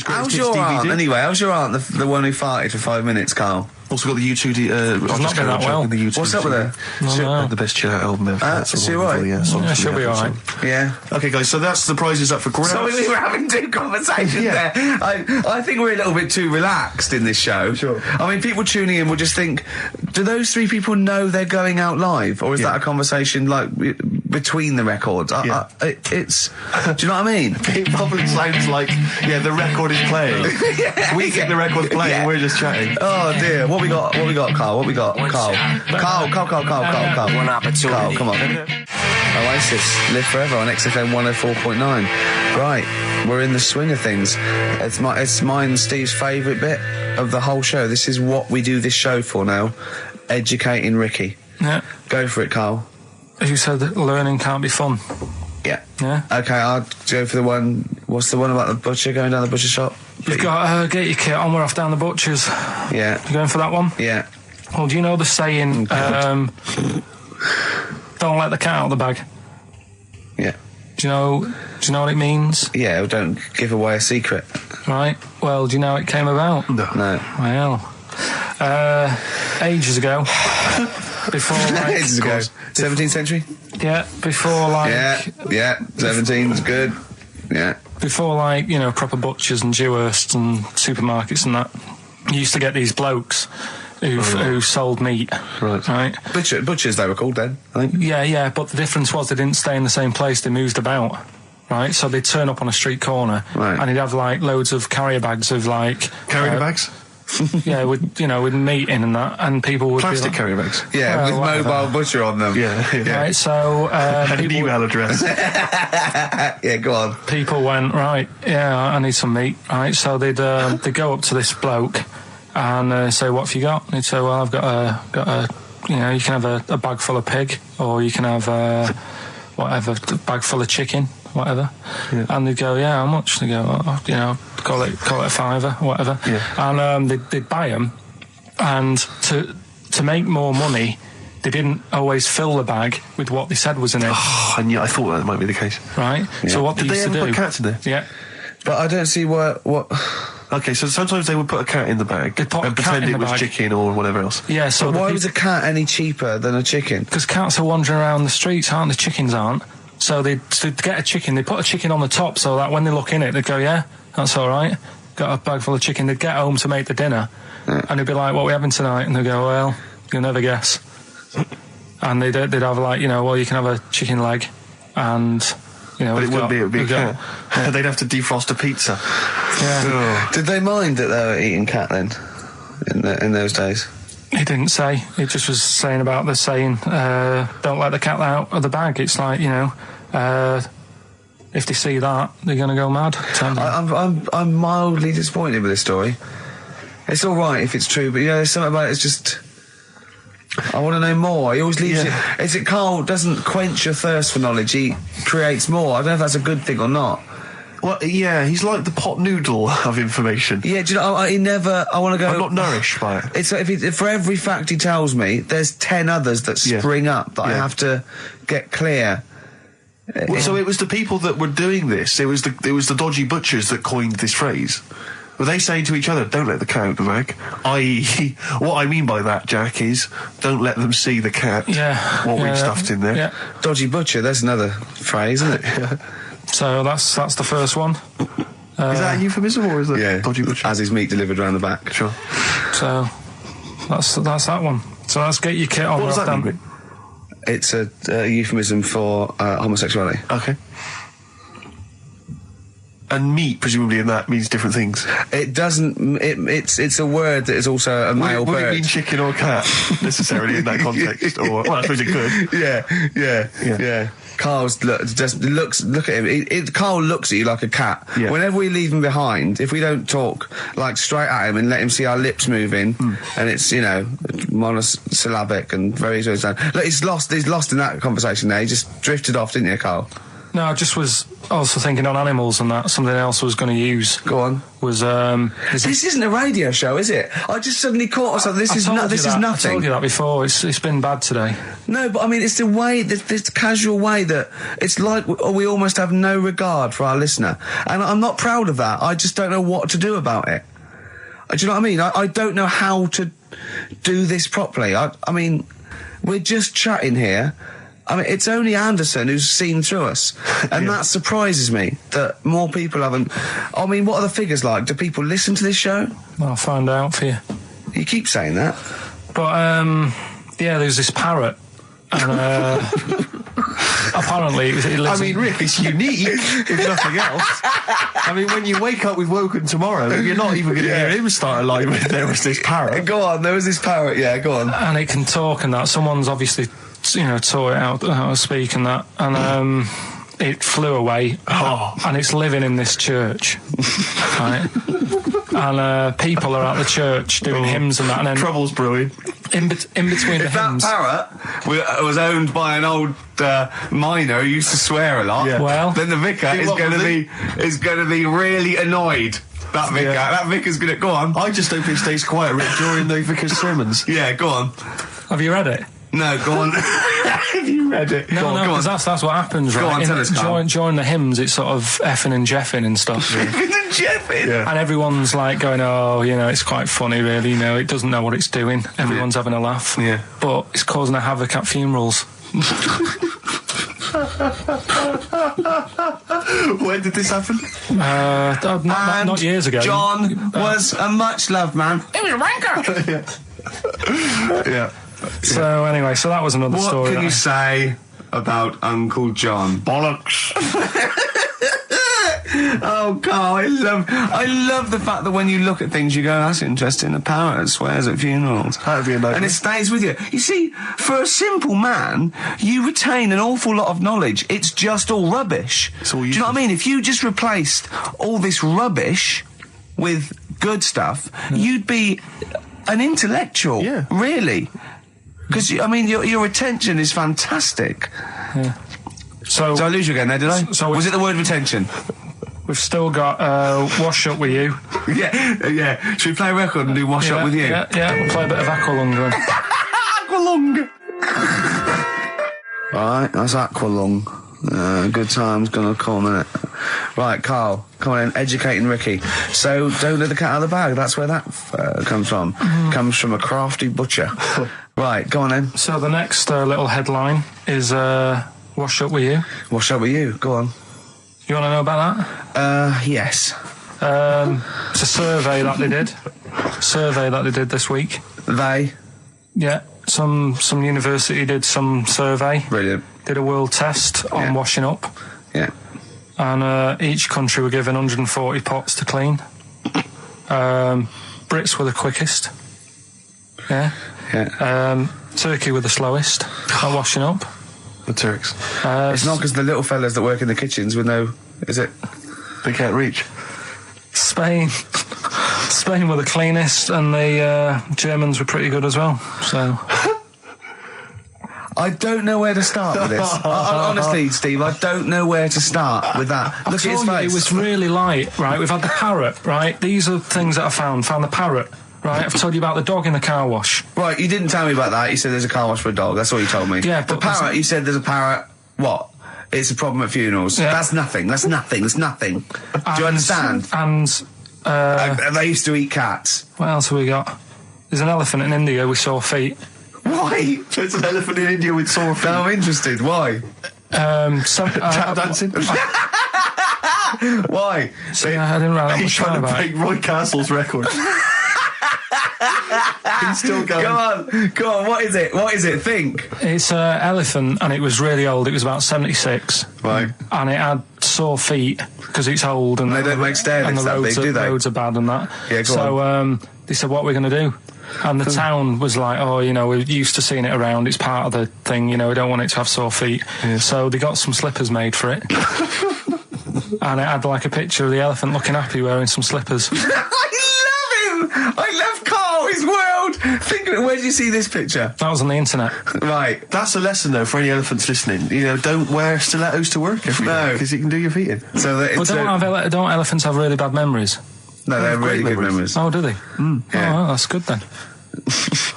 How's your aunt, anyway? How's your aunt, the one who farted for 5 minutes, Karl? I've not been that well. What's up with her? No. The best chill-out album ever. Is she alright? Yeah, she'll be alright. Yeah. Okay, guys, so that's the prizes up for grabs. So we were having two conversations there. I think we're a little bit too relaxed in this show. Sure. I mean, people tuning in will just think, do those three people know they're going out live? Or is that a conversation, like, between the records? It's... Do you know what I mean? It probably sounds like, the record is playing. We think the record's playing, we're just chatting. Oh, dear. What we got, Karl? What we got? Karl. One opportunity. Karl, come on. Oasis, Live Forever on XFM 104.9. Right, we're in the swing of things. It's mine and Steve's favourite bit of the whole show. This is what we do this show for now. Educating Ricky. Yeah. Go for it, Karl. You said that learning can't be fun. Yeah. Yeah. Okay, I'll go for the one... What's the one about the butcher, going down the butcher shop? You've got get your kit on, we're off down the butcher's. Yeah. You going for that one? Yeah. Well, do you know the saying, don't let the cat out of the bag? Yeah. Do you know what it means? Yeah, well, don't give away a secret. Right. Well, do you know how it came about? No. Well, ages ago. Before, like... ages ago. 17th century? Yeah, before, like... Yeah, 17's good. Yeah. Before, like, proper butchers and Dewhursts and supermarkets and that, you used to get these blokes who sold meat. Right. Butchers, they were called then, I think. Yeah, but the difference was they didn't stay in the same place, they moved about. Right, so they'd turn up on a street corner, and he'd have, like, loads of carrier bags of, like... Carrier bags? Yeah, with meat in and that, and people would plastic be like, carrier bags. Yeah, with whatever. mobile butcher on them. Yeah. Right, so and an email address. Yeah, go on. People went, right, yeah, I need some meat. Right, so they'd go up to this bloke and say, what have you got? And he'd say, well, I've got a you can have a bag full of pig, or you can have whatever, a bag full of chicken, whatever. Yeah. And they'd go, how much? They go, call it a fiver, whatever. Yeah. And they'd buy them, and to make more money, they didn't always fill the bag with what they said was in it. Oh, and I thought that might be the case. Right. Yeah. So what they used to do? Put cats in there? Yeah. But I don't see what. Okay, so sometimes they would put a cat in the bag and pretend it was chicken or whatever else. Yeah. So why was a cat any cheaper than a chicken? Because cats are wandering around the streets, aren't they? Chickens aren't. So they'd get a chicken, they'd put a chicken on the top so that when they look in it, they'd go, yeah, that's all right. Got a bag full of chicken. They'd get home to make the dinner, and they'd be like, what are we having tonight? And they'd go, well, you'll never guess. And they'd have, like, well, you can have a chicken leg, and, But it would be a cat. Yeah. They'd have to defrost a pizza. Yeah. Did they mind that they were eating cat then, in those days? He didn't say. He just was saying about the saying, don't let the cat out of the bag. It's like, if they see that, they're going to go mad. I'm mildly disappointed with this story. It's all right if it's true, but there's something about it's just... I want to know more. He always leaves it... Is it Karl doesn't quench your thirst for knowledge, he creates more. I don't know if that's a good thing or not. Well, yeah, he's like the pot noodle of information. Yeah, do you know, he never... I want to go... I'm not nourished by it. It's like if for every fact he tells me, there's 10 others that spring up that I have to get clear. Well, so it was the people that were doing this, it was the dodgy butchers that coined this phrase. Were they saying to each other, don't let the cat out of the bag? I.e., what I mean by that, Jack, is don't let them see the cat, what we've stuffed in there. Yeah. Dodgy butcher, there's another phrase, isn't it? So that's the first one. Is that a euphemism, or is it dodgy butcher? As his meat delivered around the back. Sure. So that's that one. So let's get your kit on. What does that mean? It's a euphemism for homosexuality. Okay. And meat, presumably, in that means different things. It doesn't. It's a word that is also a male bird. Would it mean chicken or cat necessarily in that context? Or well, I suppose it could. Yeah. Karl's look at him. Karl looks at you like a cat. Yeah. Whenever we leave him behind, if we don't talk like straight at him and let him see our lips moving, and it's monosyllabic and very look, he's lost in that conversation there. He just drifted off, didn't you, Karl? No, I just was also thinking on animals and that. Something else I was going to use. Go on. Was this isn't a radio show, is it? I just suddenly caught myself. This is nothing. I told you that before. It's been bad today. No, but I mean, it's the way, this casual way that it's like we almost have no regard for our listener, and I'm not proud of that. I just don't know what to do about it. Do you know what I mean? I don't know how to do this properly. I mean, we're just chatting here. I mean, it's only Anderson who's seen through us, and that surprises me that more people haven't. I mean, what are the figures like? Do people listen to this show? I'll find out for you. You keep saying that. But, there's this parrot, and apparently it lives Rick, it's unique, if nothing else. I mean, when you wake up with Woken tomorrow, you're not even going to hear him start a line with there was this parrot. Go on, there was this parrot, yeah, go on. And it can talk and that. Someone's obviously, taught it out how to speak and that. And it flew away. And it's living in this church. Right? And people are at the church doing hymns and that. And then trouble's brewing. In between the hymns. That parrot was owned by an old miner who used to swear a lot. Yeah. Well, then the vicar is going to be really annoyed. That vicar, that vicar's going to go on. I just hope it stays quiet, Rick, during the vicar's sermons. Yeah, go on. Have you read it? No, go on. Have you read it? No, because that's what happens, right? Go on, tell us, Karl. During the hymns, it's sort of effing and jeffing and stuff. Effing and jeffing? Yeah. And everyone's like going, it's quite funny, really, it doesn't know what it's doing. Everyone's having a laugh. Yeah. But it's causing a havoc at funerals. When did this happen? Not years ago. John was a much-loved man. He was a wanker! Yeah. So anyway, that was another story. What can you say about Uncle John? Bollocks. Oh, Karl, I love the fact that when you look at things, you go, that's interesting. A parrot swears at funerals. That'd be a nightmare. And it stays with you. You see, for a simple man, you retain an awful lot of knowledge. It's just all rubbish. Do you know what I mean? If you just replaced all this rubbish with good stuff, you'd be an intellectual. Yeah. Really. Because, your attention is fantastic. Yeah. So Did I lose you again there, did I? Was it the word retention? We've still got Wash Up With You. Yeah. Should we play a record and do Wash Up With You? Yeah, we'll play a bit of Aqualung then. Aqualung! Right, that's Aqualung. Good time's gonna come, innit? Right, Karl, come on in, educating Ricky. So, don't let the cat out of the bag, that's where that comes from. Comes from a crafty butcher. Right, go on then. So the next little headline is Wash Up With You. Wash Up With You, go on. You want to know about that? Yes. It's a survey that they did this week. They? Yeah, some university did some survey. Brilliant. Did a world test on washing up. Yeah. And each country were given 140 pots to clean. Brits were the quickest. Yeah. Yeah. Turkey were the slowest at washing up. The Turks. It's not because the little fellas that work in the kitchens with no... Is it? They can't reach. Spain were the cleanest, and the Germans were pretty good as well. So... I don't know where to start with this. Honestly, Steve, I don't know where to start with that. Look at his face. It was really light, right? We've had the parrot, right? These are things that I found. Found the parrot. Right, I've told you about the dog in the car wash. Right, you didn't tell me about that. You said there's a car wash for a dog. That's all you told me. Yeah, the but parrot, you said there's a parrot. What? It's a problem at funerals. Yeah. That's nothing. That's nothing. Do you understand? And they used to eat cats. What else have we got? There's an elephant in India with sore feet. Why? There's an elephant in India with sore feet. No, I'm interested. Why? Tap dancing. Why? I didn't write that He's much trying about to it. break Roy Castle's record. He's still going. Go on, what is it? Think. It's an elephant, and it was really old. It was about 76. Right. And it had sore feet, because it's old. And they don't make stair lifts that big, do they? Roads are bad and that. Yeah, go on. They said, what are we going to do? And the town was like, we're used to seeing it around. It's part of the thing, we don't want it to have sore feet. Yeah. So they got some slippers made for it. And it had like a picture of the elephant looking happy wearing some slippers. I love him! I love Karl, his world Think of it, where did you see this picture? That was on the internet. Right. That's a lesson, though, for any elephants listening. You know, don't wear stilettos to work every day, because it can do your feet in. So that But don't elephants have really bad memories? No, they're really great good memories. Oh, do they? Yeah. Oh, well, that's good then.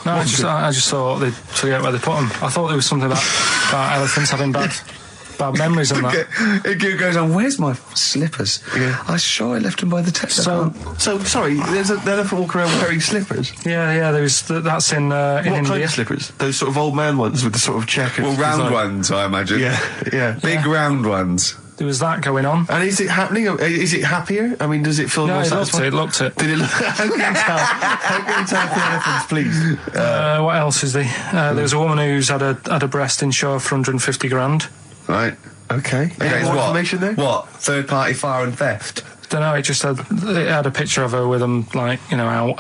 No, I just thought they'd forget where they put them. I thought there was something about elephants having bad memories and that. It goes on, where's my slippers? Yeah. I'm sure I left them by the test. So, sorry, there's an elephant walking around wearing slippers? Yeah, that's in What India. kind of slippers? Those sort of old man ones with the sort of checkers? Well, round design. ones, I imagine. Yeah. Big round ones. There was that going on. And is it happening? Is it happier? I mean, does it feel No, more it satisfying? looked it. Did it look... How can you tell? How can you tell for elephants, please? What else is there? There was a woman who's had a breast insured for 150 grand. Right. Okay. Any more information there? What? Third party fire and theft? Don't know, it had a picture of her with them, like, you know, out.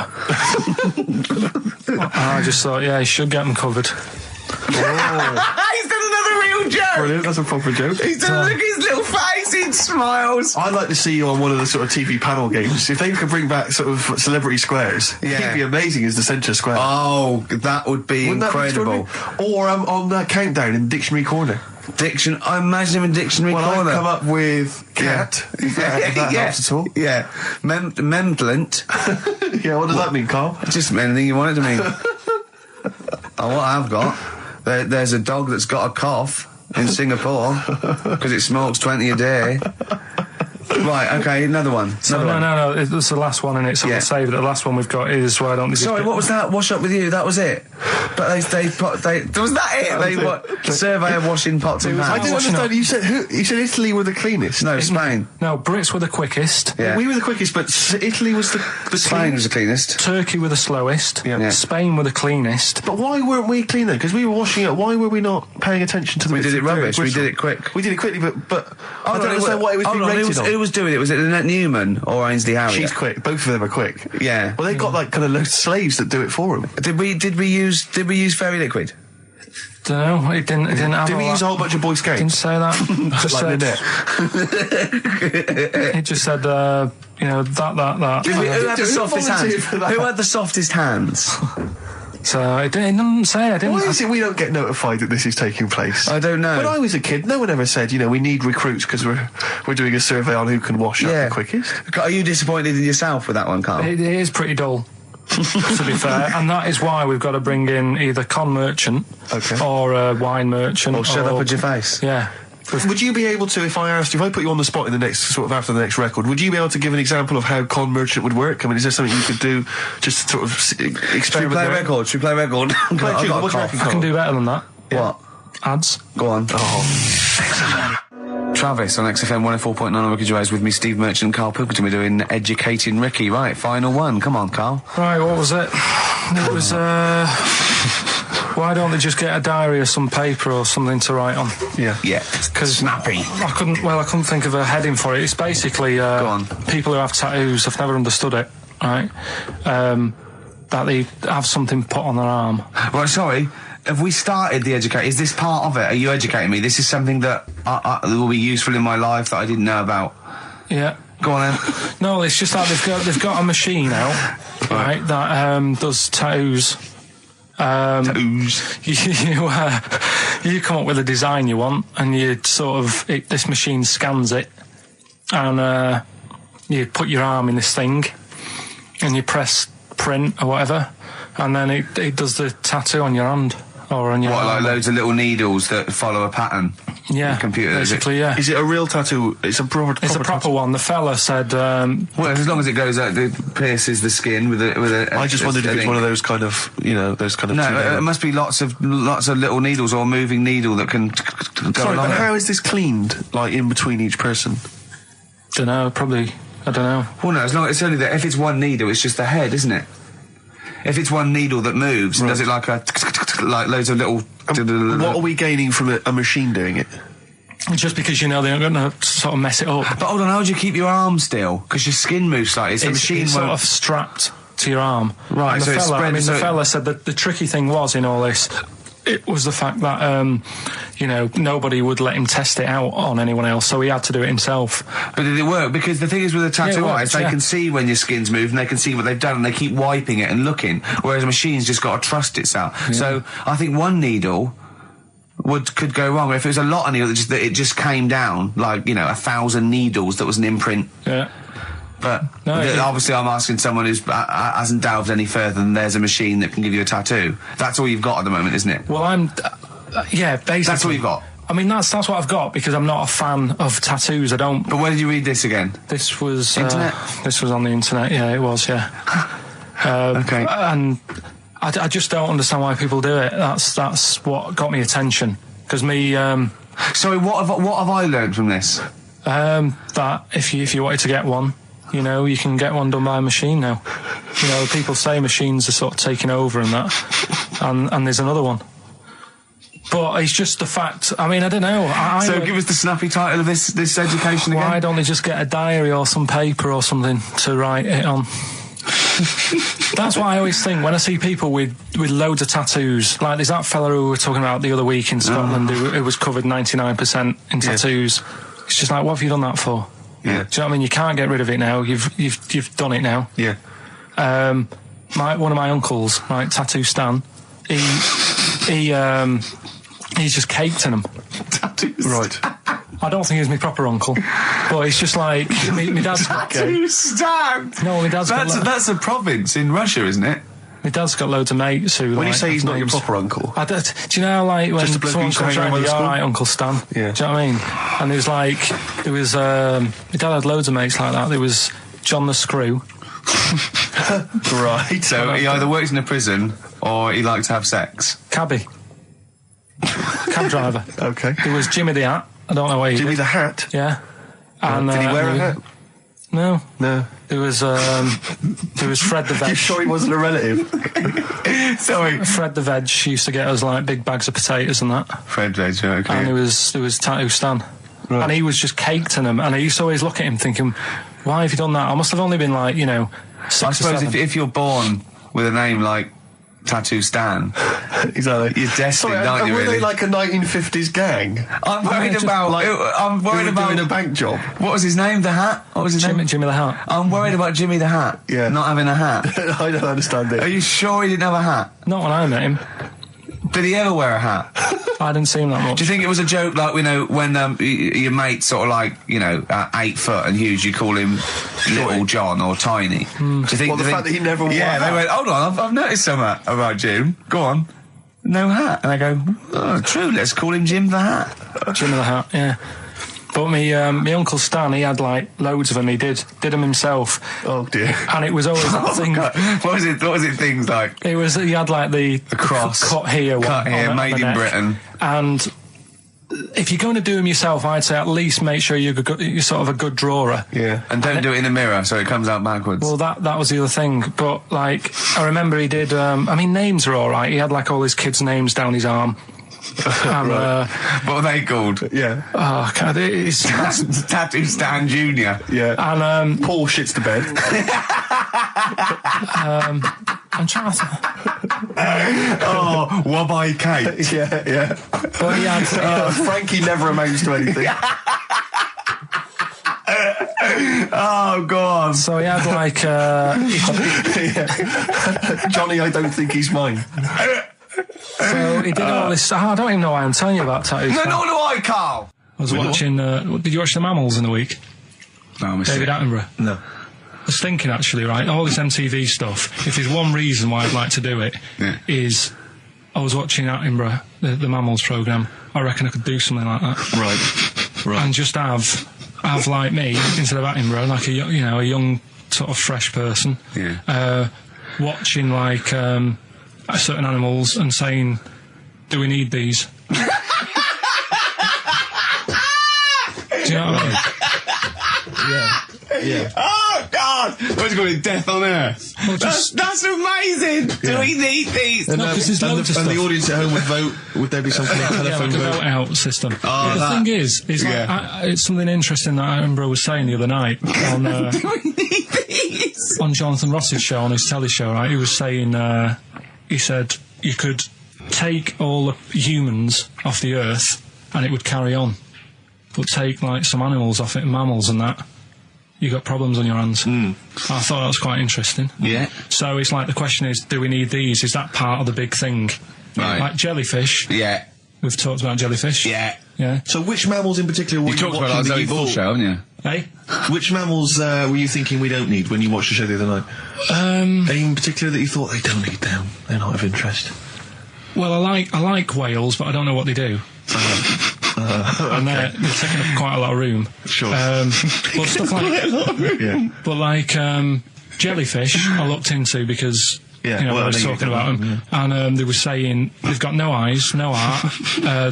I just thought, yeah, he should get them covered. He's done another real joke! Brilliant, that's a proper joke. He's done, look at his little face, he smiles. I'd like to see you on one of the sort of TV panel games. If they could bring back sort of celebrity squares, he'd be amazing as the centre square. Oh, that would be Wouldn't incredible. That be or on that countdown in Dictionary Corner. I imagine him in Dictionary Corner. I've come up with cat. If that helps at all. Yeah. Memblent. Yeah, what does that mean, Karl? Just anything you want it to mean. What I've got, there's a dog that's got a cough in Singapore because it smokes 20 a day. Right, okay, another one. No, it's the last one in it, so we'll save it. The last one we've got is why don't they Sorry, what was that? Wash up with you, that was it? But was that it? Surveyor washing pots and I pans. didn't understand. You said Italy were the cleanest. No, Spain. No, Brits were the quickest. Yeah. We were the quickest, but Italy was the Spain was cleanest. the cleanest. Turkey were the slowest. Yeah. Spain were the cleanest. But why weren't we clean then? Because we were washing up. Why were we not paying attention to the We bits did it of dirt rubbish. We bristle? did it quick. We did it quickly, but I don't understand why it was being rated on. Who was doing it? Was it Lynette Newman or Ainsley Harriott? She's quick. Both of them are quick. Yeah. Well, they've got like kind of loads of slaves that do it for them. Did we use fairy liquid? Don't know. It didn't have. Did we use a whole bunch of Boy Scouts? Didn't say that. Just like said, Lynette. it just said, that. Who had the Who softest volunteered hands? for that? Who had the softest hands? So it didn't say. I didn't. Why is it we don't get notified that this is taking place? I don't know. When I was a kid, no one ever said, we need recruits because we're doing a survey on who can wash up the quickest. Are you disappointed in yourself with that one, Karl? It is pretty dull, to be fair, and that is why we've got to bring in either con merchant or a wine merchant. Or shut up at your face. Yeah. Would you be able to, if I put you on the spot in the next, sort of after the next record, would you be able to give an example of how con merchant would work? I mean, is there something you could do just to sort of experiment? Should we play a record? Play a tune. What do you reckon, I can do better than that. What? Ads. Go on. Oh. Travis on XFM 104.9 on Ricky Gervais with me, Steve Merchant and Karl Pilkington. We're doing Educating Ricky. Right, final one. Come on, Karl. Right, what was it? It was, why don't they just get a diary or some paper or something to write on? Yeah. Because snappy. I couldn't think of a heading for it. It's basically Go on. people who have tattoos. I've never understood it. Right, that they have something put on their arm. Right, sorry. Have we started the educate? Is this part of it? Are you educating me? This is something that will be useful in my life that I didn't know about. Yeah. Go on then. No, it's just that they've got a machine out, right, that does tattoos. Tattoos. You come up with a design you want, and you sort of this machine scans it, and you put your arm in this thing, and you press print or whatever, and then it does the tattoo on your hand or on your arm. Like loads of little needles that follow a pattern? Yeah, the computer, basically, yeah. Is it a real tattoo? It's a proper proper one. The fella said... well, as long as it goes out, it pierces the skin with a I just wondered if it's one of those kind of, those kind of... No, it must be lots of little needles or a moving needle that can go Sorry, along but it. how is this cleaned, like, in between each person? Don't know, probably... I don't know. Well, no, it's only that if it's one needle, it's just the head, isn't it? If it's one needle that moves and does it like loads of little... What are we gaining from a machine doing it? Just because they're going to sort of mess it up. But hold on, how do you keep your arm still? Because your skin moves slightly. So the machine it's won't... sort of strapped to your arm. Right, And so the it fella, spreads... the fella said that the tricky thing was in all this it was the fact that, you know, nobody would let him test it out on anyone else, so he had to do it himself. But did it work? Because the thing is with a tattoo artist, they can see when your skin's moved and they can see what they've done and they keep wiping it and looking, whereas a machine's just got to trust itself. Yeah. So I think one needle could go wrong. If it was a lot of needles that it just came down, like, you know, 1,000 needles that was an imprint. Yeah. But obviously I'm asking someone who hasn't delved any further than there's a machine that can give you a tattoo. That's all you've got at the moment, isn't it? Well, yeah, basically. That's all you've got? I mean, that's what I've got, because I'm not a fan of tattoos. I don't... But where did you read this again? This was... Internet? This was on the internet, yeah, it was, yeah. Okay. And I just don't understand why people do it. That's what got me attention. Because me... Sorry, what have I learned from this? That if you wanted to get one, you know, you can get one done by a machine now. You know, people say machines are sort of taking over and that, and there's another one. But it's just the fact. I mean, I don't know. So give us the snappy title of this education again. Why don't they just get a diary or some paper or something to write it on? That's what I always think when I see people with loads of tattoos. Like there's that fella who we were talking about the other week in Scotland who was covered 99% in tattoos. It's just like, what have you done that for? Yeah. Do you know what I mean? You can't get rid of it now. You've done it now. Yeah. One of my uncles, like Tattoo Stan, he's just caked in them. Tattoos. Right. I don't think he's my proper uncle, but it's just like my dad's got... Tattoo Stan. No, my dad's that's a province in Russia, isn't it? My dad's got loads of mates who... When you say he's not your proper uncle... do you know, like, when someone comes around and you all right, Uncle Stan? Yeah. Do you know what I mean? And there was my dad had loads of mates like that. There was John the Screw. Right. So he either works in a prison or he likes to have sex. Cabbie. Cab driver. Okay. There was Jimmy the Hat. I don't know what he Jimmy did. the Hat? Yeah. And, did he wear a hat? No. No. There was Fred the Veg. You sure he wasn't a relative? Sorry. Fred the Veg used to get us like big bags of potatoes and that. Fred Veg, okay. And there was Tattoo Stan. Right. And he was just caked in them. And I used to always look at him thinking, why have you done that? I must have only been like, 6 I suppose or 7. if you're born with a name like Tattoo Stan, exactly, you're destined, aren't you? Were really? they like a 1950s gang? I'm worried about. I'm worried about doing a bank job. What was his name? The Hat. What was his name? Jimmy the Hat. I'm worried about Jimmy the Hat. Yeah. Not having a hat. I don't understand it. Are you sure he didn't have a hat? Not when I met him. Did he ever wear a hat? I didn't see him that much. Do you think it was a joke, like, when your mate's sort of like, 8 foot and huge, you call him Little John or Tiny? Do you think... Well, the fact that he never wore a hat. They went, hold on, I've noticed something about Jim. Go on. No hat. And I go, oh, true, let's call him Jim the Hat. Jim the Hat, yeah. But my Uncle Stan, he had like loads of them. He did them himself. Oh dear! And it was always that thing. God. What was it? Things like he had like the cross cut here, made in Britain. And if you're going to do them yourself, I'd say at least make sure you're sort of a good drawer. Yeah, and don't do it in the mirror so it comes out backwards. Well, that was the other thing. But like, I remember he did. Names are all right. He had like all his kids' names down his arm. And, what are they called? Yeah. Oh, God, it's Tattoo Stan Jr. Yeah. And Paul shits the bed. I'm trying to. Oh, Wabbai Kate. Yeah. But he had, Frankie never amounts to anything. Oh, God. So he had like. Johnny, I don't think he's mine. So he did all this. I don't even know why I'm telling you about tattoos. No, nor do I, Karl. I was watching. Did you watch The Mammals in the week? No, David Attenborough. No. I was thinking actually, right, all this MTV stuff. If there's one reason why I'd like to do it, is I was watching Attenborough, the Mammals programme. I reckon I could do something like that. Right. And just have like me instead of Attenborough, like a young sort of fresh person. Yeah. Watching like. Certain animals and saying, do we need these? Do you know what I mean? Yeah. Oh, God! What's going to Death on Earth? Well, that's amazing! Yeah. Do we need these? And the audience at home would vote, would there be some kind of telephone like a vote-out system. Oh, the thing is like, it's something interesting that Attenborough was saying the other night on, do we need these? On Jonathan Ross's show, on his telly show, right? He was saying, he said you could take all the humans off the Earth and it would carry on. But take, like, some animals off it, mammals and that, you got problems on your hands. I thought that was quite interesting. Yeah. So it's like, the question is, do we need these? Is that part of the big thing? Right. Like jellyfish. Yeah. We've talked about jellyfish. Yeah. Yeah. So which mammals in particular were You talked about watching our that Zoe you Ball thought- show, haven't you? Hey? Which mammals were you thinking we don't need when you watched the show the other night? Any in particular that you thought they don't need them? They're not of interest. Well, I like whales, but I don't know what they do. And they're taking up quite a lot of room. Sure. But stuff like... Yeah. But like jellyfish, I looked into because Yeah, you know, well, I was I know you talking don't about know, them, and they were saying they've got no eyes, no heart.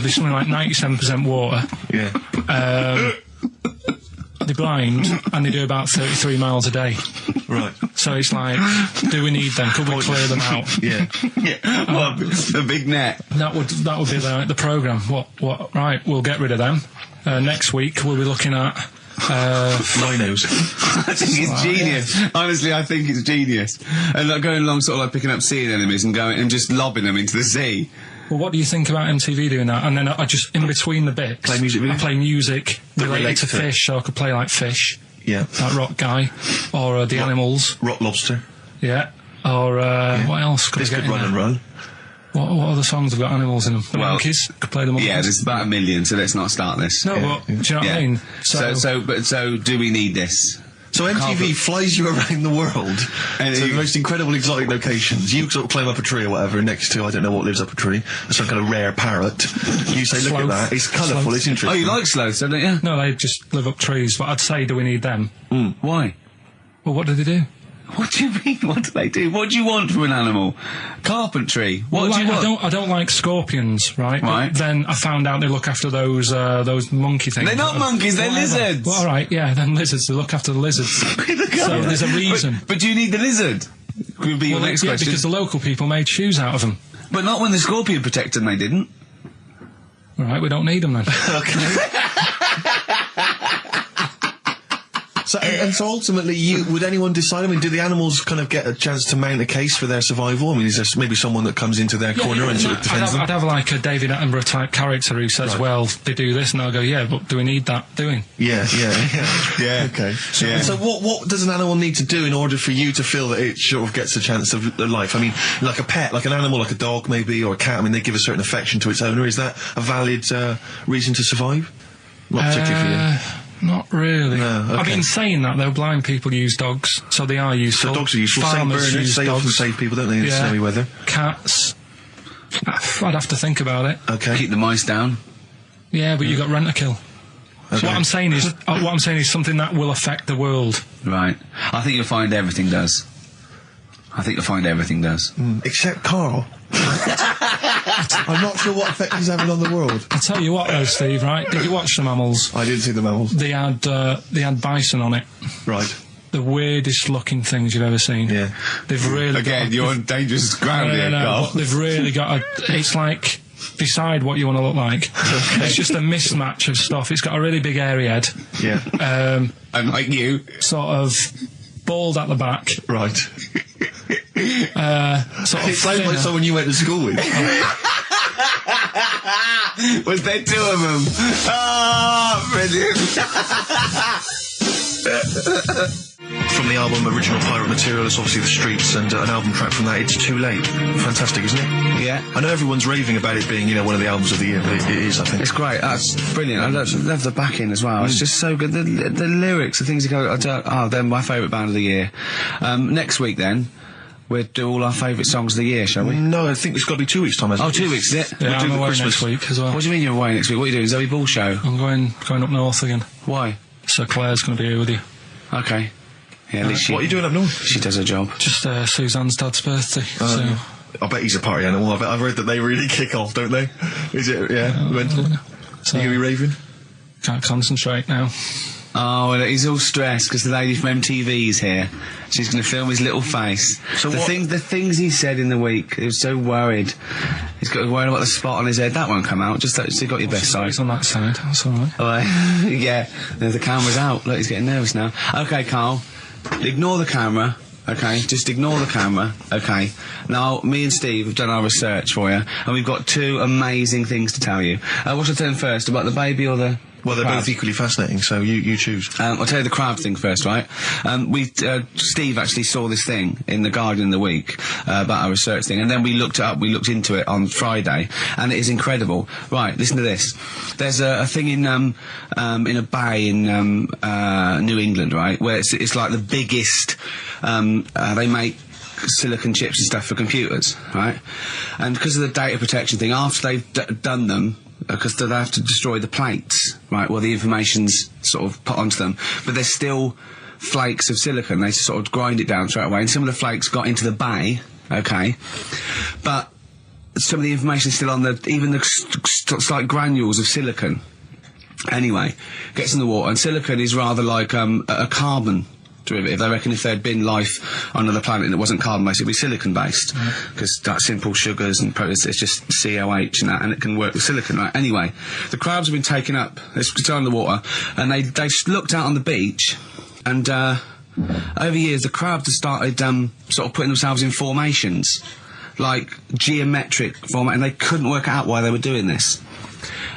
There's something like 97% water. Yeah. They're blind, and they do about 33 miles a day. Right. So it's like, do we need them? Could we clear them out? Yeah. Well, the big net. That would be the programme. What? Right, we'll get rid of them. Next week we'll be looking at Rhinos. I think it's genius. Honestly, I think it's genius. And like going along, sort of like picking up sea anemones and going and just lobbing them into the sea. Well, what do you think about MTV doing that? And then I just, in between the bits, Play music videos? I play music related relates to to it. fish, so I could play like Fish, Yeah. that rock guy, or the animals, Rock lobster. yeah, or what else could This I get could in run there? and run. What other songs have got animals in them? The Well, monkeys, could play the monkeys. Yeah, there's about 1 million, so let's not start this. No, but do you know what I mean? So do we need this? So MTV Carpet. flies you around the world And to the you- most incredible exotic locations. You sort of climb up a tree or whatever next to, I don't know what lives up a tree, some kind of rare parrot. You say, look at Sloth. that, it's colourful, Sloth. it's Oh, interesting. you like sloths, don't you? No, they just live up trees, but I'd say, do we need them? Why? Well, what do they do? What do you mean? What do they do? What do you want from an animal? Carpentry. What do you want? I don't like scorpions, right? Right. But then I found out they look after those monkey things. They're not monkeys, they're Whatever. lizards. Well, all right, yeah, then lizards. They look after the lizards. So there's a reason. But do you need the lizard? Could be your Well, next yeah, question. because the local people made shoes out of them. But not when the scorpion protected them, they didn't. All right, we don't need them then. So, and so ultimately, would anyone decide? I mean, do the animals kind of get a chance to mount a case for their survival? I mean, is there maybe someone that comes into their corner and sort of defends them? I'd have like a David Attenborough type character who says, Right. well, they do this, and I'll go, yeah, but do we need that doing? Yeah. Yeah. Okay. So what does an animal need to do in order for you to feel that it sort of gets a chance of life? I mean, like a pet, like an animal, like a dog maybe, or a cat, I mean, they give a certain affection to its owner. Is that a valid reason to survive? Not particularly for you. Not really. No, okay. I mean, saying that, though, blind people use dogs, so they are useful. So dogs are useful. Saint Farmers burners, use they often dogs. save people, don't they, in Yeah. snowy weather? Cats. I'd have to think about it. Okay. Keep the mice down. Yeah, but you got rent a kill. Okay. So what I'm saying is something that will affect the world. Right. I think you'll find everything does. Except Karl. I'm not sure what effect he's having on the world. I'll tell you what, though, Steve. Right? Did you watch the mammals? I didn't see the mammals. They had bison on it. Right. The weirdest looking things you've ever seen. Yeah. They've really Again, you're on dangerous ground here, Carl. but they've really got it's like, decide what you want to look like. It's just a mismatch of stuff. It's got a really big airy head. Yeah. And like you. Sort of bald at the back. Right. Sort of It sounds like thinner. someone you went to school with. Was there two of them? Ah, brilliant. From the album Original Pirate Material, it's obviously The Streets, and an album track from that, It's Too Late. Fantastic, isn't it? Yeah. I know everyone's raving about it being, one of the albums of the year, but it is, I think. It's great. That's brilliant. I love the backing as well. It's just so good. The lyrics, the things that go, they're my favourite band of the year. Next week then, we'll do all our favourite songs of the year, shall we? No, I think it's got to be 2 weeks' time, hasn't it? 2 weeks, is it? Yeah, We'll do I'm the away Christmas. next week as well. What do you mean you're away next week? What are you doing? Zoe Ball show? I'm going up north again. Why? So Claire's going to be here with you. Okay. Yeah, at least she... What are you doing up north? She does her job. Just Suzanne's dad's birthday. So I bet he's a party animal. I've read that they really kick off, don't they? Is it? Yeah. When, so you gonna be raving? can't concentrate now. Oh, well, he's all stressed because the lady from MTV is here. She's going to film his little face. So the what- the things he said in the week, he was so worried. He's got worried about the spot on his head. That won't come out. Just you got your best side. It's on that side. That's all right. Oh, yeah, the camera's out. Look, he's getting nervous now. Okay, Carl, ignore the camera Okay, just ignore the camera. Okay. Now, me and Steve have done our research for you, and we've got 2 amazing things to tell you. What should I tell them first, about the baby or the... Well, they're both equally fascinating, so you choose. I'll tell you the crab thing first, right? Steve actually saw this thing in The Guardian in the week about our research thing, and then we looked it up, we looked into it on Friday, and it is incredible. Right, listen to this. There's a thing in a bay in New England, right, where it's like the biggest, they make silicon chips and stuff for computers, right? And because of the data protection thing, after they've done them, because they have to destroy the plates, right, well, the information's sort of put onto them, but there's still flakes of silicon. They sort of grind it down straight away, and some of the flakes got into the bay, okay, but some of the information is still on even the slight granules of silicon. Anyway, gets in the water, and silicon is rather like a carbon derivative. They reckon if there had been life on another planet that wasn't carbon-based, it'd be silicon-based, because that's simple sugars and proteins, it's just COH and that, and it can work with silicon, right? Anyway, the crabs have been taken up, it's still in the water, and they looked out on the beach, and over years the crabs have started sort of putting themselves in formations, like geometric format, and they couldn't work out why they were doing this.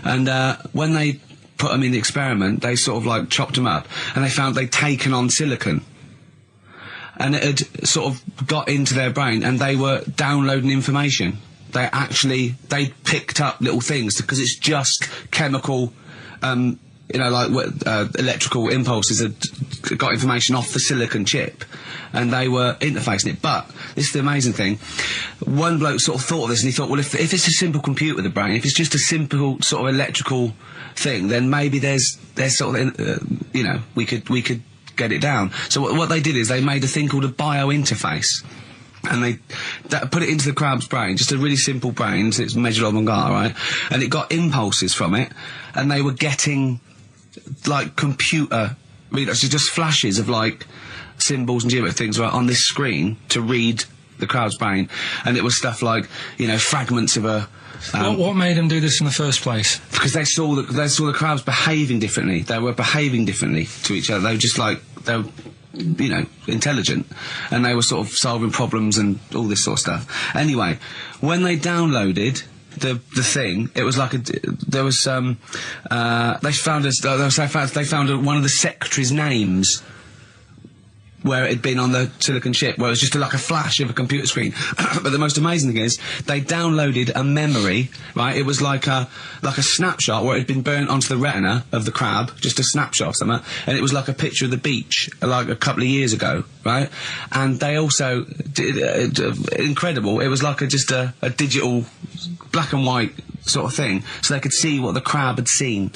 And when they put them in the experiment, they sort of like chopped them up, and they found they'd taken on silicon, and it had sort of got into their brain, and they were downloading information. They picked up little things, because it's just chemical, like electrical impulses that got information off the silicon chip, and they were interfacing it. But this is the amazing thing. One bloke sort of thought of this, and he thought, well, if it's a simple computer, the brain, if it's just a simple sort of electrical thing, then maybe there's sort of, we could get it down. So what they did is they made a thing called a biointerface, and they put it into the crab's brain, just a really simple brain, so it's measured on Mangala, right? And it got impulses from it, and they were getting like computer, just flashes of like symbols and geometric things right on this screen to read the crab's brain, and it was stuff like fragments of a. What made them do this in the first place? Because they saw the crabs behaving differently. They were behaving differently to each other. They were just like intelligent, and they were sort of solving problems and all this sort of stuff. Anyway, when they downloaded the thing, it was like they found one of the secretary's names where it had been on the silicon chip, where it was just like a flash of a computer screen. But the most amazing thing is, they downloaded a memory, right? It was like a snapshot where it had been burnt onto the retina of the crab, just a snapshot of something, and it was like a picture of the beach, like a couple of years ago, right? And they also did, incredible, it was like just a digital black and white sort of thing, so they could see what the crab had seen.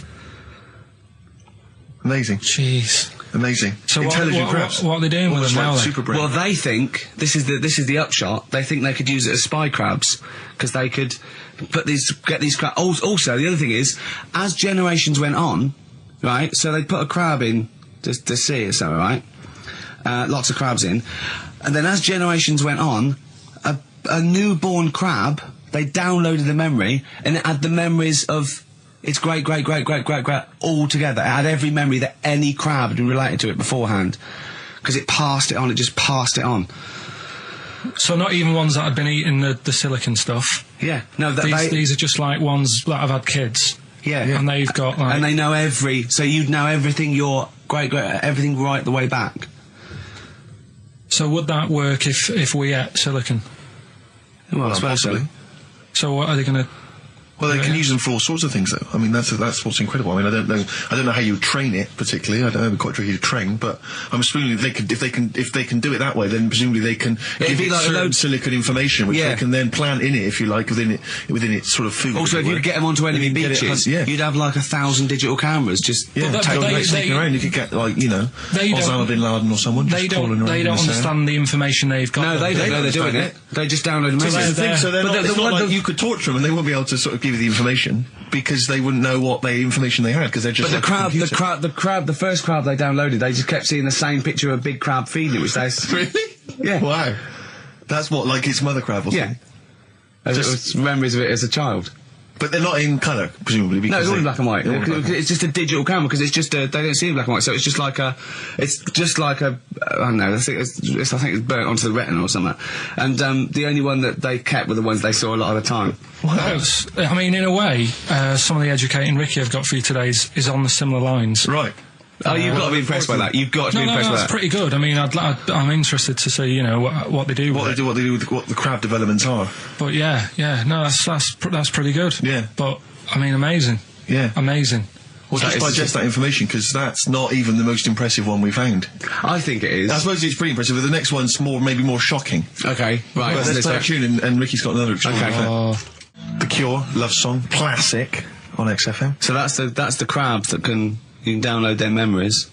Amazing. Jeez. Amazing. So intelligent crabs. What are they doing with them now? Super brain. Well, they think this is the upshot. They think they could use it as spy crabs, because they could get these crabs. Also, the other thing is, as generations went on, right? So they put a crab in to see it, something, right? Lots of crabs in, and then as generations went on, a newborn crab, they downloaded the memory, and it had the memories of its great all together. It had every memory that any crab had been related to it beforehand, because it passed it on. It just passed it on. So not even ones that had been eating the silicon stuff. Yeah, no. These are just like ones that have had kids. Yeah, and they've got like, and they know so you'd know everything. Your everything right the way back. So would that work if we ate silicon? Well, I suppose so. So what are they going to? Well, they can use them for all sorts of things, though. I mean, that's what's incredible. I mean, I don't know how you train it particularly. I don't know, it'd be quite tricky to train, but I'm assuming if they can do it that way, then presumably they can give it like certain silicon information, which they can then plant in it, if you like, within its sort of food. Also, if you get them onto enemy beaches, you'd have like 1,000 digital cameras just sneaking around. You could get Osama bin Laden or someone. They don't understand the information they've got. No, they don't know they're doing it. They just download them. So it's not like you could torture them and they won't be able to sort of give you the information, because they wouldn't know what information they had, because they're just. But the first crab they downloaded, they just kept seeing the same picture of a big crab feeding it, which they really, yeah, wow, that's what, like its mother crab or something. Yeah, it was memories of it as a child. But they're not in colour, presumably. No, it's all in black and white. They're all in black and white. It's just a digital camera because it's just they don't see in black and white, so it's just like a I don't know. I think it's burnt onto the retina or something. And the only one that they kept were the ones they saw a lot of the time. I mean, in a way, some of the educating Ricky I've got for you today is on the similar lines. Right. Oh, you've got to be impressed by that. You've got to be impressed by that. That's pretty good. I mean, I'm interested to see, what they do. What they do with what the crab developments are. But yeah, no, that's pretty good. Yeah. But I mean, amazing. Yeah. Amazing. Well, just digest that information, because that's not even the most impressive one we found. I think it is. I suppose it's pretty impressive, but the next one's maybe more shocking. Okay, right. But let's play a tune, and Ricky's got another extraordinary Okay. The Cure, Love Song, classic on XFM. So that's the crabs that you can download their memories.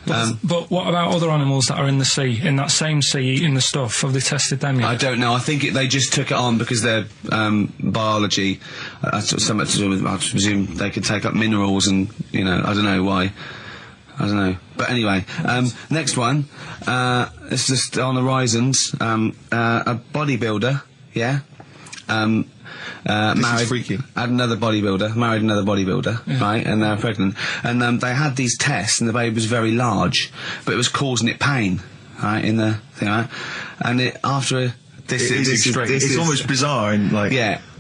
But what about other animals that are in the sea, in that same sea, eating the stuff? Have they tested them yet? I don't know. I think they just took it on because their biology, something to do with, I presume they could take up minerals and, I don't know why. I don't know. But anyway, next one, it's just on the horizons, a bodybuilder, yeah? This is freaky. Married another bodybuilder, right, and they're pregnant, and they had these tests, and the baby was very large, but it was causing it pain, right, in the thing, right, and it's almost bizarre, and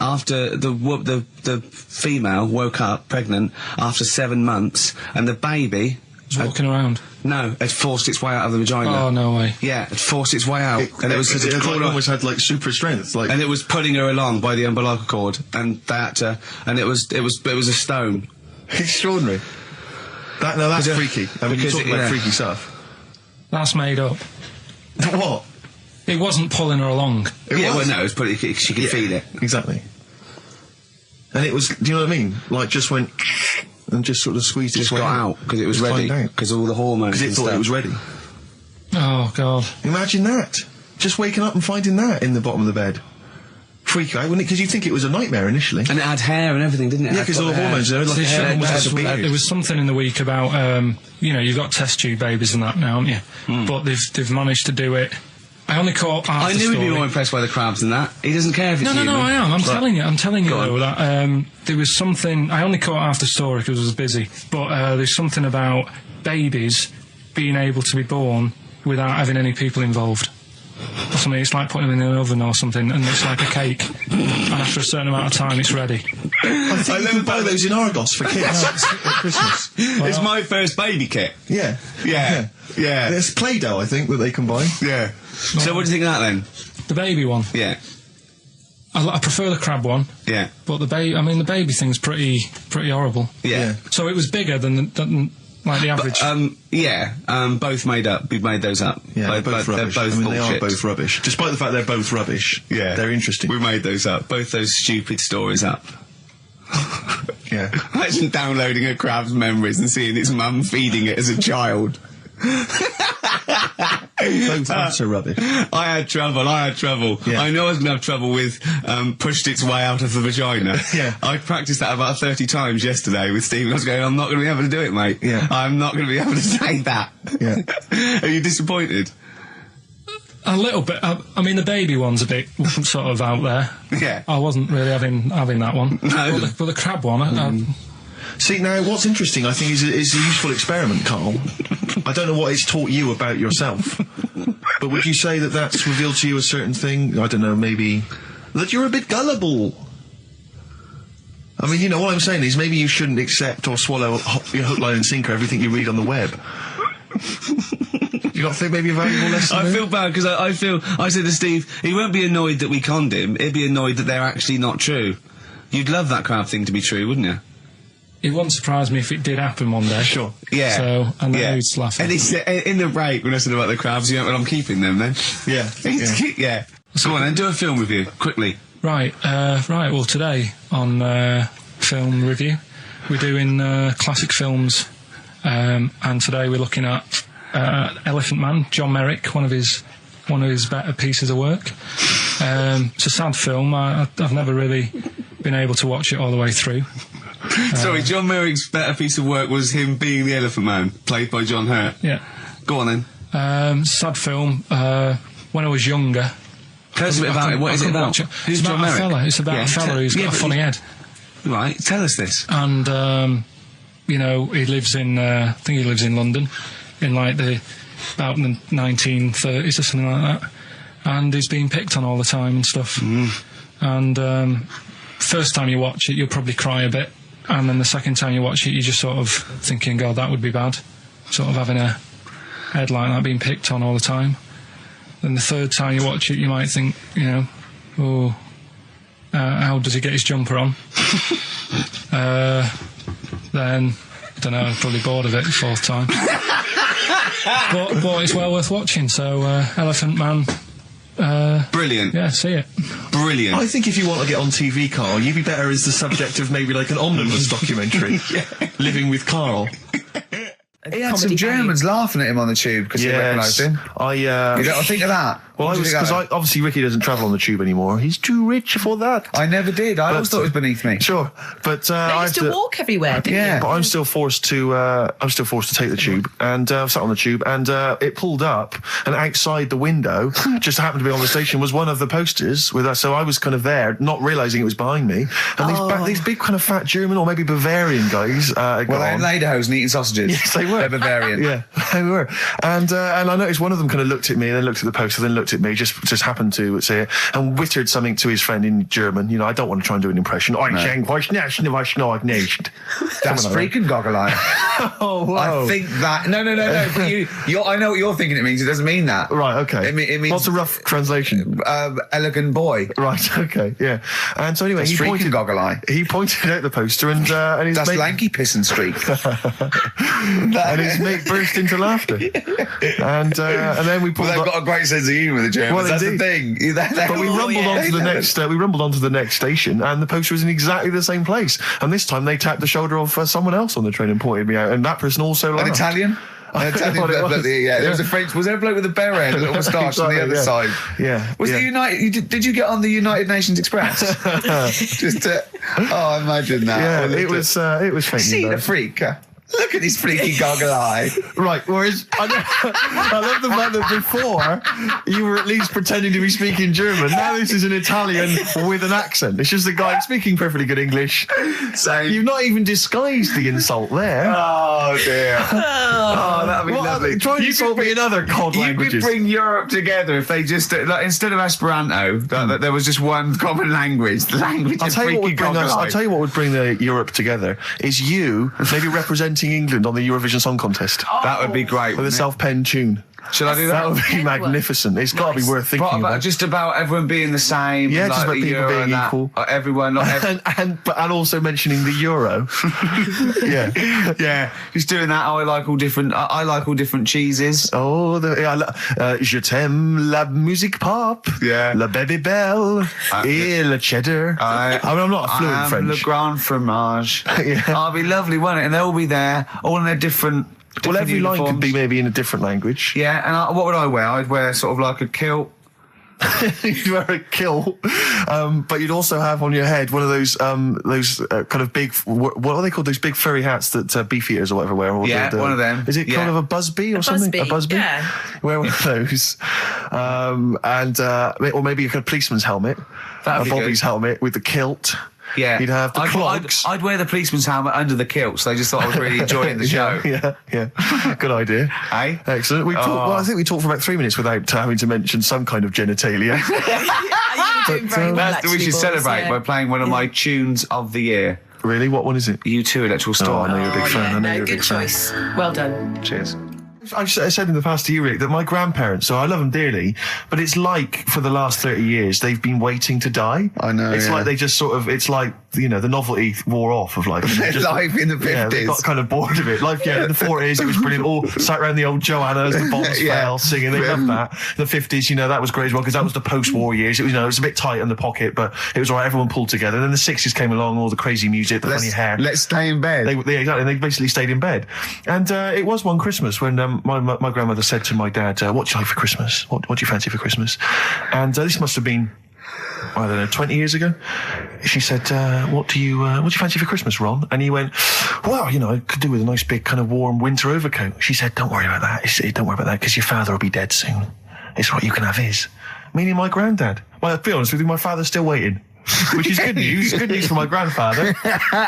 after the female woke up pregnant after 7 months, and the baby was walking around. No, it forced its way out of the vagina. Oh, no way. Yeah, it forced its way out. And it almost had, super strength. And it was pulling her along by the umbilical cord, and they had to, and it was a stone. Extraordinary. That's freaky. I mean, you talk about freaky stuff. That's made up. What? It wasn't pulling her along. It was putting, she could feel it. Exactly. And it was, do you know what I mean? Just went... and just sort of squeezed its way out. Because it was ready. Because all the hormones. Because it thought it was ready. Oh, God. Imagine that. Just waking up and finding that in the bottom of the bed. Freak out, wouldn't it? Because you'd think it was a nightmare initially. And it had hair and everything, didn't it? Yeah, because all the hormones, there like hair, almost like a beard. There was something in the week about, you've got test tube babies and that now, haven't you? But they've managed to do it. I only caught half I knew he'd be more impressed by the crabs than that. He doesn't care if it's human. No, I am. I'm telling you though, that there was something... I only caught half the story because I was busy, but there's something about babies being able to be born without having any people involved. Or something. It's like putting them in an oven or something, and it's like a cake. And after a certain amount of time, it's ready. I think you can buy those in Argos for kids at Christmas. It's my first baby kit. Yeah. There's Play-Doh, I think, that they can buy. Yeah. So what do you think of that then? The baby one. Yeah. I prefer the crab one. Yeah. But the baby thing's pretty horrible. Yeah. So it was bigger than the average. Both made up. We made those up. Yeah, they're both rubbish. They're both they are both rubbish. Despite the fact they're both rubbish. Yeah. They're interesting. We made those up. Both those stupid stories up. Yeah. Imagine downloading a crab's memories and seeing its mum feeding it as a child. Both are rubbish. I had trouble. Yeah. I know I was going to have trouble with pushed its way out of the vagina. Yeah. I practiced that about 30 times yesterday with Stephen. I was going, I'm not going to be able to do it, mate. Yeah. I'm not going to be able to say that. Yeah. Are you disappointed? A little bit. I mean, the baby one's a bit sort of out there. Yeah. I wasn't really having that one. No. But the crab one, See, now, what's interesting, I think, is a useful experiment, Karl. I don't know what it's taught you about yourself, but would you say that that's revealed to you a certain thing? I don't know, maybe that you're a bit gullible. I mean, what I'm saying is maybe you shouldn't accept or swallow your hook, line and sinker everything you read on the web. You got to think maybe a valuable lesson I feel bad because I said to Steve, he won't be annoyed that we conned him, he'd be annoyed that they're actually not true. You'd love that crab thing to be true, wouldn't you? it wouldn't surprise me if it did happen one day. Sure. Yeah. So, and then he'd laugh. And it's in the break when I said about the crabs, well, I'm keeping them then. Yeah. Yeah. Go on then, do a film review, quickly. Right, well today on film review we're doing classic films, and today we're looking at Elephant Man, John Merrick, one of his better pieces of work. It's a sad film. I've never really been able to watch it all the way through. Sorry, John Merrick's better piece of work was him being the Elephant Man, played by John Hurt. Yeah. Go on then. Sad film. When I was younger. Tell us a bit about it. What is it about? Who's John Merrick? It's about a fella who's got a funny head. Right, tell us this. And you know, he lives in I think he lives in London in like about the 1930s or something like that, and he's being picked on all the time and stuff. And first time you watch it, you'll probably cry a bit, and then the second time you watch it, you're just sort of thinking, God, that would be bad, sort of having a head like that being picked on all the time. Then the third time you watch it, you might think, you know, oh, how does he get his jumper on? Then, I don't know, I'm probably bored of it the fourth time. but it's well worth watching, so Elephant Man. Brilliant. Yeah, see it. Brilliant. I think if you want to get on TV, Karl, you'd be better as the subject of maybe like an omnibus documentary. Living with Karl. He had some Germans laughing at him on the tube because he recognised him. You don't think of that? Well, obviously Ricky doesn't travel on the tube anymore. He's too rich for that. I never did. I always thought it was beneath me. Sure, but I used to walk everywhere, didn't you? But I'm still forced to take the tube, and I sat on the tube, and it pulled up, and outside the window, just happened to be on the station, was one of the posters with us. So I was kind of there, not realising it was behind me, and these big kind of fat German or maybe Bavarian guys. Well, they're in lederhosen eating sausages. Yes, they were. They're Bavarian. Yeah, they were. And I noticed one of them kind of looked at me, and then looked at the poster, then looked at me, just happened to say it, and wittered something to his friend in German. You know, I don't want to try and do an impression. That's freaking goggle-eye. Oh, whoa. I think that... No. But I know what you're thinking it means. It doesn't mean that. Right, okay. It means... What's a rough translation? Elegant boy. Right, okay, yeah. And so anyway, That's freaking goggle-eye. He pointed out the poster, and his That's mate... lanky piss and streak. And his mate burst into laughter. And then we pulled Well, they've got a great sense of humour, the Germans. Well, that's indeed. the thing. But we rumbled onto the next. We rumbled onto the next station, and the poster was in exactly the same place. And this time they tapped the shoulder of someone else on the train and pointed me out, and that person also laughed. An Italian? There was a French. Was there a bloke with a beret, a little moustache on the other side? Yeah. Was the United? Did you get on the United Nations Express? Just to, imagine that. Yeah, it was fake. See the freak. Look at this freaky goggle eye. Right, whereas I love the fact that before you were at least pretending to be speaking German. Now this is an Italian with an accent. It's just a guy speaking perfectly good English. So you've not even disguised the insult there. Oh dear. That'd be lovely. Try and insult me in other cod languages. You could bring Europe together if they just instead of Esperanto, that there was just one common language. The language of freaky goggle eye. I'll tell you what would bring Europe together is you maybe representing England on the Eurovision Song Contest. That would be great. With a self-penned tune. Should I do that? That would be magnificent. It's got to be worth thinking about. Just about everyone being the same. Yeah, like just about people being equal. Everyone, not and also mentioning the euro. Yeah. Just doing that. I like all different cheeses. Oh, je t'aime la musique pop. Yeah. La baby belle. Et le cheddar. I mean, I'm not a fluent French. Le grand fromage. Yeah. Oh, it'd be lovely, wouldn't it? And they'll all be there, all in their different. Well, every uniforms. line could be maybe in a different language. Yeah, and what would I wear? I'd wear sort of like a kilt. You'd wear a kilt, but you'd also have on your head one of those kind of big, what are they called? Those big furry hats that beefeaters or whatever wear. One of them. Is it kind of a busby or something? A busby. Yeah. Wear one of those, or maybe a policeman's helmet, a Bobby's helmet with the kilt. Yeah, you'd have the clogs. I'd wear the policeman's helmet under the kilt, so they just thought I was really enjoying the show. Yeah. Good idea. Hey? Excellent. I think we talked for about 3 minutes without having to mention some kind of genitalia. We should celebrate by playing one of my tunes of the year. Really? What one is it? U2 Electoral Storm. I know you're a big fan. I know you're a big choice. Well done. Cheers. I've said in the past to you, Rick, that my grandparents, so I love them dearly, but it's like for the last 30 years they've been waiting to die. I know. It's like they just sort of, it's like, the novelty wore off of life. Life in the 50s. Yeah, they got kind of bored of it. Life, in the 40s, it was brilliant. All sat around the old Joanna as the bombs fell, singing. They loved that. The 50s, that was great as well, because that was the post-war years. It was, it was a bit tight in the pocket, but it was all right. Everyone pulled together. And then the 60s came along, all the crazy music, the funny hair. Let's stay in bed. Exactly. They basically stayed in bed. And it was one Christmas when my grandmother said to my dad, what do you like for Christmas? What do you fancy for Christmas? And this must have been, I don't know, 20 years ago. She said, what do you fancy for Christmas, Ron? And he went, well, I could do with a nice big kind of warm winter overcoat. She said, don't worry about that. Don't worry about that, because your father will be dead soon. It's right, you can have his. Meaning my granddad. Well, to be honest with you, my father's still waiting. which is good news. Good news for my grandfather.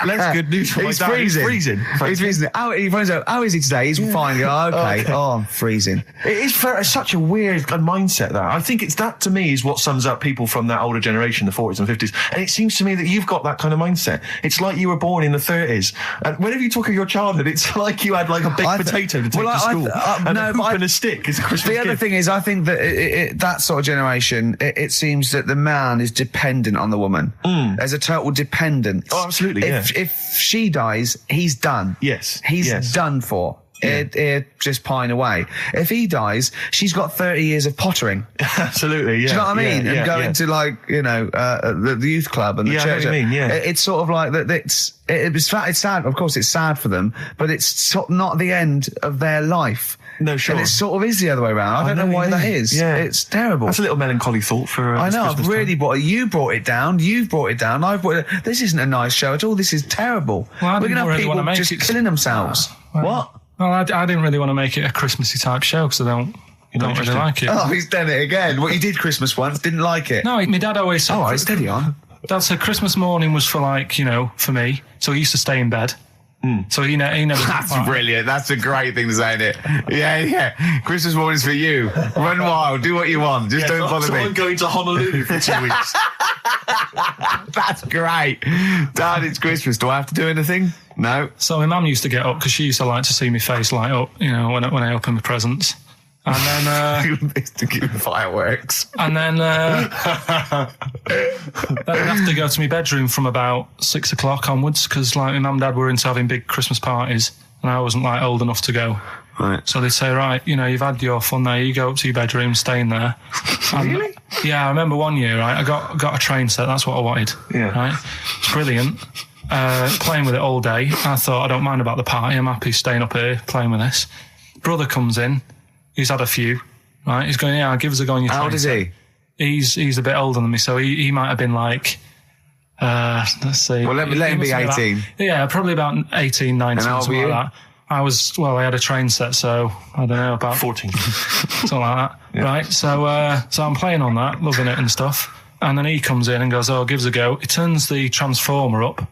Less good news for my dad. He's freezing. He's freezing. He finds out, how is he today? He's fine. Oh, okay. Oh, I'm freezing. It is such a weird mindset, that. I think that, to me, is what sums up people from that older generation, the 40s and 50s. And it seems to me that you've got that kind of mindset. It's like you were born in the 30s. And whenever you talk of your childhood, it's like you had like a baked potato to take to school. And a hoop and a stick as a Christmas gift. The other thing is, I think that that sort of generation, it seems that the man is dependent on the woman. There's a total dependence. Oh, absolutely, If she dies, he's done. Yes. He's done for. He'd just pine away. If he dies, she's got 30 years of pottering. Absolutely, yeah. Do you know what I mean? Yeah, and going to, like, you know, the youth club and the church. I know what you mean, yeah. It's sort of like that. It's sad. Of course, it's sad for them, but it's sort of not the end of their life. No, sure. And it sort of is the other way around. I don't know why that is. Yeah. It's terrible. That's a little melancholy thought for I know, Christmas I've really brought it. You brought it down. You've brought it down. I've brought it. This isn't a nice show at all. This is terrible. Well, we're going to have people just killing themselves. What? Well, I didn't really want to make it a Christmassy type show because I don't really like it. Oh, he's done it again. What, you did Christmas once, didn't like it? No, my dad always said... Oh, right, steady on. Dad said Christmas morning was for, like, you know, for me. So he used to stay in bed. So he never... That's brilliant. That's a great thing to say, isn't it? Yeah. Christmas morning's for you. Run wild. Do what you want. Just don't bother me. I'm going to Honolulu for 2 weeks. That's great. Dad, it's Christmas. Do I have to do anything? No. So my mum used to get up because she used to like to see my face light up, you know, when I open my presents. And then... to give fireworks. And then I'd have to go to my bedroom from about 6 o'clock onwards because, like, my mum and dad were into having big Christmas parties and I wasn't, like, old enough to go. Right. So they'd say, right, you know, you've had your fun there, you go up to your bedroom, stay in there. Really? Yeah, I remember one year, right, I got a train set, that's what I wanted. Yeah. Right? It's brilliant. Playing with it all day. I thought, I don't mind about the party, I'm happy staying up here playing with this. Brother comes in, he's had a few, right? He's going, yeah, give us a go on your train. How old is he? He's a bit older than me, so he might have been like, let's see. Well, let him be 18. Yeah, probably about 18, 19, and how old something were you? like that. I had a train set, so I don't know, about 14. something like that. Yeah. Right, so I'm playing on that, loving it and stuff. And then he comes in and goes, oh, give us a go. He turns the transformer up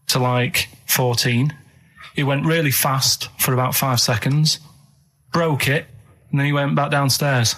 to like 14. He went really fast for about 5 seconds, broke it, and then he went back downstairs.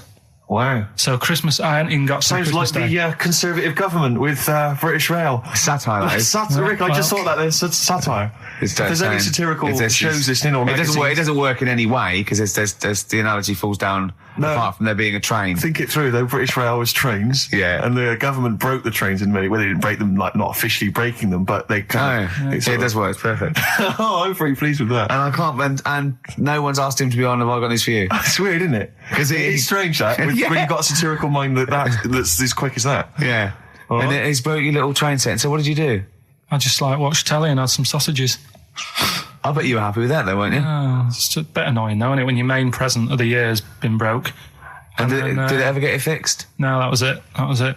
Wow. So Christmas, I hadn't even got to Sounds Christmas like Day. the Conservative government with British Rail. Satire, that is. Rick, I just thought that there's satire. If there's any satirical shows listening or magazines... It doesn't work in any way because there's the analogy falls down apart from there being a train. Think it through though. British Rail was trains. Yeah. And the government broke the trains in many... Well, they didn't break them, like, not officially breaking them, but they kind of... It does work. It's perfect. Oh, I'm very pleased with that. And I can't... And no one's asked him to be on Have I Got News For You? It's weird, isn't it? Because it's strange, that. When you've got a satirical mind that's as quick as that. Yeah. Right. And he's broke your little train set. So what did you do? I just like watched telly and had some sausages. I bet you were happy with that though, weren't you? Oh, it's a bit annoying though, isn't it, when your main present of the year has been broke. And did it ever get it fixed? No, that was it.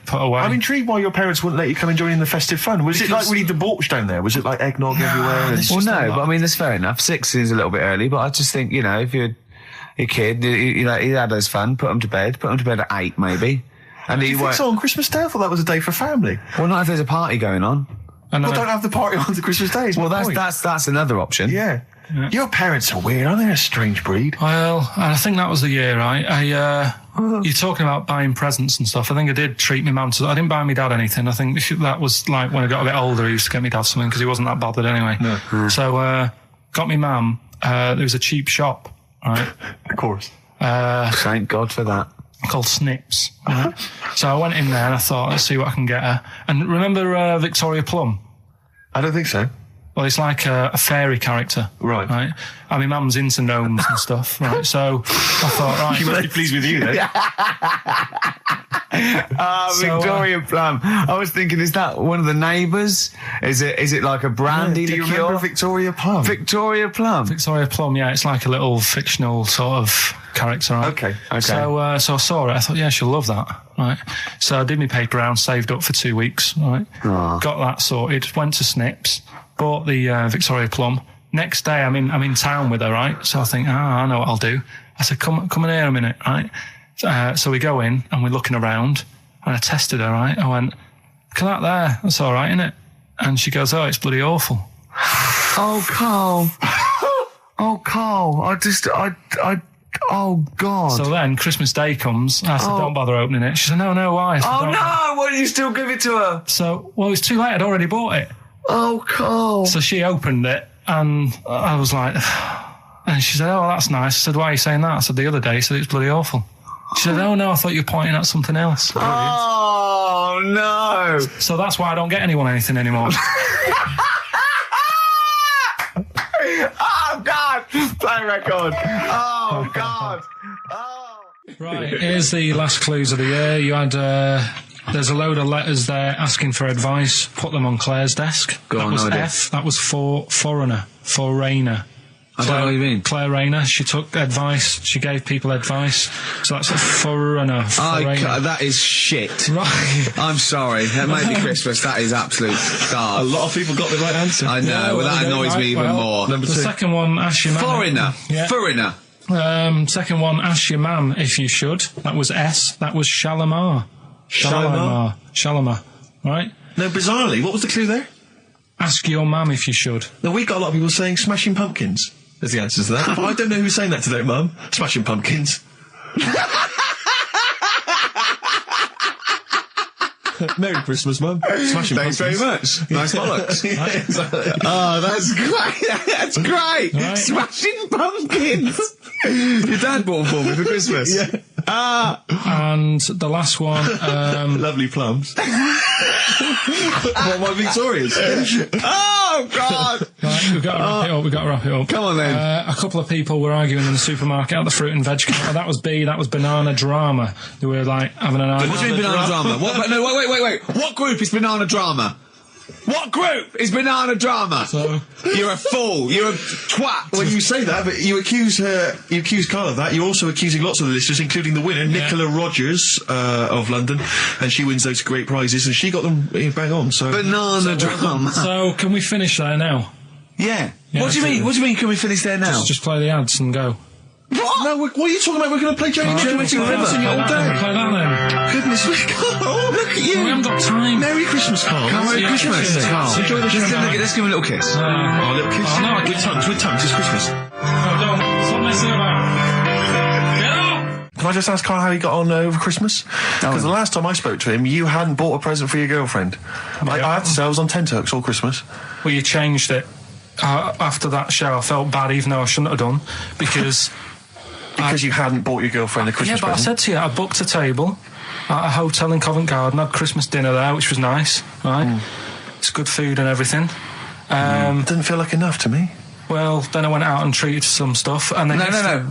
Put away. I'm intrigued why your parents wouldn't let you come and join in the festive fun. Was it like really debauched down there? Was it like eggnog everywhere? Well, no, but I mean, that's fair enough. 6 seems a little bit early, but I just think, you know, if you're a kid, he had his fun, put him to bed at 8 maybe. And Do you think so on Christmas Day? I thought that was a day for family. Well, not if there's a party going on. Well, don't have the party on the Christmas Day. Well, that's another option. Yeah. Your parents are weird, aren't they? A strange breed. Well, I think that was the year, right? You're talking about buying presents and stuff. I think I did treat my mum to... I didn't buy my dad anything. I think that was like when I got a bit older, I used to get my dad something because he wasn't that bothered anyway. No. So, got my mum, there was a cheap shop, right? Of course. Thank God for that. Called Snips. Right? So I went in there and I thought, let's see what I can get her. And remember Victoria Plum? I don't think so. Well, it's like a fairy character. Right. And my mum's into gnomes and stuff, right? So I thought, right. She must be pleased with you, then. Victoria Plum. I was thinking, is that one of the neighbours? Is it like a brandy liqueur? Do you remember Victoria Plum? Victoria Plum. Victoria Plum, yeah. It's like a little fictional sort of character, right? Okay. So I saw it. I thought, yeah, she'll love that, right? So I did my paper round, saved up for 2 weeks, right? Aww. Got that sorted. Went to Snips, bought the Victoria Plum. Next day, I'm in town with her, right? So I think, I know what I'll do. I said, come in here a minute, right? So we go in and we're looking around and I tested her, right? I went, look at that there. That's all right, isn't it? And she goes, oh, it's bloody awful. Oh, Karl. Oh, Karl. Oh, God. So then Christmas Day comes. I said, don't bother opening it. She said, no, why? I said, Oh, "Don't." no. Why did you still give it to her? So, well, it was too late. I'd already bought it. Oh, Karl. So she opened it, and I was like, and she said, oh, that's nice. I said, why are you saying that? I said, the other day, she said, it's bloody awful. She said, oh, no, I thought you were pointing at something else. Oh, no. So that's why I don't get anyone anything anymore. Oh, God. Play record. Oh, God. Oh. Right, here's the last clues of the year. You had, there's a load of letters there asking for advice. Put them on Claire's desk. Go that on, was no idea. F. That was for foreigner. Foreigner. I don't know what you mean. Claire Rayner. She took advice. She gave people advice. So that's a foreigner. That is shit. Right. I'm sorry. That may be Christmas. That is absolute A garbage. lot of people got the right answer. I know. Yeah, well, well, that they annoys don't, me even well, more. Number The 2. second one, ask your mum. Foreigner. Yeah. Foreigner. Second one, ask your mum if you should. That was S. That was Shalimar. Shalimar. Right? No, bizarrely, what was the clue there? Ask your mum if you should. No, we got a lot of people saying Smashing Pumpkins as the answer to that. I don't know who's saying that today, Mum. Smashing Pumpkins. Merry Christmas, Mum. Smashing Thanks very Pumpkins. much. Nice bollocks. Oh, that's great. That's great. Right. Smashing Pumpkins. Your dad bought them for me for Christmas. Yeah. And the last one, Lovely plums. What, my Victorias? Oh, God. right, we've got to wrap it up. Come on, then. A couple of people were arguing in the supermarket at the fruit and veg counter. That was B. That was banana drama. They were like having an argument. What do you mean banana drama? What, no, wait. What group is banana drama? What group is banana drama? So, You're a fool. You're a twat. Well, you say that, but you accuse Karl of that. You're also accusing lots of the listeners, including the winner, Nicola Rogers of London, and she wins those great prizes, and she got them bang on. So Banana drama. so can we finish there now? Yeah. Yeah, What do you mean? absolutely. What do you mean? Can we finish there now? Just play the ads and go. What? No, what are you talking about? We're going to play Jerry Nichols River. all day. Play that then. Goodness me, Karl, look at you. We haven't got time. Merry Christmas, Karl. Merry Yeah, Christmas, yeah. Karl. Enjoy the show. Let's give him a little kiss. Oh, little kiss. Oh, no, with tongues, it's Christmas. No, don't. Stop messing about. Get up! Can I just ask Karl how he got on over Christmas? Because the last time I spoke to him, you hadn't bought a present for your girlfriend. I have to say, I was on tenterhooks all Christmas. Well, you changed it. After that show, I felt bad, even though I shouldn't have done, because... Because you hadn't bought your girlfriend a Christmas Yeah, but present. I said to you, I booked a table at a hotel in Covent Garden, had Christmas dinner there, which was nice, right? It's good food and everything. Didn't feel like enough to me. Well, then I went out and treated some stuff, and then... No.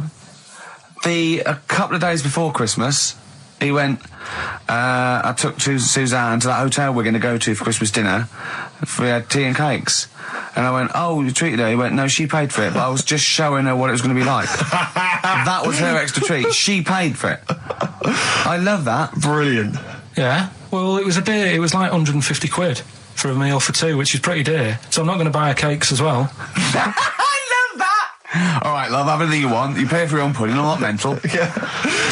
A couple of days before Christmas, he went, I took Suzanne to that hotel we're going to go to for Christmas dinner. We had tea and cakes. And I went, oh, you treated her? He went, no, she paid for it, but I was just showing her what it was going to be like. That was her extra treat. She paid for it. I love that. Brilliant. Yeah. Well, it was a dear. It was like 150 quid for a meal for two, which is pretty dear. So I'm not going to buy her cakes as well. I love that. All right, love, have anything you want. You pay for your own pudding. I'm not mental. Yeah.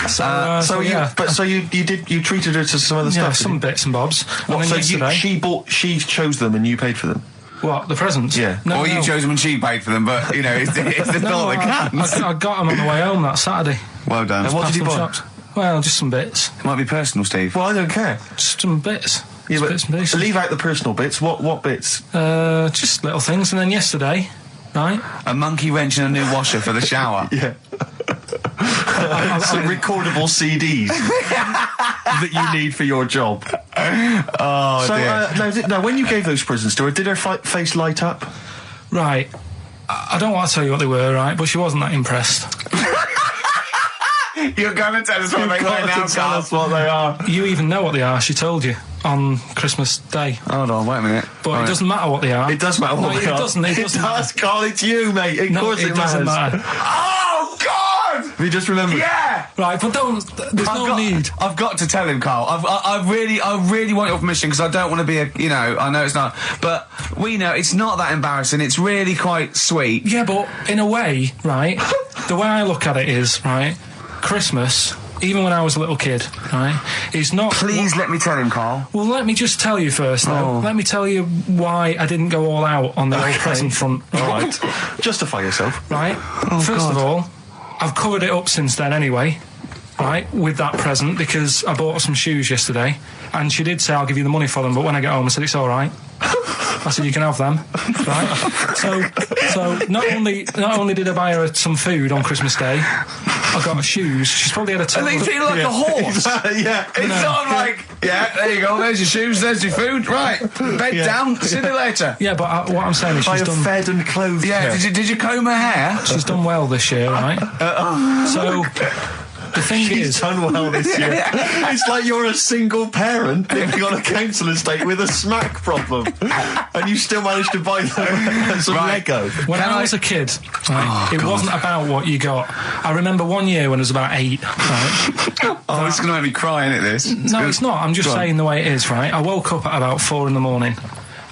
So yeah. So you treated her to some other Yeah, stuff. some bits and bobs. And What, then so yesterday, she chose them and you paid for them. what, the presents? Yeah. No, Or you chose them and she paid for them, but, you know, it's the thought that counts. I got them on the way home that Saturday. Well done. And what Past did you some buy? shops. Well, just some bits. It might be personal, Steve. Well, I don't care. Just some bits. Yeah, Just but bits and pieces. leave out the personal bits. What bits? Just little things. And then yesterday, right? A monkey wrench and a new washer for the shower. Yeah. Some recordable CDs that you need for your job. Oh, So, dear. no, when you gave those presents to her, did her face light up? Right. I don't want to tell you what they were, right? But she wasn't that impressed. You're going to tell us what they were now, Karl. what they are. You even know what they are, she told you, on Christmas Day. Hold on, wait a minute. But it doesn't matter what they are. It does matter what No, they it are. doesn't. It doesn't. does, Karl. It's you, mate. Of No, course it doesn't matters. matter. Oh, God! Have you just remembered? Yeah! Right, but don't. There's no need. I've got to tell him, Karl. I really want your permission because I don't want to be I know it's not, but we know it's not that embarrassing. It's really quite sweet. Yeah, but in a way, right? The way I look at it is, right? Christmas even when I was a little kid, right, it's not... Please let me tell him, Karl. Well, let me just tell you first, though. Let me tell you why I didn't go all out on the old present front. All right. Justify yourself. Right? First of all, I've covered it up since then anyway, right, with that present, because I bought her some shoes yesterday, and she did say, I'll give you the money for them, but when I get home, I said, it's all right. I said, you can have them, right? So not only did I buy her some food on Christmas Day, I got her shoes. She's probably had a And they feel like a horse. Yeah. It's not like, yeah, there you go, there's your shoes, there's your food, right, bed down, see you later. Yeah, but what I'm saying is I she's have done... fed and clothed. Yeah, did you comb her hair? She's done well this year, right? So... The thing She's is, done well this year. It's like you're a single parent living on a council estate with a smack problem, and you still managed to buy them some Lego. when I was a kid, right, it wasn't about what you got. I remember one year when I was about 8. Right, Oh, it's going to make me cry, isn't it, this? no, it's not. I'm just Go on. saying the way it is, right? I woke up at about 4 in the morning.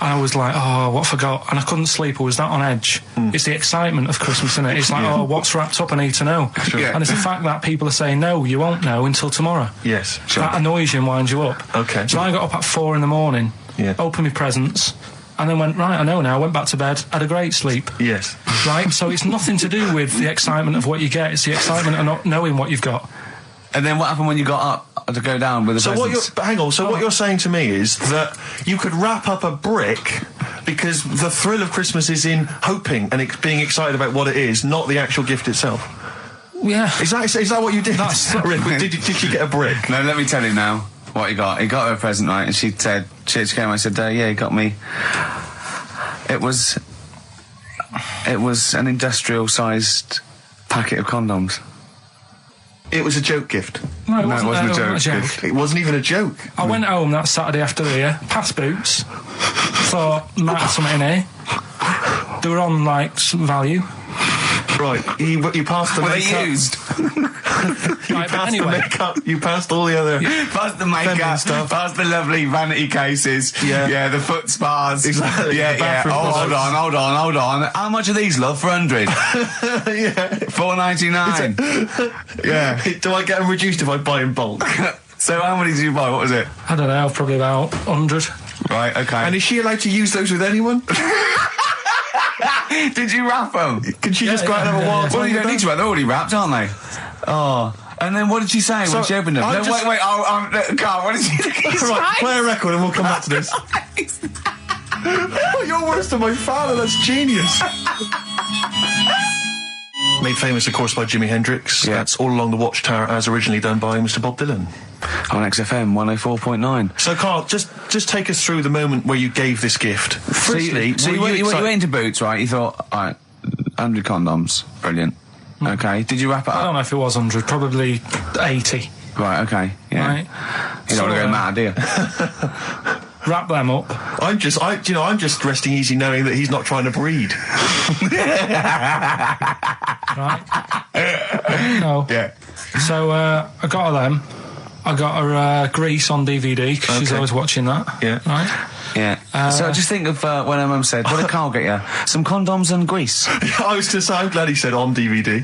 And I was like, oh, what have I got? And I couldn't sleep. I was that on edge. It's the excitement of Christmas, isn't it? It's like, oh, what's wrapped up? I need to know. Yeah. And it's the fact that people are saying, no, you won't know until tomorrow. Yes. That annoys you and winds you up. Okay. So I got up at 4 in the morning, opened my presents, and then went, right, I know now, went back to bed, had a great sleep. Yes. Right? So it's nothing to do with the excitement of what you get. It's the excitement of not knowing what you've got. And then what happened when you got up to go down with the So presents? hang on. So what you're saying to me is that you could wrap up a brick because the thrill of Christmas is in hoping and being excited about what it is, not the actual gift itself. Yeah. Is that what you did? That's- Did you get a brick? No, let me tell you now what he got. He got her a present, right? And she said, she came, I said, yeah, he got me. It was an industrial-sized packet of condoms. It was a joke gift. No, it No, it wasn't a not joke. It wasn't even a joke. I went home that Saturday after here, past Boots, thought, might have something in here. They were on, like, some value. Right, you passed the Were they makeup. used? Right, but Passed anyway, the makeup. You passed all the other. Past the Feminine makeup, stuff. past the lovely vanity cases, Yeah. the foot spas. Exactly, Yeah, the yeah. bathroom Oh, hold clothes. on. How much are these, love, for 100? Yeah. $4.99. Yeah. Do I get them reduced if I buy in bulk? So how many did you buy? What was it? I don't know, probably about 100. Right, okay. And is she allowed to use those with anyone? Did you wrap them? Can she just go out and have a wild Well, time you with don't need them? to, they're already wrapped, aren't they? Oh. And then what did she say when So, she opened them? I'm No, just- wait, Carl, what did she Right, play a record and we'll come back to this. You're worse than my father, that's genius. Made famous, of course, by Jimi Hendrix. Yeah. That's All Along the Watchtower, as originally done by Mr. Bob Dylan. On XFM 104.9. So, Karl, just take us through the moment where you gave this gift. Firstly, So you were went excited- into Boots, right? You thought, all right, 100 condoms, brilliant. Okay, did you wrap it I don't up? know if it was 100, probably 80. Right, okay, yeah. Right. You don't want to So, go mad, do you? Wrap them up. I'm just resting easy knowing that he's not trying to breed. Right? No. Yeah. So I got her them. I got her Grease on DVD because she's Okay. always watching that. Yeah. Right? Yeah. So just think of when her mum said, what did Karl get you? Some condoms and grease. I was going to say, I'm glad he said on DVD.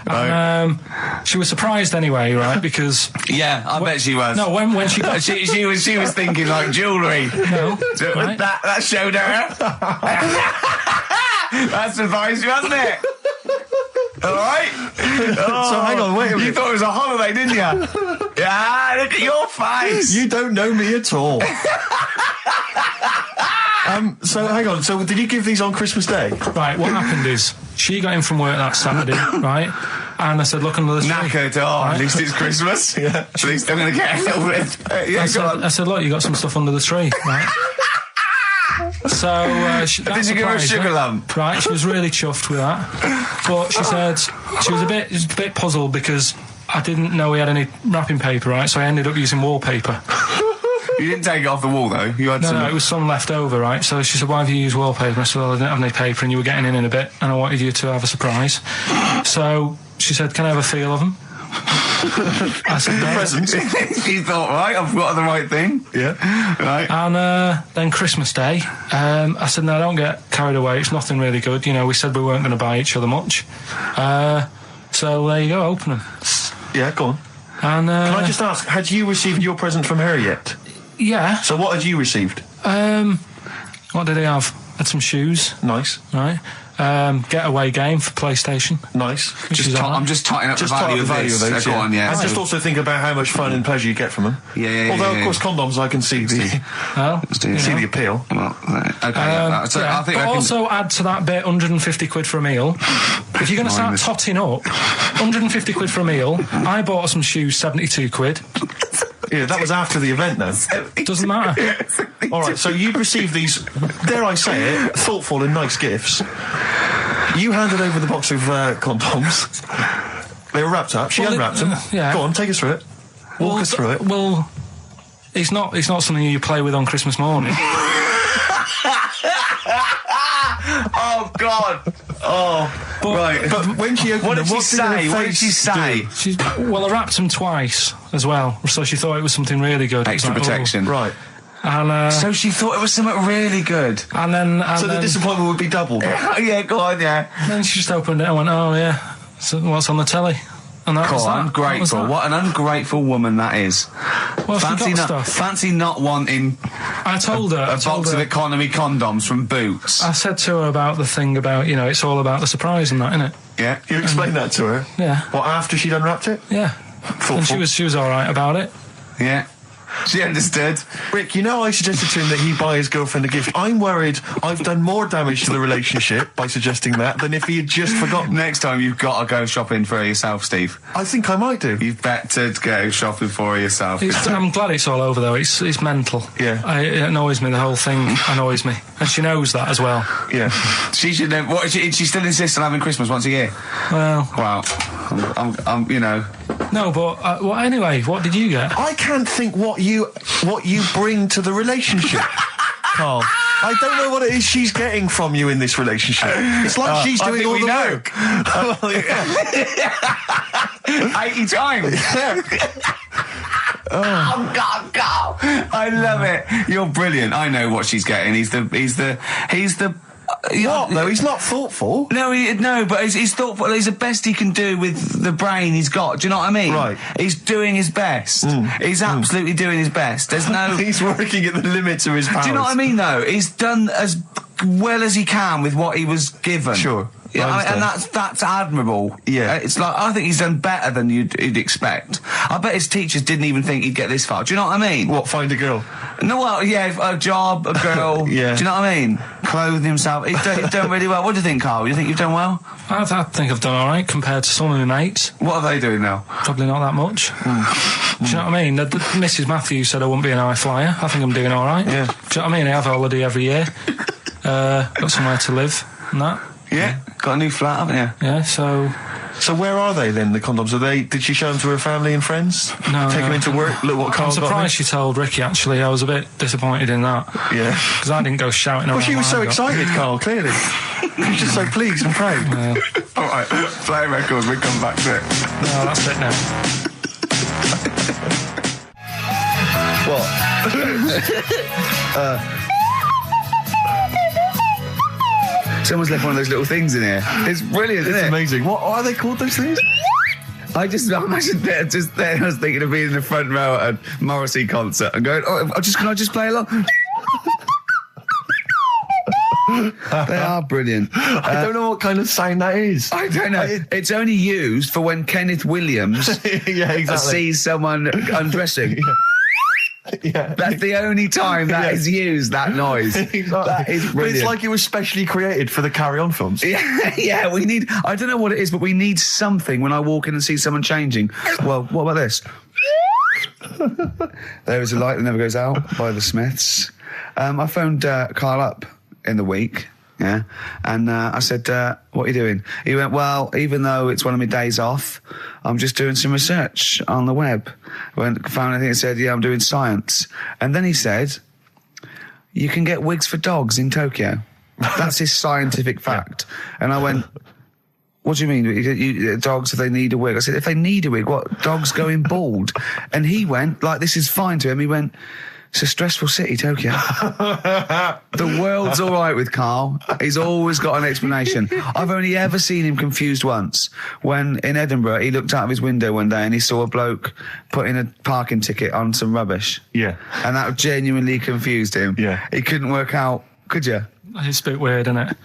And she was surprised anyway, right? Because Yeah, I bet she was. no, when she got she was thinking like jewellery. no, So right? that showed her. That surprised you, hasn't it? All right. So hang on, wait a You minute. thought it was a holiday, didn't you? Yeah. Look at your face. You don't know me at all. So hang on. So did you give these on Christmas Day? Right, what happened is she got in from work that Saturday, right? And I said, look under the tree. Knackered. Oh, at least it's Christmas. Yeah. At least I'm going to get a little bit. Yeah, go on. I said, look, you got some stuff under the tree, right? So Did you give her a sugar lump? Right, she was really chuffed with that. But she said she was a bit puzzled because I didn't know we had any wrapping paper, right? So I ended up using wallpaper. You didn't take it off the wall though. You had some. No, it was some left over, right? So she said, why have you used wallpaper? I said, well, I didn't have any paper and you were getting in a bit and I wanted you to have a surprise. So she said, can I have a feel of them? I said, no. Presents. You thought, right, I've got the right thing. Yeah. Right. And then Christmas Day, I said, no, don't get carried away. It's nothing really good. You know, we said we weren't going to buy each other much. So there you go, open them. Yeah, go on. And Can I just ask, had you received your present from her yet? yeah. So what had you received? What did he have? Had some shoes, Nice. right? Getaway game for PlayStation. Nice. Which is all right. I'm just totting up Just the value of value this. of those, Go on, yeah. And So- just also think about how much fun and pleasure you get from them. Yeah. Although, of course, condoms, I can see the Well, do it. see know. the appeal. Well, okay. Yeah, so yeah. I think But I can. also add to that bit 150 quid for a meal. If you're going to start Minus. totting up, 150 quid for a meal. I bought her some shoes, 72 quid. Yeah, that was after the event, though. Doesn't matter. All right, so you'd received these, dare I say it, thoughtful and nice gifts. You handed over the box of condoms. They were wrapped up. She Well, unwrapped them. yeah. Go on, take us through it. Walk us through it. Well, it's not something you play with on Christmas morning. Oh God! Oh, right. But when she opened What them, did she her say? What did face she say? She's, well, I wrapped them twice as well, so she thought it was something really good. Extra It was like, protection. do? Right. oh. And, So she thought it was something really good. and then So the disappointment would be doubled. Yeah, go on, yeah. then she just opened it and went, oh yeah, so what's on the telly? And that was Cool, that. ungrateful. That was What an ungrateful woman that is. that. Well, she got stuff. Fancy not wanting I told her. a box of economy condoms from Boots. I said to her about the thing about, you know, it's all about the surprise and that, innit? Yeah. You explained that to her? Yeah. What, after she'd unwrapped it? Yeah. Thoughtful. And she was all right about it. Yeah. She understood. Rick, you know I suggested to him that he buy his girlfriend a gift. I'm worried I've done more damage to the relationship by suggesting that than if he had just forgotten. Next time you've got to go shopping for her yourself, Steve. I think I might do. You've better go shopping for her yourself. I'm glad it's all over though. It's mental. Yeah. It annoys me. The whole thing annoys me, and she knows that as well. Yeah. She should know. What? She still insists on having Christmas once a year. Well, Wow. I'm you know. no, but well, anyway, what did you get? I can't think what you bring to the relationship, Carl. I don't know what it is she's getting from you in this relationship. It's like she's I doing think all we the know. work. Well, yeah. 80 times. Oh God, God! I love it. You're brilliant. I know what she's getting. He's the. What though? He's not thoughtful. No, but he's thoughtful. He's the best he can do with the brain he's got. Do you know what I mean? Right. He's doing his best. He's absolutely doing his best. There's no. He's working at the limits of his powers. Do you know what I mean? Though he's done as well as he can with what he was given. Sure. Yeah, I and understand. that's admirable. Yeah. It's like I think he's done better than you'd expect. I bet his teachers didn't even think he'd get this far. Do you know what I mean? What? Find a girl. No, well, yeah, a job, a girl. Yeah. Do you know what I mean? Clothing himself. He's done really well. What do you think, Karl? You think you've done well? I think I've done all right compared to some of my mates. What are they doing now? Probably not that much. Do you know what I mean? Mrs. Matthews said I wouldn't be an high flyer. I think I'm doing all right. Yeah. Do you know what I mean? I have a holiday every year. Got somewhere to live and that. Yeah. Got a new flat, haven't you? Yeah, so... So where are they then? The condoms? Are they? Did she show them to her family and friends? No, Take no. them into work. Look what I'm Carl got me. surprised she told Ricky, actually. I was a bit disappointed in that. Yeah. Because I didn't go shouting around. Well, she was what so I got. excited, Carl. Clearly, she was just so pleased and proud. All right. Play records. We come back to it. No, that's it now. Someone's left one of those little things in here. It's brilliant, isn't It's it? amazing. What are they called? Those things? I imagine they're just there. I was thinking of being in the front row at a Morrissey concert and going, can I just play along? They are brilliant. I don't know what kind of sound that is. I don't know. It's only used for when Kenneth Williams Yeah, exactly. sees someone undressing. Yeah. That's the only time that is used, that noise. Exactly. That is But brilliant. it's like it was specially created for the Carry On films. Yeah, we need... I don't know what it is, but we need something when I walk in and see someone changing. Well, what about this? There is a light that never goes out by the Smiths. I phoned Karl up in the week, yeah, and I said, what are you doing? He went, well, even though it's one of my days off, I'm just doing some research on the web. Found anything that said, yeah, I'm doing science. And then he said, you can get wigs for dogs in Tokyo. That's his scientific fact. And I went, what do you mean? Dogs, if they need a wig? I said, if they need a wig, what? Dogs going bald? And he went, like, this is fine to him. He went, it's a stressful city, Tokyo. The world's all right with Karl. He's always got an explanation. I've only ever seen him confused once. When in Edinburgh, he looked out of his window one day and he saw a bloke putting a parking ticket on some rubbish. Yeah. And that genuinely confused him. Yeah. He couldn't work out, could you? It's a bit weird, isn't it?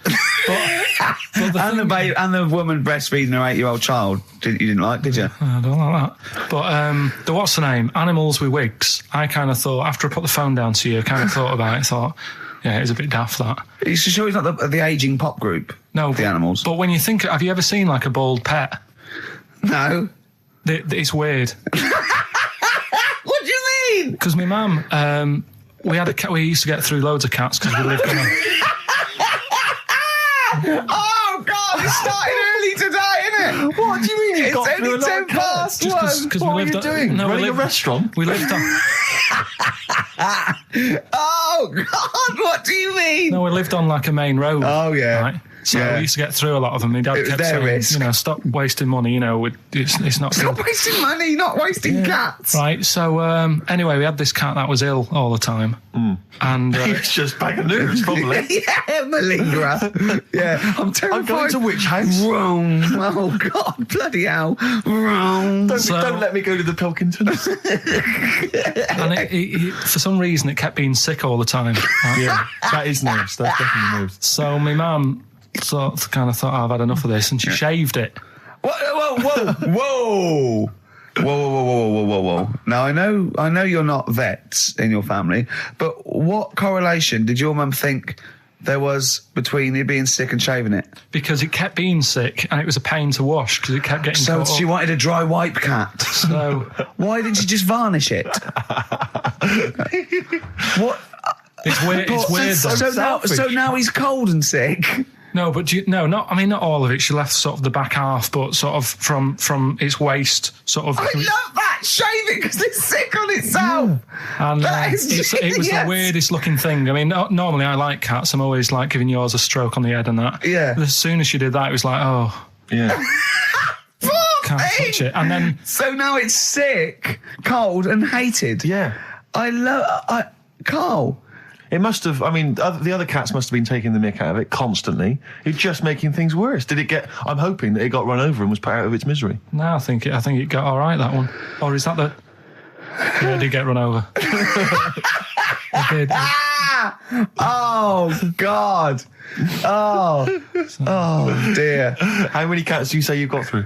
And the woman breastfeeding her 8-year-old child, you didn't like, did you? I don't like that. But the what's the name? Animals with wigs. I kind of thought, after I put the phone down to you, I kind of thought about it, thought, yeah, it's a bit daft, that. Are you sure he's not the ageing pop group? No. The Animals? But when you think, have you ever seen, like, a bald pet? No. It's weird. What do you mean? Because my mum, we had a cat, we used to get through loads of cats because we lived on a... Oh, God, it started early today, innit? What do you mean you got It's through only a lot 10 of cats? past 1. What were you doing? Running a restaurant? We lived on... Oh, God, what do you mean? No, we lived on, like, a main road. Oh, yeah. Right? So Yeah. we used to get through a lot of them. My dad It was kept their saying, risk. you know, stop wasting money, you know, it's not Stop good. wasting money, not wasting cats. Right, so anyway, we had this cat that was ill all the time. And It's just bag of nerves, probably. Yeah, malingerer. Yeah, I'm terrified. I'm going to which house? Rome. Oh, God, bloody hell. Rome. Don't let me go to the Pilkington. and it, for some reason, it kept being sick all the time. Right? Yeah, that is nerves. That's definitely nerves. So my mum kind of thought, I've had enough of this, and she shaved it. Whoa, whoa, whoa. Whoa. Now, I know you're not vets in your family, but what correlation did your mum think there was between you being sick and shaving it? Because it kept being sick, and it was a pain to wash, because it kept getting So caught she up. wanted a dry wipe cat. So Why didn't she just varnish it? What? it's weird. It's weird. Though. So now he's cold and sick. No, but not all of it. She left sort of the back half, but sort of from its waist, sort of. I love that. Shave it because it's sick on itself. And That is it was the genius. weirdest looking thing. I mean, normally I like cats. I'm always like giving yours a stroke on the head and that. Yeah. But as soon as she did that, it was like, oh, Yeah. can't touch it. And then So now it's sick, cold, and hated. Yeah. Karl. It must have, I mean, the other cats must have been taking the mick out of it constantly. It's just making things worse. Did it get, I'm hoping that it got run over and was put out of its misery. no, I think it got all right, that one. Or is that the? Yeah, it did get run over. It did. Oh, God. Oh, dear. How many cats do you say you've got through?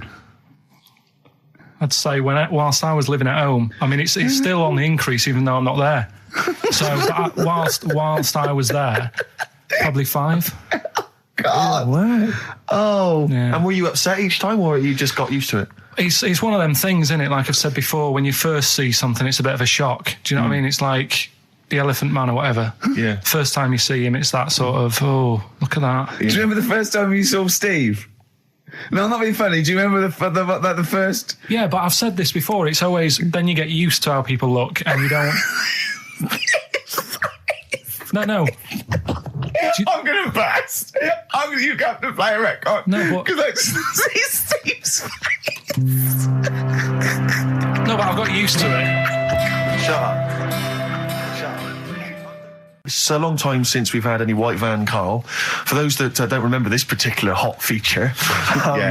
I'd say whilst I was living at home, I mean, it's still on the increase even though I'm not there. So whilst I was there, probably 5. God. Wow. Oh. Yeah. And were you upset each time, or you just got used to it? It's one of them things, isn't it? Like I've said before, when you first see something, it's a bit of a shock. Do you know what I mean? It's like the Elephant Man or whatever. Yeah. First time you see him, it's that sort of, oh, look at that. Do you remember the first time you saw Steve? No, I'm not being funny. Do you remember the first? Yeah, but I've said this before. It's always, then you get used to how people look and you don't... No. I'm going to burst. You have to play a record. No, but... Because I just see Steve's face. No, but I've got used to it. Shut up. It's a long time since we've had any white van Karl. For those that don't remember this particular hot feature,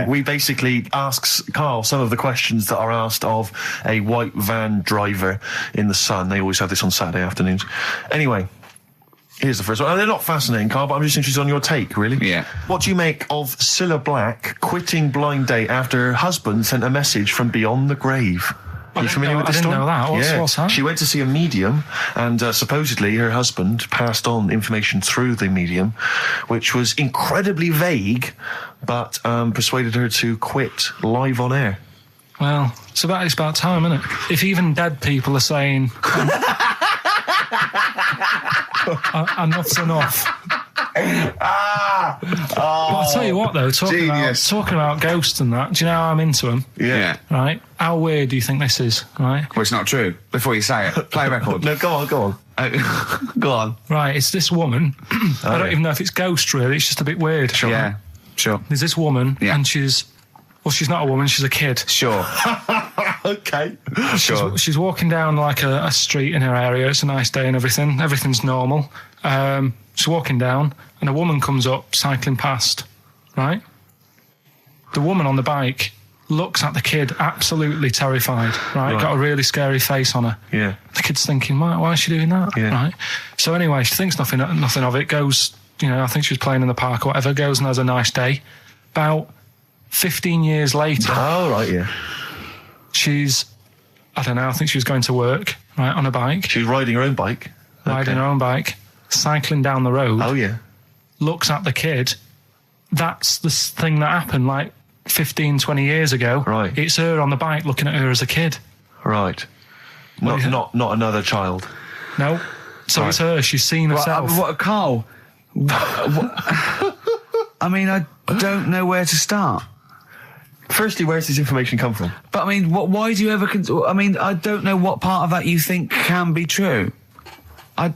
we basically ask Karl some of the questions that are asked of a white van driver in the Sun. They always have this on Saturday afternoons. Anyway, here's the first one. They're not fascinating, Karl, but I'm just interested on your take, really. Yeah. What do you make of Cilla Black quitting Blind Date after her husband sent a message from beyond the grave? Are you familiar with this story? I didn't know that. What's that? She went to see a medium, and supposedly her husband passed on information through the medium, which was incredibly vague, but persuaded her to quit live on air. Well, it's about time, isn't it? If even dead people are saying... enough's enough. But I'll tell you what, though, talking about ghosts and that, do you know how I'm into them? Yeah. Right? How weird do you think this is, right? Well, it's not true. Before you say it, play a record. No, go on. Go on. Right, it's this woman. I don't even know if it's ghost, really. It's just a bit weird. Sure. Yeah, sure. There's this woman, and she's Well, she's not a woman, she's a kid. Sure. Okay. Sure. She's walking down like a street in her area. It's a nice day and everything. Everything's normal. She's walking down and a woman comes up cycling past, right? The woman on the bike looks at the kid absolutely terrified, right? Got a really scary face on her. Yeah. The kid's thinking, why is she doing that? Yeah. Right? So anyway, she thinks nothing of it, goes, I think she was playing in the park or whatever, goes and has a nice day. About 15 years later... Oh, right, yeah. She's, I don't know, I think she was going to work, right, on a bike. She was riding her own bike. Riding her own bike, cycling down the road. Oh, yeah. Looks at the kid. That's the thing that happened, like, 15, 20 years ago. Right. It's her on the bike looking at her as a kid. Right. Not another child. No. So it's her. She's seen herself. What, Carl? I mean, I don't know where to start. Firstly, where's this information come from? But I mean, why do you ever... I mean, I don't know what part of that you think can be true. I'm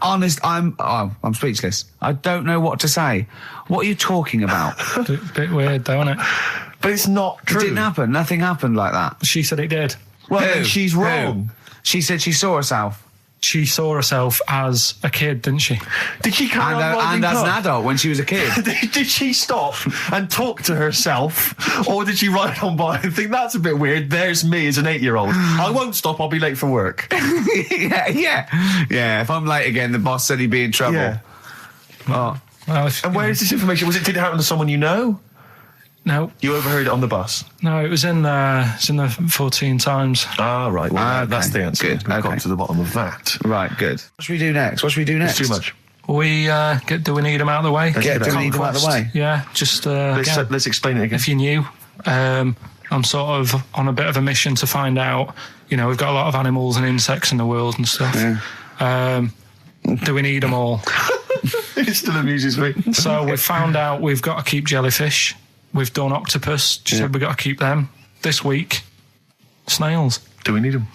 honest, I'm speechless. I don't know what to say. What are you talking about? Bit weird, though, isn't it? But it's not true. It didn't happen. Nothing happened like that. She said it did. Well, then she's wrong. She said she saw herself. She saw herself as a kid, didn't she? Did she carry on riding and as an Puck? adult when she was a kid. Did she stop and talk to herself? Or did she ride on by and think, that's a bit weird, there's me as an 8-year-old. I won't stop, I'll be late for work. Yeah, if I'm late again, the boss said he'd be in trouble. Yeah. Oh. Well, And where is this information? Did it happen to someone you know? No. You overheard it on the bus? No, it was in the 14 Times. Ah, right. Well, Okay. that's the answer. Good. We've Okay. got to the bottom of that. Right, good. What should we do next? It's too much. Do we need them out of the way? Do we need them out of the way? Yeah, just again, Let's explain it again. if you're new, I'm sort of on a bit of a mission to find out, we've got a lot of animals and insects in the world and stuff. Yeah. Do we need them all? It still amuses me. So we've found out we've got to keep jellyfish. We've done octopus. She said we've got to keep them. This week, snails. Do we need them?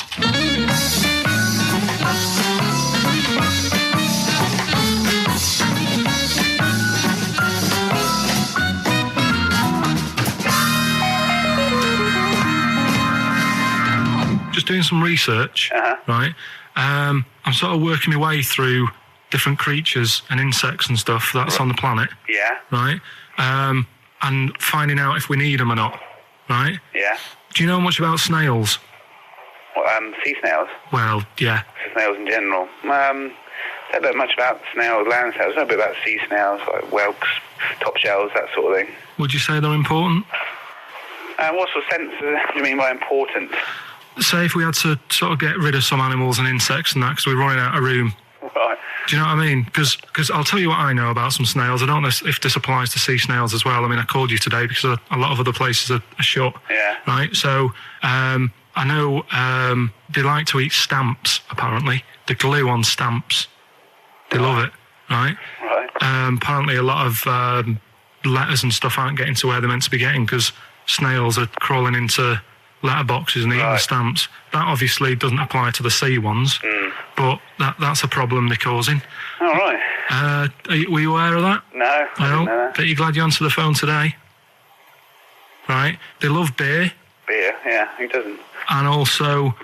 Just doing some research, right? I'm sort of working my way through different creatures and insects and stuff that's on the planet. Yeah. Right? And finding out if we need them or not, right? Yeah. Do you know much about snails? Well, sea snails. Well, yeah. Snails in general. Don't know much about snails, land snails. I know a bit about sea snails, like whelks, top shells, that sort of thing. Would you say they're important? What sort of sense do you mean by important? Say if we had to sort of get rid of some animals and insects and that because we're running out of room. Right. Do you know what I mean? Because I'll tell you what I know about some snails. I don't know if this applies to sea snails as well. I mean, I called you today because a lot of other places are shut. Yeah. Right? So I know they like to eat stamps, apparently. The glue on stamps. They love it, right? Right. Apparently a lot of letters and stuff aren't getting to where they're meant to be getting because snails are crawling into letterboxes and eating the stamps. That obviously doesn't apply to the sea ones, but that's a problem they're causing. All right. Were you aware of that? No, I didn't know that. Bet you're glad you answered the phone today. Right? They love beer, Beer, yeah, who doesn't? and also,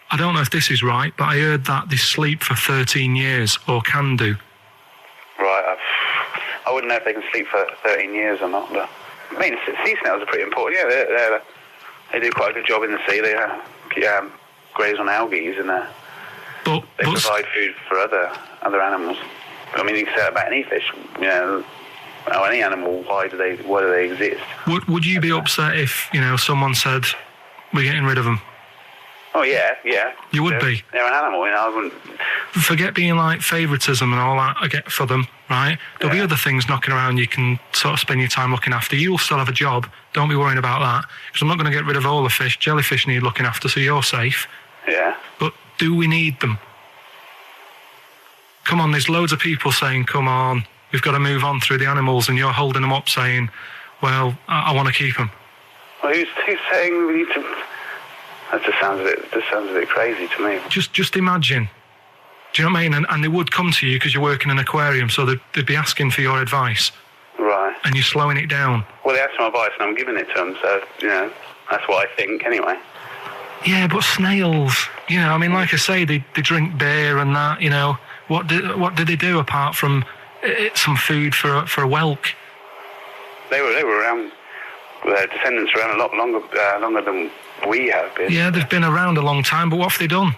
I don't know if this is right, but I heard that they sleep for 13 years, or can do. Right, I wouldn't know if they can sleep for 13 years or not, but... I mean, sea snails are pretty important. Yeah, they do quite a good job in the sea. They graze on algae and But they provide food for other animals. I mean, you can say that about any fish. Any animal. Why do they exist? would you be upset if someone said we're getting rid of them? Oh yeah. You would be. They're an animal, I wouldn't. Forget being like favouritism and all that I get for them, right? There'll be other things knocking around you can sort of spend your time looking after. You'll still have a job. Don't be worrying about that. Because I'm not going to get rid of all the fish. Jellyfish need looking after, so you're safe. Yeah. But do we need them? Come on, there's loads of people saying, come on, we've got to move on through the animals, and you're holding them up saying, well, I want to keep them. Well, who's saying we need to... That just sounds a bit crazy to me. Just imagine. Do you know what I mean? And they would come to you because you work in an aquarium, so they'd be asking for your advice. Right. and you're slowing it down. Well, they asked for my advice and I'm giving it to them, so, that's what I think anyway. Yeah, but snails, I mean, like I say, they drink beer and that, What do they do apart from some food for a whelk? They were around, their descendants around a lot longer than we have been. Yeah, they've been around a long time, but what have they done?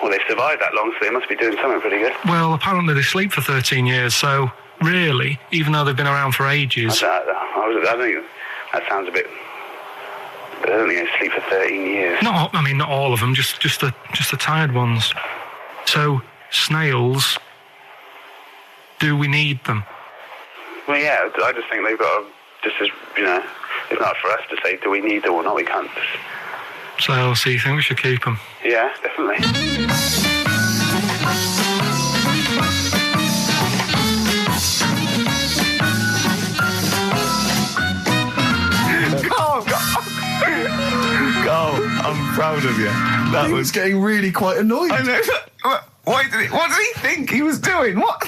Well, they've survived that long, so they must be doing something pretty good. Well, apparently they sleep for 13 years, so really, even though they've been around for ages... I think that sounds a bit... I don't think they sleep for 13 years. Not all of them, just the tired ones. So, snails, do we need them? Well, yeah, I just think they've got to, just as, it's not for us to say, do we need them or not, we can't just... So you think we should keep them? Yeah, definitely. Carl, I'm proud of you. That was getting really quite annoyed. I know. What did he think he was doing? What?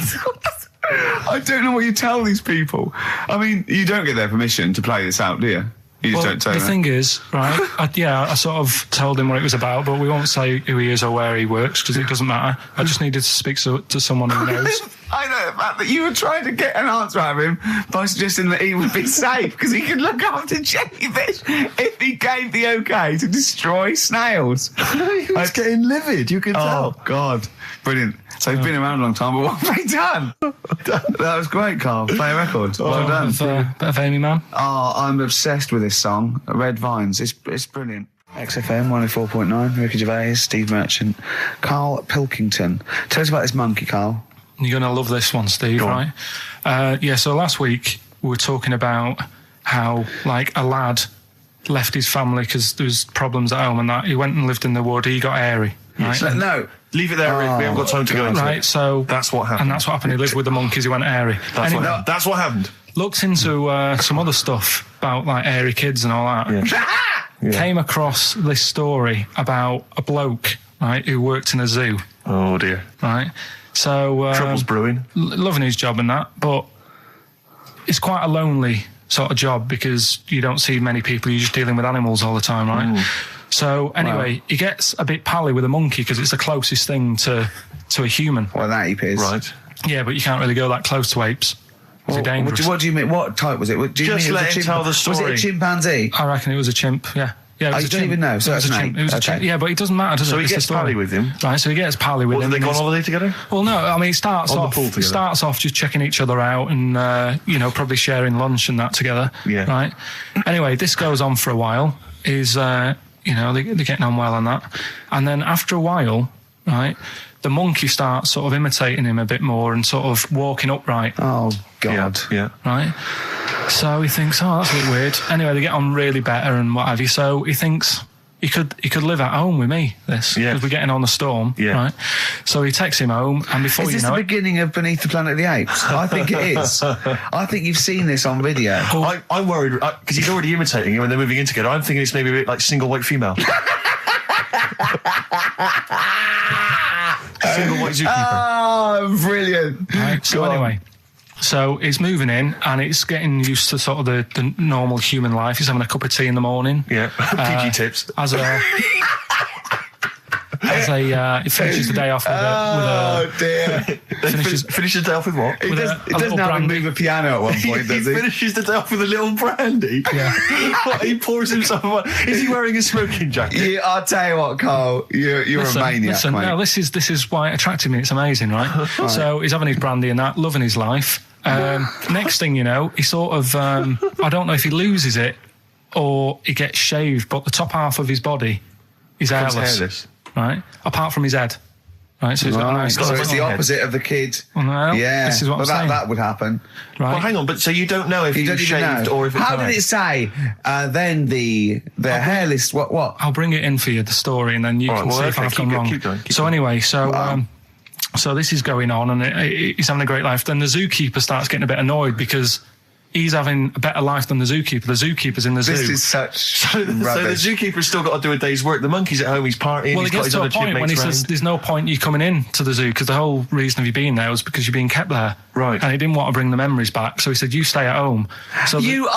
I don't know what you tell these people. I mean, you don't get their permission to play this out, do you? You just don't say the that. thing is, right, I sort of told him what it was about, but we won't say who he is or where he works, because it doesn't matter. I just needed to speak to someone who knows. I know the fact that you were trying to get an answer out of him by suggesting that he would be safe, because he could look after jellyfish if he gave the okay to destroy snails. He was getting livid, you can tell. Oh, God. Brilliant. So they've been around a long time, but what have they done? That was great, Carl. Play a record. Well done. Bit of Amy Man. Oh, I'm obsessed with this song, Red Vines. It's brilliant. XFM 104.9, Ricky Gervais, Steve Merchant, Karl Pilkington. Tell us about this monkey, Carl. You're going to love this one, Steve, right? So last week we were talking about how, a lad left his family because there was problems at home and that. He went and lived in the wood. He got airy. Right? No. Leave it there, Rick. We haven't got time to go into it. Right, so... That's what happened. And that's what happened. He lived with the monkeys. He went airy. That's what happened. Looked into some other stuff about, airy kids and all that. Yeah. Came across this story about a bloke, right, who worked in a zoo. Oh, dear. Right? So... Trouble's brewing. Loving his job and that, but it's quite a lonely sort of job because you don't see many people. You're just dealing with animals all the time, right? So anyway, he gets a bit pally with a monkey because it's the closest thing to a human. Well, that ape is. Right. Yeah, but you can't really go that close to apes. It's dangerous. What do you mean? What type was it? Do you Just mean let him tell the story. Was it a chimpanzee? I reckon it was a chimp, yeah. Yeah, it was you a don't chimp. even know, so it was it's a an chimp. ape. It was a chimp. Yeah, but it doesn't matter, does it? So he It's gets the story. pally with him. Right, so he gets pally with him. Have they gone on holiday together? Well, no, I mean, it starts On the off pool together. starts off just checking each other out and, probably sharing lunch and that together. Yeah. Right? Anyway, this goes on for a while. They're getting on well on that. And then after a while, right, the monkey starts sort of imitating him a bit more and sort of walking upright. Oh, God. Yeah. Right? So he thinks, that's a bit weird. Anyway, they get on really better and what have you. So he thinks he could live at home with me, because we're getting on the storm. Yeah. Right? So he takes him home, and before Is you this know the it... beginning of Beneath the Planet of the Apes? I think it is. I think you've seen this on video. I'm worried, because he's already imitating him and they're moving in together. I'm thinking it's maybe a bit like Single White Female. Single White Zookeeper. Oh, brilliant. Right, so anyway, so it's moving in and it's getting used to sort of the normal human life. He's having a cup of tea in the morning. Yeah, PG tips. He finishes the day off with Oh, dear. Finishes the day off with what? It doesn't have him move a piano at one point, does he? He finishes the day off with a little brandy. Yeah. He pours himself one. Is he wearing a smoking jacket? I'll tell you what, Carl, you're a maniac, mate. No, this is why it attracted me. It's amazing, right? So he's having his brandy and that, loving his life. Next thing you know, he sort of, I don't know if he loses it or he gets shaved, but the top half of his body is hairless. Right? Apart from his head. Right, so he's got a nice... So it's the opposite of the kid. Well, yeah. This is what I'm saying. That would happen. Right. Well, hang on, but so you don't know if You he's don't even shaved know. or if it's How did it say? Then the hairless... What? I'll bring it in for you, the story, and then you can see if I've gone wrong. Keep going. Anyway, so this is going on, and he's having a great life. Then the zookeeper starts getting a bit annoyed because he's having a better life than the zookeeper. The zookeeper's in the zoo. This is such So the zookeeper's still got to do a day's work. The monkey's at home, he's partying, Well, he's it got gets his to other a point when he chipmates says round. there's no point you coming in to the zoo because the whole reason of you being there was because you're being kept there. Right. And he didn't want to bring the memories back, so he said, you stay at home. So You're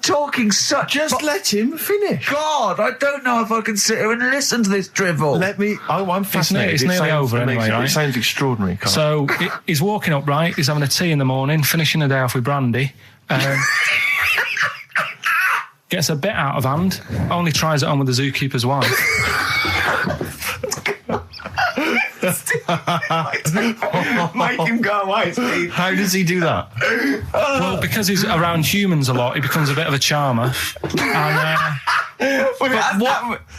talking such... Just let him finish. God, I don't know if I can sit here and listen to this drivel. I'm fascinated. It's nearly over anyway, right? It sounds extraordinary, Karl. So he's walking up, right? He's having a tea in the morning, finishing the day off with brandy. Gets a bit out of hand. Only tries it on with the zookeeper's wife. Make him go away, Steve. How does he do that? Well, because he's around humans a lot, he becomes a bit of a charmer. And,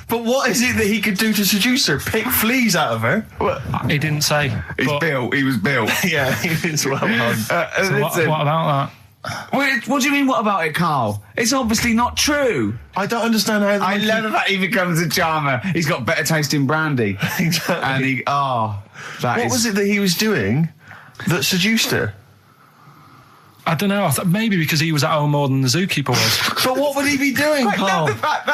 But what is it that he could do to seduce her? Pick fleas out of her? he didn't say. He's but- built. He was built. Yeah, he is well done. So what about that? What do you mean, what about it, Karl? It's obviously not true. I don't understand how... I love the fact he becomes a charmer. He's got better taste in brandy. Exactly. And What was it that he was doing that seduced her? I don't know. Maybe because he was at home more than the zookeeper was. But what would he be doing, Karl?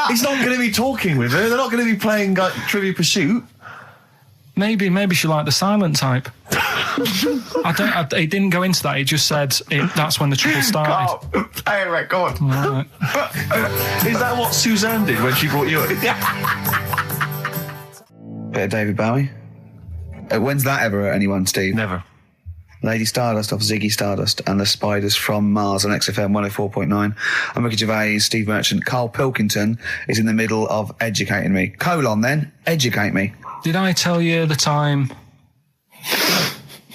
He's not going to be talking with her. They're not going to be playing Trivia Pursuit. Maybe she liked the silent type. He didn't go into that. He just said that's when the trouble started. Karl, play a record. Right. Is that what Suzanne did when she brought you in? Bit of David Bowie. When's that ever hurt anyone, Steve? Never. Lady Stardust off Ziggy Stardust and the Spiders from Mars on XFM 104.9. I'm Ricky Gervais, Steve Merchant. Karl Pilkington is in the middle of educating me. Then, educate me. Did I tell you the time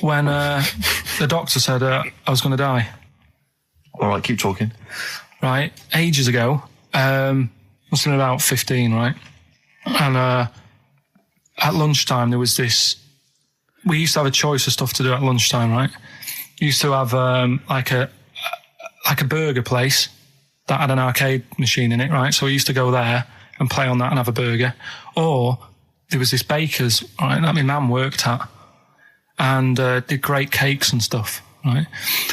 when the doctor said I was going to die? All right, keep talking. Right, ages ago. Must have been about 15, right? And at lunchtime there was this... We used to have a choice of stuff to do at lunchtime, right? We used to have like a burger place that had an arcade machine in it, right? So we used to go there and play on that and have a burger. Or there was this baker's, right, that my mum worked at, and did great cakes and stuff, right?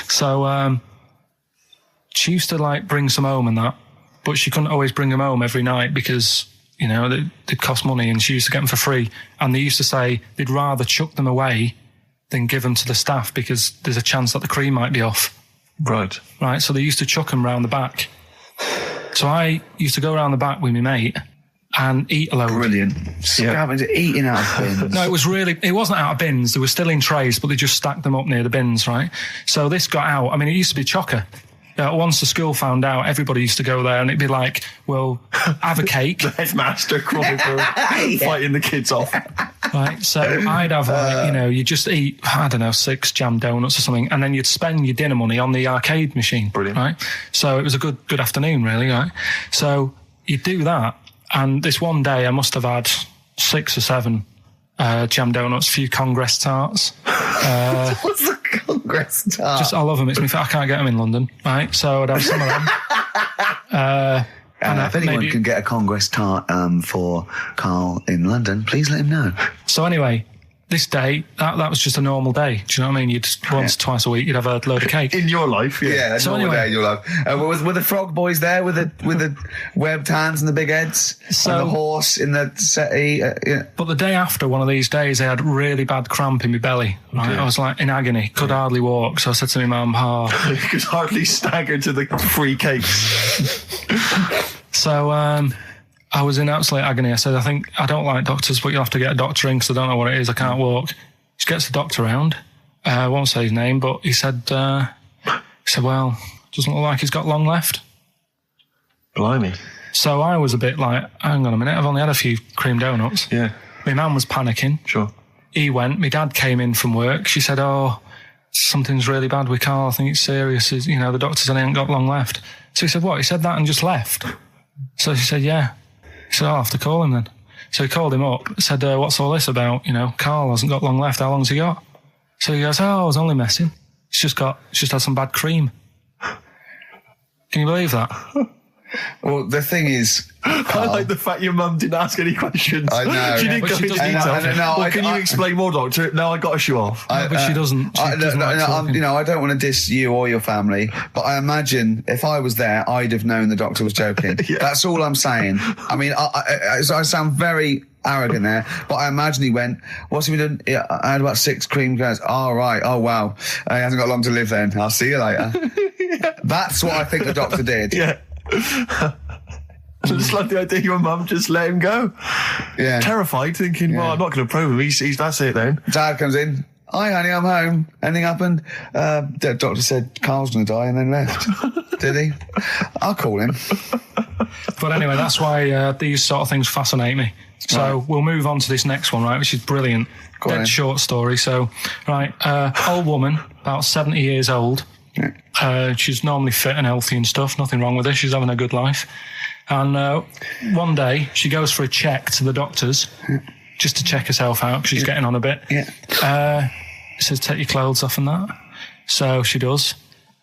So she used to like bring some home and that, but she couldn't always bring them home every night because, you know, they'd cost money, and she used to get them for free. And they used to say they'd rather chuck them away than give them to the staff because there's a chance that the cream might be off. Right. Right, so they used to chuck them round the back. So I used to go around the back with my mate and eat a load. Brilliant. Eating out of bins. No, it wasn't out of bins. They were still in trays, but they just stacked them up near the bins, right? So this got out. I mean, it used to be chocker. Once the school found out, everybody used to go there, and it'd be like, well, have a cake. The headmaster crawling through, fighting the kids off. Right, so I'd have, like, you know, you just eat, I don't know, 6 jam donuts or something, and then you'd spend your dinner money on the arcade machine. Brilliant. Right? So it was a good afternoon, really, right? So you'd do that, and this one day I must have had 6 or 7 jam donuts, a few Congress tarts. What's the Congress tart? I love them. I can't get them in London, right? So I'd have some of them. If anyone can get a Congress tart for Karl in London, please let him know. So anyway, this day, that was just a normal day. Do you know what I mean? You'd twice a week, you'd have a load of cake. In your life, yeah. Yeah, So normal anyway- day in your life. Were the frog boys there with the webbed hands and the big heads? So- and the horse in the settee? Yeah. But the day after one of these days, I had really bad cramp in my belly. Right? I was like in agony, could hardly walk. So I said to my mum, You could hardly stagger to the free cakes. So I was in absolute agony. I said, I don't like doctors, but you'll have to get a doctor in because I don't know what it is. I can't walk. She gets the doctor round. I won't say his name, but he said, well, doesn't look like he's got long left. Blimey. So I was a bit like, hang on a minute, I've only had a few cream donuts. Yeah. My mum was panicking. Sure. He went. My dad came in from work. She said, something's really bad with Karl. I think it's serious. You know, the doctor said he ain't got long left. So he said, what? He said that and just left. So she said, yeah. He said, I'll have to call him then. So he called him up, said, what's all this about? You know, Karl hasn't got long left. How long's he got? So he goes, I was only messing. It's just had some bad cream. Can you believe that? Well, the thing is, I like the fact your mum didn't ask any questions. I know. She didn't But go she into doesn't detail. need to. Can you explain more, doctor? No, I got a shoe off. But she doesn't. She doesn't like talking. you know, I don't want to diss you or your family, but I imagine if I was there, I'd have known the doctor was joking. Yeah. That's all I'm saying. I mean, I sound very arrogant there, but I imagine he went, what's he been doing? Yeah, I had about 6 cream cans. Oh, right. Oh, wow. He hasn't got long to live then. I'll see you later. That's what I think the doctor did. Yeah. I just like the idea your mum just let him go. Yeah. Terrified, thinking, well, I'm not going to probe him. He's that's it then. Dad comes in. Hi, honey, I'm home. Anything happened? The doctor said Karl's going to die and then left. Did he? I'll call him. But anyway, that's why these sort of things fascinate me. So we'll move on to this next one, right, which is brilliant. Dead short story. So, right, old woman, about 70 years old. Yeah. She's normally fit and healthy and stuff. Nothing wrong with her. She's having a good life. And one day, she goes for a check to the doctors, just to check herself out, because she's getting on a bit. Yeah. He says, take your clothes off and that. So she does,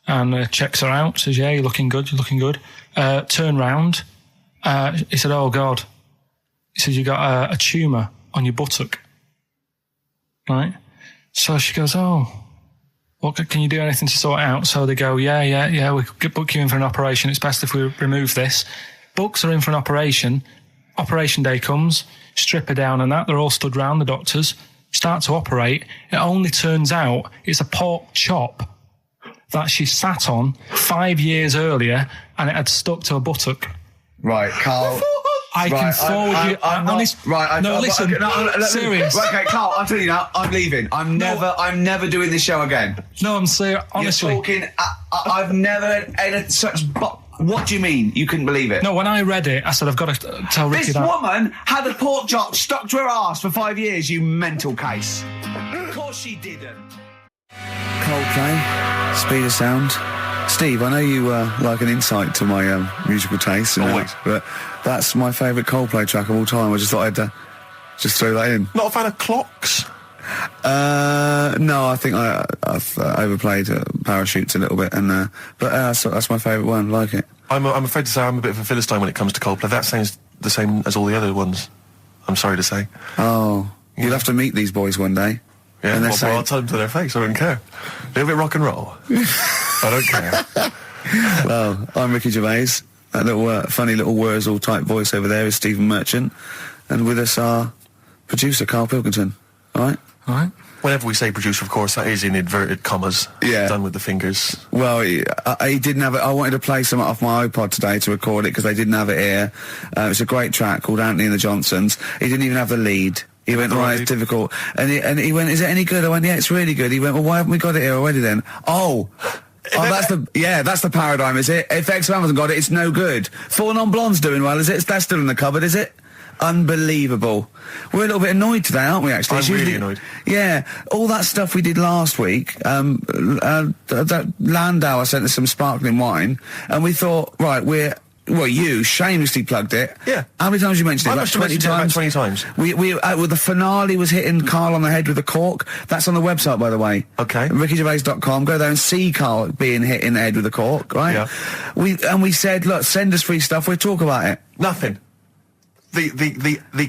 and checks her out, says, yeah, you're looking good, turn round. He said, oh, God. He says, you got a tumour on your buttock. Right? So she goes, oh, what, can you do anything to sort it out? So they go, yeah, we could book you in for an operation. It's best if we remove this. Books are in for an operation. Operation day comes, strip her down and that. They're all stood round, the doctors. Start to operate. It only turns out it's a pork chop that she sat on 5 years earlier, and it had stuck to her buttock. Right, Karl. I can forward you. Serious. Right, okay, Karl, I'm telling you now, I'm leaving. I'm never doing this show again. No, I'm serious. Honestly, you're talking. I've never had such. What do you mean? You couldn't believe it? No, when I read it, I said, I've got to tell Ricky that. This woman had a pork chop stuck to her arse for 5 years, you mental case. Of course she didn't. Coldplay, Speed of Sound. Steve, I know you like an insight to my musical taste, but that's my favourite Coldplay track of all time. I just thought I'd just throw that in. Not a fan of clocks? No, I think I've overplayed Parachutes a little bit, and but that's my favourite one. Like it. I'm afraid to say I'm a bit of a Philistine when it comes to Coldplay. That sounds the same as all the other ones. I'm sorry to say. Oh, you'll have to meet these boys one day. Yeah, and well, I'll tell them to their face. I don't care. A little bit rock and roll. I don't care. Well, I'm Ricky Gervais. That little funny little Wurzel type voice over there is Stephen Merchant, and with us our producer Karl Pilkington. All right. Whenever we say producer, of course, that is in inverted commas. Yeah. Done with the fingers. Well, he didn't have it. I wanted to play some off my iPod today to record it because they didn't have it here. It's a great track called Anthony and the Johnsons. He didn't even have the lead. He went, right, it's difficult. And he went, is it any good? I went, yeah, it's really good. He went, well, why haven't we got it here already then? That's the paradigm, is it? If XFM hasn't got it, it's no good. Four Non-Blondes doing well, is it? That's still in the cupboard, is it? Unbelievable. We're a little bit annoyed today, aren't we, actually? I'm really annoyed. Yeah. All that stuff we did last week, that Landau sent us some sparkling wine, and we thought, right, you shamelessly plugged it. Yeah. How many times you mentioned it? About 20 times. 20 times. The finale was hitting Karl on the head with a cork. That's on the website, by the way. Okay. RickyGervais.com. Go there and see Karl being hit in the head with a cork, right? Yeah. We said, look, send us free stuff. We'll talk about it. Nothing. The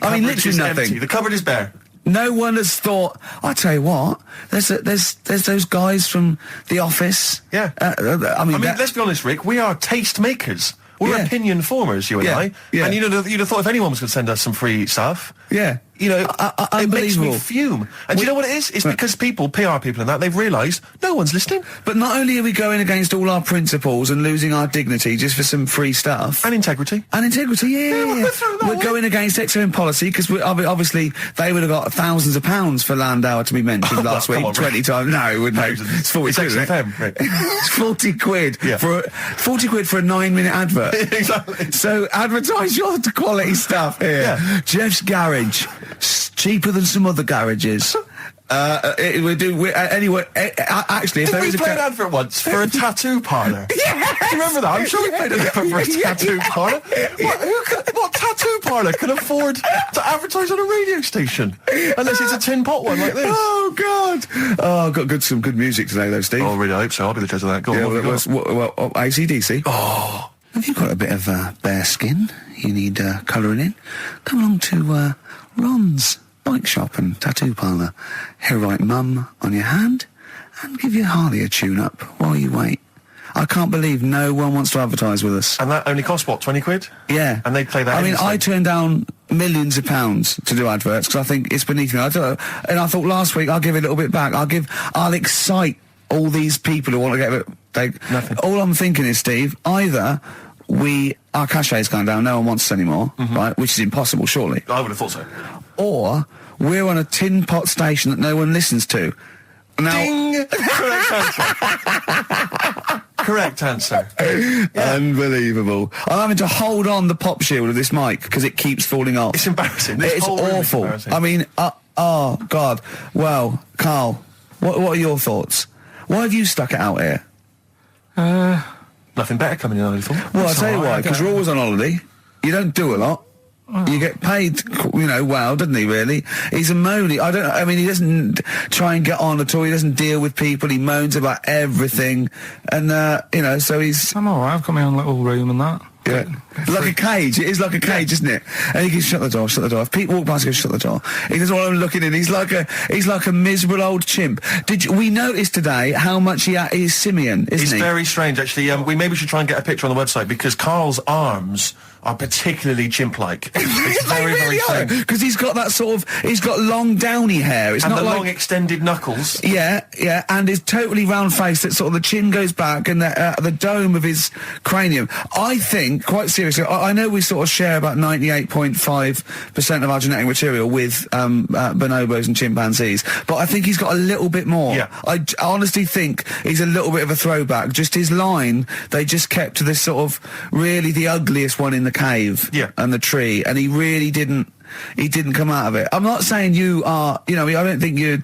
cupboard literally is nothing. empty. The cupboard is bare. No one has thought. I tell you what, there's those guys from The Office. Yeah. Let's be honest, Rick. We are taste makers. We're opinion formers, you and I. Yeah. And you'd have thought if anyone was going to send us some free stuff. Yeah. It makes me fume. And do you know what it is? It's because people, PR people and that, they've realised no one's listening. But not only are we going against all our principles and losing our dignity just for some free stuff. And integrity. Yeah. We're going against XFM policy because obviously they would have got thousands of pounds for Landau to be mentioned last week. 20 times. No, it wouldn't. It's 40 quid, isn't it? It's 40 quid. Yeah. 40 quid for a 9-minute advert. Exactly. So advertise your quality stuff here. Yeah. Jeff's Garage. Cheaper than some other garages. Anyway, actually, if Did we play an advert once for a tattoo parlour? Yes! Do you remember that? I'm sure we played an advert for a tattoo parlour. What tattoo parlour can afford to advertise on a radio station? Unless it's a tin pot one like this. Oh, God. Oh, got some good music today, though, Steve. Oh, really, I hope so. I'll be the judge of that. Go on, AC/DC. Oh. Have you got a bit of bare skin? You need colouring in? Come along to Ron's Bike Shop and Tattoo Parlour. He'll write Mum on your hand and give your Harley a tune-up while you wait. I can't believe no one wants to advertise with us. And that only costs, what, 20 quid? Yeah. And they play that I turned down millions of pounds to do adverts because I think it's beneath me. And I thought last week I'll give it a little bit back. I'll excite all these people who want to get it. Nothing. All I'm thinking is, Steve, either our cachet's gone down, no one wants us anymore, right? Which is impossible, surely. I would have thought so. Or we're on a tin pot station that no one listens to. Now, Ding! Correct answer. Correct answer. Unbelievable. I'm having to hold on the pop shield of this mic because it keeps falling off. It's embarrassing. This It's whole room is awful. embarrassing. I mean, oh, God. Well, Karl, what are your thoughts? Why have you stuck it out here? Nothing better coming in, I would have thought. Well, I'll tell you why, because you're always on holiday. You don't do a lot. You get paid, well, doesn't he, really? He's a moany. He doesn't try and get on at all. He doesn't deal with people. He moans about everything. And, so he's... I'm alright, I've got my own little room and that. Yeah. Like a cage. It is like a cage, isn't it? And he can shut the door. If people walk past, he goes, shut the door. He doesn't want them looking in. He's like a miserable old chimp. We noticed today how much he's simian, isn't It's he? very strange, actually. We maybe should try and get a picture on the website because Karl's arms are particularly chimp-like. It's very, very strange. Because he's got he's got long downy hair. It's And not the like... long extended knuckles. Yeah, and his totally round face that sort of the chin goes back and the dome of his cranium. I think, quite seriously, I know we sort of share about 98.5% of our genetic material with bonobos and chimpanzees, but I think he's got a little bit more. Yeah. I honestly think he's a little bit of a throwback. Just his line, they just kept to this sort of really the ugliest one in the cave and the tree, and he really didn't come out of it. I'm not saying you are, I don't think you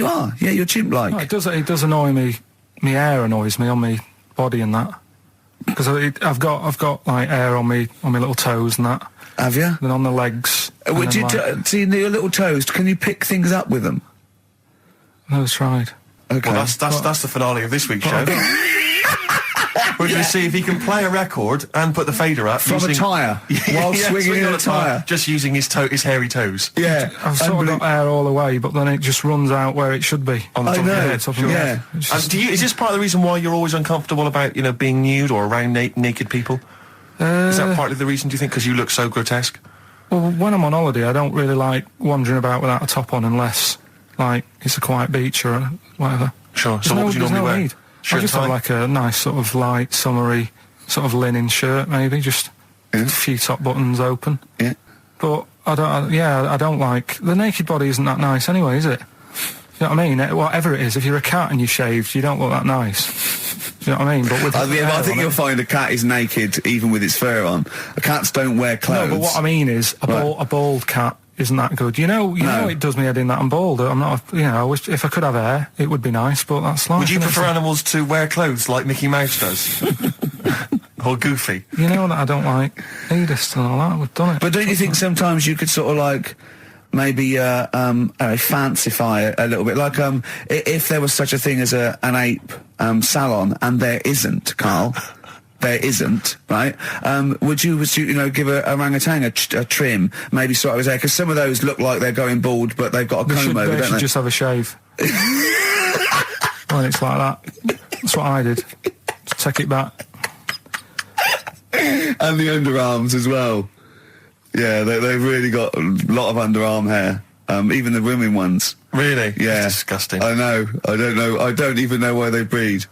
are. Yeah, you're chimp-like. No, it does annoy me. My hair annoys me on my body and that. Because I've got like hair on me little toes and that. Have you? Then on the legs. Would you see your little toes? Can you pick things up with them? No, it's tried. Okay. Well, that's the finale of this week's show. We're going to see if he can play a record and put the fader up From a tyre, while swinging in a tyre. Just using his hairy toes. Yeah. I've sort of got hair all the way, but then it just runs out where it should be. On the top of your head. Top of your head. It's And just- is this part of the reason why you're always uncomfortable about, being nude or around naked people? Is that partly the reason, do you think, because you look so grotesque? Well, when I'm on holiday, I don't really like wandering about without a top on unless, like, it's a quiet beach or whatever. Sure. So what would you normally wear? Need. Shirt I just and have tie? like a nice sort of light, summery, sort of linen shirt, maybe, just a few top buttons open. Yeah. But I don't like... The naked body isn't that nice anyway, is it? You know what I mean? Whatever it is, if you're a cat and you're shaved, you don't look that nice. Do you know what I mean? But with I think you'll find a cat is naked even with its fur on. Cats don't wear clothes. No, but what I mean is, a bald cat isn't that good. You know it does me head in that I'm bald. I'm not, I wish if I could have hair, it would be nice, but that's life. Would you innit? prefer animals to wear clothes like Mickey Mouse does? Or Goofy? You know that I don't like nudist and all that. We've done it. But don't you think sometimes you could sort of like maybe fancify a little bit, like if there was such a thing as an ape salon, and there isn't, Karl. There isn't, right? Would you give a orangutan a trim, maybe sort of his hair? Because some of those look like they're going bald, but they've got a comb over, They don't should they? just have a shave. When it's like that. That's what I did. Just take it back. And the underarms as well. Yeah, they've really got a lot of underarm hair. Even the women ones. Really? Yeah. That's disgusting. I know. I don't know. I don't even know why they breed.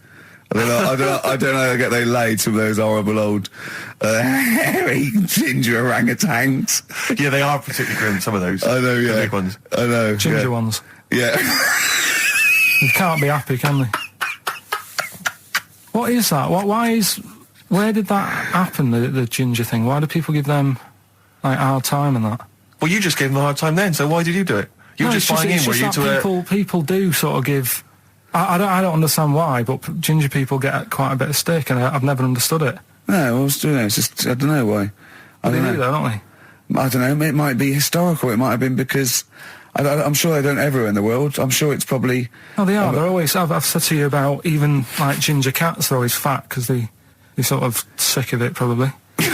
I don't know how they get they laid some of those horrible old hairy ginger orangutans. Yeah, they are particularly grim, some of those. I know, yeah. The big ones. I know. Ginger ones. Yeah. You can't be happy, can they? What is that? Where did that happen, the ginger thing? Why do people give them, like, a hard time and that? Well, you just gave them a hard time then, so why did you do it? You were just buying in, were you, to people do sort of give... I don't understand why, but ginger people get quite a bit of stick, and I've never understood it. No, it's just, I don't know why. I They don't do, though, don't they? I don't know, it might be historical, it might have been because... I'm sure they don't everywhere in the world. I'm sure it's probably... Oh, they are. They're always... I've said to you about even, like, ginger cats, they're always fat, because they're sort of sick of it, probably. Play a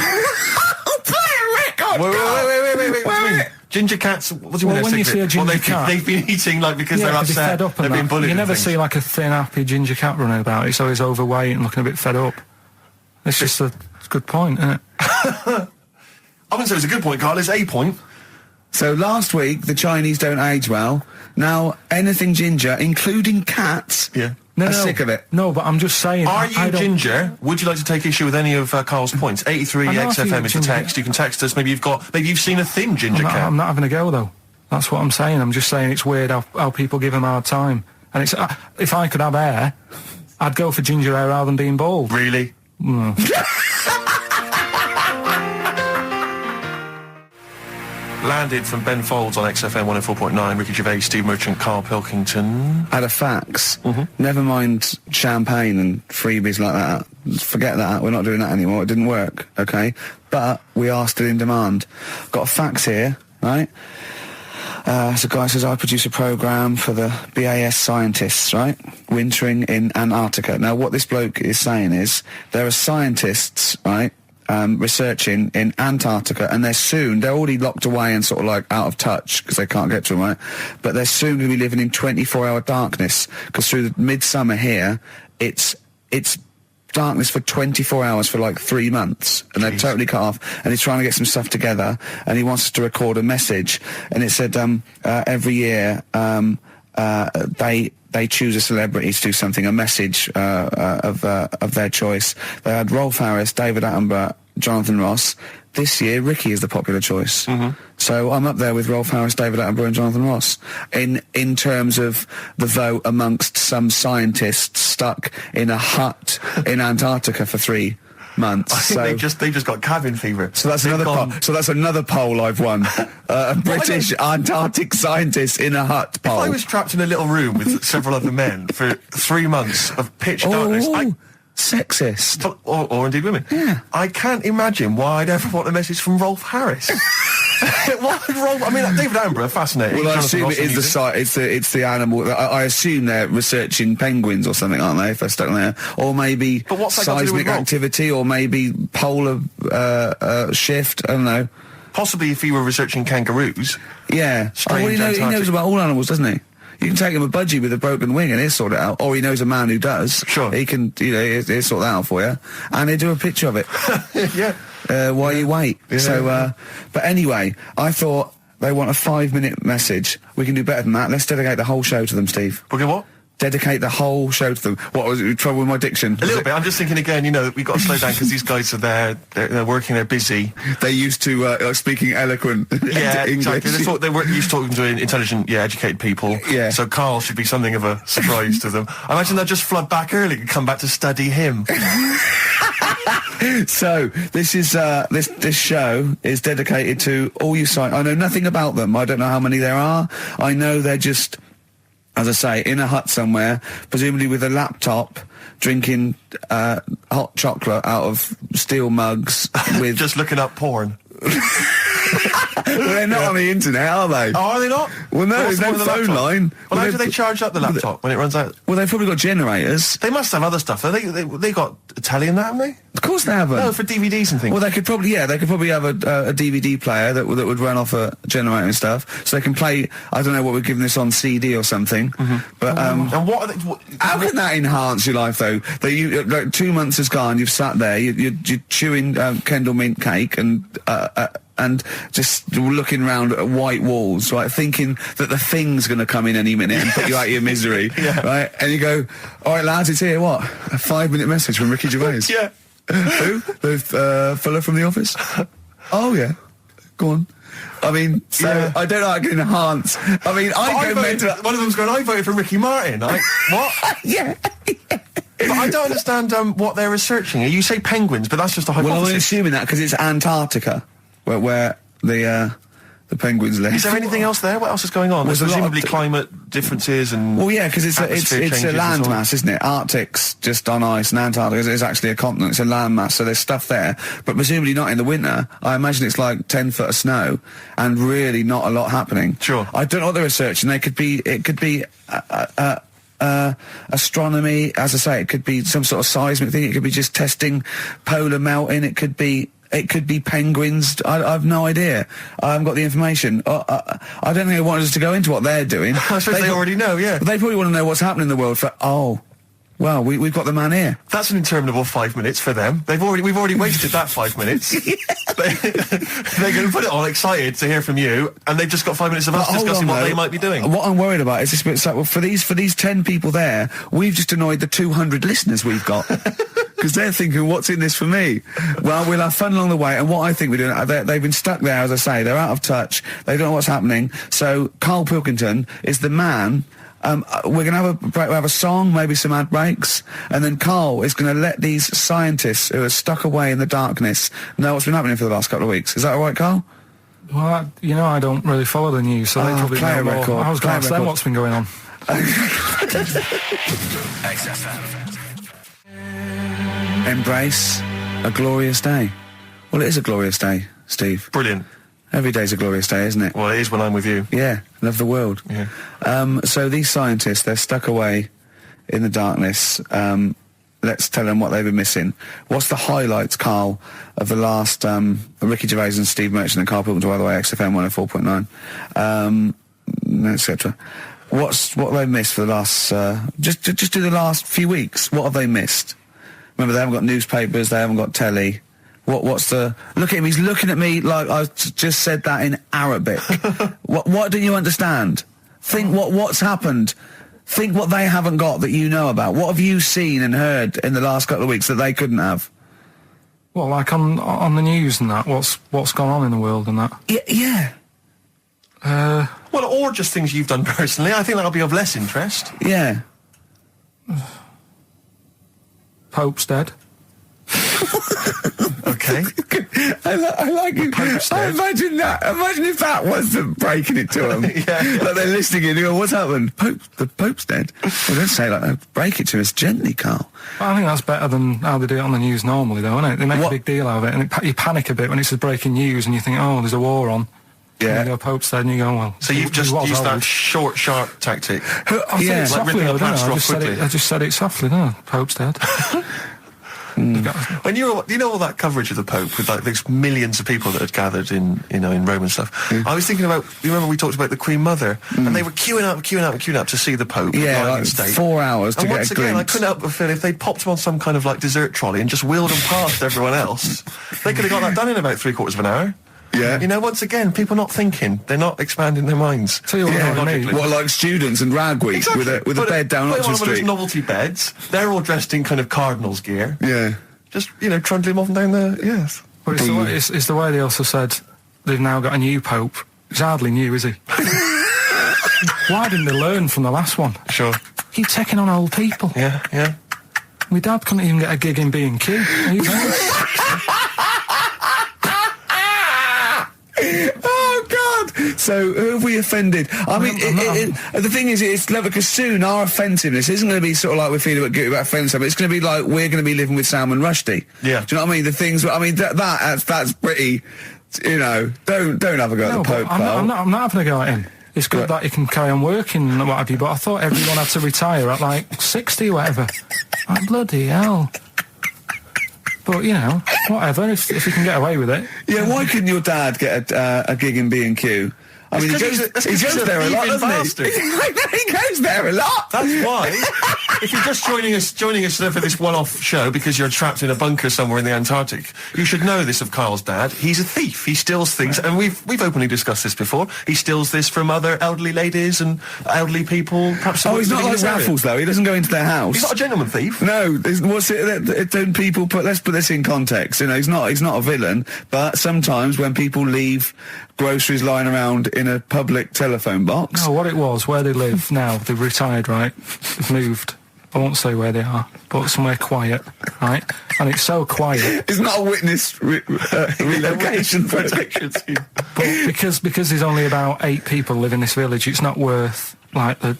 record! Wait. What do you mean? Ginger cats, what do you mean? When you see a ginger cat... They've been eating, like, because they're 'cause upset, fed up and they've been that. bullied. You never and see, things. like, a thin, happy ginger cat running about. It's always overweight and looking a bit fed up. It's just a good point, isn't it? I wouldn't say it's a good point, Karl. It's a point. So last week, the Chinese don't age well. Now, anything ginger, including cats, No, are sick of it. No, but I'm just saying. Are you ginger? Would you like to take issue with any of Karl's points? 83 XFM is the text. You can text us. Maybe you've seen a thin ginger cat. I'm not having a go though. That's what I'm saying. I'm just saying it's weird how people give them a hard time. And it's if I could have hair, I'd go for ginger hair rather than being bald. Really? Landed from Ben Folds on XFM 104.9. Ricky Gervais, Steve Merchant, Karl Pilkington. Had a fax. Never mind champagne and freebies like that. Forget that. We're not doing that anymore. It didn't work. Okay, but we are still in demand. Got a fax here, right? So a guy says, I produce a programme for the BAS scientists, right? Wintering in Antarctica. Now, what this bloke is saying is, there are scientists, right, researching in Antarctica, and they're already locked away and sort of like out of touch because they can't get to them, right? But they're soon going to be living in 24-hour darkness, because through the midsummer here, it's darkness for 24 hours for like 3 months, and they're totally cut off, and he's trying to get some stuff together, and he wants us to record a message, and it said every year they choose a celebrity to do something, a message of their choice. They had Rolf Harris, David Attenborough, Jonathan Ross. This year, Ricky is the popular choice. So I'm up there with Rolf Harris, David Attenborough and Jonathan Ross in terms of the vote amongst some scientists stuck in a hut in Antarctica for 3 months. I think they just got cabin fever. So that's another poll. So that's another poll I've won. A British Antarctic scientist in a hut poll. If I was trapped in a little room with several other men for 3 months of pitch darkness, sexist. Or indeed women. Yeah. I can't imagine why I'd ever want a message from Rolf Harris. Why would Rolf? I mean, David Attenborough, fascinating. Well, I assume it is it's the animal. I assume they're researching penguins or something, aren't they? If they're stuck there, or maybe seismic activity, or maybe polar shift. I don't know. Possibly if he were researching kangaroos. Yeah. He knows about all animals, doesn't he? You can take him a budgie with a broken wing and he'll sort it out. Or he knows a man who does. Sure. He can, he'll sort that out for you. And he'll do a picture of it. While you wait. Yeah. So, but anyway, I thought they want a 5-minute message. We can do better than that. Let's dedicate the whole show to them, Steve. Okay, what? Dedicate the whole show to them. What was it? Trouble with my diction? A little bit. I'm just thinking again, we've got to slow down because these guys are there, they're working, they're busy. They're used to speaking eloquent English. Exactly. They were used to talking to intelligent, educated people. Yeah. So Karl should be something of a surprise to them. I imagine they'll just flood back early and come back to study him. So this is this show is dedicated to all you I know nothing about them. I don't know how many there are. I know they're just, as I say, in a hut somewhere, presumably with a laptop, drinking hot chocolate out of steel mugs with just looking up porn. Well, they're not on the internet, are they? Oh, are they not? Well, no, there's no phone line. Well, how do they charge up the laptop when it runs out? Well, they've probably got generators. They must have other stuff. They got a telly and that, haven't they? Of course they haven't. No, for DVDs and things. Well, they could probably have a DVD player that would run off a generator and stuff, so they can play. I don't know what we're giving this on CD or something, but and what are they? How can that enhance your life though? That you like 2 months has gone, you've sat there, you're chewing Kendall mint cake and just looking around at white walls, right, thinking that the Thing's going to come in any minute and put you out of your misery, right? And you go, all right, lads, it's here. What? A 5-minute message from Ricky Gervais. Yeah. Who? The fella from The Office? Oh, yeah. Go on. I mean, I don't know how I can enhance. I mean, one of them's going, I voted for Ricky Martin. What? Yeah. But I don't understand what they're researching. You say penguins, but that's just a hypothesis. Well, I'm assuming that because it's Antarctica, where the penguins live. Is there anything else there? What else is going on? There's presumably climate differences and... Well, yeah, because it's a land mass, isn't it? Arctic's just on ice, and Antarctica is actually a continent. It's a land mass, so there's stuff there. But presumably not in the winter. I imagine it's like 10 foot of snow, and really not a lot happening. Sure. I don't know what they're researching. It could be astronomy, as I say. It could be some sort of seismic thing. It could be just testing polar melting. It could be penguins. I have no idea. I haven't got the information. I don't think they wanted us to go into what they're doing. I suppose they already know, yeah. But they probably want to know what's happening in the world Well, we've got the man here. That's an interminable 5 minutes for them. We've already wasted that 5 minutes. They're going to put it on excited to hear from you, and they've just got 5 minutes of us discussing what they might be doing. What I'm worried about is this bit. Like, well, for these 10 people there, we've just annoyed the 200 listeners we've got. Because they're thinking, what's in this for me? Well, we'll have fun along the way, and what I think we're doing, they've been stuck there, as I say, they're out of touch, they don't know what's happening, so Karl Pilkington is the man. We're going to have a break, we'll have a song, maybe some ad breaks, and then Karl is going to let these scientists who are stuck away in the darkness know what's been happening for the last couple of weeks. Is that all right, Karl? Well, I don't really follow the news, so they probably play know a more. record. I was going to ask them what's been going on. XFM. Embrace a glorious day. Well, it is a glorious day, Steve. Brilliant. Every day's a glorious day, isn't it? Well, it is when I'm with you. Yeah, love the world. Yeah. So these scientists, they're stuck away in the darkness. Let's tell them what they've been missing. What's the highlights, Karl, of the last Ricky Gervais and Steve Merchant and Karl Pilkington, by the way, XFM 104.9, etc. What they've missed for the last just do the last few weeks? What have they missed? Remember, they haven't got newspapers, they haven't got telly. What's the... Look at him, he's looking at me like I just said that in Arabic. What don't you understand? Think what's happened. Think what they haven't got that you know about. What have you seen and heard in the last couple of weeks that they couldn't have? Well, like on the news and that, what's gone on in the world and that? Yeah. Well, or just things you've done personally. I think that'll be of less interest. Yeah. Pope's dead. Okay. I like it. I imagine that. Imagine if that was them breaking it to them. Yeah. Like they're listening in, what's happened? The Pope's dead. Well, don't say like that. Break it to us gently, Karl. Well, I think that's better than how they do it on the news normally, though, isn't it? They make a big deal out of it, and you panic a bit when it's just breaking news, and you think, oh, there's a war on. Yeah. And you go, Pope's dead, and you go, well... So you've just used that short, sharp tactic. I said it softly, ripping a though, didn't plaster I? off quickly. I just said it softly, didn't I? Pope's dead. When you know all that coverage of the Pope with like these millions of people that had gathered in Rome and stuff, I was thinking about, you remember we talked about the Queen Mother, and they were queuing up to see the Pope. Yeah, like state. 4 hours to and get once a again, glimpse. I couldn't help but feel if they'd popped him on some kind of like dessert trolley and just wheeled him past everyone else, they could have got that done in about 3/4 of an hour. Yeah. Once again, people not thinking. They're not expanding their minds. Tell you what, logically. What, like students and rag week Exactly. with a bed down Oxford Put Street? one of those novelty beds. They're all dressed in kind of cardinals gear. Yeah. Just, trundling off and down the... Yes. But it's the way they also said they've now got a new Pope. He's hardly new, is he? Why didn't they learn from the last one? Sure. Keep taking on old people. Yeah. My dad couldn't even get a gig in B&Q. Oh God! So who have we offended? I mean, the thing is, it's clever because soon our offensiveness isn't going to be sort of like we're feeling about offending someone. It's going to be like we're going to be living with Salman Rushdie. Yeah. Do you know what I mean? The things. I mean, that's pretty. Don't have a go at the Pope. I'm not having a go at him. It's good that he can carry on working and what have you, but I thought everyone had to retire at like 60 or whatever. Like, bloody hell. But, whatever, if you can get away with it. Yeah, why couldn't your dad get a gig in B&Q? I mean, he goes there a lot, doesn't he? He goes there a lot. That's why. If you're just joining us for this one-off show because you're trapped in a bunker somewhere in the Antarctic, you should know this of Karl's dad. He's a thief. He steals things, and we've openly discussed this before. He steals this from other elderly ladies and elderly people. Perhaps. Oh, he's not like Raffles though. He doesn't go into their house. He's not a gentleman thief. No. What's it? Don't people put? Let's put this in context. He's not a villain. But sometimes when people leave groceries lying around in a public telephone box. No, what it was, where they live now, they've retired, right? They've moved. I won't say where they are, but somewhere quiet, right? And it's so quiet. It's not a witness relocation protection scheme. But because there's only about 8 people live in this village, it's not worth like the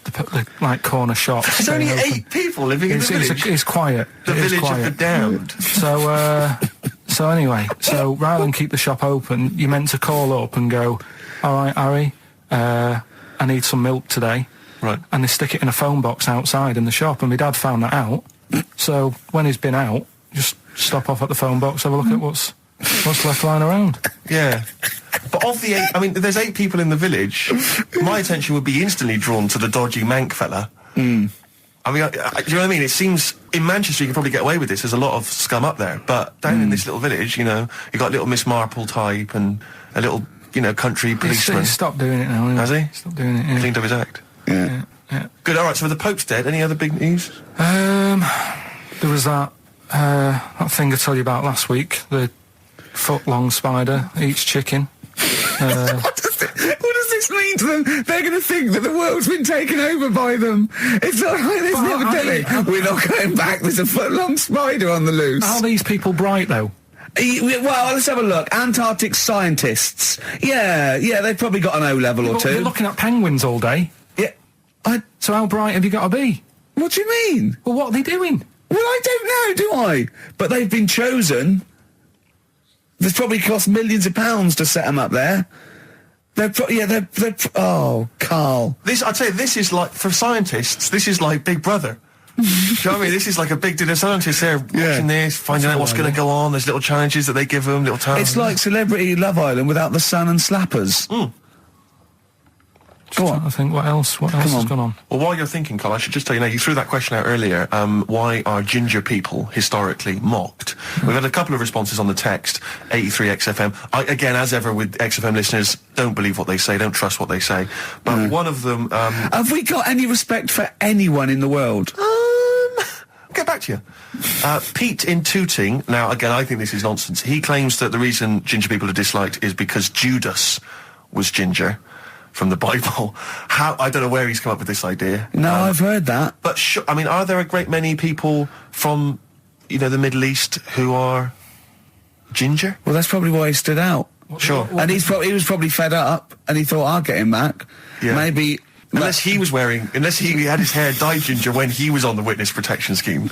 like corner shops. There's only 8 people living in the village. It's quiet. The village of the damned. So anyway, rather than keep the shop open, you're meant to call up and go, all right, Harry, I need some milk today. Right. And they stick it in a phone box outside in the shop, and my dad found that out. So when he's been out, just stop off at the phone box, have a look at what's left lying around. Yeah. But of the 8, there's 8 people in the village. My attention would be instantly drawn to the dodgy Mank fella. I mean, do you know what I mean? It seems in Manchester you can probably get away with this. There's a lot of scum up there, but down in this little village, you know, you got little Miss Marple type and a little, you know, country policeman. He's stopped doing it now. Has he? Stopped doing it. Yeah. Cleaned up his act. Yeah. Good. All right. So the Pope's dead. Any other big news? There was that thing I told you about last week. The foot-long spider eats chicken. What does this mean to them? They're going to think that the world's been taken over by them. It's not like there's never telling. We're not going back. There's a foot-long spider on the loose. Are these people bright, though? Well, let's have a look. Antarctic scientists. Yeah, they've probably got an O-level or two. You're looking at penguins all day. Yeah. So how bright have you got to be? What do you mean? Well, what are they doing? Well, I don't know, do I? But they've been chosen. There's probably cost millions of pounds to set them up there. Oh, Karl. I'd say this is like, for scientists, this is like Big Brother. Do you know what I mean? This is like a big dinner. Scientists there watching this, finding out what's going to go on. There's little challenges that they give them, little tasks. It's like Celebrity Love Island without the sun and slappers. Go on. I think what else has gone on? Well, while you're thinking, Karl, I should just tell you now, you threw that question out earlier, why are ginger people historically mocked? We've had a couple of responses on the text, 83XFM. Again, as ever with XFM listeners, don't believe what they say, don't trust what they say. But one of them... have we got any respect for anyone in the world? I'll get back to you. Pete in Tooting, now, again, I think this is nonsense. He claims that the reason ginger people are disliked is because Judas was ginger. From the Bible. I don't know where he's come up with this idea. No, I've heard that. But I mean, are there a great many people from, you know, the Middle East who are ginger? Well, that's probably why he stood out. Sure. And he was probably fed up, and he thought, I'll get him back. Yeah. Maybe... Unless he had his hair dyed ginger when he was on the witness protection scheme.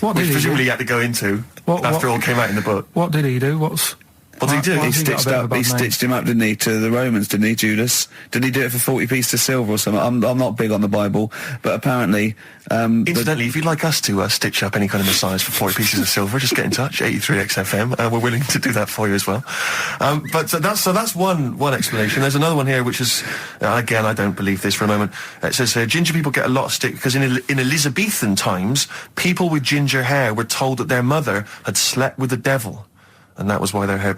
Which presumably he had to go into after all came out in the book. What did he do? What did he do? He stitched him up, didn't he, to the Romans, didn't he, Judas? Did he do it for 40 pieces of silver or something? I'm not big on the Bible, but apparently... Incidentally, if you'd like us to stitch up any kind of Messiahs for 40 pieces of silver, just get in touch, 83XFM. We're willing to do that for you as well. But that's one explanation. There's another one here, which is, again, I don't believe this for a moment. It says here, ginger people get a lot of stick because in Elizabethan times, people with ginger hair were told that their mother had slept with the devil. And that was why their hair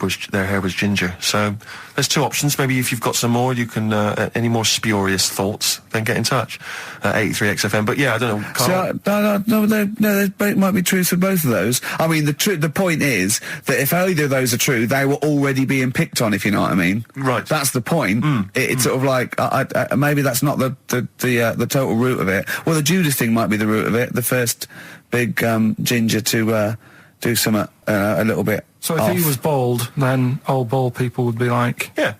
was ginger. So there's two options. Maybe if you've got some more, you can any more spurious thoughts, then get in touch. 83XFM. But yeah, I don't know. Karl? No, there might be truth for both of those. I mean, the point is that if either of those are true, they were already being picked on. If you know what I mean. Right. That's the point. It's sort of like maybe that's not the total root of it. Well, the Judas thing might be the root of it. The first big ginger to do something a little bit. So if he was bald, then old bald people would be like, yeah,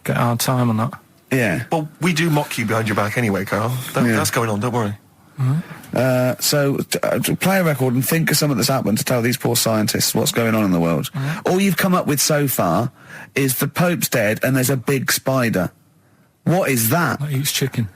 get a hard time on that. Yeah. Well, we do mock you behind your back anyway, Karl. That's going on, don't worry. So play a record and think of something that's happened to tell these poor scientists what's going on in the world. All you've come up with so far is the Pope's dead and there's a big spider. What is that? That eats chicken.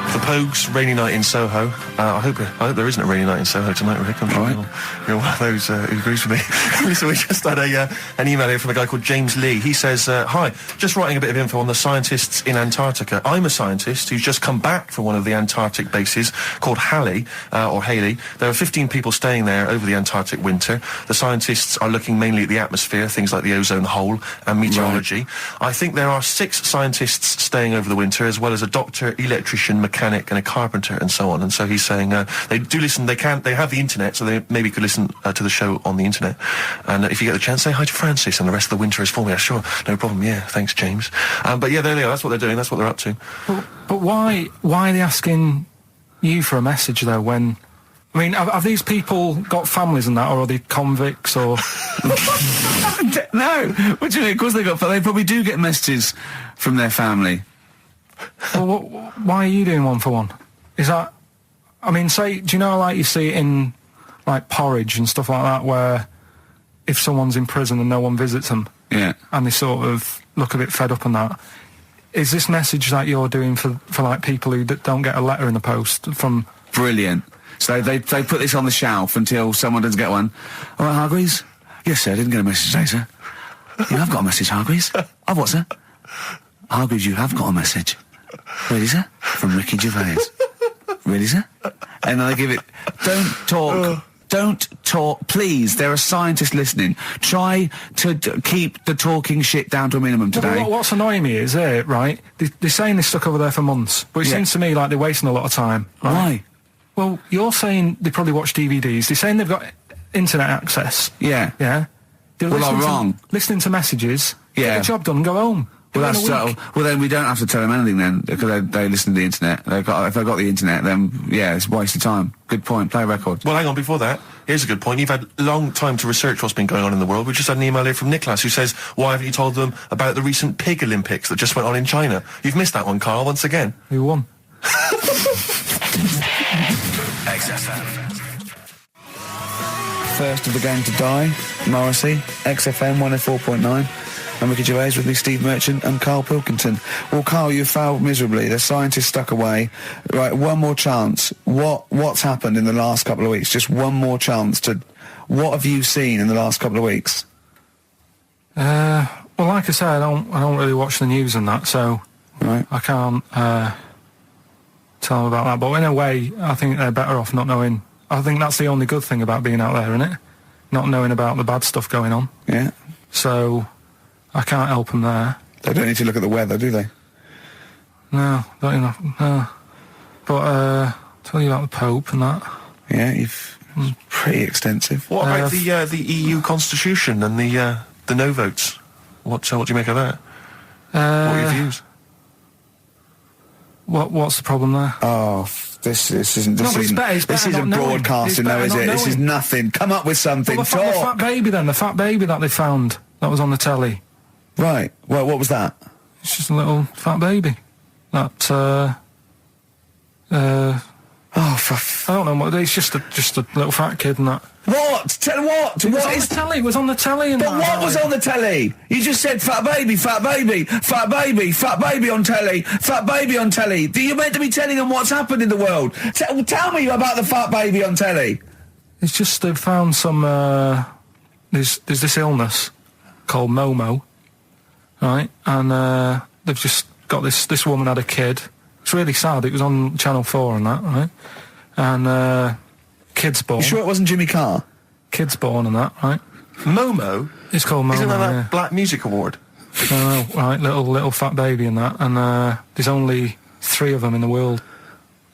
The Pogues, rainy night in Soho. I hope there isn't a rainy night in Soho tonight, Rick. I'm sure you're one of those who agrees with me. So we just had an email here from a guy called James Lee. He says, hi, just writing a bit of info on the scientists in Antarctica. I'm a scientist who's just come back from one of the Antarctic bases called Halley, or Haley. There are 15 people staying there over the Antarctic winter. The scientists are looking mainly at the atmosphere, things like the ozone hole and meteorology. Right. I think there are 6 scientists staying over the winter, as well as a doctor, electrician, mechanic, and a carpenter, and so on. And so he's saying they do listen. They have the internet, so they maybe could listen to the show on the internet. And if you get the chance, say hi to Francis and the rest of the winter is for me. Sure, no problem. Yeah, thanks, James. But yeah, there they are. That's what they're doing. That's what they're up to. But why are they asking you for a message though? When I mean, have these people got families and that, or are they convicts, or? No, what do you mean? Of course they got. But they probably do get messages from their family. Well, why are you doing one for one? Is that, I mean, do you know, like you see it in, like, Porridge and stuff like that, where if someone's in prison and no one visits them, and they sort of look a bit fed up and that, is this message that you're doing for like, people who don't get a letter in the post from... Brilliant. So they put this on the shelf until someone doesn't get one. All right, Hargreaves? Yes, sir, I didn't get a message today, sir. Yeah, I've got a message, Hargreaves. I've what, sir? Hargreaves, you have got a message. Really, sir? From Ricky Gervais. Really, sir? And I give it, don't talk, please, there are scientists listening. Try to keep the talking shit down to a minimum today. What's annoying me is, right, they're saying this stuck over there for months, but it seems to me like they're wasting a lot of time. Right? Why? Well, you're saying they probably watch DVDs, they're saying they've got internet access. Yeah. Yeah? They're Well, I'm wrong. Listening to messages, Yeah. get the job done and go home. Well, well, then we don't have to tell them anything then, because they listen to the internet. If they've got the internet, then, yeah, it's a waste of time. Good point. Play a record. Well, hang on, before that, here's a good point. You've had a long time to research what's been going on in the world. We just had an email here from Nicholas who says, why haven't you told them about the recent pig Olympics that just went on in China? You've missed that one, Karl, once again. Who won? XFM. First of the game to die, Morrissey, XFM 104.9. I'm Ricky Gervais with me, Steve Merchant and Karl Pilkington. Well, Karl, you failed miserably. The scientists stuck away. Right, one more chance. What's happened in the last couple of weeks? Just one more chance to... What have you seen in the last couple of weeks? Well, like I say, I don't really watch the news and that, so Right. I can't tell them about that. But in a way, I think they're better off not knowing. I think that's the only good thing about being out there, isn't it? Not knowing about the bad stuff going on. Yeah. So I can't help them there. They don't need to look at the weather, do they? No, don't enough. No. But tell you about the Pope and that. Yeah, pretty extensive. What about the EU Constitution and the no votes? What do you make of that? What are your views? What's the problem there? Oh, this isn't No, but it's better this isn't not knowing. broadcasting, It's though, better is not it? This is knowing. nothing. Come up with something. Well, the fat baby then, the fat baby that they found that was on the telly. Right. Well, what was that? It's just a little fat baby. That I don't know what. It's just a little fat kid and that. What? Tell what? It was What on is? the telly. It was on the telly and But that. what was on the telly? You just said fat baby, fat baby, fat baby, fat baby on telly, fat baby on telly. You're meant to be telling them what's happened in the world. Tell me about the fat baby on telly. It's just they've found some. There's this illness called Momo, right? And they've just got this woman had a kid. It's really sad. It was on Channel 4 and that, right? And kid's born. You sure it wasn't Jimmy Carr? Kid's born and that, right? Momo? It's called Momo. Isn't that yeah. that Black Music Award? No, right, little fat baby and that, and there's only 3 of them in the world.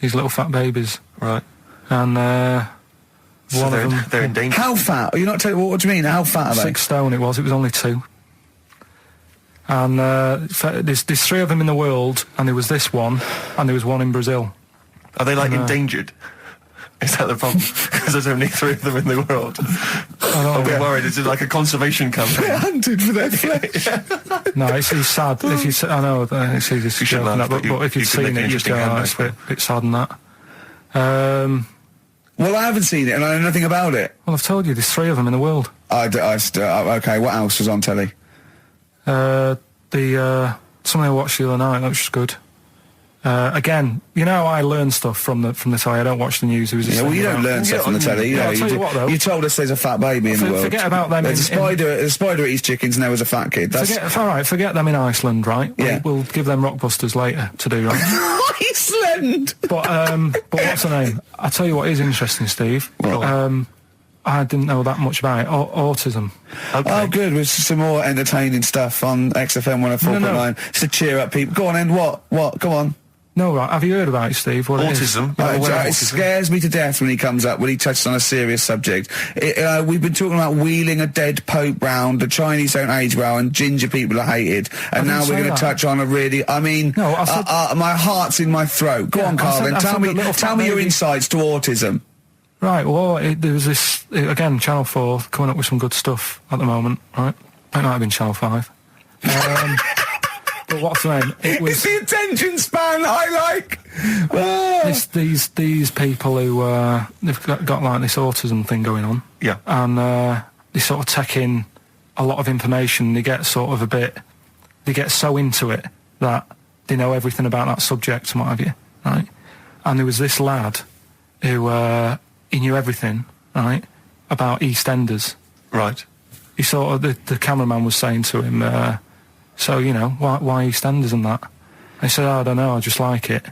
These little fat babies, Right. and So one of them. they're in danger. How fat? Are you not telling? What do you mean? How fat are they? 6 stone. It was only 2. And there's 3 of them in the world, and there was this one, and there was one in Brazil. Are they like endangered? Is that the problem? Because there's only 3 of them in the world. I'll be worried. Is it like a conservation campaign? They're hunted for their flesh. No, it's sad. If you, I know, it's easy to shouldn't joke, laugh, but if you you'd could make seen an it, you'd interesting go, oh, handbag it's for a bit sad and that. Well, I haven't seen it, and I know nothing about it. Well, I've told you, there's 3 of them in the world. Okay, what else was on telly? Something I watched the other night, that was just good. Again, you know, I learn stuff from the telly. I don't watch the news. Yeah, well, you don't learn stuff from the telly. You know, I'll tell you what, though. you told us there's a fat baby in the world. Forget about them. There's a spider eats chickens, and there was a fat kid. That's All right, forget them in Iceland, right? Yeah. We'll give them Rockbusters later to do, right? Iceland. But what's the name? I tell you what is interesting, Steve. What? I didn't know that much about it. Autism. Okay. Oh, good. With some more entertaining stuff on XFM 104.9 No. just to cheer up people. Go on, then. What? Go on. No, right. Have you heard about it, Steve? What Autism? It is? It scares me to death when he comes up, when he touches on a serious subject. We've been talking about wheeling a dead pope round, the Chinese don't age well, and ginger people are hated. And now we're going to touch on a really, I mean, No, I said- my heart's in my throat. Go Yeah, on, I Karl, said- then I tell said me, the little tell fat me your baby. insights to autism. Right, well, there was this, again, Channel 4 coming up with some good stuff at the moment, right? It might have been Channel 5. But what's the name? It It's was the attention span I like. these people who, they've got like this autism thing going on. Yeah. And they sort of take in a lot of information. They get sort of they get so into it that they know everything about that subject and what have you, right? And there was this lad who, he knew everything, right, about EastEnders. Right. He sort of, the cameraman was saying to him, so, you know, why EastEnders and that? And he said, oh, I don't know, I just like it.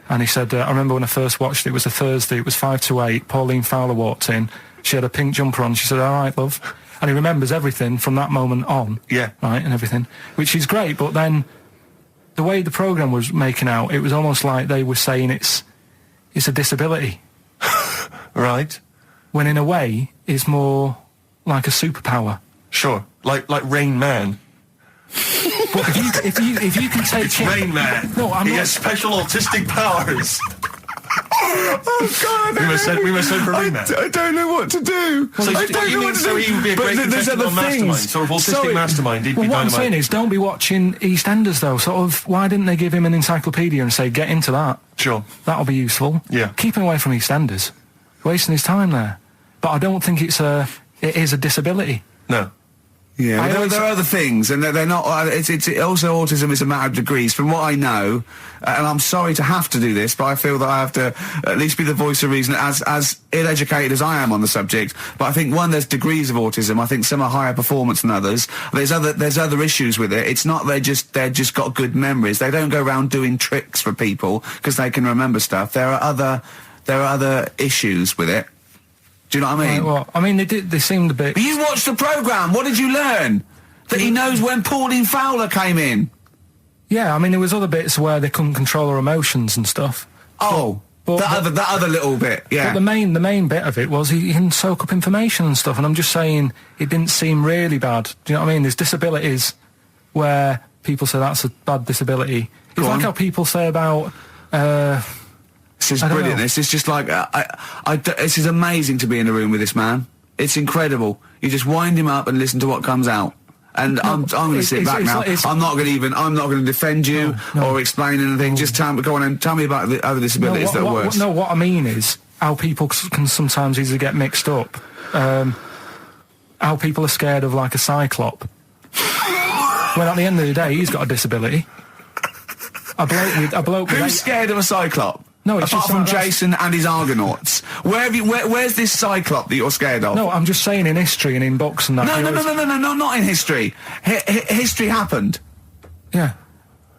And he said, I remember when I first watched it was a Thursday, it was 5 to 8, Pauline Fowler walked in, she had a pink jumper on, she said, all right, love. And he remembers everything from that moment on. Yeah. Right, and everything, which is great, but then the way the programme was making out, it was almost like they were saying it's a disability. Right. When in a way, it's more like a superpower. Sure. Like Rain Man. But if you can take It's Rain Man. No, I'm he not. has special autistic powers. Oh God! We must send for Rain Man. I don't know what to do. So I don't know what to do. So he would be a great contestant on Mastermind. So if autistic Mastermind, he'd be Well, what I'm dynamite. saying is, don't be watching EastEnders though. Sort of, why didn't they give him an encyclopedia and say, get into that? Sure. That'll be useful. Yeah. Keep him away from EastEnders. Wasting his time there. But I don't think it is a disability. No. Yeah, there are other things, and they're not. It's also autism is a matter of degrees. From what I know, and I'm sorry to have to do this, but I feel that I have to at least be the voice of reason, as ill-educated as I am on the subject. But I think there's degrees of autism. I think some are higher performance than others. There's other issues with it. It's not they're just got good memories. They don't go around doing tricks for people because they can remember stuff. There are other issues with it. Do you know what I mean? Right, well, I mean, they seemed a bit... But you watched the programme. What did you learn? That he knows when Pauline Fowler came in. Yeah, I mean, there was other bits where they couldn't control their emotions and stuff. Oh, that other little bit, yeah. But the main bit of it was he can soak up information and stuff, and I'm just saying it didn't seem really bad. Do you know what I mean? There's disabilities where people say that's a bad disability. It's like how people say about... This is brilliant. This is just like this is amazing to be in a room with this man. It's incredible. You just wind him up and listen to what comes out. And I'm going to sit back now. I'm not going to defend you or explain anything. Just go on and tell me about the other disabilities that are worse. What I mean is how people can sometimes easily get mixed up. How people are scared of like a cyclop. When at the end of the day, he's got a disability. A bloke with Who's scared of a cyclop? No, it's apart just from like Jason and his Argonauts. Where's this cyclop that you're scared of? No, I'm just saying in history and in books and that. No, not in history. History happened. Yeah.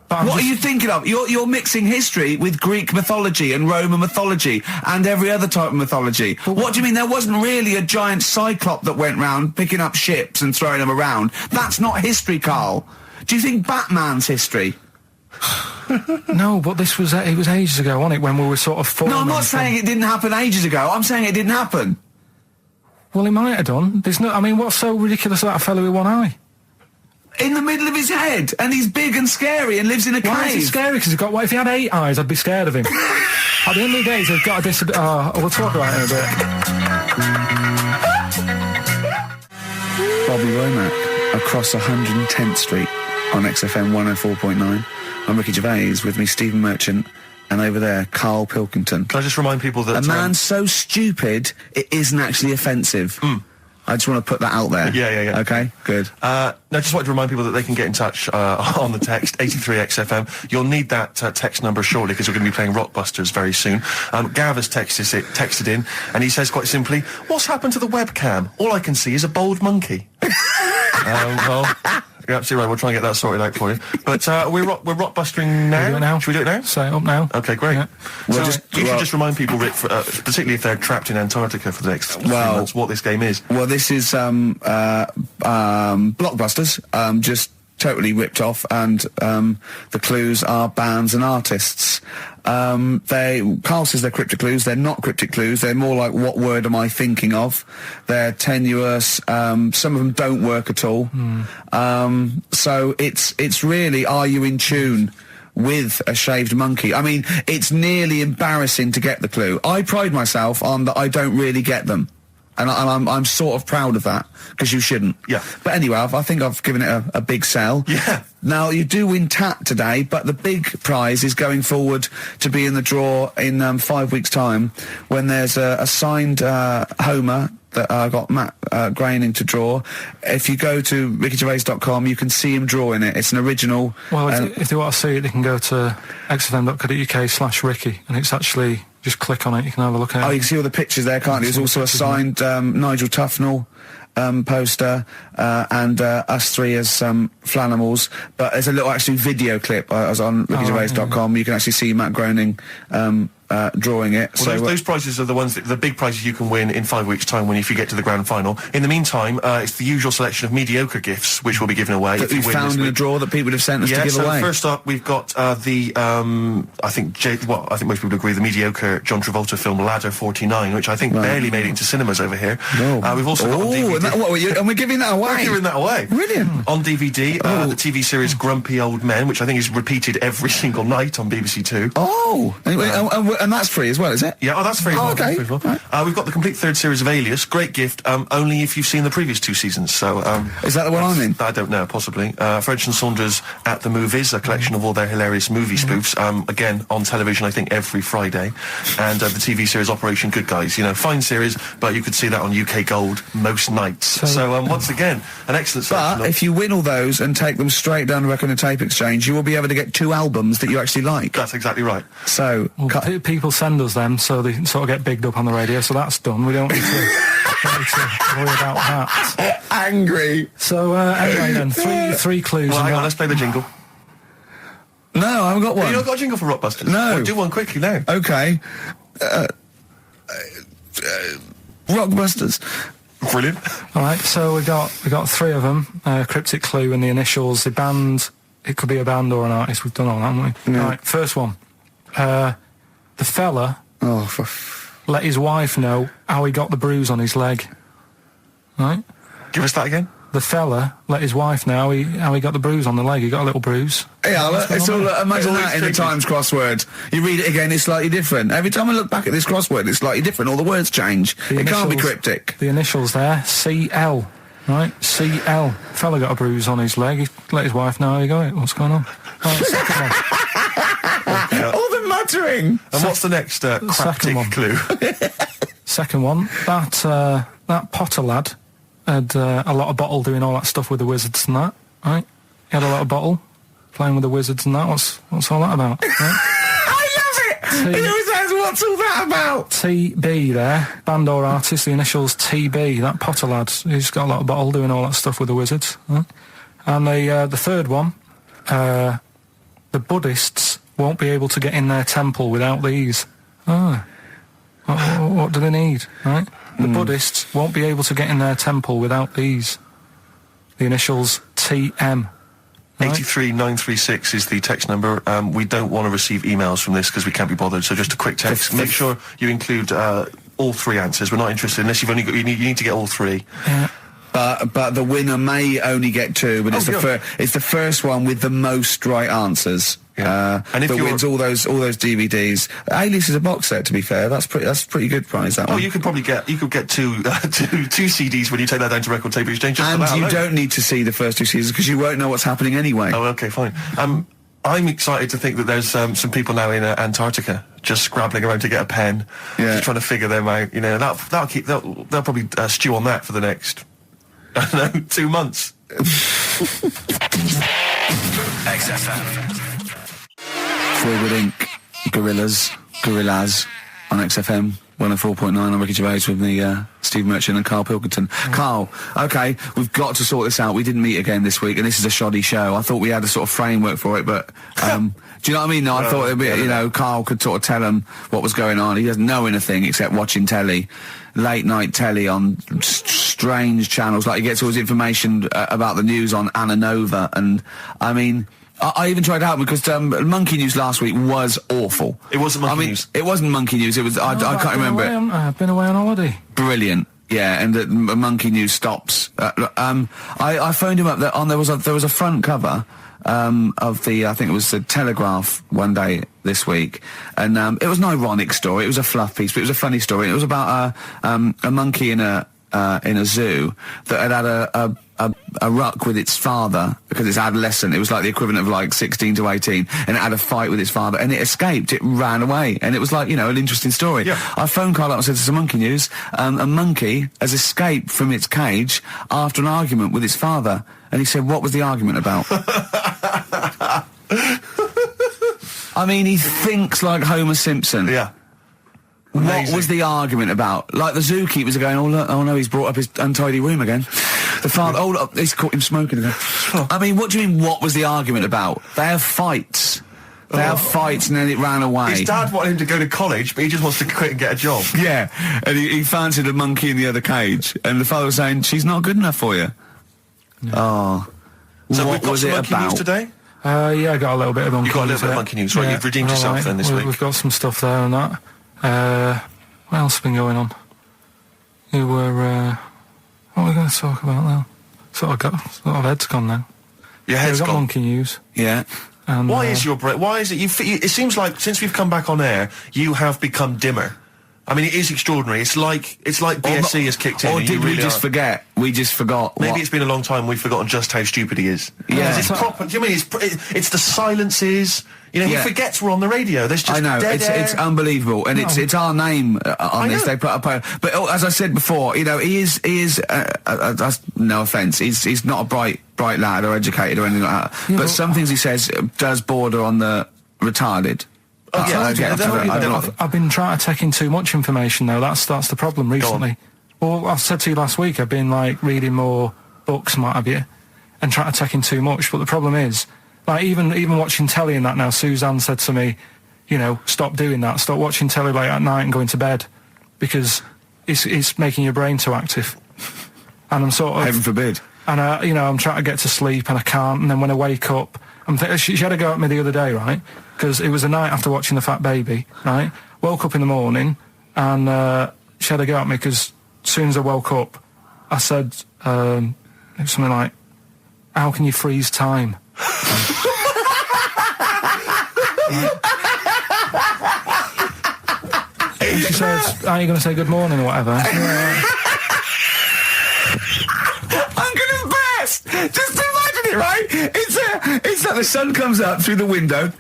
What are you thinking of? You're mixing history with Greek mythology and Roman mythology and every other type of mythology. What do you mean? There wasn't really a giant cyclop that went round picking up ships and throwing them around. That's not history, Karl. Do you think Batman's history? No, but this was it was ages ago, wasn't it? When we were sort of No, I'm not saying it didn't happen ages ago. I'm saying it didn't happen. Well, it might have done. There's no. I mean, what's so ridiculous about a fellow with one eye? In the middle of his head, and he's big and scary and lives in a cave. Why is he scary? Because he's got. What if he had 8 eyes? I'd be scared of him. At the end of the day, he's got a disability. We'll talk about it in a bit. Bobby Womack across 110th Street on XFM 104.9. I'm Ricky Gervais, with me Stephen Merchant, and over there Karl Pilkington. Can I just remind people that... A man so stupid, it isn't actually offensive. I just want to put that out there. Yeah. Okay, good. No, just wanted to remind people that they can get in touch on the text, 83XFM. You'll need that text number shortly, because we're going to be playing Rockbusters very soon. Gav has texted in, and he says quite simply, what's happened to the webcam? All I can see is a bald monkey. Well... You're absolutely right. We'll try and get that sorted out for you. But we're rockbustering now. Should we do it now? Set it up now. Okay, great. Yeah. You should just remind people, Rick, particularly if they're trapped in Antarctica for the next 3 months, what this game is. Well, this is Blockbusters, just totally ripped off, and the clues are bands and artists. Karl says they're cryptic clues. They're not cryptic clues. They're more like, what word am I thinking of? They're tenuous. Some of them don't work at all. So it's really, are you in tune with a shaved monkey? I mean, it's nearly embarrassing to get the clue. I pride myself on that I don't really get them. And I'm sort of proud of that, because you shouldn't. Yeah. But anyway, I think I've given it a big sell. Yeah. Now, you do win Tat today, but the big prize is going forward to be in the draw in 5 weeks' time, when there's a signed Homer that I got Matt Groening to draw. If you go to rickygervais.com, you can see him drawing it. It's an original. Well, if they want to see it, they can go to xfm.co.uk/Ricky, and it's actually... Just click on it, you can have a look at it. Oh, you can see all the pictures there, can't you? There's also a signed Nigel Tufnell poster, and us three as Flanimals. But there's a little actually video clip. I was on rickygervais.com. You can actually see Matt Groening drawing it. Well, those prizes are the ones, the big prizes you can win in 5 weeks' time if you get to the grand final. In the meantime, it's the usual selection of mediocre gifts which will be given away. That we found in a drawer that people have sent us to give away. So first up, we've got I think most people agree, the mediocre John Travolta film Ladder 49, which I think barely made it into cinemas over here. We've also got on DVD. And we're giving that away. We're giving that away. Brilliant. On DVD, the TV series Grumpy Old Men, which I think is repeated every single night on BBC Two. And that's free as well, is it? Yeah, that's free as well. Okay. Right. We've got the complete third series of Alias. Great gift, only if you've seen the previous 2 seasons. So, is that the one I'm in? I don't know, possibly. French and Saunders at the Movies, a collection of all their hilarious movie spoofs. Again, on television, I think, every Friday. And the TV series Operation Good Guys. Fine series, but you could see that on UK Gold most nights. So once again, an excellent selection. But if you win all those and take them straight down to Record and Tape Exchange, you will be able to get 2 albums that you actually like. That's exactly right. So, people send us them so they sort of get bigged up on the radio, so that's done. We don't need to, worry about that. Angry. So, anyway then, three clues. Well, hang on, let's play the jingle. No, I haven't got one. You not got a jingle for Rockbusters? No. Well, do one quickly now. Okay. Rockbusters. Brilliant. All right, so we got 3 of them. Cryptic clue and the initials. The band. It could be a band or an artist. We've done all that, haven't we? Yeah. All right, first one. The fella let his wife know how he got the bruise on his leg. Right? Give us that again. The fella let his wife know how he got the bruise on the leg. He got a little bruise. Yeah, it's all. Imagine that in the Times crossword. You read it again, it's slightly different. Every time I look back at this crossword, it's slightly different. All the words change. It can't be cryptic. The initials there, CL. Right, CL. Fella got a bruise on his leg. He let his wife know how he got it. What's going on? Right, second one. All the muttering. And what's the next cryptic clue? Second one. That Potter lad had a lot of bottle doing all that stuff with the wizards and that. Right? He had a lot of bottle playing with the wizards and that. What's all that about? Right? I love it. He always says, "What's all that about?" TB there, band or artist. The initials TB. That Potter lad. He's got a lot of bottle doing all that stuff with the wizards. Right? And the third one. The Buddhists won't be able to get in their temple without these. What do they need? Right? The Buddhists won't be able to get in their temple without these. The initials TM. Right? 83936 is the text number. We don't want to receive emails from this because we can't be bothered. So just a quick text. Make sure you include all 3 answers. We're not interested unless you've only got. You need to get all 3. Yeah. But the winner may only get 2. But it's the first one with the most right answers. Yeah. And if that wins all those DVDs. Alias is a box set, to be fair. That's pretty good prize, that one. Oh, you could probably get two CDs when you take that down to Record Tape Exchange. Just and you don't need to see the first 2 seasons because you won't know what's happening anyway. Oh, okay, fine. I'm excited to think that there's some people now in Antarctica just scrabbling around to get a pen, just trying to figure them out. They'll probably stew on that for the next 2 months. XFM. Forward Inc. Gorillas on XFM 104.9 on Ricky Gervais with me, Steve Merchant and Karl Pilkington. Karl, okay, we've got to sort this out. We didn't meet again this week, and this is a shoddy show. I thought we had a sort of framework for it, but do you know what I mean? No, I thought it'd be, Karl could sort of tell him what was going on. He doesn't know anything except watching telly, late night telly on strange channels. Like he gets all his information about the news on Anna Nova, and I mean. I even tried to help because Monkey News last week was awful. It wasn't Monkey News. It wasn't Monkey News. It was. I can't remember it. I've been away on holiday. Brilliant. Yeah, and Monkey News stops. I phoned him up. There was a front cover of the. I think it was the Telegraph one day this week, and it was an ironic story. It was a fluff piece, but it was a funny story. It was about a monkey in a zoo that had a ruck with its father because it's adolescent. It was like the equivalent of like 16 to 18, and it had a fight with its father, and it escaped. It ran away, and it was like, an interesting story. Yeah. I phoned Karl up and said, "This is Monkey News. A monkey has escaped from its cage after an argument with its father." And he said, "What was the argument about?" I mean, he thinks like Homer Simpson. Yeah. What was the argument about? Like the zookeepers are going, oh look, oh no, he's brought up his untidy room again. The father, oh look, he's caught him smoking again. I mean, what do you mean, what was the argument about? They have fights. They have fights and then it ran away. His dad wanted him to go to college, but he just wants to quit and get a job. Yeah, and he fancied a monkey in the other cage, and the father was saying, she's not good enough for you. Yeah. Oh. So what we've got was some it monkey about? news today? Yeah, I got a little bit of monkey news. You got a little bit of monkey news, right? You've redeemed yourself then this week. We've got some stuff there and that. What else has been going on? What are we going to talk about now? Sort of head's gone now. Your head's we've got gone. monkey news. Yeah. And, why is your brain? Why is it? It seems like since we've come back on air, you have become dimmer. I mean, it is extraordinary. It's like BSC has kicked in. Or and did you we really just are. forget? We just forgot. Maybe what? it's been a long time. We've forgotten just how stupid he is. Yeah. It's proper. Do you mean it's the silences? You know, he forgets we're on the radio. There's just I know, dead air. it's unbelievable, and it's our name on this. They put up, but as I said before, you know, he is. That's no offence. He's not a bright lad or educated or anything like that. But some things he says does border on the retarded. I've been trying to take in too much information though. That's the problem recently. Well, I said to you last week, I've been like reading more books and what have you, and trying to take in too much. But the problem is, like even watching telly and that now, Suzanne said to me, you know, stop doing that. Stop watching telly late at night and going to bed, because it's making your brain too active. And I'm sort of heaven forbid. And you know, I'm trying to get to sleep and I can't. And then when I wake up, she had a go at me the other day, right? Because it was the night after watching The Fat Baby, right? Woke up in the morning and she had a go at me because as soon as I woke up, I said it was something like, "How can you freeze time?" She says, "Are you going to say good morning or whatever?" I'm gonna burst! Just imagine it, right? It's like the sun comes up through the window.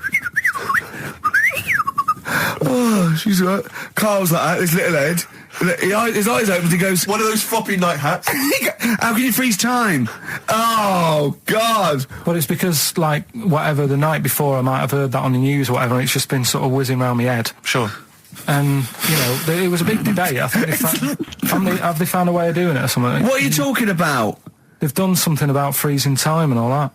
Oh, she's right. Karl's like that, his little head. His eyes open, he goes... One of those floppy night hats. How can you freeze time? Oh, God. But it's because, like, whatever, the night before I might have heard that on the news or whatever, and it's just been sort of whizzing around my head. Sure. And, you know, it was a big debate. I think have they found a way of doing it or something? What are you talking about? They've done something about freezing time and all that.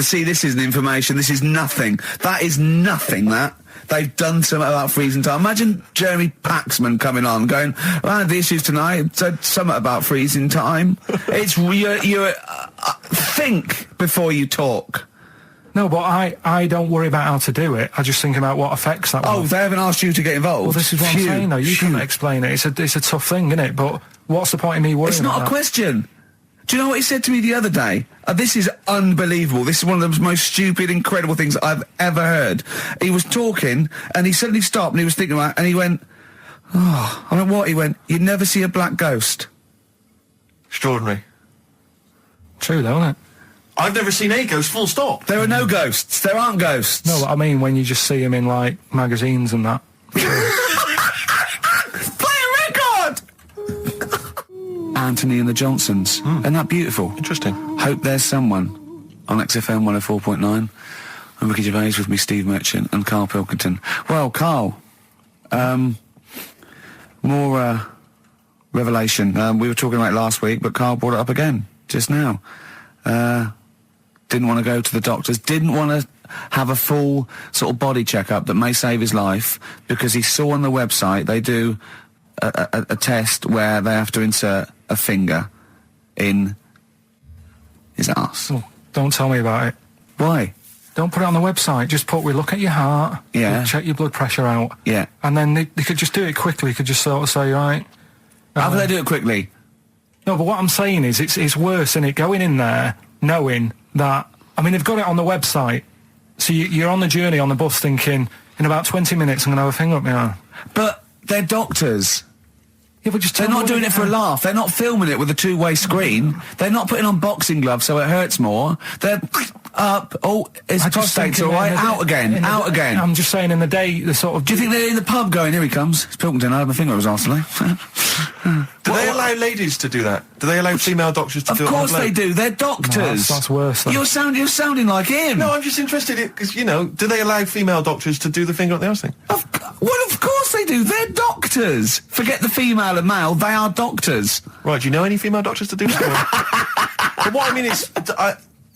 See, this isn't information. This is nothing. That is nothing, that. They've done something about freezing time. Imagine Jeremy Paxman coming on, going, "Well, the issues tonight said something about freezing time." It's you think before you talk. No, but I don't worry about how to do it. I just think about what affects that. Oh, they haven't asked you to get involved. Well, this is what I'm saying, though. You can't explain it. It's a tough thing, isn't it? But what's the point in me worrying? It's not about a question. Do you know what he said to me the other day? This is unbelievable. This is one of the most stupid, incredible things I've ever heard. He was talking, and he suddenly stopped, and he was thinking about it, and he went, "Oh," I went, "What?" He went, "You'd never see a black ghost." Extraordinary. True, though, isn't it? I've never seen a ghost, full stop. There are no ghosts. There aren't ghosts. No, but I mean when you just see them in, like, magazines and that. Play a record! Anthony and the Johnsons. Isn't that beautiful? Interesting. Hope There's Someone on XFM 104.9. I'm Ricky Gervais with me, Steve Merchant and Karl Pilkington. Well, Karl, more revelation. We were talking about it last week, but Karl brought it up again just now. Didn't want to go to the doctors, didn't want to have a full sort of body checkup that may save his life, because he saw on the website they do a test where they have to insert a finger in his arse. Oh, don't tell me about it. Why? Don't put it on the website. Just we look at your heart. Yeah. We check your blood pressure out. Yeah. And then they could just do it quickly. Could just sort of say, right. How do they do it quickly? No, but what I'm saying is it's worse, isn't it? Going in there knowing that, I mean, they've got it on the website. So you're on the journey on the bus thinking, in about 20 minutes I'm going to have a finger up my arm. But they're doctors. Yeah, but just They're not doing it for a laugh. They're not filming it with a two-way screen. They're not putting on boxing gloves so it hurts more. They're up. Oh, his prostate's all right. Out again. Out again. I'm just saying, in the day, the sort of... Do you think they're in the pub going, "Here he comes"? It's Pilkington. I had my finger up his arse today. Do they allow ladies to do that? Do they allow female doctors to do it? Of course they do. They're doctors. No, that's worse. Though. You're sounding like him. No, I'm just interested because, you know, do they allow female doctors to do the finger up the arse thing? Well, of course they do? They're doctors. Forget the female and male. They are doctors. Right, do you know any female doctors to do that? But what I mean is,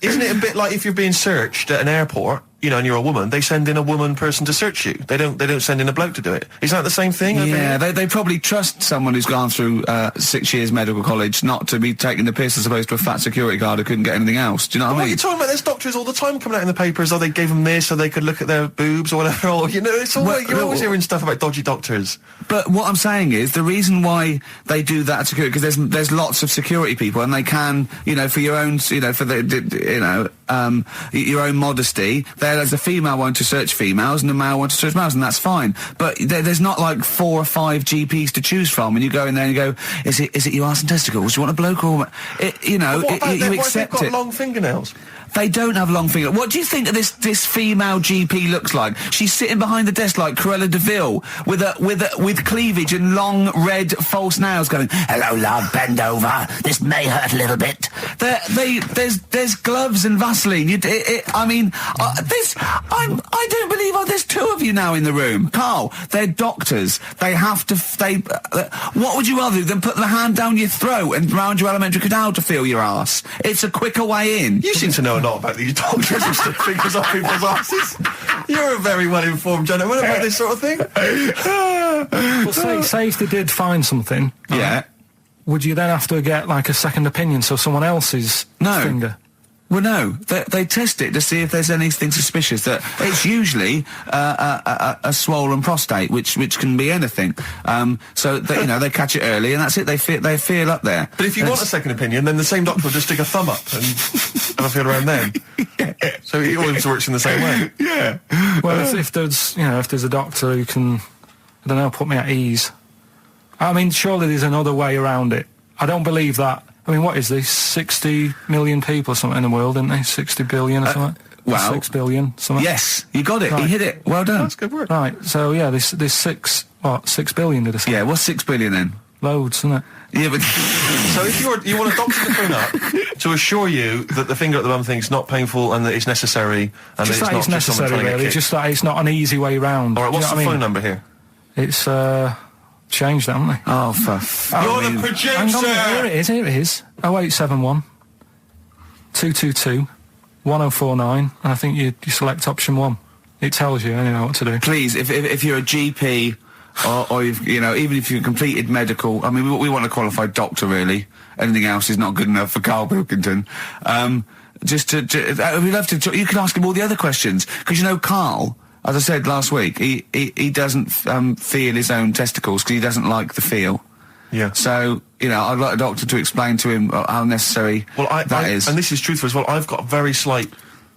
isn't it a bit like if you're being searched at an airport, you know, and you're a woman, they send in a woman person to search you. They don't send in a bloke to do it. Is that the same thing? Yeah, they probably trust someone who's gone through 6 years medical college not to be taking the piss as opposed to a fat security guard who couldn't get anything else. Do you know what I mean? You're talking about there's doctors all the time coming out in the papers, they gave them this so they could look at their boobs or whatever, or, you know, it's always, you're always hearing stuff about dodgy doctors. But what I'm saying is, the reason why they do that security, because there's lots of security people, and they can, you know, for your own, you know, for your own modesty, there's a female one to search females and a male one to search males, and that's fine. But there's not like 4 or 5 GPs to choose from, and you go in there and you go, is it you arse and testicles? Do you want a bloke or you know? What about you accept what if they've it. got long fingernails? They don't have long fingers. What do you think this female GP looks like? She's sitting behind the desk like Cruella de Vil with cleavage and long red false nails, going, "Hello, love, bend over. This may hurt a little bit." There's gloves and Vaseline. I don't believe there's 2 of you now in the room, Karl. They're doctors. They have to. What would you rather do than put the hand down your throat and round your alimentary canal to feel your arse? It's a quicker way in. You seem to know a lot about these doctors and stick fingers up people's asses. You're a very well-informed gentleman about this sort of thing. Well, say if they did find something, Yeah. would you then have to get like a second opinion, so someone else's finger? Well, no. They test it to see if there's anything suspicious. That it's usually a swollen prostate, which can be anything. So you know, they catch it early, and that's it. They feel up there. But if you want a second opinion, then the same doctor will just stick a thumb up and have a feel around them. Yeah. So it always works in the same way. Yeah. Well, if there's a doctor who can, I don't know, put me at ease. I mean, surely there's another way around it. I don't believe that. I mean, what is this? 60 million people or something in the world, isn't they? 60 billion or something? Well, 6 billion, something? Yes, you got it. Right. You hit it. Well done. That's good work. Right, so yeah, there's 6 billion, did I say? Yeah, what's 6 billion then? Loads, isn't it? Yeah, but... So if you want a doctor to phone up to assure you that the finger at the bum thing's not painful and that it's necessary, and Just that that it's it's not just someone necessary, trying to really. get kicked. Just that it's not an easy way round. All right, what's You know the what I phone mean? number here? It's, changed, haven't they? Oh, You're the producer! Hang on, here it is. 0871 222 1049, and I think you select option 1. It tells you anyway what to do. Please, if you're a GP, or you've, you know, even if you've completed medical, I mean, we want a qualified doctor, really. Anything else is not good enough for Karl Pilkington. We'd love to. You can ask him all the other questions, because you know, Karl, as I said last week, he doesn't feel his own testicles because he doesn't like the feel. Yeah. So, you know, I'd like a doctor to explain to him how necessary that is. And this is truthful as well. I've got very slight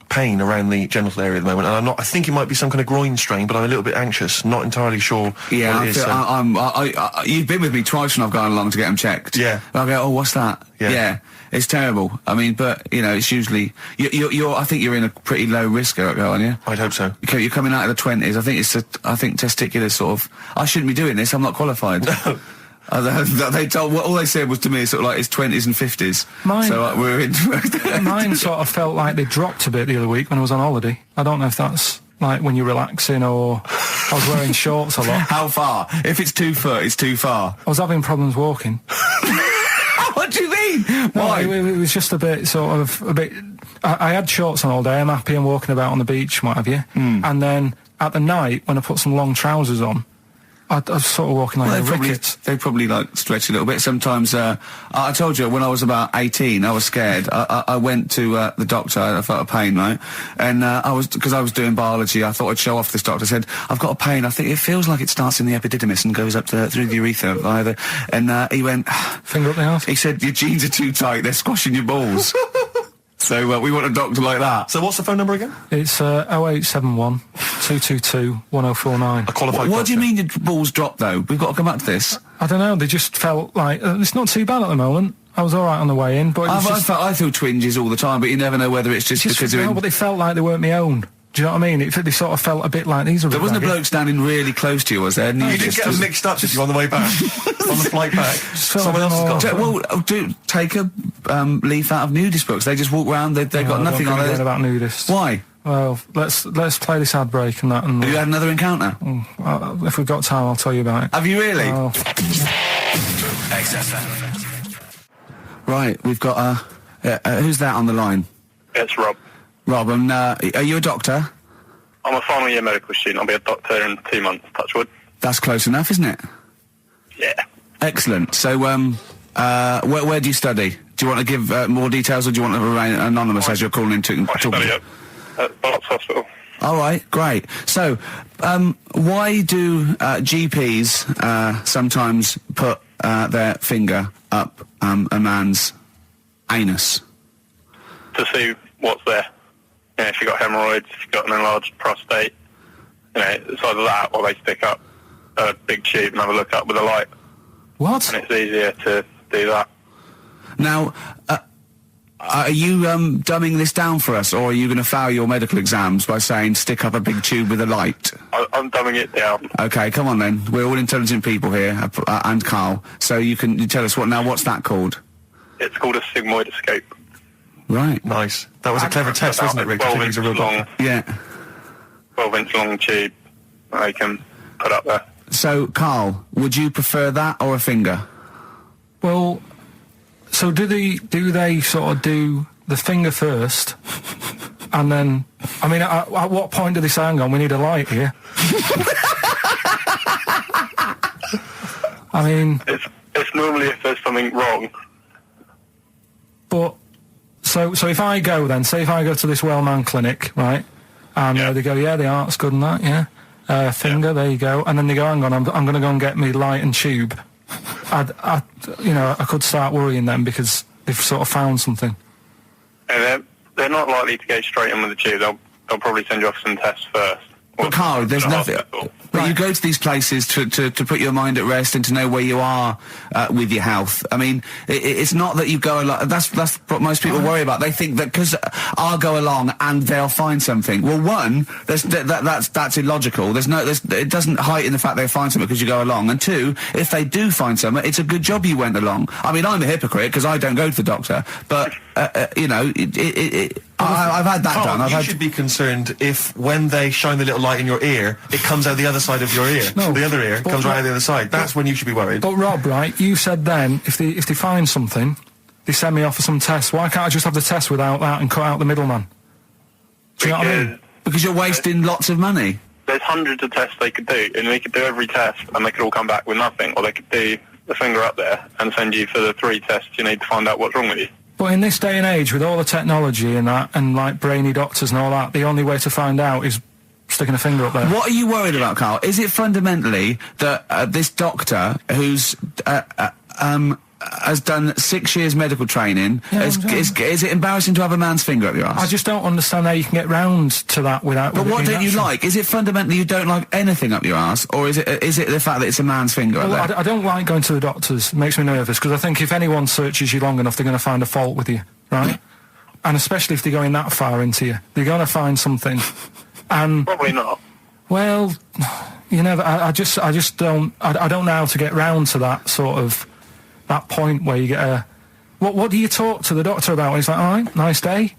pain around the genital area at the moment, and I think it might be some kind of groin strain, but I'm a little bit anxious, not entirely sure Yeah, what it is. you've been with me twice when I've gone along to get them checked. Yeah. And I go, oh, what's that? Yeah. It's terrible. I mean, but, you know, it's usually... I think you're in a pretty low risk, aren't you? I'd hope so. You're coming out of the 20s. I think testicular sort of... I shouldn't be doing this, I'm not qualified. They told... All they said was to me, sort of like, it's 20s and 50s. Mine... So we're in... Mine sort of felt like they dropped a bit the other week when I was on holiday. I don't know if that's... like when you're relaxing, or I was wearing shorts a lot. How far? If it's 2 foot, it's too far. I was having problems walking. What do you mean? Why? No, it was just a bit, I had shorts on all day, I'm happy and walking about on the beach, what have you. And then at the night, when I put some long trousers on, I was sort of walking like a rickets. They probably like stretch a little bit. Sometimes, I told you when I was about 18, I was scared. I went to the doctor. I felt a pain, right? And because I was doing biology, I thought I'd show off this doctor. I said, I've got a pain. I think it feels like it starts in the epididymis and goes up through the urethra either. And he went, finger up the arse. He said, your jeans are too tight. They're squashing your balls. So we want a doctor like that. So what's the phone number again? It's 0871 222 1049. A qualified What do you doctor. mean your balls drop, though? We've got to come back to this. I don't know, they just felt like... it's not too bad at the moment. I was all right on the way in, but it was I feel twinges all the time, but you never know whether it's just because they're no, in... but they felt like they weren't my own. Do you know what I mean? They sort of felt a bit like these are... There wasn't a bloke standing really close to you, was there? And You didn't get them mixed up, did you, on the way back? On the flight back? Someone else has got them. Well, take a leaf out of nudist books. They just walk around, they've got nothing on it. it. About nudists. Why? Well, let's play this ad break and that. And Have you had another encounter? if we've got time, I'll tell you about it. Have you really? Oh. XFM. Right, we've got who's that on the line? It's Rob. Rob, and are you a doctor? I'm a final year medical student. I'll be a doctor in 2 months, touch wood. That's close enough, isn't it? Yeah. Excellent. So, where do you study? Do you want to give more details, or do you want to remain anonymous as you're calling in to I talk? study at Barts Hospital. All right, great. So, why do GPs sometimes put their finger up a man's anus? To see what's there. You know, if you've got hemorrhoids, if you've got an enlarged prostate, you know, it's either that or they stick up a big tube and have a look up with a light. What? And it's easier to do that. Now, are you dumbing this down for us, or are you going to fail your medical exams by saying stick up a big tube with a light? I'm dumbing it down. Okay, come on then. We're all intelligent people here, and Karl. So you tell us what's that called? It's called a sigmoidoscope. Right. Nice. That was a clever test, wasn't it, Rick? I think he's a real doctor. Yeah. 12-inch long tube that they can put up there. So, Karl, would you prefer that or a finger? Well, so do they sort of do the finger first, and then? I mean, at what point do they say, "Hang on, we need a light here"? I mean, it's normally if there's something wrong. But so if I go then, say if I go to this well-known clinic, right, and they go, yeah, the art's good and that, yeah, finger, there you go, and then they go, hang on, I'm going to go and get me light and tube. I could start worrying then because they've sort of found something. And they're not likely to go straight in with the tube. They'll probably send you off some tests first. But Karl, there's nothing. Hospital. But you go to these places to put your mind at rest and to know where you are with your health. I mean, it's not that you go along. That's what most people worry about. They think that because I'll go along and they'll find something. Well, one, that's illogical. It doesn't heighten the fact they'll find something because you go along. And two, if they do find something, it's a good job you went along. I mean, I'm a hypocrite because I don't go to the doctor, but I've had that Karl, done. you should be concerned if when they shine the little light in your ear, it comes out the other side of your ear. No, the other ear comes right out the other side. That's when you should be worried. But Rob, right, you said then if they find something, they send me off for some tests. Why can't I just have the test without that and cut out the middleman? Do you know what I mean? Because you're wasting lots of money. There's hundreds of tests they could do, and they could do every test, and they could all come back with nothing, or they could do the finger up there and send you for the 3 tests you need to find out what's wrong with you. But in this day and age, with all the technology and that, and like brainy doctors and all that, the only way to find out is sticking a finger up there. What are you worried about, Karl? Is it fundamentally that this doctor who's has done 6 years medical training, is it embarrassing to have a man's finger up your ass? I just don't understand how you can get round to that without... But what don't you like? Is it fundamentally you don't like anything up your ass, or is it the fact that it's a man's finger up there? I don't like going to the doctors. It makes me nervous, because I think if anyone searches you long enough, they're going to find a fault with you, right? And especially if they're going that far into you. They're going to find something. And Probably not. well, you know, I just don't... I don't know how to get round to that sort of... that point where you get a... What do you talk to the doctor about? He's like, all right, nice day.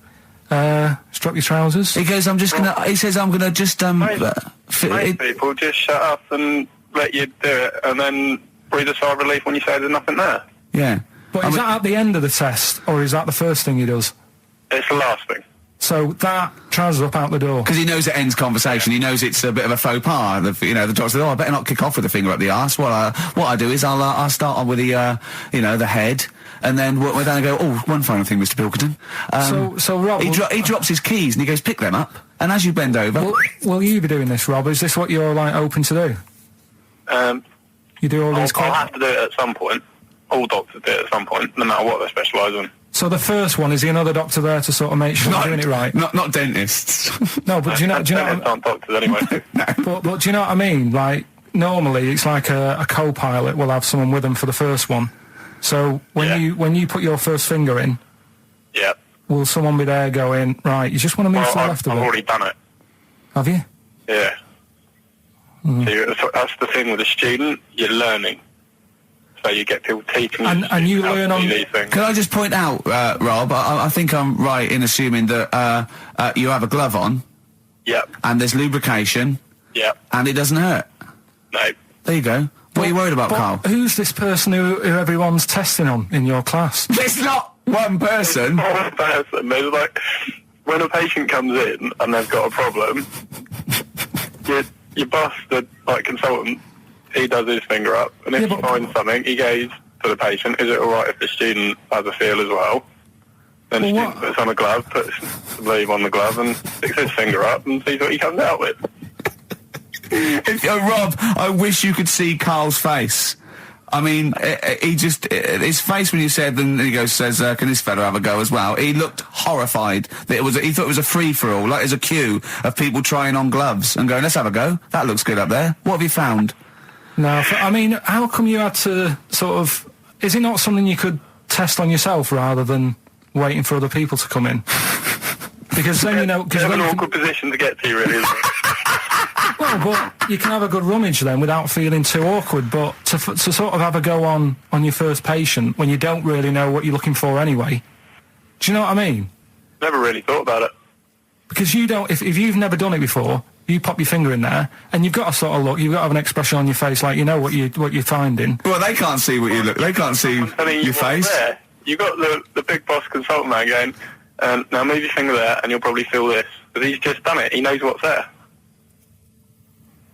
Strap your trousers. He goes, I'm gonna just, Most people just shut up and let you do it, and then breathe a sigh of relief when you say there's nothing there. Yeah. But is that at the end of the test, or is that the first thing he does? It's the last thing. So that trousers up out the door. Because he knows it ends conversation. He knows it's a bit of a faux pas. The doctor says, "Oh, I better not kick off with the finger up the arse." What I do is I'll start on with the the head, and then we're then go. Oh, one final thing, Mr. Pilkington. So Rob, he drops his keys and he goes, "Pick them up." And as you bend over, will you be doing this, Rob? Is this what you're like open to do? You do all these. I'll have to do it at some point. All doctors do it at some point, no matter what they specialise in. So the first one, is the another doctor there to sort of make sure you're doing it right? Not dentists. No, but do you know? Dentists aren't doctors anyway. But do you know what I mean? Like normally, it's like a co-pilot will have someone with them for the first one. So when you put your first finger in, Yeah. will someone be there going, right? You just want to move to the left I've of it? already done it. Have you? Yeah. So that's the thing with a student. You're learning. So you get people teaching And you learn on... these things. Can I just point out, Rob, I think I'm right in assuming that you have a glove on Yep. And there's lubrication. Yep. And it doesn't hurt. No. There you go. What are you worried about, Karl? Who's this person who everyone's testing on in your class? It's not one person. One person. There's like, when a patient comes in and they've got a problem, your boss, the consultant, he does his finger up, and if he finds something, he goes to the patient, is it alright if the student has a feel as well? Then the student puts on a glove, puts the bleed on the glove, and sticks his finger up and sees what he comes out with. Rob, I wish you could see Karl's face. I mean, his face when you said, and he says, can this fella have a go as well? He looked horrified. That he thought it was a free-for-all, like there's a queue of people trying on gloves and going, let's have a go. That looks good up there. What have you found? No, I mean, how come you had to sort of... Is it not something you could test on yourself rather than waiting for other people to come in? Because then you know... It's an awkward position to get to, really, isn't it? Well, but you can have a good rummage then without feeling too awkward, but to sort of have a go on your first patient when you don't really know what you're looking for anyway, do you know what I mean? Never really thought about it. Because you don't, if you've never done it before, you pop your finger in there, and you've got to sort of look, you've got to have an expression on your face like you know what you're finding. Well, they can't see what you look, they can't see your face. There. You got the big boss consultant man going, now move your finger there and you'll probably feel this. But he's just done it, he knows what's there.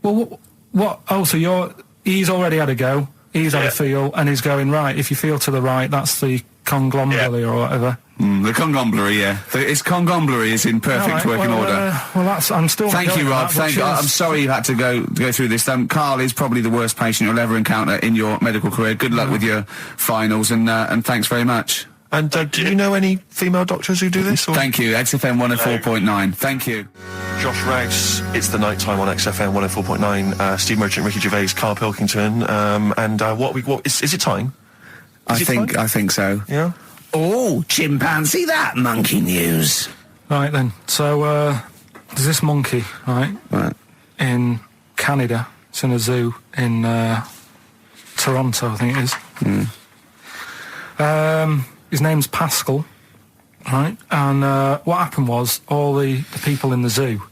Well, what? Oh, so he's already had a go. He's had a feel, and he's going right. If you feel to the right, that's the conglomerate or whatever. The conglomerate, yeah. His conglomerate is in perfect working order. Well, that's. I'm still. Thank you, Rob. Thank you. I'm sorry you had to go through this. Karl is probably the worst patient you'll ever encounter in your medical career. Good luck with your finals, and thanks very much. And do you know any female doctors who do this? Or? Thank you. XFM 104.9. Thank you. Josh Rouse, it's the night time on XFM 104.9. Steve Merchant, Ricky Gervais, Karl Pilkington, and what is it time? I think so. Yeah. Oh, chimpanzee, that monkey news. Right then. So there's this monkey, right? In Canada. It's in a zoo in Toronto, I think it is. His name's Pascal, right? And what happened was all the people in the zoo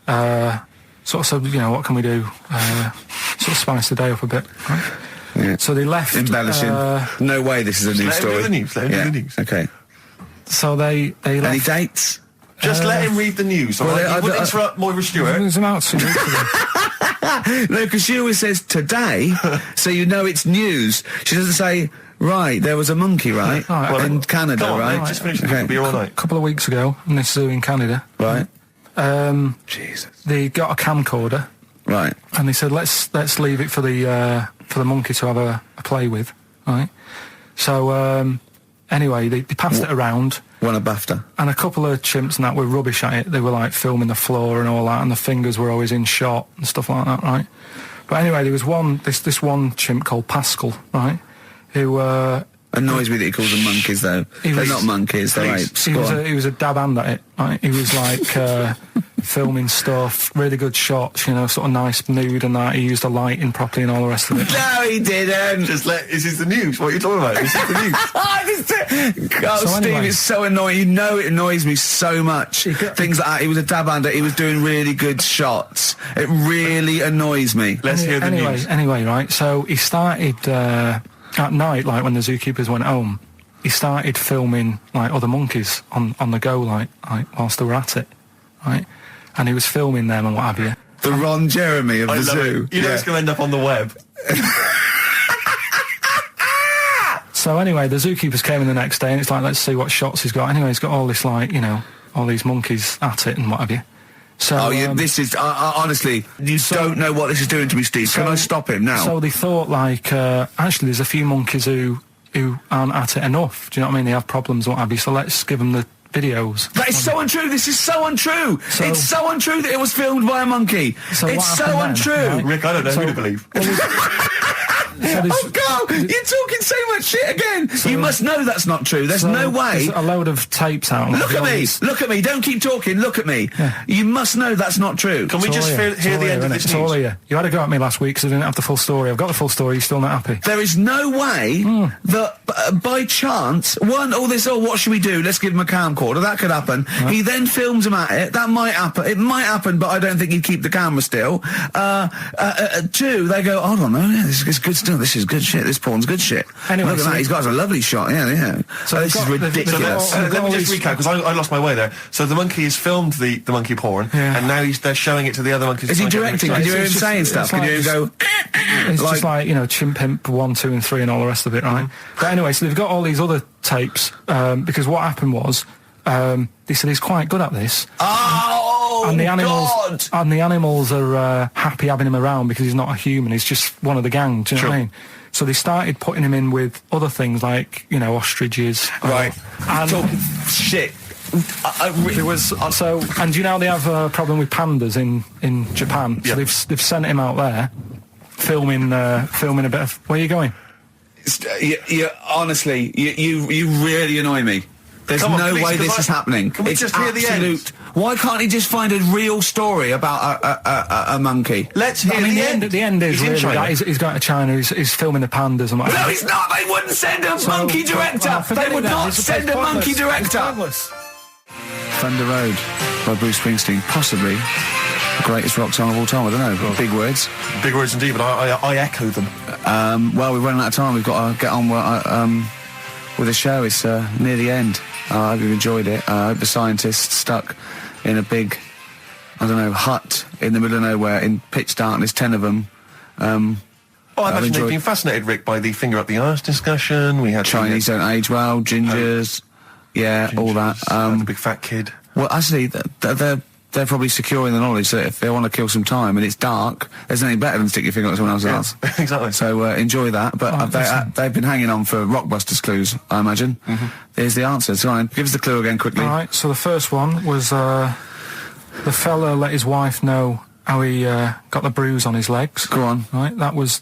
sort of said, you know, what can we do? Sort of spice the day up a bit, right? Yeah. So they left... Embellishing. No way this is a news story. Let him do the news. Okay. So they left... Any dates? Just let him read the news, all right? You wouldn't interrupt Moira Stewart. There's about 2 weeks ago. No, because she always says today, so you know it's news. She doesn't say... Right, there was a monkey, right? In Canada, right? Just finish the be all night. A couple of weeks ago, in this zoo in Canada. Right. Jesus. They got a camcorder. Right. And they said, let's leave it for the monkey to have a play with, right? So, anyway, they passed it around. Won a BAFTA. And a couple of chimps and that were rubbish at it. They were, like, filming the floor and all that, and the fingers were always in shot and stuff like that, right? But anyway, there was this one chimp called Pascal, right? Who annoys me that he calls them monkeys, though. They're not monkeys, they're apes. He was a dab hand at it. Right? He was like filming stuff, really good shots, you know, sort of nice mood and that. He used the lighting properly and all the rest of it. No, he didn't. This is the news. What are you talking about? This is the news. Steve, it's so annoying. You know it annoys me so much. Things like that. He was a dab hand. He was doing really good shots. It really annoys me. Let's hear the news. Anyway, right, so he started... at night, like when the zookeepers went home, he started filming like other monkeys on the go, like whilst they were at it, right? And he was filming them and what have you. The Ron Jeremy of the zoo. You know it's going to end up on the web. So anyway, the zookeepers came in the next day, and it's like, let's see what shots he's got. Anyway, he's got all this, like, you know, all these monkeys at it and what have you. So, this is honestly, you don't know what this is doing to me, Steve. Can I stop him now? So they thought, like, actually, there's a few monkeys who aren't at it enough. Do you know what I mean? They have problems, what have you. So let's give them the videos. That is so untrue. This is so untrue. It's so untrue that it was filmed by a monkey. So it's so untrue. Right? Rick, I don't know who to believe. Oh, Karl, you're talking so much shit again. You must know that's not true. There's no way. There's a load of tapes out. Look at me. Don't keep talking. Look at me. Yeah. You must know that's not true. Can we just hear the end of this news? You had to go at me last week because I didn't have the full story. I've got the full story. You're still not happy. There is no way that by chance, what should we do? Let's give him a camcorder. That could happen. Right. He then films him at it. That might happen. It might happen, but I don't think he'd keep the camera still. Two, they go, hold on, this is good stuff. This is good shit. This porn's good shit. Anyway, look at that. He's got a lovely shot. Yeah. So this is ridiculous. Let me just recap, because I lost my way there. So the monkey has filmed the monkey porn, and now they're showing it to the other monkeys. Is he directing? Can you hear him saying stuff? Can you hear him go... It's just like, Chimp Pimp 1, 2 and 3 and all the rest of it, right? But anyway, so they've got all these other tapes, because what happened was, they said he's quite good at this. Oh, and the animals, God! And the animals are happy having him around because he's not a human, he's just one of the gang, do you know what I mean? So they started putting him in with other things like, ostriches. Right. And talking shit. There was and do you know they have a problem with pandas in Japan? So they've sent him out there, filming a bit of. Where are you going? Honestly, you really annoy me. There's no way this is happening. Can we just hear the end? Why can't he just find a real story about a monkey? Let's hear the end. The end is really that he's going to China. He's filming the pandas and whatever. No, he's not. They wouldn't send a monkey director. They would not send a monkey director. Thunder Road by Bruce Springsteen, possibly the greatest rock song of all time. I don't know. Big words. Big words indeed, but I echo them. Well, we're running out of time. We've got to get on with the show. It's near the end. I hope you've enjoyed it. I hope the scientists stuck in a big, hut in the middle of nowhere in pitch darkness, 10 of them. I imagine they've been fascinated, Rick, by the finger up the arse discussion. We had Chinese don't age well, gingers. Yeah, all that. The big fat kid. Well, actually, they're probably securing the knowledge that if they want to kill some time and it's dark, there's nothing better than stick your finger up someone else's ass. Exactly. So enjoy that. But they've been hanging on for Rockbusters clues, I imagine. Here's the answer. So give us the clue again quickly. All right. So the first one was the fella let his wife know how he got the bruise on his legs. Go on. Right. That was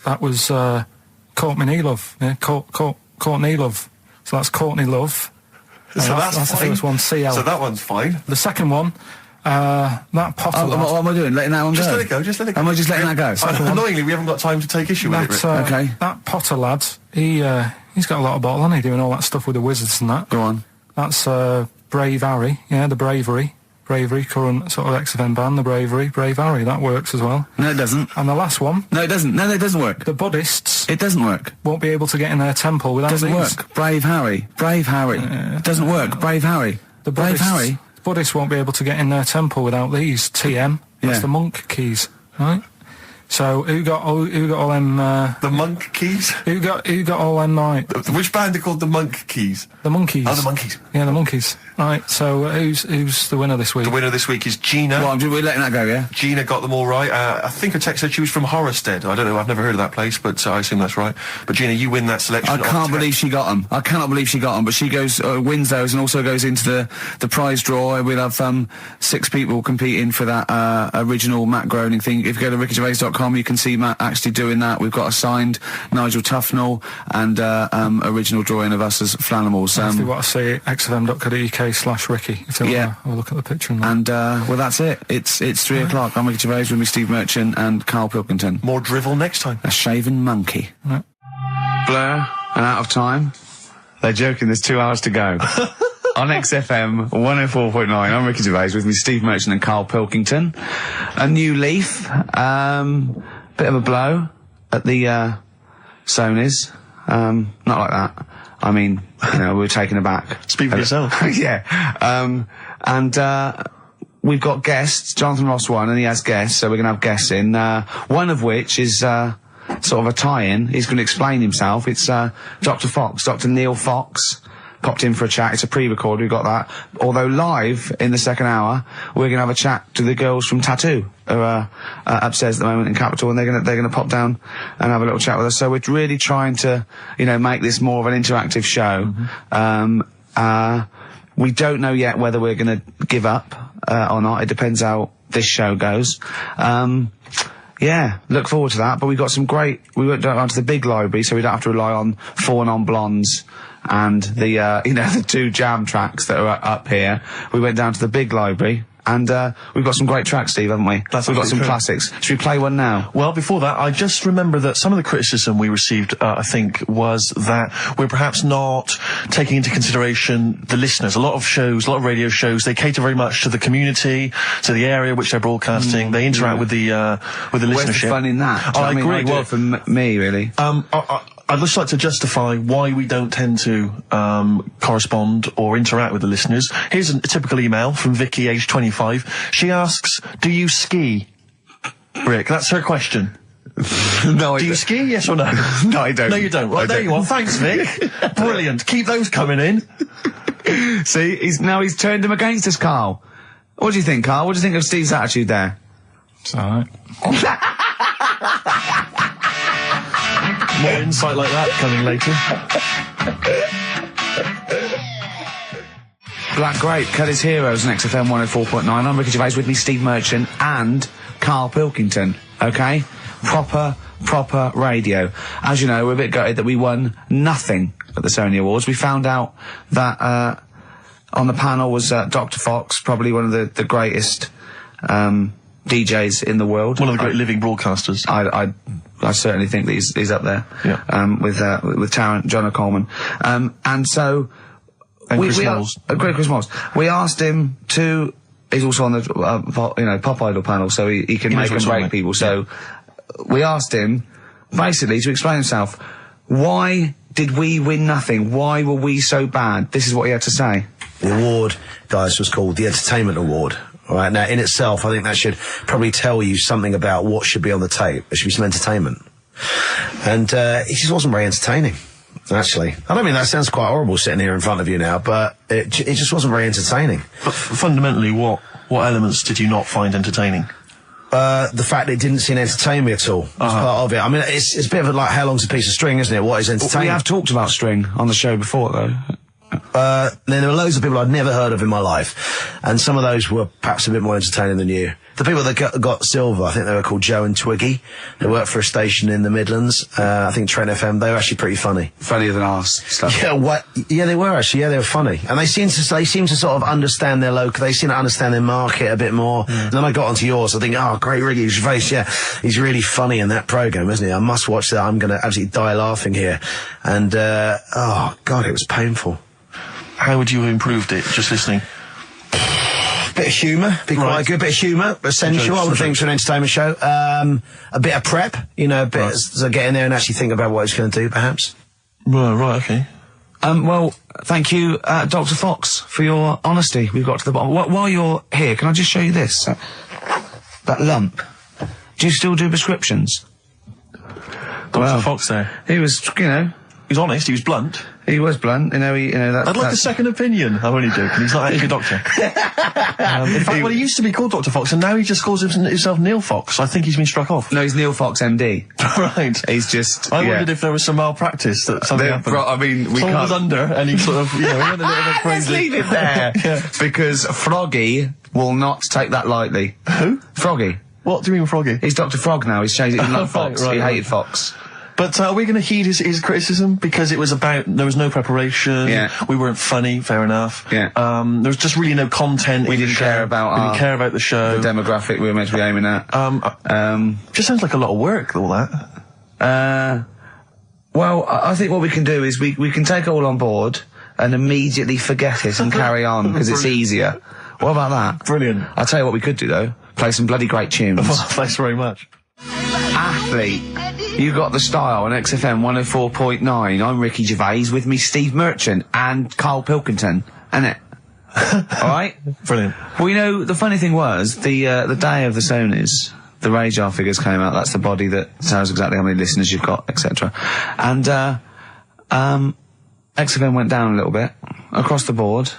Courtney Love. Yeah. Courtney Love. So that's Courtney Love. So that's the first one, CL. So that one's fine. The second one, that Potter lad. What am I doing? Letting that one go? Just let it go. Am I just letting that go? Annoyingly, we haven't got time to take issue with it, Rick. Okay. That Potter lad, he's got a lot of bottle, hasn't he, doing all that stuff with the wizards and that. Go on. That's Brave Harry, the Bravery, current sort of XFM band, the Brave Harry, that works as well. No, it doesn't. And the last one. No, it doesn't. No, it doesn't work. The Buddhists. It doesn't work. Won't be able to get in their temple without Doesn't these. work. Brave Harry. It doesn't work. Brave Harry. Brave Harry. The Buddhists won't be able to get in their temple without these. TM. That's the monk keys, right? So who got all them? The monk keys. Who got all them? Right. Which band are called the Monk Keys? The Monkeys. Oh, the Monkeys. Yeah, the Monkeys. Right. So who's the winner this week? The winner this week is Gina. Well, we're letting that go, yeah. Gina got them all right. I think her text said she was from Horrorstead. I don't know. I've never heard of that place, but I assume that's right. But Gina, you win that selection. I can't believe she got them. I cannot believe she got them. But she wins those, and also goes into the prize draw. We'll have 6 people competing for that original Matt Groening thing. If you go to rickygervais.com, you can see Matt actually doing that. We've got a signed Nigel Tufnell and original drawing of us as Flanimals. If they want to see it, xfm.co.uk/Ricky. If they want to have a look at the picture. And well, that's it. It's 3 o'clock. I'm Ricky Gervais with me, Steve Merchant and Karl Pilkington. More drivel next time. A shaven monkey. Right. Blur and out of time. They're joking. There's 2 hours to go. On XFM 104.9, I'm Ricky Gervais with me, Steve Merchant and Karl Pilkington. A new leaf. Bit of a blow at the Sonys. Not like that. I mean, we're taken aback. Speak for yourself. Yeah. And we've got guests. Jonathan Ross won, and he has guests, so we're going to have guests in. One of which is sort of a tie-in. He's going to explain himself. It's Dr. Fox, Dr. Neil Fox. Popped in for a chat. It's a pre-record. We've got that. Although live in the second hour, we're going to have a chat to the girls from Tattoo, who are upstairs at the moment in Capital, and they're going to pop down and have a little chat with us. So we're really trying to, make this more of an interactive show. We don't know yet whether we're going to give up or not. It depends how this show goes. Yeah, look forward to that. But we got some great. We went down to the big library, so we don't have to rely on 4 non-blondes and the the 2 jam tracks that are up here. We went down to the big library. And we've got some great tracks, Steve, haven't we? We've got some classics. Should we play one now? Well, before that, I just remember that some of the criticism we received, I think, was that we're perhaps not taking into consideration the listeners. A lot of radio shows, they cater very much to the community, to the area which they're broadcasting. They interact with the listenership. Where's the fun in that? I agree. Well, for me, really. I'd just like to justify why we don't tend to correspond or interact with the listeners. Here's a typical email from Vicky, age 25. She asks, do you ski? Rick, that's her question. No, do you ski, yes or no? No, I don't. No, you don't. Well, there you are. Thanks, Vic. Brilliant. Keep those coming in. See, he's turned him against us, Karl. What do you think, Karl? What do you think of Steve's attitude there? It's alright. More insight like that coming later. Black Grape, Cuddy's Heroes on XFM 104.9. I'm Ricky Gervais, with me Steve Merchant and Karl Pilkington. Okay? Proper radio. As you know, we're a bit gutted that we won nothing at the Sony Awards. We found out that on the panel was Dr. Fox, probably one of the greatest DJs in the world. One of the great living broadcasters. I certainly think that he's up there. Yeah. With Tarrant, John O'Coleman. And so... Chris Moles. Great Chris Moles. We asked him to... He's also on the, Pop Idol panel, so he can make and break people. So we asked him, basically, to explain himself. Why did we win nothing? Why were we so bad? This is what he had to say. The award, guys, was called the Entertainment Award. All right, now, in itself, I think that should probably tell you something about what should be on the tape. There should be some entertainment. And he just wasn't very entertaining, actually. I don't mean that sounds quite horrible sitting here in front of you now, but it just wasn't very entertaining. But fundamentally, what elements did you not find entertaining? The fact that it didn't seem entertain me at all was part of it. I mean, it's a bit of like, how long's a piece of string, isn't it? What is entertaining? We have talked about string on the show before, though. Then there were loads of people I'd never heard of in my life, and some of those were perhaps a bit more entertaining than you. The people that got silver, I think they were called Joe and Twiggy. They worked for a station in the Midlands. I think Trent FM. They were actually pretty funny. Funnier than ours stuff. Yeah, they were actually. Yeah, they were funny, and they seem to sort of understand their local. They seem to understand their market a bit more. And then I got onto yours. I think, oh, great, Ricky Gervais. Yeah, he's really funny in that program, isn't he? I must watch that. I'm going to absolutely die laughing here. And oh God, it was painful. How would you have improved it, just listening? Bit of humour, be quite good. Bit of humour, essential, I would think, for an entertainment show. A bit of prep, a bit so get in there and actually think about what it's going to do, perhaps. Right, okay. Well, thank you, Dr. Fox, for your honesty. We've got to the bottom. While you're here, can I just show you this? That lump. Do you still do prescriptions? Dr. Fox there. He was, He was honest, he was blunt. He was blunt, I'd like a second opinion. I'm only joking, he's not actually a doctor. In fact, he used to be called Dr. Fox, and now he just calls himself Neil Fox. I think he's been struck off. No, he's Neil Fox MD. Right. He's just... I wondered if there was some malpractice, that something happened. Someone was under, and he sort of, we went a little bit crazy. Let's leave it there. Yeah. Because Froggy will not take that lightly. Who? Froggy. What do you mean Froggy? He's Dr. Frog now, he's changed it to Fox. Right, he hated Fox. But are we going to heed his criticism? Because it was there was no preparation, we weren't funny, fair enough. Yeah. There was just really no content. We didn't care about the show. The demographic we were meant to be aiming at. Just sounds like a lot of work, all that. Well, I think what we can do is we can take it all on board and immediately forget it and carry on, because it's easier. What about that? Brilliant. I'll tell you what we could do, though. Play some bloody great tunes. Thanks very much. Athlete. You got the style on XFM 104.9. I'm Ricky Gervais, with me Steve Merchant and Karl Pilkington, innit? Alright? Brilliant. Well, the funny thing was, the day of the Sonys, the radar figures came out. That's the body that tells exactly how many listeners you've got, etc. And, XFM went down a little bit, across the board.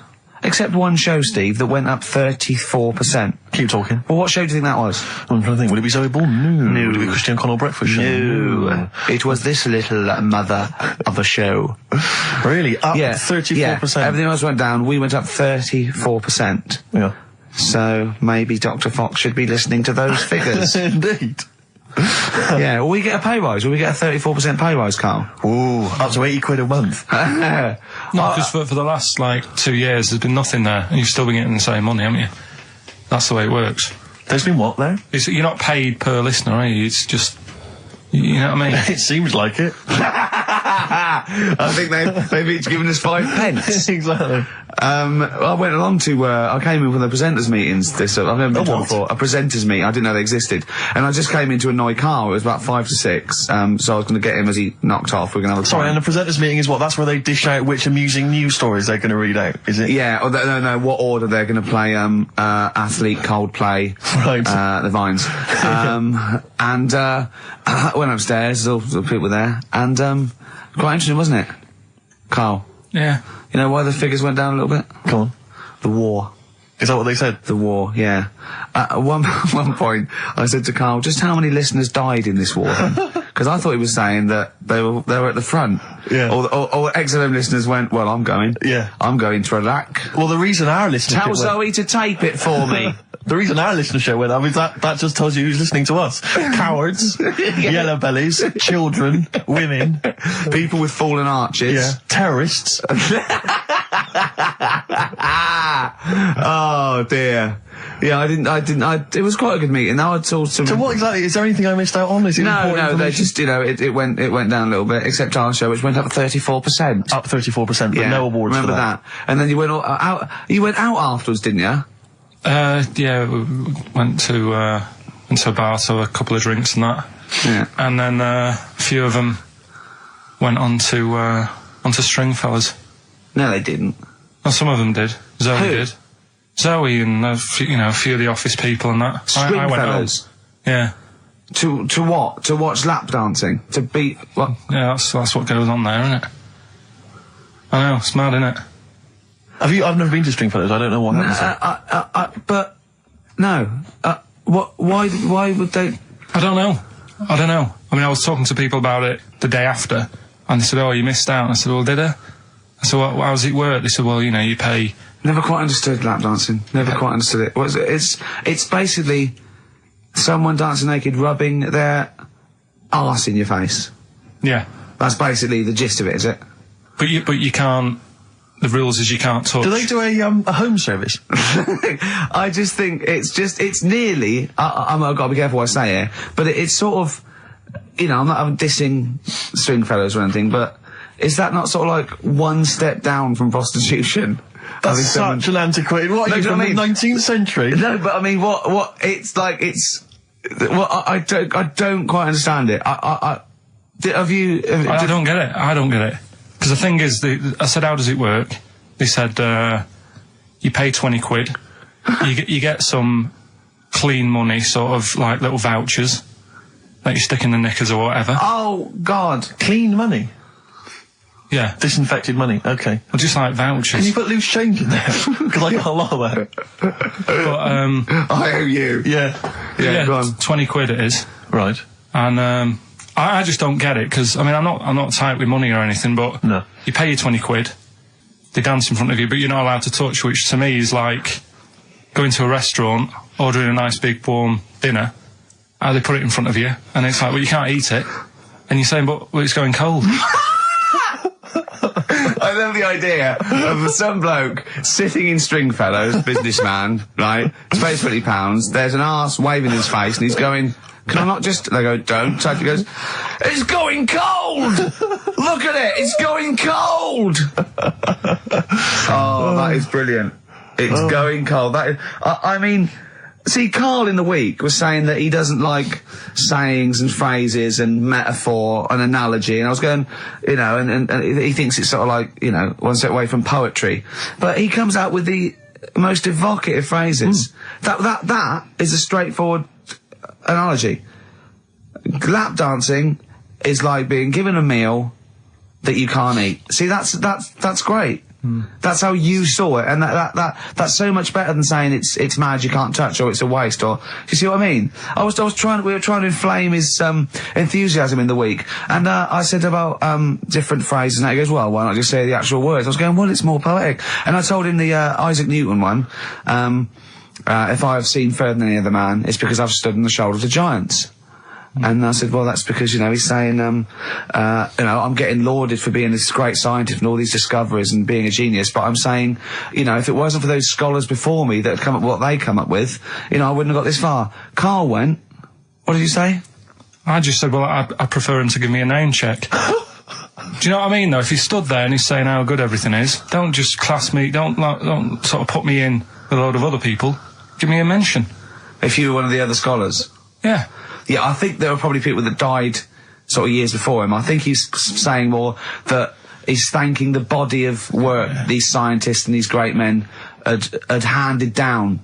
Except one show, Steve, that went up 34%. Keep talking. Well, what show do you think that was? I'm trying to think. Would it be Zoe Bourne? No. Would it be Christian Connell Breakfast Show? No. It was this little mother of a show. Really? Up 34%? Yeah. Everything else went down. We went up 34%. Yeah. So maybe Dr. Fox should be listening to those figures. Indeed. Yeah, will we get a pay rise? Will we get a 34% pay rise, Karl? Ooh, up to 80 quid a month. No, because for the last, 2 years, there's been nothing there, and you've still been getting the same money, haven't you? That's the way it works. There's been what, there? You're not paid per listener, are you? It's just... You know what I mean? It seems like it. I think they've each given us 5 pence. Exactly. I went along to, I came in for the presenters meetings I've never been to before. A presenters meeting, I didn't know they existed. And I just came in to annoy Karl, it was about 5 to 6, so I was going to get him as he knocked off, we're going to have a Sorry, and the presenters meeting is what? That's where they dish out which amusing news stories they're going to read out, is it? Yeah, or no, what order they're going to play, athlete, Coldplay, right. The Vines. And, I went upstairs, all the people there, and, quite interesting, wasn't it? Karl? Yeah. You know why the figures went down a little bit? Come on. The war. Is that what they said? The war, yeah. At one point, I said to Karl, just how many listeners died in this war? Because I thought he was saying that they were at the front. Yeah. Or XFM listeners went, well, I'm going. Yeah. I'm going to Iraq. Well, the reason our listenership Tell Zoe to tape it for me. The reason our listenership went up is that just tells you who's listening to us. Cowards, yellow bellies, children, women, people with fallen arches, terrorists. Oh dear. Yeah, I didn't. It was quite a good meeting. Now I told some. So what exactly? Is there anything I missed out on? Is it no. They just, it went down a little bit. Except our show, which went up 34%. Up 34%, but no awards. Remember for that. And then you went out. You went out afterwards, didn't you? Yeah, we went to a bar, so a couple of drinks and that. Yeah. And then a few of them went onto Stringfellas. No, they didn't. Well, some of them did. Zoe Who? did. Zoe and a few of the office people and that. I went home. Yeah. To what? To watch lap dancing? To beat what? Yeah, that's what goes on there, isn't it? I know, it's mad, isn't it? I've never been to Stringfellas. I don't know what happens. But no. Why would they? I don't know. I mean, I was talking to people about it the day after, and they said, "Oh, you missed out." And I said, "Well, did I?" I said, "Well, how does it work?" They said, "Well, you pay." Never quite understood lap dancing. Never quite understood it. It's basically someone dancing naked, rubbing their arse in your face. Yeah. That's basically the gist of it, is it? But you can't. The rules is you can't touch. Do they do a home service? I just think it's nearly. I've got to be careful what I say here, but it's sort of. I'm not dissing Stringfellas or anything, but is that not sort of like one step down from prostitution? That's such an antiquated. What are you from the 19th century? No, but I mean, what? It's like it's. Well, I don't quite understand it. I don't get it. I don't get it. Because the thing is, I said, how does it work? They said, you pay 20 quid, you get some clean money, sort of like little vouchers that you stick in the knickers or whatever. Oh, God. Clean money? Yeah. Disinfected money, okay. Well, just like vouchers. Can you put loose change in there? Because I got a lot of that. But, I owe you. Yeah, go on. 20 quid it is. Right. And, I just don't get it, because, I mean, I'm not tight with money or anything, but no. You pay your 20 quid, they dance in front of you, but you're not allowed to touch, which to me is like going to a restaurant, ordering a nice big warm dinner, they put it in front of you, and it's like, well, you can't eat it, and you're saying, but it's going cold. I love the idea of some bloke sitting in Stringfellows, businessman, right, pays £20, there's an arse waving in his face, and he's going... Can I not just... They go, don't. So he goes, it's going cold! Look at it! It's going cold! Oh, that is brilliant. It's going cold. That is... I mean... See, Karl in the week was saying that he doesn't like sayings and phrases and metaphor and analogy, and I was going, and he thinks it's sort of like, one step away from poetry. But he comes out with the most evocative phrases. That is a straightforward... analogy. Lap dancing is like being given a meal that you can't eat. See, that's great. That's how you saw it, and that's so much better than saying it's mad you can't touch or it's a waste, or you see what I mean? We were trying to inflame his enthusiasm in the week, and I said about different phrases, and he goes, well, why not just say the actual words? I was going, well, it's more poetic, and I told him the Isaac Newton one. If I have seen further than any other man, it's because I've stood on the shoulders of giants. And I said, well, that's because, you know, he's saying, I'm getting lauded for being this great scientist and all these discoveries and being a genius, but I'm saying, you know, if it wasn't for those scholars before me that had come up with what they come up with, you know, I wouldn't have got this far. Karl went, what did you say? I just said, well, I prefer him to give me a name check. Do you know what I mean, though? If he stood there and he's saying how good everything is, don't just class me, don't sort of put me in with a load of other people. Give me a mention. If you were one of the other scholars? Yeah. Yeah, I think there were probably people that died sort of years before him. I think he's saying more that he's thanking the body of work these scientists and these great men had handed down,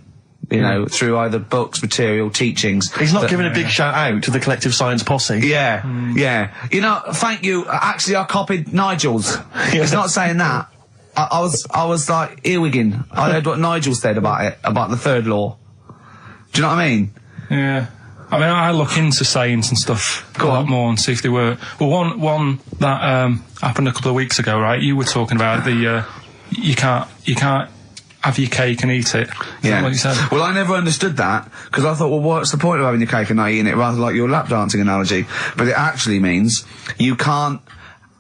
you know, through either books, material, teachings. He's not giving a big shout out to the collective science posse. Yeah, yeah. You know, thank you. Actually, I copied Nigel's. He's not saying that. I was like earwigging. I heard what Nigel said about it, about the third law. Do you know what I mean? Yeah. I mean, I look into science and stuff a lot more and see if they work. Well, one that happened a couple of weeks ago, right? You were talking about the you can't have your cake and eat it. Is that what you said? Well, I never understood that because I thought, well, what's the point of having your cake and not eating it? Rather like your lap dancing analogy, but it actually means you can't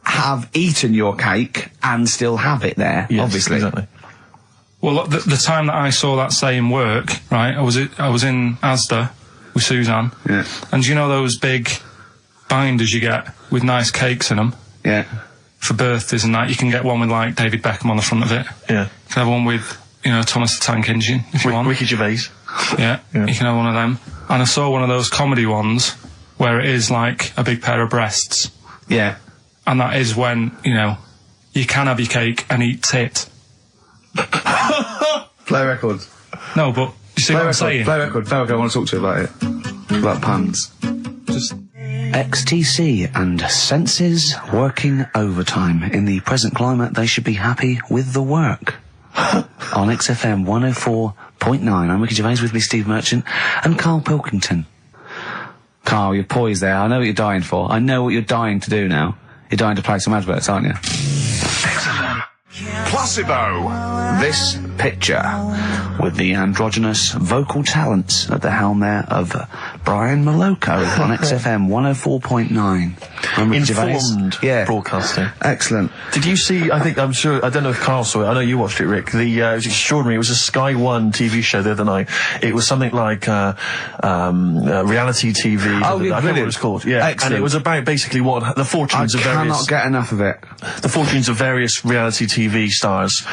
have eaten your cake and still have it there. Yes, obviously. Exactly. Well, the time that I saw that saying work, right? I was in Asda with Suzanne. Yeah. And you know those big binders you get with nice cakes in them? Yeah. For birthdays and that, you can get one with like David Beckham on the front of it. Yeah. You can have one with, you know, Thomas the Tank Engine if you want. Ricky Gervais. Yeah. You can have one of them. And I saw one of those comedy ones where it is like a big pair of breasts. Yeah. And that is when, you know, you can have your cake and eat tit. Play record. No, but you see what I'm saying? Play record. I want to talk to you about it. About puns. Just XTC and senses working overtime. In the present climate, they should be happy with the work. On XFM 104.9, I'm Ricky Gervais, with me Steve Merchant and Karl Pilkington. Karl, you're poised there. I know what you're dying for. I know what you're dying to do now. You're dying to play some adverts, aren't you? Placebo. This picture with the androgynous vocal talents at the helm there of Brian Moloko on XFM 104.9. Informed broadcasting. Excellent. Did you see, I don't know if Karl saw it, I know you watched it, Rick, it was extraordinary, it was a Sky One TV show the other night. It was something like reality TV. Oh, I don't know what it was called. Yeah. Excellent. And it was about basically what the fortunes of various... I cannot get enough of it. The fortunes of various reality TV stars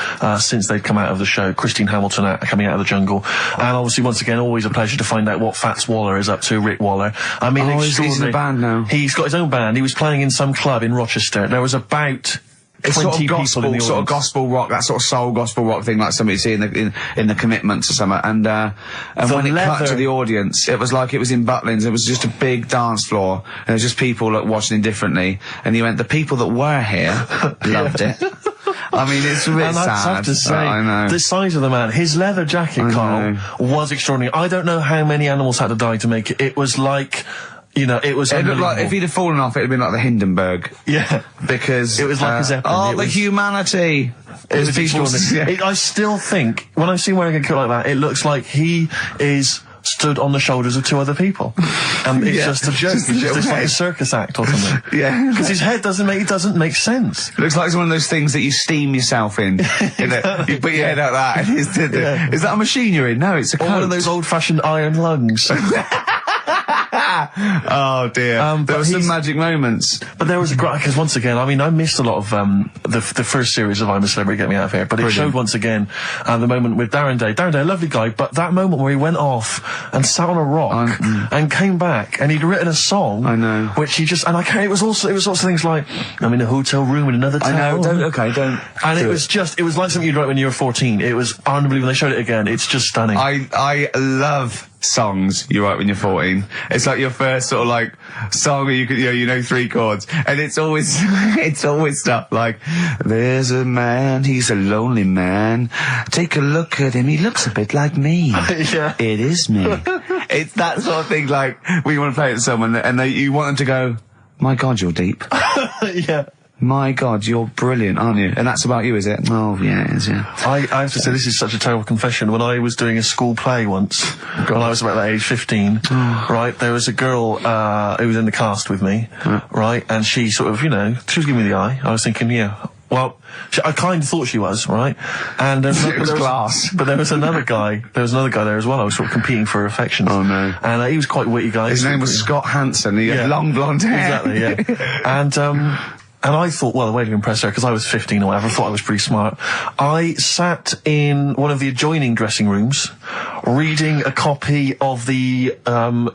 since they'd come out of the show. Christine Hamilton coming out of the jungle. And obviously, once again, always a pleasure to find out what Fats Waller is up to, Rick Waller. I mean, he's in a band now. He's got his own band. He was playing in some club in Rochester. There was about... It's sort of gospel, people in the sort of gospel rock, that sort of soul gospel rock thing, like somebody you see in the Commitments or something. And when it cut to the audience, it was like it was in Butlins. It was just a big dance floor, and there was just people like watching indifferently. And he went, the people that were here loved it. I mean, it's really sad. I have to say, I know. the size of the man, his leather jacket, Karl, was extraordinary. I don't know how many animals had to die to make it. It was like... You know, it was. It looked like if he'd have fallen off, it'd been like the Hindenburg. Yeah, because it was like a Zeppelin. The humanity. It was extraordinary. I still think when I see him wearing a coat like that, it looks like he is stood on the shoulders of two other people, and it's just a joke. It's just like a circus act or something. Yeah, because his head doesn't make sense. It looks like it's one of those things that you steam yourself in. Exactly. You put your head out that. And is that a machine you're in? No, it's a coat. One of those old-fashioned iron lungs. Oh dear. There were some magic moments. But there was a great, because once again, I mean, I missed a lot of the first series of I'm a Celebrity, Get Me Out of Here, but it showed once again the moment with Darren Day. Darren Day, a lovely guy, but that moment where he went off and sat on a rock and came back and he'd written a song. I know. Which he just, and I can't, it was also things like, I'm in a hotel room in another town. I know, don't. And it was like something you'd write when you were 14. It was unbelievable. They showed it again. It's just stunning. I love songs you write when you're 14. It's like your first sort of like song where you know 3 chords, and it's always stuff like, there's a man, he's a lonely man, take a look at him, he looks a bit like me. Yeah. It is me. It's that sort of thing, like when you want to play it to someone and you want them to go, my God, you're deep. Yeah. My God, you're brilliant, aren't you? And that's about you, is it? Oh, yeah, it is, yeah. I have to say, this is such a terrible confession. When I was doing a school play once, when I was about that age, 15, right, there was a girl who was in the cast with me, right, and she sort of, she was giving me the eye. I was thinking, well, I kind of thought she was, right? And it was class. But there was another guy there as well. I was sort of competing for her affections. Oh, no. And he was quite a witty guy. His name was Scott Hansen. He had long blonde hair. Exactly, yeah. And I thought, well, the way to impress her, because I was 15 or whatever, I thought I was pretty smart. I sat in one of the adjoining dressing rooms reading a copy of the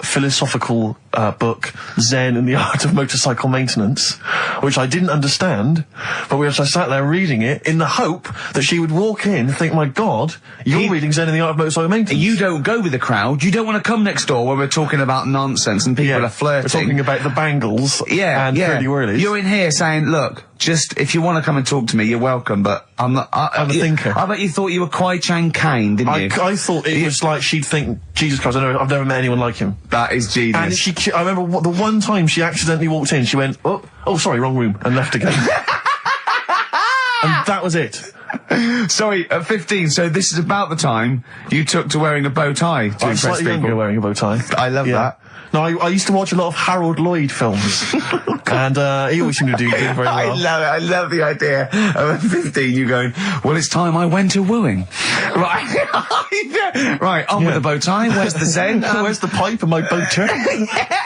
philosophical book Zen and the Art of Motorcycle Maintenance, which I didn't understand, but which I sat there reading it in the hope that she would walk in and think, my God, you're reading Zen and the Art of Motorcycle Maintenance. You don't go with the crowd. You don't want to come next door when we're talking about nonsense and people are flirting. We're talking about the bangles and curly whirlies. You're in here saying, look, just, if you want to come and talk to me, you're welcome, but I'm not... I'm a thinker. I bet you thought you were Kwai Chang Kane, didn't you? I thought it was like she'd think, Jesus Christ, I've never met anyone like him. That is genius. And I remember the one time she accidentally walked in, she went, oh, sorry, wrong room, and left again. And that was it. Sorry, at 15, so this is about the time you took to wearing a bow tie to impress slightly people. Younger wearing a bow tie. I love that. No, I used to watch a lot of Harold Lloyd films, and he always seemed to do very well. I love it. I love the idea of at 15 you going, well, it's time I went to wooing. Right, right, on with the bow tie. Where's the Zen? Where's the pipe and my boater?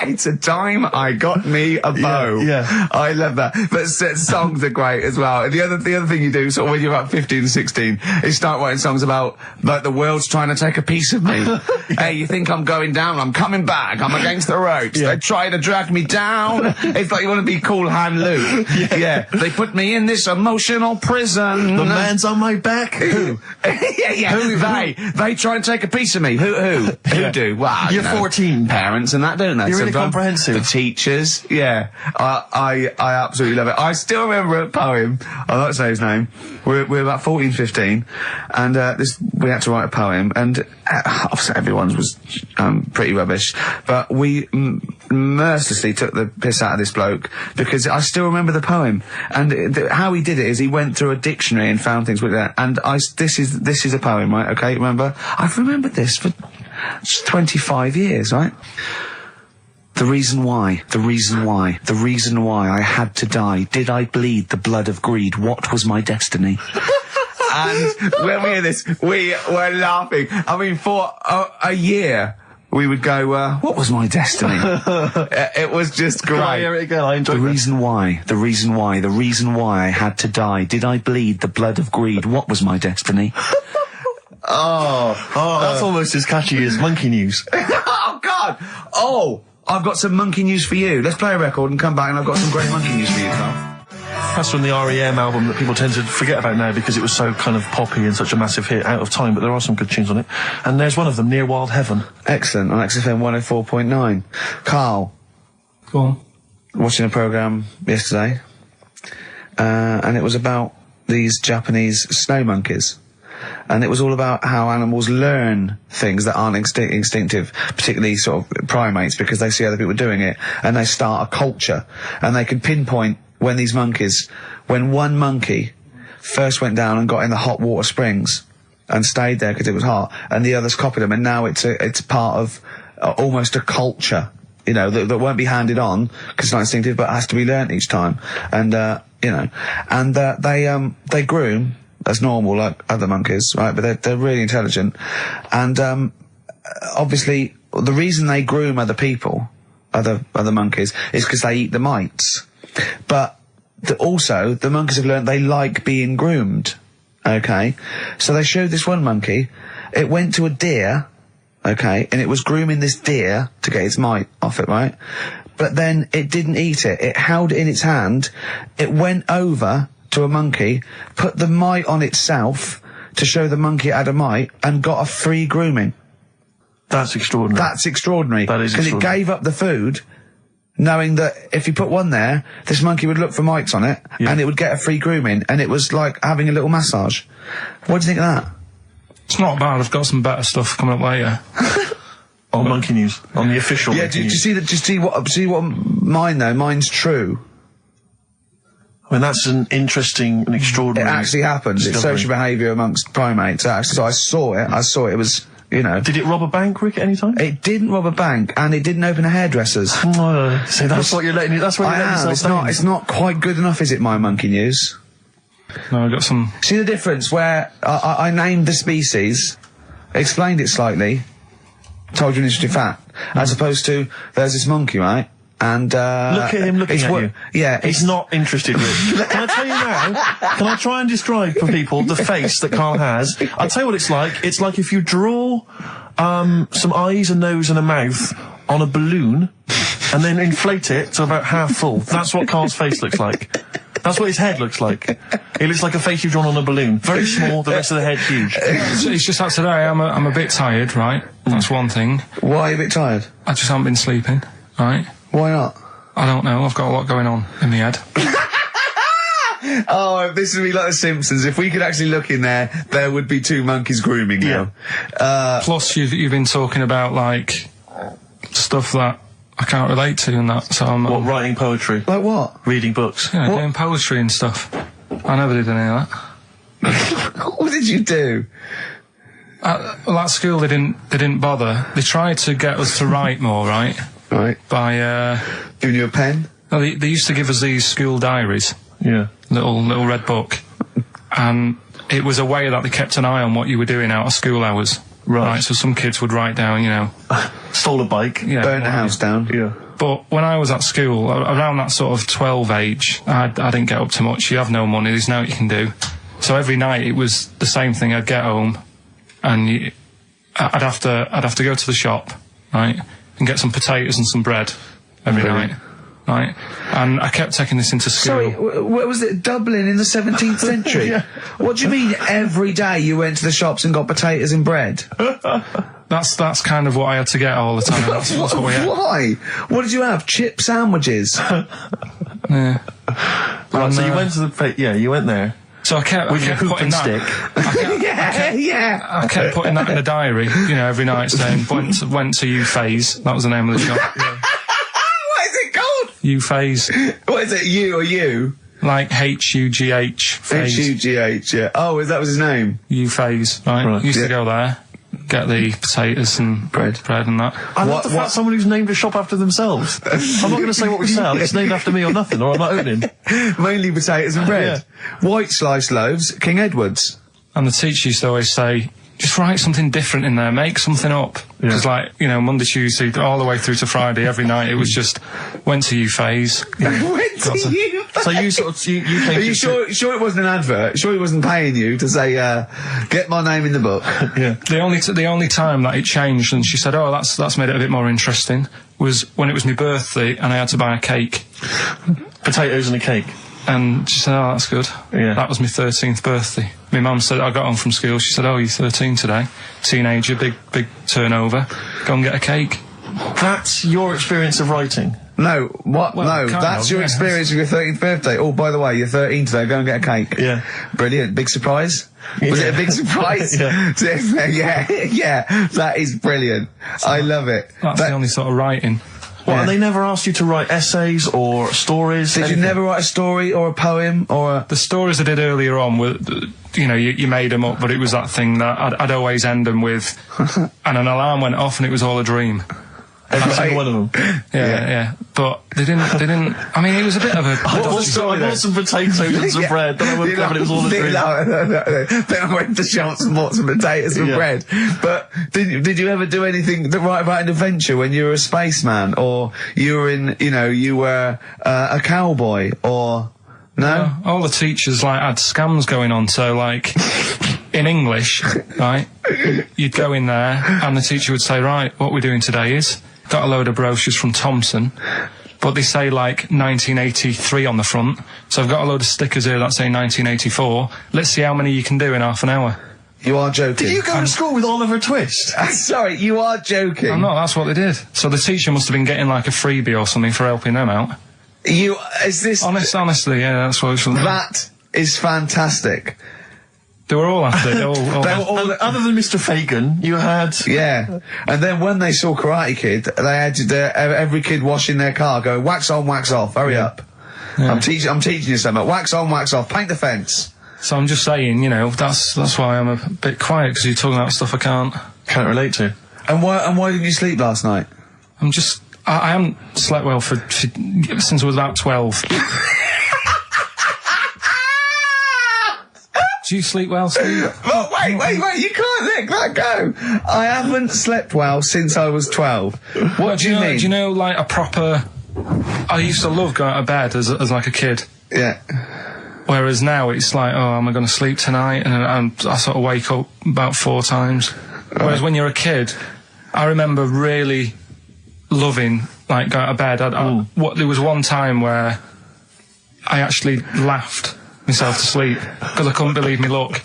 It's a time I got me a bow. Yeah. I love that. But songs are great as well. The other thing you do, sort of when you're about 15 and 16, is start writing songs about, like, the world's trying to take a piece of me. Hey, you think I'm going down? I'm coming back. I'm against the ropes. They try to drag me down. It's like you want to be Cool Hand Luke. They put me in this emotional prison. The man's on my back. Who? They try and take a piece of me. Who do? Well, you're 14. Parents and that, don't they? You're really comprehensive. The teachers. Yeah. I absolutely love it. I still remember a poem. I'll not say his name. We're about 14, 15, and we had to write a poem, and obviously everyone's was pretty rubbish, but we mercilessly took the piss out of this bloke because I still remember the poem, and how he did it is he went through a dictionary and found things with that, and this is a poem, right? Okay, remember? I've remembered this for 25 years, right? The reason why I had to die. Did I bleed the blood of greed? What was my destiny? And when we hear this, we were laughing. I mean, for a year, we would go, what was my destiny? It was just great. I hear it again? I enjoyed the reason why I had to die. Did I bleed the blood of greed? What was my destiny? That's almost as catchy as Monkey News. Oh, God! Oh! I've got some monkey news for you. Let's play a record and come back, and I've got some great monkey news for you, Karl. That's from the R.E.M. album that people tend to forget about now because it was so kind of poppy and such a massive hit, Out of Time, but there are some good tunes on it. And there's one of them, Near Wild Heaven. Excellent, on XFM 104.9. Karl. Go on. Watching a programme yesterday, and it was about these Japanese snow monkeys. And it was all about how animals learn things that aren't instinctive, particularly sort of primates, because they see other people doing it, and they start a culture. And they can pinpoint when one monkey first went down and got in the hot water springs and stayed there because it was hot, and the others copied them, and now it's part of almost a culture, that won't be handed on because it's not instinctive, but has to be learnt each time. And, they groom as normal, like other monkeys, right? But they're really intelligent. And, obviously, the reason they groom other people, other monkeys, is because they eat the mites. But also, the monkeys have learned they like being groomed. Okay? So they showed this one monkey, it went to a deer, okay, and it was grooming this deer to get its mite off it, right? But then it didn't eat it. It held it in its hand, it went over to a monkey, put the mite on itself to show the monkey it had a mite, and got a free grooming. That's extraordinary. That's extraordinary. That is extraordinary. Because it gave up the food, knowing that if you put one there, this monkey would look for mites on it, and it would get a free grooming, and it was like having a little massage. What do you think of that? It's not bad. I've got some better stuff coming up later. On Monkey News, on the official. Yeah, do you see what mine though? Mine's true. I mean, that's an interesting and extraordinary... It actually happens. It's social behaviour amongst primates. Actually, so I saw it. It was, you know... Did it rob a bank, Rick, at any time? It didn't rob a bank, and it didn't open a hairdresser's. See, that's what you're letting... That's what you're letting yourself It's not quite good enough, is it, my monkey news? No, I got some... See the difference where I named the species, explained it slightly, told you an interesting fact, as opposed to, there's this monkey, right? And, look at him looking at you. Yeah. He's not interested, Rick. Can I tell you now? Can I try and describe for people the face that Karl has? I'll tell you what it's like. It's like if you draw, some eyes, a nose and a mouth on a balloon, and then inflate it to about half full. That's what Karl's face looks like. That's what his head looks like. It looks like a face you've drawn on a balloon. Very small, the rest of the head huge. It's just that today I'm a bit tired, right? That's one thing. Why are you a bit tired? I just haven't been sleeping, right? Why not? I don't know. I've got a lot going on in my head. Oh, this would be like The Simpsons. If we could actually look in there, there would be two monkeys grooming now. Plus, you've been talking about, like, stuff that I can't relate to and that, so I'm... What, writing poetry? Like what? Reading books? Yeah, doing poetry and stuff. I never did any of that. What did you do? Well, at school they didn't bother. They tried to get us to write more, right? Right. By, giving you a pen? No, they used to give us these school diaries. Yeah. Little red book. And it was a way that they kept an eye on what you were doing out of school hours. Right. So some kids would write down, you know... Stole a bike. Yeah. Burn the house down. Yeah. But when I was at school, around that sort of 12 age, I didn't get up to much. You have no money, there's no what you can do. So every night it was the same thing. I'd get home and I'd have to go to the shop, right, and get some potatoes and some bread every night, right? And I kept taking this into school. Sorry, what was it, Dublin in the 17th century? Yeah. What do you mean every day you went to the shops and got potatoes and bread? That's kind of what I had to get all the time. That's what we had. Why? What did you have? Chip sandwiches? Yeah. Right, so you went to the... you went there. So I kept putting that. Stick. I kept putting that in the diary, you know, every night saying, went to U-Phase. That was the name of the shop. Yeah. What is it called? U-Phase. What is it, you or you? Like H-U-G-H. H-U-G-H, yeah. Oh, that was his name? U-Phase, right? Used to go there, get the potatoes and bread and that. I love the fact someone who's named a shop after themselves. I'm not going to say what we sell. It's named after me or nothing, or I'm not opening. Mainly potatoes and bread. White sliced loaves, King Edward's. And the teacher used to always say, just write something different in there, make something up. Because, like, you know, Monday, Tuesday, all the way through to Friday, every night, it was just, went to U-Phase. Went to U-Phase? So you sort of, you came... Are you sure it wasn't an advert? Sure he wasn't paying you to say, get my name in the book? Yeah. The only time that it changed, and she said, oh, that's made it a bit more interesting, was when it was my birthday and I had to buy a cake. Potatoes and a cake. And she said, oh, that's good. Yeah. That was my 13th birthday. My mum said, I got home from school, she said, oh, you're 13 today. Teenager, big turnover. Go and get a cake. That's your experience of writing? No, what? Well, no, that's your experience of your 13th birthday. Oh, by the way, you're 13 today, go and get a cake. Yeah. Brilliant. Big surprise? Was it a big surprise? yeah, that is brilliant. So I love it. That's the only sort of writing. What, and they never asked you to write essays or stories? Did you never write a story or a poem or a... The stories I did earlier on were, you know, you made them up, but it was that thing that I'd always end them with, and an alarm went off and it was all a dream. Every single one of them. Yeah. But they didn't, I mean, it was a bit of a... I bought some potatoes and some bread, then I woke up and it was all a dream. Then I went to shops and bought some potatoes and bread. But did you ever do anything to write about an adventure when you were a spaceman, or you were you were a cowboy, or... No? All the teachers, like, had scams going on, so, like... In English, right, you'd go in there and the teacher would say, right, what we're doing today is, got a load of brochures from Thomson, but they say, like, 1983 on the front, so I've got a load of stickers here that say 1984. Let's see how many you can do in half an hour. You are joking. Did you go to school with Oliver Twist? Sorry, you are joking. I'm not, that's what they did. So the teacher must have been getting, like, a freebie or something for helping them out. Honestly, yeah, that's what it was. That is fantastic. They were all after it. Other than Mr. Fagan, you had... Yeah. And then when they saw Karate Kid, they had every kid washing their car going, wax on, wax off, hurry up. Yeah. I'm teaching you something. Wax on, wax off. Paint the fence. So I'm just saying, you know, that's why I'm a bit quiet, because you're talking about stuff I can't relate to. And why didn't you sleep last night? I haven't slept well since I was about 12. Do you sleep well, Steve? Oh, wait, you can't let that go. I haven't slept well since I was 12. What do you mean? Do you know, like, a proper... I used to love going out of bed as like a kid. Yeah. Whereas now it's like, oh, am I going to sleep tonight? And I sort of wake up about 4 times. Right. Whereas when you're a kid, I remember really loving, like, going out of bed. There was one time where I actually laughed myself to sleep because I couldn't believe me luck.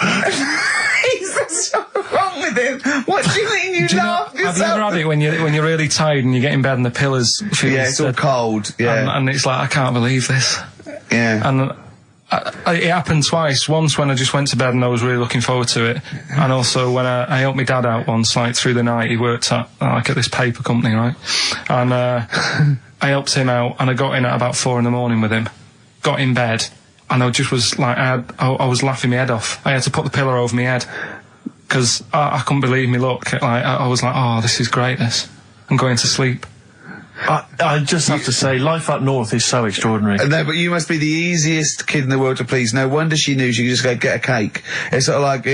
Is so wrong with him? What do you mean you laughed yourself? Have you ever had it when you're really tired and you get in bed and the pillows feel it's all cold, yeah. And it's like, I can't believe this. Yeah. And it happened twice. Once when I just went to bed and I was really looking forward to it, and also when I helped my dad out once, like, through the night. He worked at this paper company, right? And I helped him out, and I got in at about 4 a.m. with him. Got in bed, and I just was like, I was laughing my head off. I had to put the pillow over my head because I couldn't believe me luck. Like, I was like, oh, this is great. I'm going to sleep. I just have to say, life up north is so extraordinary. No, but you must be the easiest kid in the world to please. No wonder she knew she could just go get a cake. It's sort of like,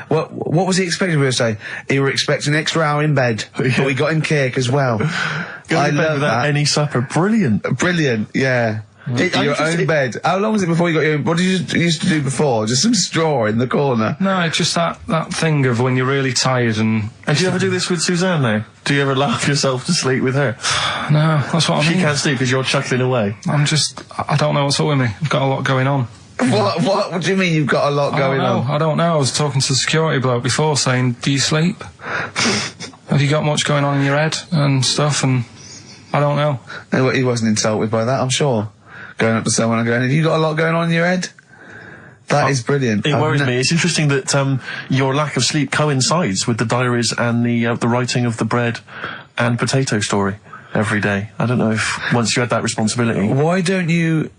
what was he expecting me to say? He were expecting an extra hour in bed, but we got him cake as well. Go to bed without any supper. Brilliant. Brilliant, yeah. Your own bed. How long was it before you got your own? What did you used to do before? Just some straw in the corner? No, it's just that thing of when you're really tired and... And do you ever do this with Suzanne now? Do you ever laugh yourself to sleep with her? No, that's what I mean. She can't sleep because you're chuckling away. I don't know what's up with me. I've got a lot going on. What do you mean you've got a lot going on? I don't know. I was talking to the security bloke before saying, do you sleep? Have you got much going on in your head and stuff? And I don't know. No, he wasn't insulted by that, I'm sure. Going up to someone and going, have you got a lot going on in your head? That is brilliant. It worries me. It's interesting that your lack of sleep coincides with the diaries and the writing of the bread and potato story every day. I don't know if once you had that responsibility. Why don't you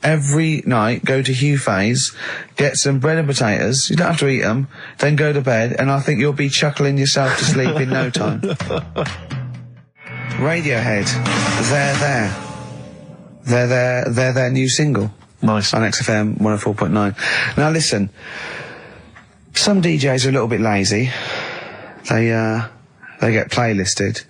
every night go to Hugh Faye's, get some bread and potatoes, you don't have to eat them, then go to bed, and I think you'll be chuckling yourself to sleep in no time. Radiohead, they're their new single. Nice. On XFM 104.9. Now listen, some DJs are a little bit lazy. They get playlisted,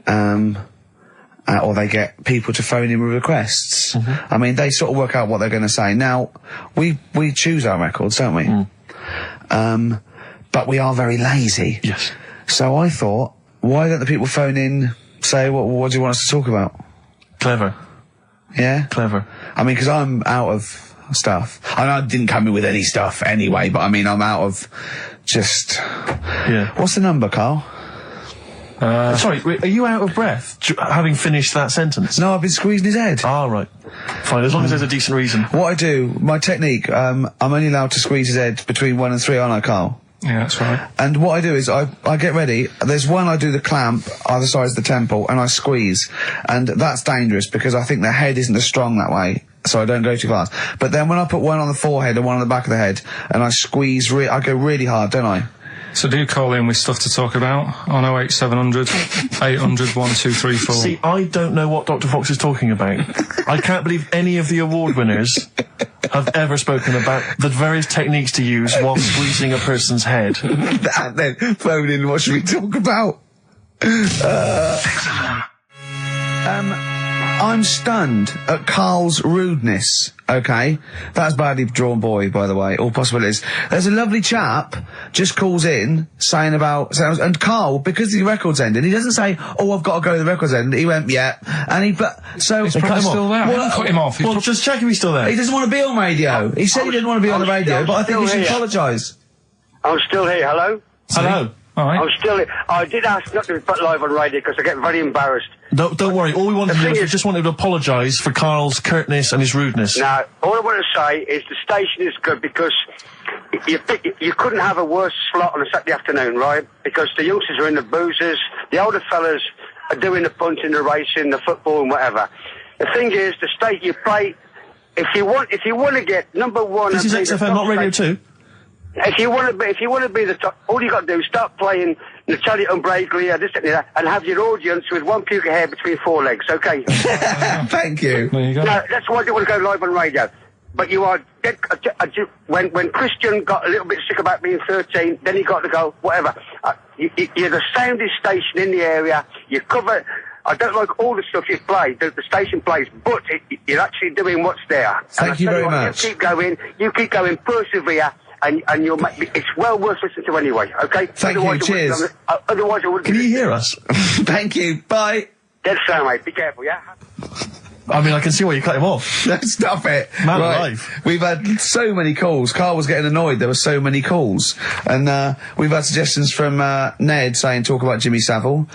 or they get people to phone in with requests. I mean, they sort of work out what they're going to say. Now, we choose our records, don't we? But we are very lazy. Yes. So I thought, why don't the people phone in, say, what do you want us to talk about? Clever. Yeah? Clever. I mean, because I'm out of stuff. I didn't come in with any stuff anyway, but I mean, I'm out of just... Yeah. What's the number, Karl? Sorry, are you out of breath having finished that sentence? No, I've been squeezing his head. Ah, right. Fine, as long as there's a decent reason. What I do, my technique, I'm only allowed to squeeze his head between 1 and 3, aren't I, Karl? Yeah, that's right. And what I do is I get ready. There's one I do the clamp either side of the temple and I squeeze. And that's dangerous because I think the head isn't as strong that way. So I don't go too fast. But then when I put one on the forehead and one on the back of the head and I squeeze, I go really hard, don't I? So do call in with stuff to talk about on 08700 800 1234. See, I don't know what Dr. Fox is talking about. I can't believe any of the award winners have ever spoken about the various techniques to use while squeezing a person's head. And then phone in, what should we talk about? I'm stunned at Karl's rudeness, okay? That's badly drawn boy, by the way, all possibilities. There's a lovely chap just calls in saying about... And Karl, because the record's ended, he doesn't say, oh, I've got to go to the record's end. He went, yeah. And he... So... He's probably still there. Well, cut him off. Well, just check if he's still there. He doesn't want to be on radio. He said he didn't want to be on the radio, but I think he should apologise. I'm still here. Hello? Hello. All right. I'm still here. I did ask not to be put live on radio because I get very embarrassed. Don't worry. All we wanted to do was we just wanted to apologise for Karl's curtness and his rudeness. Now, all I want to say is the station is good because you couldn't have a worse slot on a Saturday afternoon, right? Because the youngsters are in the boozers, the older fellas are doing the punting, the racing, the football and whatever. The thing is, the state you play if you want to get number one, This is XFM, not Radio 2. If you want to be the top, all you got to do is start playing Natalia Imbruglia, this and that, and have your audience with one puke of hair between four legs. Okay. Thank you. There you go. No, that's why I don't want to go live on radio. But you are dead. When Christian got a little bit sick about being 13, then he got to go. Whatever. You're the soundest station in the area. You cover. I don't like all the stuff you play, the station plays, but you're actually doing what's there. Thank you very much. You keep going, persevere, and you'll make it's well worth listening to anyway, okay? Thank you, cheers. Otherwise I wouldn't. Can you hear us? Thank you, bye. Dead sound, mate. Be careful, yeah? I mean, I can see why you cut him off. Stop it. Man right. alive. We've had so many calls. Karl was getting annoyed. There were so many calls. And we've had suggestions from Ned saying talk about Jimmy Savile.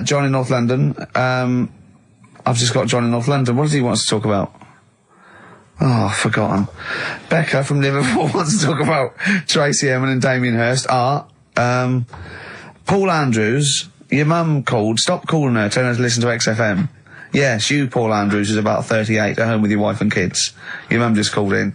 John in North London. I've just got John in North London. What does he want to talk about? Oh, I've forgotten. Becca from Liverpool wants to talk about Tracy Emin and Damien Hirst. Art. Paul Andrews. Your mum called. Stop calling her. Tell her to listen to XFM. Yes, you, Paul Andrews, is about 38, at home with your wife and kids. Your mum just called in.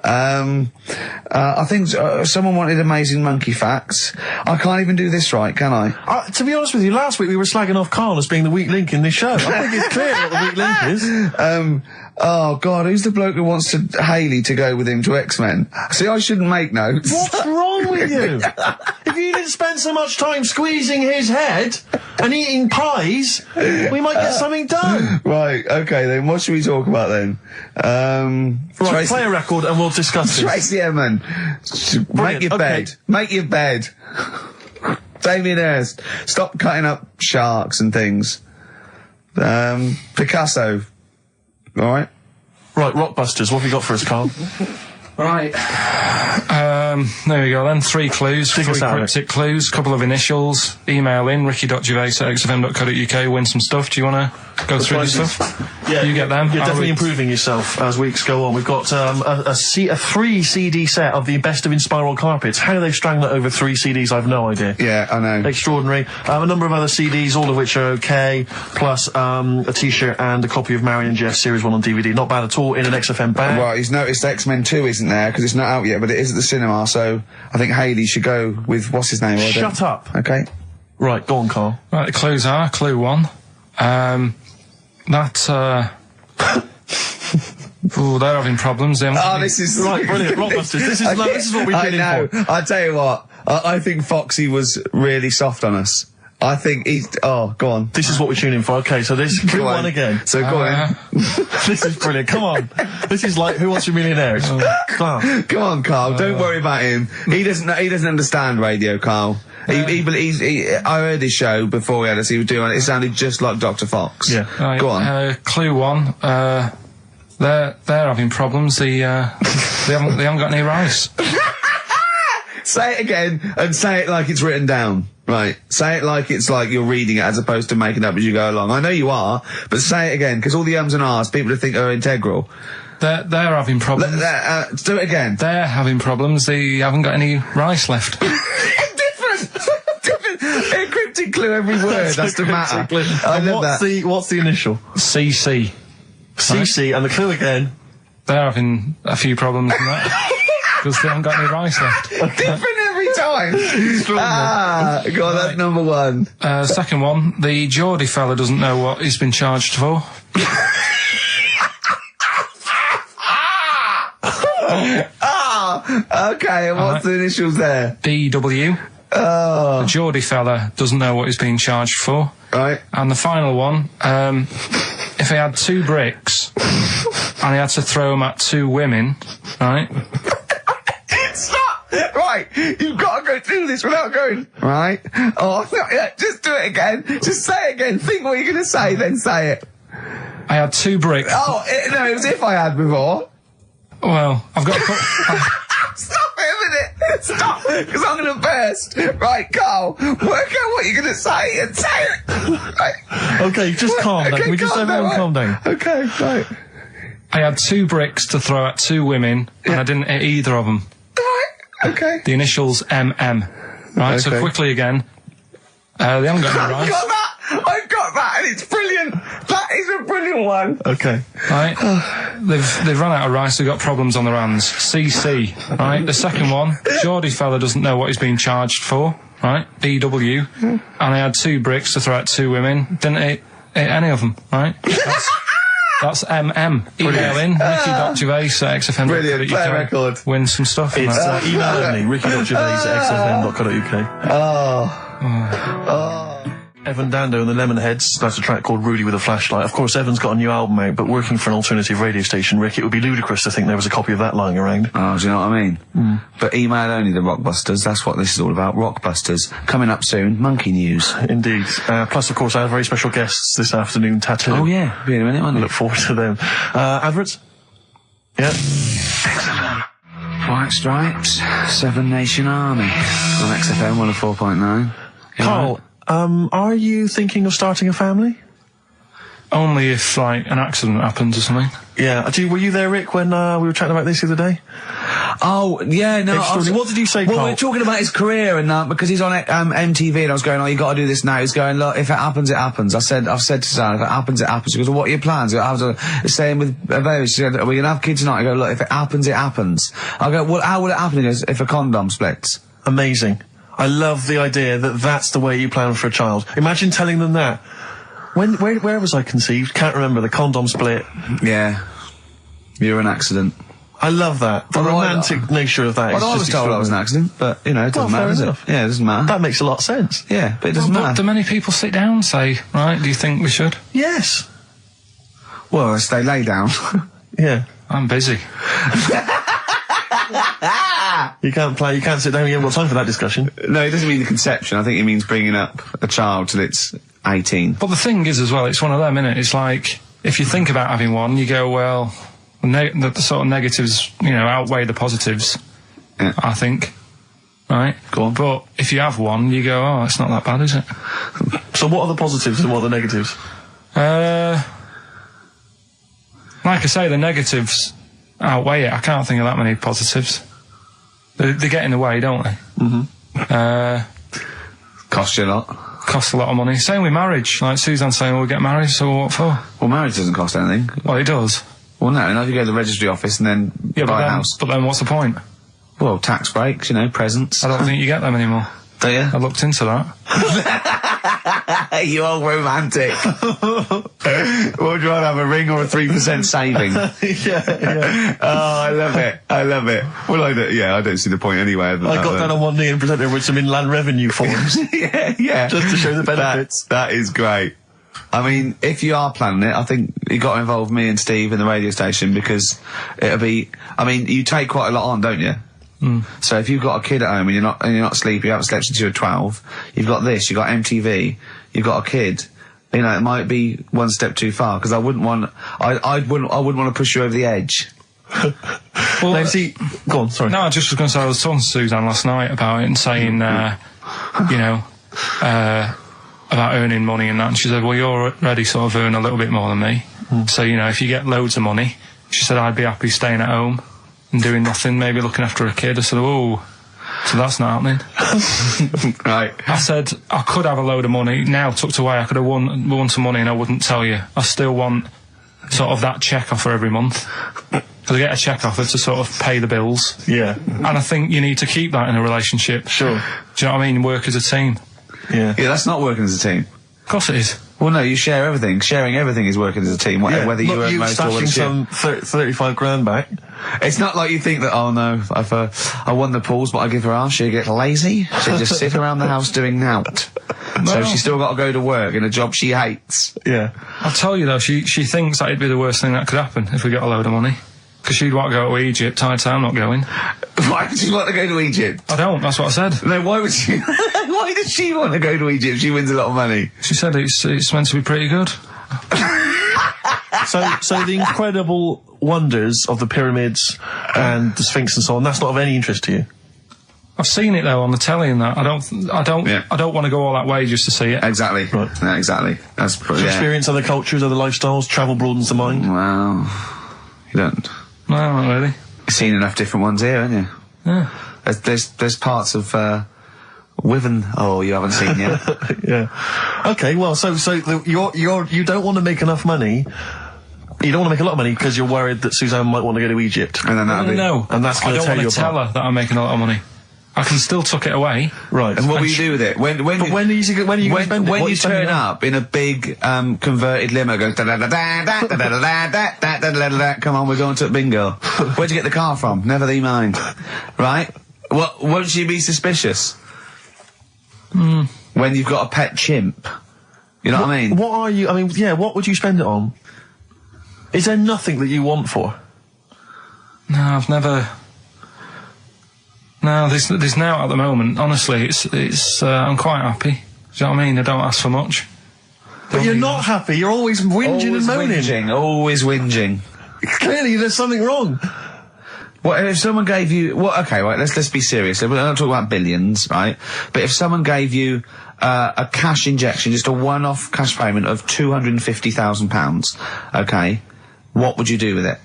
I think someone wanted amazing monkey facts. I can't even do this right, can I? To be honest with you, last week we were slagging off Karl as being the weak link in this show. I think it's clear what the weak link is. Oh, God, who's the bloke who wants Hayley to go with him to X-Men? See, I shouldn't make notes. What's wrong with you? If you didn't spend so much time squeezing his head and eating pies, we might get something done. Right, okay then, what should we talk about then? Right, play a record and we'll discuss this. Tracy Emin, make your bed. Make your bed. Damien Hirst, stop cutting up sharks and things. Picasso. Alright. Right, Rockbusters, what have you got for us, Karl? Right. There we go then. 3 clues, 3 cryptic clues, couple of initials. Email in, ricky.gervais@xfm.co.uk, win some stuff. Do you want to go through the stuff? Yeah. You get them. You're definitely improving yourself as weeks go on. We've got a 3 CD set of the best of Inspiral Carpets. How they've strung that over 3 CDs, I've no idea. Yeah, I know. Extraordinary. A number of other CDs, all of which are okay, plus a T-shirt and a copy of Marion Jess Series 1 on DVD. Not bad at all, in an XFM bag. Well, he's noticed X-Men 2 isn't there, because it's not out yet, but it is at the cinema, so I think Hayley should go with, what's his name? Shut up. Okay. Right, go on, Karl. Right, the clues are, clue 1. Ooh, they're having problems. This is... Right, brilliant. Rockbusters. This is what we've been in for. I tell you what, I think Foxy was really soft on us. I think he's... Oh, go on. This is what we're tuning for. Okay, so this clue 1 again. So go on. This is brilliant. Come on. This is like Who Wants to Be a Millionaire? Come on, Karl. Don't worry about him. He doesn't understand radio, Karl. I heard his show before he had us. He was doing it. It sounded just like Dr. Fox. Yeah. Right, go on. Clue 1. They're having problems. They haven't got any rice. Say it again and say it like it's written down. Right. Say it like it's like you're reading it as opposed to making it up as you go along. I know you are, but say it again, because all the ums and ahs people think are integral. They're having problems. Do it again. They're having problems. They haven't got any rice left. Different. A cryptic clue every word. That's the matter. I love that. What's the initial? CC. CC, and the clue again. They're having a few problems in that. Because they haven't got any rice left. Different every time. Go on, that's number 1. Second one, the Geordie fella doesn't know what he's been charged for. Okay, and what's the initials there? DW. The Geordie fella doesn't know what he's being charged for. Right. And the final one, if he had 2 bricks and he had to throw them at 2 women, right? Stop! Right, you've got to go through this without going, right? Just do it again. Just say it again. Think what you're going to say, then say it. I had 2 bricks. No, it was if I had before. Well, I've got Stop it a minute! Stop! Because I'm going to burst. Right, Karl, work out what you're going to say and say it. Right. Okay, just calm down. Can we just everyone calm down? Okay, right. I had 2 bricks to throw at 2 women, and I didn't hit either of them. Right, okay. The initials MM. Right, okay. So quickly again. They haven't got any rice. I've got that, and it's brilliant. That is a brilliant one. Okay. Right. they've run out of rice, they've got problems on their hands. CC, right? The second one, Geordie fella doesn't know what he's being charged for, right? BW. And I had 2 bricks to throw at 2 women. Didn't hit any of them, right? That's MM. Email in, ricky.gervais@xfm.co.uk. Brilliant, play a record. Win some stuff. It's email only, ricky.gervais@xfm.co.uk. Evan Dando and the Lemonheads, that's a track called Rudy with a Flashlight. Of course, Evan's got a new album out, but working for an alternative radio station, Rick, it would be ludicrous to think there was a copy of that lying around. Oh, do you know what I mean? But email only the Rockbusters, that's what this is all about. Rockbusters. Coming up soon, Monkey News. Indeed. Plus, of course, I have very special guests this afternoon, Tattoo. Oh, yeah. Be in a minute, won't it? Look forward to them. Adverts? Yeah. White Stripes, Seven Nation Army. On XFM 104.9. Karl, are you thinking of starting a family? Only if, like, an accident happens or something. Yeah. Were you there, Rick, when we were chatting about this the other day? Oh, yeah, no. What did you say, Karl? Well, we were talking about his career and because he's on MTV, and I was going, oh, you got to do this now. He's going, look, if it happens, it happens. I've said to Sarah, if it happens, it happens. He goes, well, what are your plans? I was saying with Gervais, she said, are we going to have kids tonight? I go, look, if it happens, it happens. I go, well, how will it happen? He goes, if a condom splits. Amazing. I love the idea that that's the way you plan for a child. Imagine telling them that. Where was I conceived? Can't remember. The condom split. Yeah. You're an accident. I love that. The romantic nature of that. Well, I was told I was an accident, but, you know, it doesn't matter, does it? Yeah, it doesn't matter. That makes a lot of sense. Yeah, but it doesn't matter. Do many people sit down and say, right, do you think we should? Yes. Well, they lay down. Yeah. I'm busy. You can't sit down, you haven't got time for that discussion. No, it doesn't mean the conception. I think it means bringing up a child till it's 18. But the thing is as well, it's one of them, innit? It's like, if you think about having one, you go, well, the sort of negatives, you know, outweigh the positives, yeah. I think. Right? Go on. But if you have one, you go, oh, it's not that bad, is it? So what are the positives and what are the negatives? Like I say, the negatives outweigh it. I can't think of that many positives. They get in the way, don't they? Mm-hmm. Cost you a lot. Cost a lot of money. Same with marriage. Like Suzanne's saying, we'll get married, so what for? Well, marriage doesn't cost anything. Well, it does. Well, no, if you go to the registry office and then buy a house. But then what's the point? Well, tax breaks, you know, presents. I don't think you get them anymore. Do you? I looked into that. You old romantic. Would you rather have a ring or a 3% saving? Yeah. Oh, I love it. Well, I don't see the point anyway. I got down on one knee and presented her with some inland revenue forms. yeah. Just to show the benefits. That is great. I mean, if you are planning it, I think you got to involve me and Steve in the radio station, because it'll be, I mean, you take quite a lot on, don't you? So if you've got a kid at home and you're not sleepy, you haven't slept since you were 12, you've got this, you've got MTV, you've got a kid, you know, it might be one step too far, because I wouldn't want to push you over the edge. Well, now, see, go on, sorry. No, I just was going to say, I was talking to Suzanne last night about it and saying, about earning money and that, and she said, well, you already sort of earn a little bit more than me, so, you know, if you get loads of money, she said, I'd be happy staying at home and doing nothing, maybe looking after a kid. I said, oh, so that's not happening. Right. I said, I could have a load of money now tucked away, I could have won some money and I wouldn't tell you. I still want sort of that check offer every month. Because I get a check offer to sort of pay the bills. Yeah. And I think you need to keep that in a relationship. Sure. Do you know what I mean? Work as a team. Yeah, that's not working as a team. Of course it is. Well, no, you share everything. Sharing everything is working as a team, whether you earn most or whether some 35 grand back. It's not like you think that, oh no, I won the pools, but I give her half, she'll get lazy, she'll just sit around the house doing nout. So she's still got to go to work in a job she hates. Yeah. I'll tell you though, she thinks that'd be the worst thing that could happen if we got a load of money. Because she'd want to go to Egypt, I'd say I'm not going. Why would she want to go to Egypt? I don't, that's what I said. No, why would she? Why does she want to go to Egypt if she wins a lot of money? She said it's meant to be pretty good. So the incredible wonders of the pyramids and the Sphinx and so on, that's not of any interest to you? I've seen it though on the telly and that. I don't want to go all that way just to see it. Exactly. Right. Yeah, exactly. That's to experience other cultures, other lifestyles, travel broadens the mind. Wow. You don't. No, not really. You've seen enough different ones here, haven't you? Yeah. There's parts of Wiven. Oh, you haven't seen yet. Yeah. Okay. Well, you don't want to make enough money You don't want to make a lot of money because you're worried that Suzanne might want to go to Egypt. And then No. And that's going to tear you apart. I don't want to tell her that I'm making a lot of money. I can still tuck it away. Right. And what will you do with it? When are you going to spend it? When you turn up in a big converted limo, going da da da da da da da da da da da da. Come on, we're going to bingo. Where'd you get the car from? Never thee mind. Right? What? Won't you be suspicious? When you've got a pet chimp. You know what I mean? What are you? I mean, yeah. What would you spend it on? Is there nothing that you want for? No, I've never. No, there's now at the moment. Honestly, it's. I'm quite happy. Do you know what I mean? I don't ask for much. But you're not happy. You're always whinging and moaning. Always whinging. Clearly, there's something wrong. What if someone gave you? Okay, right. Let's be serious. We're not talking about billions, right? But if someone gave you a cash injection, just a one-off cash payment of £250,000, okay, what would you do with it?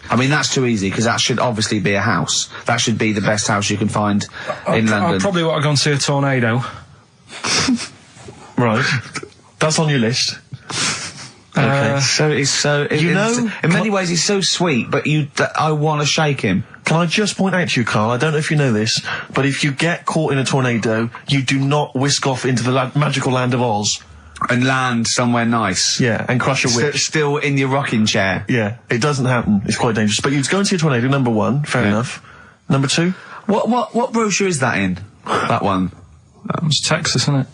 I mean, that's too easy, because that should obviously be a house. That should be the best house you can find in London. I'd probably want to go and see a tornado. Right. That's on your list. Okay. In many ways he's so sweet, but I want to shake him. Can I just point out to you, Karl, I don't know if you know this, but if you get caught in a tornado, you do not whisk off into the magical land of Oz. And land somewhere nice. Yeah, and crush a witch. Still in your rocking chair. Yeah, it doesn't happen. It's quite dangerous. But you'd go and see a tornado, number one, fair enough. Number two? What brochure is that in? That one? It's Texas, isn't it?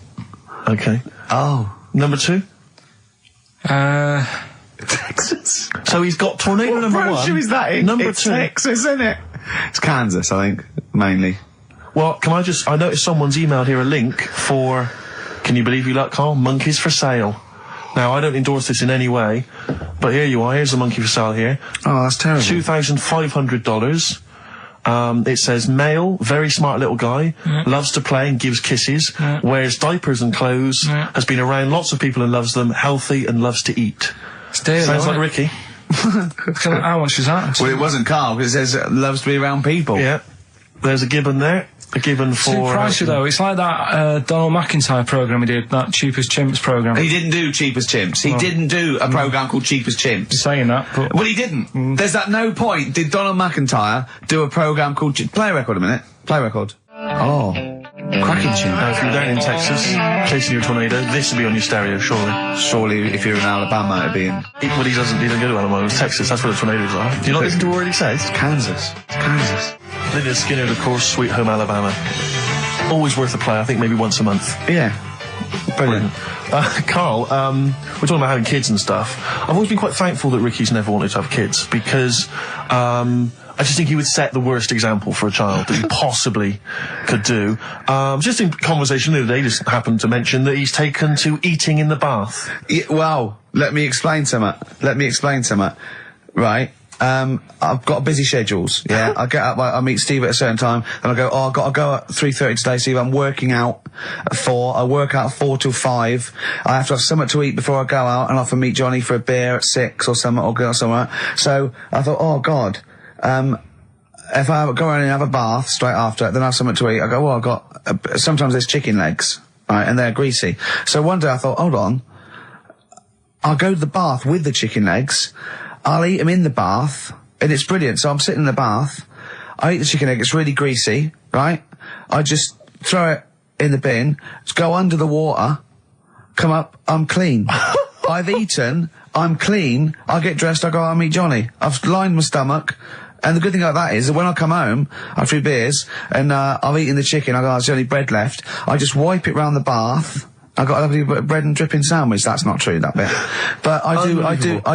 Okay. Oh. Number two? Texas. So he's got tornado number one. What brochure is that in? Number it's two. Texas, isn't it? It's Kansas, I think, mainly. Well, I noticed someone's emailed here a link for, can you believe you luck, Karl? Monkeys for sale. Now, I don't endorse this in any way, but here you are. Here's a monkey for sale here. Oh, that's terrible. $2,500. It says male, very smart little guy, loves to play and gives kisses, wears diapers and clothes, has been around lots of people and loves them, healthy and loves to eat. Sounds like Ricky. How much is that? Well, it wasn't Karl, because it says loves to be around people. Yeah. There's a gibbon there. A gibbon for... Too pricey, though. It's like that Donald McIntyre programme he did, that Cheapest Chimps programme. He didn't do Cheapest Chimps. He didn't do a programme called Cheapest Chimps. Saying that, but... Well, he didn't. There's at no point did Donald McIntyre do a programme called... Play a record a minute. Play a record. Oh. Cracking tune. Now, if you're down in Texas, chasing your tornado, this would be on your stereo, surely. Surely, if you're in Alabama, it'd be in... Well, he doesn't go to Alabama, it's Texas, that's where the tornadoes are. Do you not listen to what he says? It's Kansas. It's Kansas. Lydia Skinner, of course, Sweet Home Alabama. Always worth a play, I think maybe once a month. Yeah. Brilliant. Karl, we're talking about having kids and stuff. I've always been quite thankful that Ricky's never wanted to have kids, because I just think he would set the worst example for a child that he possibly could do. Just in conversation the other day, just happened to mention that he's taken to eating in the bath. Yeah, well, let me explain something. Right. I've got busy schedules, yeah. I get up, I meet Steve at a certain time, and I go, I've got to go at 3:30 today, Steve, I'm working out at 4, I work out 4 till 5, I have to have something to eat before I go out, and I often meet Johnny for a beer at 6 or something, or go somewhere. So, I thought, oh God, if I go around and have a bath straight after, then I have something to eat, I go, well, I've got, sometimes there's chicken legs, right, and they're greasy. So one day I thought, hold on, I'll go to the bath with the chicken legs, I'll eat them in the bath, and it's brilliant. So I'm sitting in the bath, I eat the chicken egg, it's really greasy, right? I just throw it in the bin, just go under the water, come up, I'm clean. I've eaten, I'm clean, I get dressed, I go out and meet Johnny. I've lined my stomach, and the good thing about that is that when I come home, I have 3 beers, and I've eaten the chicken, I go, there's only bread left, I just wipe it round the bath, I got a lovely bread and dripping sandwich. That's not true, that bit. But I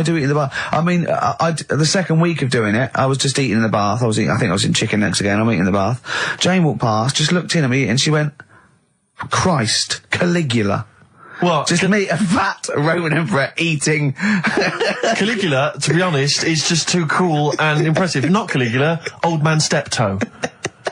do eat in the bath. I mean, the second week of doing it, I was just eating in the bath. I think I was in chicken legs again. I'm eating in the bath. Jane walked past, just looked in at me, and she went, Christ, Caligula. Well, just me, a fat Roman emperor eating. Caligula, to be honest, is just too cool and impressive. Not Caligula, old man Steptoe.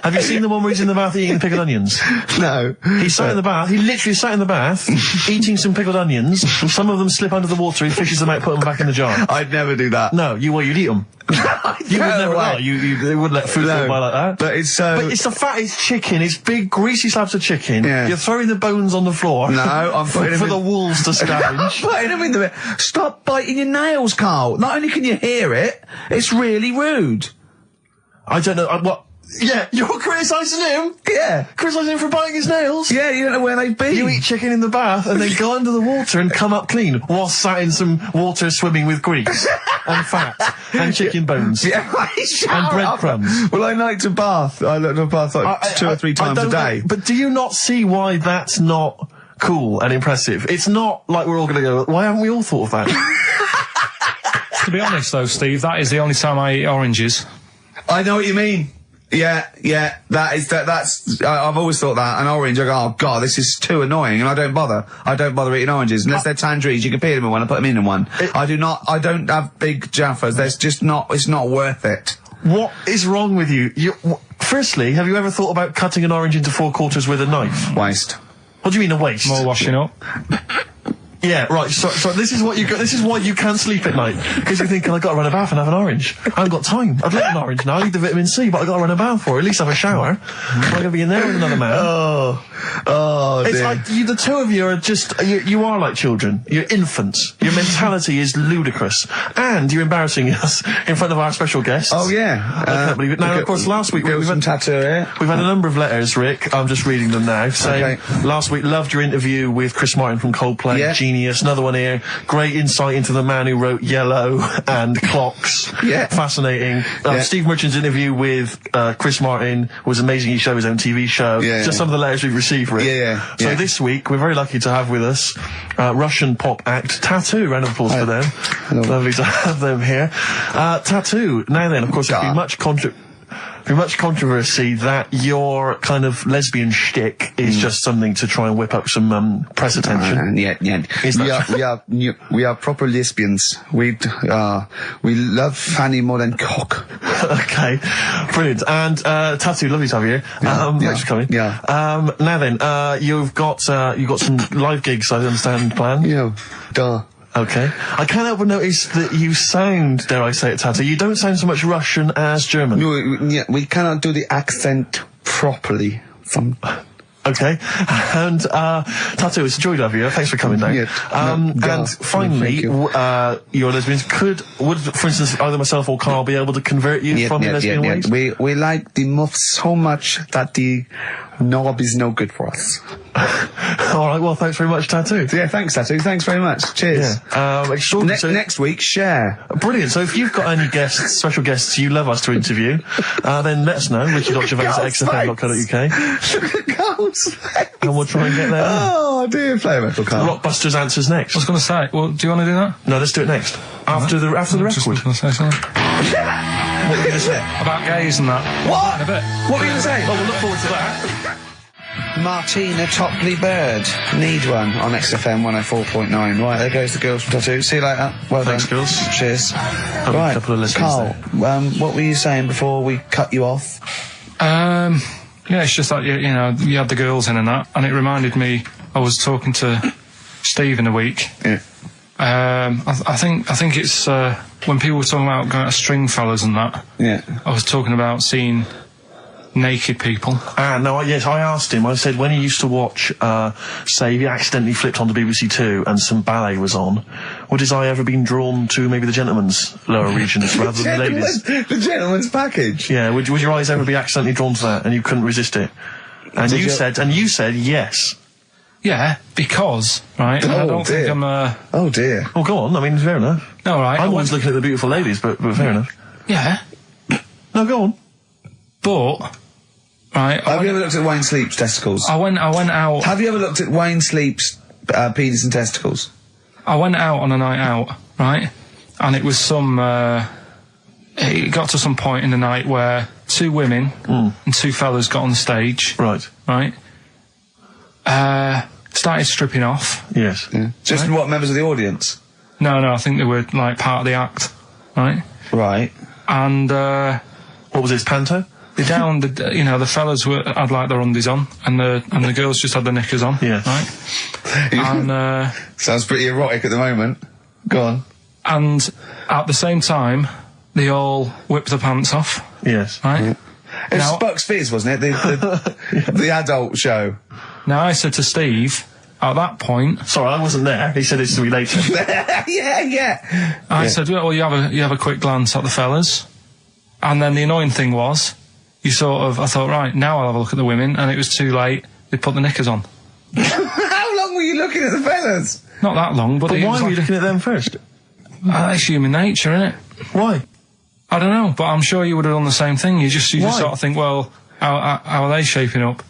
Have you seen the one where he's in the bath eating the pickled onions? No. He sat in the bath. He literally sat in the bath eating some pickled onions. Some of them slip under the water. He fishes them out, put them back in the jar. I'd never do that. No, you'd eat them. You would never. Way. They wouldn't let food go by like that. But it's so. But it's the fattest chicken. It's big, greasy slabs of chicken. Yeah. You're throwing the bones on the floor. No, I'm putting for them the wolves to scavenge. I'm putting them in the. Stop biting your nails, Carl. Not only can you hear it, it's really rude. I don't know what. Yeah, you're criticising him? Yeah. Criticising him for biting his nails? Yeah, you don't know where they've been. You eat chicken in the bath and then go under the water and come up clean while sat in some water swimming with grease and fat and chicken bones Yeah, and breadcrumbs. Well, I like to bath. I like to bath like 2 or 3 times a day. But do you not see why that's not cool and impressive? It's not like we're all going to go, why haven't we all thought of that? To be honest, though, Steve, that is the only time I eat oranges. I know what you mean. Yeah, that's, I've always thought that, an orange, I go, oh god, this is too annoying, and I don't bother eating oranges, unless they're tangerines, you can peel them in one and put them in one. I don't have big jaffas, there's just not, it's not worth it. What is wrong with you? Firstly, have you ever thought about cutting an orange into 4 quarters with a knife? Waste. What do you mean a waste? More washing up. Yeah, right. So this is what this is why you can't sleep at night, because you're thinking, I've got to run a bath and have an orange. I haven't got time. I'd like an orange now. I need the vitamin C, but I've got to run a bath for it. At least have a shower. I'm not going to be in there with another man. Oh, it's dear. like the two of you are just you are like children. You're infants. Your mentality is ludicrous, and you're embarrassing us in front of our special guests. Oh yeah, I can't believe it. Now, of course, last week we've had tattoo here. We've had a number of letters, Rick. I'm just reading them now. Saying last week loved your interview with Chris Martin from Coldplay. Yeah. Genius. Another one here. Great insight into the man who wrote Yellow and Clocks. Yeah. Fascinating. Steve Merchant's interview with Chris Martin was amazing. He showed his own TV show. Yeah. Just some of the letters we've received, Rick. Yeah. So this week we're very lucky to have with us Russian pop act Tattoo. Round of applause for them. Hello. Lovely to have them here. Tattoo. Now then, of course, there's been much controversy that your kind of lesbian shtick is just something to try and whip up some press attention. We are proper lesbians. We love fanny more than cock. Okay, brilliant. And Tattoo, lovely to have you here. Thanks for coming. Yeah. Now then, you've got some live gigs, I understand, planned. Yeah. Duh. Okay. I can't help but notice that you sound, dare I say it, Tattoo, you don't sound so much Russian as German. No, we cannot do the accent properly. Okay. And, Tattoo, it's a joy to have you. Thanks for coming down. And finally, your lesbians would, for instance, either myself or Karl be able to convert you from your lesbian ways? We like the muff so much that the knob is no good for us. Alright, well, thanks very much, Tattoo. Yeah, thanks, Tattoo. Thanks very much. Cheers. Extraordinary. Next week, share. Brilliant. So if you've got any guests, special guests you love us to interview, then let us know. Richard.Gervais at xfm.co.uk. Look at Carl's face. And we'll try and get there. Oh, dear. Play metal, Carl. Rockbusters answers next. I was going to say, well, do you want to do that? No, let's do it next. After the record. Just going to say something. What were you going to say? About gays and that. What? In a bit. What were you going to say? Well, we'll look forward to that. Martina Topley Bird. Need one on XFM 104.9. Right, there goes the girls from Tattoo. See you later. Well Thanks, done. girls. Cheers. A couple of listeners Carl, what were you saying before we cut you off? Yeah, it's just like, you know, you had the girls in and that, and it reminded me, I was talking to Steve in a week. Yeah. I think it's, when people were talking about going to Stringfellas and that, Yeah. I was talking about seeing naked people. Yes, I asked him, I said, when he used to watch, say, he accidentally flipped onto BBC Two and some ballet was on, would his eye ever been drawn to maybe the gentleman's lower regions rather than the ladies? The gentleman's package. Yeah, would your eyes ever be accidentally drawn to that and you couldn't resist it? And you said yes. Yeah, because, right, I don't think I'm, Oh dear. Oh, go on, I mean, fair enough. No, right. I'm always looking at the beautiful ladies, but fair enough. Yeah. No, go on. But, right. Have you ever looked at Wayne Sleep's testicles? I went out. Have you ever looked at Wayne Sleep's penis and testicles? I went out on a night out, right? And it was it got to some point in the night where 2 women and 2 fellas got on stage. Right. Started stripping off. Yes. Yeah. Just what, members of the audience? No, I think they were, like, part of the act, right? Right. And, what was this, panto? they downed the fellas had like their undies on, and the girls just had their knickers on. Yeah. Right. And sounds pretty erotic at the moment. Go on. And at the same time, they all whipped their pants off. Yes. Right. It was Bucks Fizz, wasn't it? The adult show. Now I said to Steve at that point. Sorry, I wasn't there. He said it's to be later. yeah. I said, well, you have a quick glance at the fellas, and then the annoying thing was, I thought, right, now I'll have a look at the women, and it was too late. They put the knickers on. How long were you looking at the fellas? Not that long, but why were you looking at them first? It's human nature, isn't it? Why? I don't know, but I'm sure you would have done the same thing. You just sort of think, well, how are they shaping up?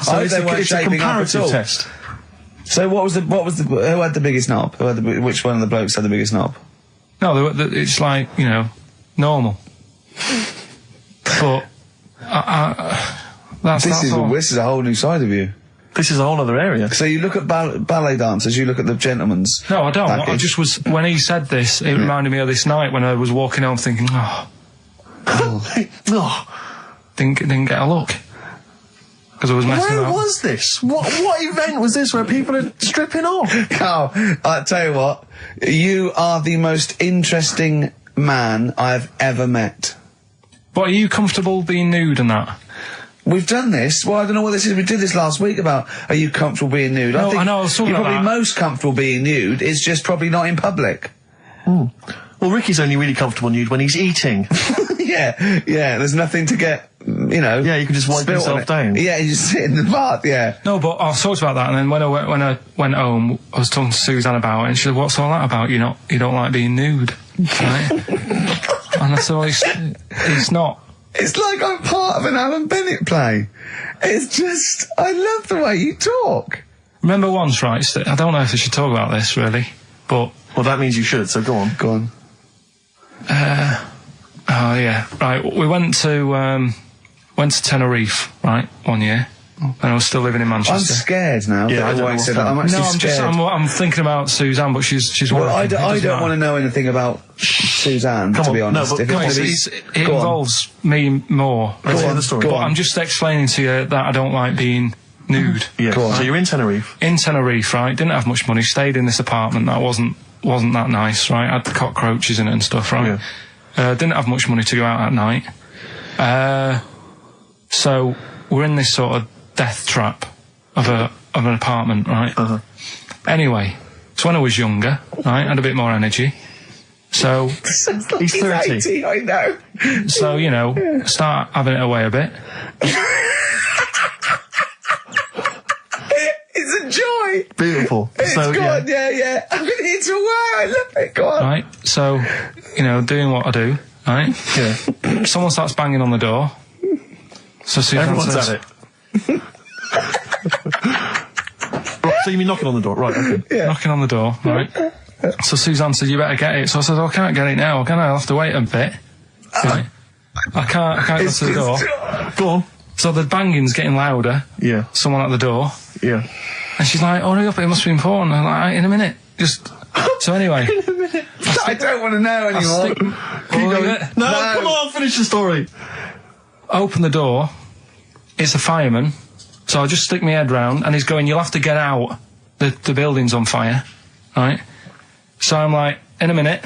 So it's a comparative test. So who had the biggest knob? Which one of the blokes had the biggest knob? No, it's like, normal. But this is a whole new side of you. This is a whole other area. So you look at ballet dancers, you look at the gentlemen's. No, I don't. package. I just was, when he said this, it reminded me of this night when I was walking home thinking, didn't get a look. Because I was messing Where up. was this? What event was this where people are stripping off? Carl, I'll tell you what, you are the most interesting man I've ever met. But are you comfortable being nude and that? We've done this. Well, I don't know what this is. We did this last week about, are you comfortable being nude? No, I know, I was talking you're about probably that. most comfortable being nude. It's just probably not in public. Well, Ricky's only really comfortable nude when he's eating. yeah. There's nothing to get, Yeah, you can just wipe yourself down. Yeah, you just sit in the bath, yeah. No, but I talked about that, and then when I went home, I was talking to Suzanne about it, and she said, what's all that about? You don't like being nude, right? And I said, well, it's not. It's like I'm part of an Alan Bennett play. It's just, I love the way you talk. Remember once, right, I don't know if I should talk about this, really, but... Well, that means you should, so go on. Go on. Oh, yeah, right, we went to Tenerife, right, one year, and I was still living in Manchester. I'm scared now. Yeah, I don't know what's I'm actually scared. I'm thinking about Suzanne, but she's Well, working. I don't want to know anything about Suzanne, to be honest. No, but it involves me more. Let's hear the story. But I'm just explaining to you that I don't like being nude. Yeah. So you're in Tenerife. In Tenerife, right? Didn't have much money. Stayed in this apartment that wasn't that nice, right? Had the cockroaches in it and stuff, right? Yeah. Didn't have much money to go out at night. So we're in this sort of death trap of an apartment, right? Anyway, so when I was younger, right, had a bit more energy. So he's 30. 80, I know. So start having it away a bit. It's a joy. Beautiful. It's so, good, yeah. I'm going to eat away. I love it. Go on. Right. So, doing what I do. Right. Yeah. Someone starts banging on the door. So Suzanne Everyone's says, at it. Right, so you mean knocking on the door, right? Okay. Yeah. knocking on the door, right? So Suzanne said, "You better get it." So I said, "I can't get it now. Can I? I'll have to wait a bit." Right? I can't go to the door. Go on. So the banging's getting louder. Yeah. Someone at the door, Yeah. and she's like, "Hurry up! It must be important." I'm like, "In a minute." Just so anyway. I don't want to know anymore. Keep going. No, come on, finish the story. Open the door. It's a fireman. So I just stick my head round, and he's going, "You'll have to get out. The building's on fire." Right? So I'm like, "In a minute."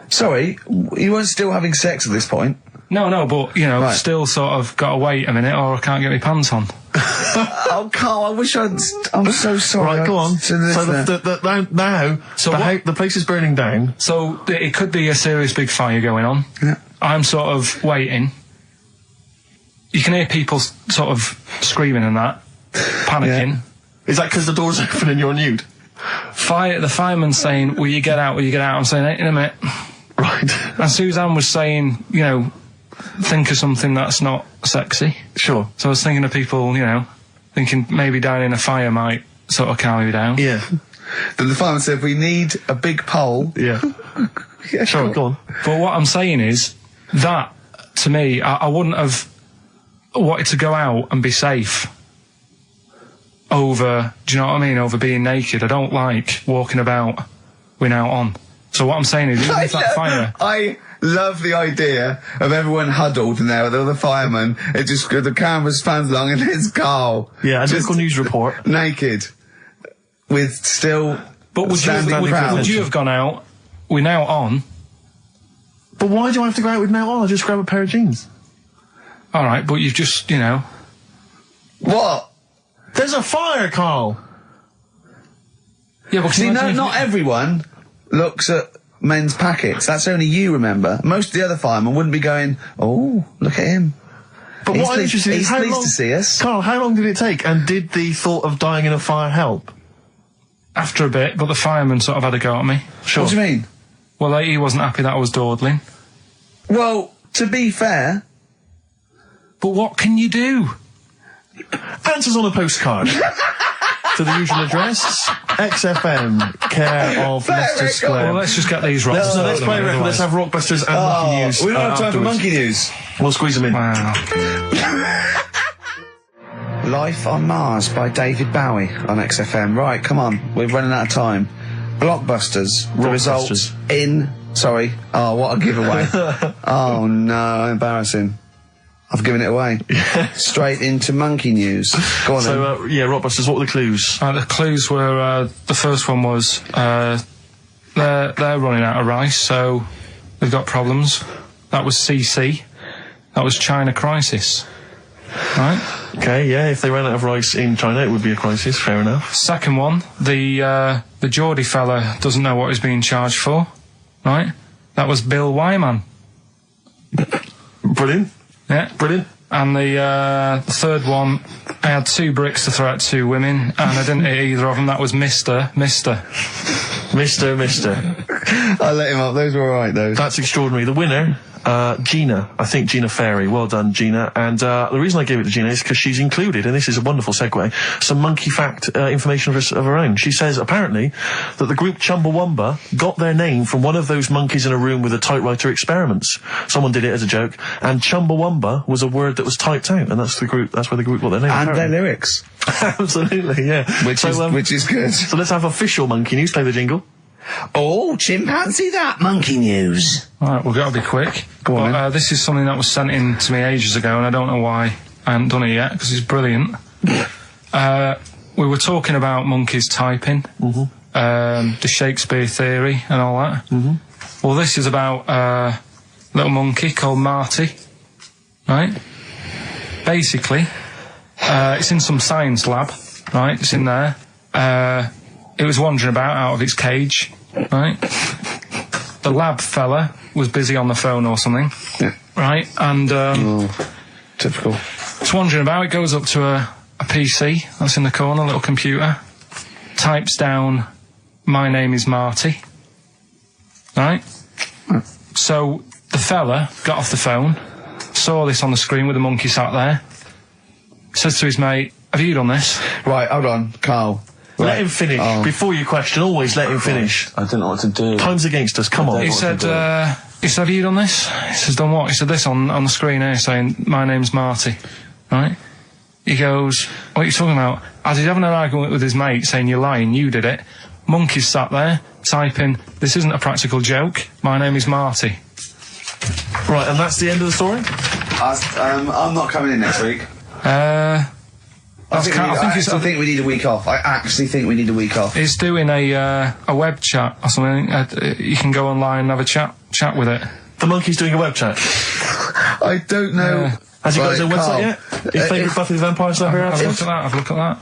Sorry, you weren't still having sex at this point? No, but, Right. still sort of got to wait a minute or I can't get my pants on. Oh, Carl, I wish I'm so sorry. Right, go on. So the place is burning down. So it could be a serious big fire going on. Yeah. I'm sort of waiting. You can hear people sort of screaming and that, panicking. Is that because the door's open and you're nude? The fireman's saying, will you get out? I'm saying, in a minute. Right. And Suzanne was saying, think of something that's not sexy. Sure. So I was thinking of people, thinking maybe down in a fire might sort of calm you down. Yeah. Then the fireman said, we need a big pole. Yeah. Yeah, Sure, go on. But what I'm saying is that, to me, I wouldn't have wanted to go out and be safe over, do you know what I mean, over being naked. I don't like walking about without on. So what I'm saying is, even if that fire... I love the idea of everyone huddled in there with all the firemen. It just, the camera spans along and there's Karl. Yeah, a just local news report. naked. With still... But would you have gone out? We're now on. But why do I have to go out with now on? I'll just grab a pair of jeans. All right, but you've just, What? There's a fire, Karl! Yeah, but See, not everyone looks at men's packets. That's only you, remember. Most of the other firemen wouldn't be going, oh, look at him. But what I'm interested in is he's pleased to see us. Karl, how long did it take? And did the thought of dying in a fire help? After a bit, but the fireman sort of had a go at me. Sure. What do you mean? Well, he wasn't happy that I was dawdling. Well, to be fair... But what can you do? Answers on a postcard. To the usual address, XFM, care of Leicester Square. Well, let's just get these rocks. So let's play a record. Let's have Rockbusters and Monkey News. We don't have time for Monkey News. We'll squeeze them in. Wow. Life on Mars by David Bowie on XFM. Right, come on. We're running out of time. Blockbusters. The results in... Sorry. Oh, what a giveaway. Oh, no. Embarrassing. I've given it away. Straight into Monkey News. Go on So, Rockbusters, what were the clues? The clues were, the first one was, they're running out of rice, so they've got problems. That was CC. That was China crisis. Right? Okay, yeah, if they ran out of rice in China, it would be a crisis, fair enough. Second one, the Geordie fella doesn't know what he's being charged for. Right? That was Bill Wyman. Brilliant. Yeah. Brilliant. And the third one, I had 2 bricks to throw at 2 women, and I didn't hit either of them. That was Mister. I let him up. Those were alright, those. That's extraordinary. The winner, Gina. I think Gina Ferry. Well done, Gina. And the reason I gave it to Gina is because she's included, and this is a wonderful segue, some monkey fact information of her own. She says, apparently, that the group Chumbawamba got their name from one of those monkeys in a room with a typewriter experiments. Someone did it as a joke, and Chumbawamba was a word that was typed out, and that's where the group got their name. And apparently. their lyrics. Absolutely, yeah. Which is good. So let's have official Monkey News. Play the jingle. Oh, chimpanzee that Monkey News. Alright, we've got to be quick. Go on, but, this is something that was sent in to me ages ago, and I don't know why I haven't done it yet, because it's brilliant. We were talking about monkeys typing, the Shakespeare theory and all that. Well, this is about a little monkey called Marty, right? Basically, it's in some science lab, right? It's in there. It was wandering about out of its cage, right? The lab fella was busy on the phone or something, right? And typical. It's wandering about. It goes up to a PC that's in the corner, a little computer, types down, "My name is Marty," right? So the fella got off the phone, saw this on the screen with the monkey sat there, says to his mate, "Have you done this?" Right, hold on, Karl. Let him finish. Before you question, always let him finish. I don't know what to do. Time's against us, come on. He said, "Have you done this?" He says, "Done what?" He said, "This on the screen here saying, 'My name's Marty,' right?" He goes, "What are you talking about?" As he's having an argument with his mate saying, "You're lying, you did it," monkey's sat there typing, "This isn't a practical joke, my name is Marty." Right, and that's the end of the story? I'm not coming in next week. I think we need a week off. I actually think we need a week off. He's doing a web chat or something. You can go online and have a chat with it. The monkey's doing a web chat? I don't know. Has he got his own website yet? His favourite Buffy the Vampire Slayer? I've looked at that.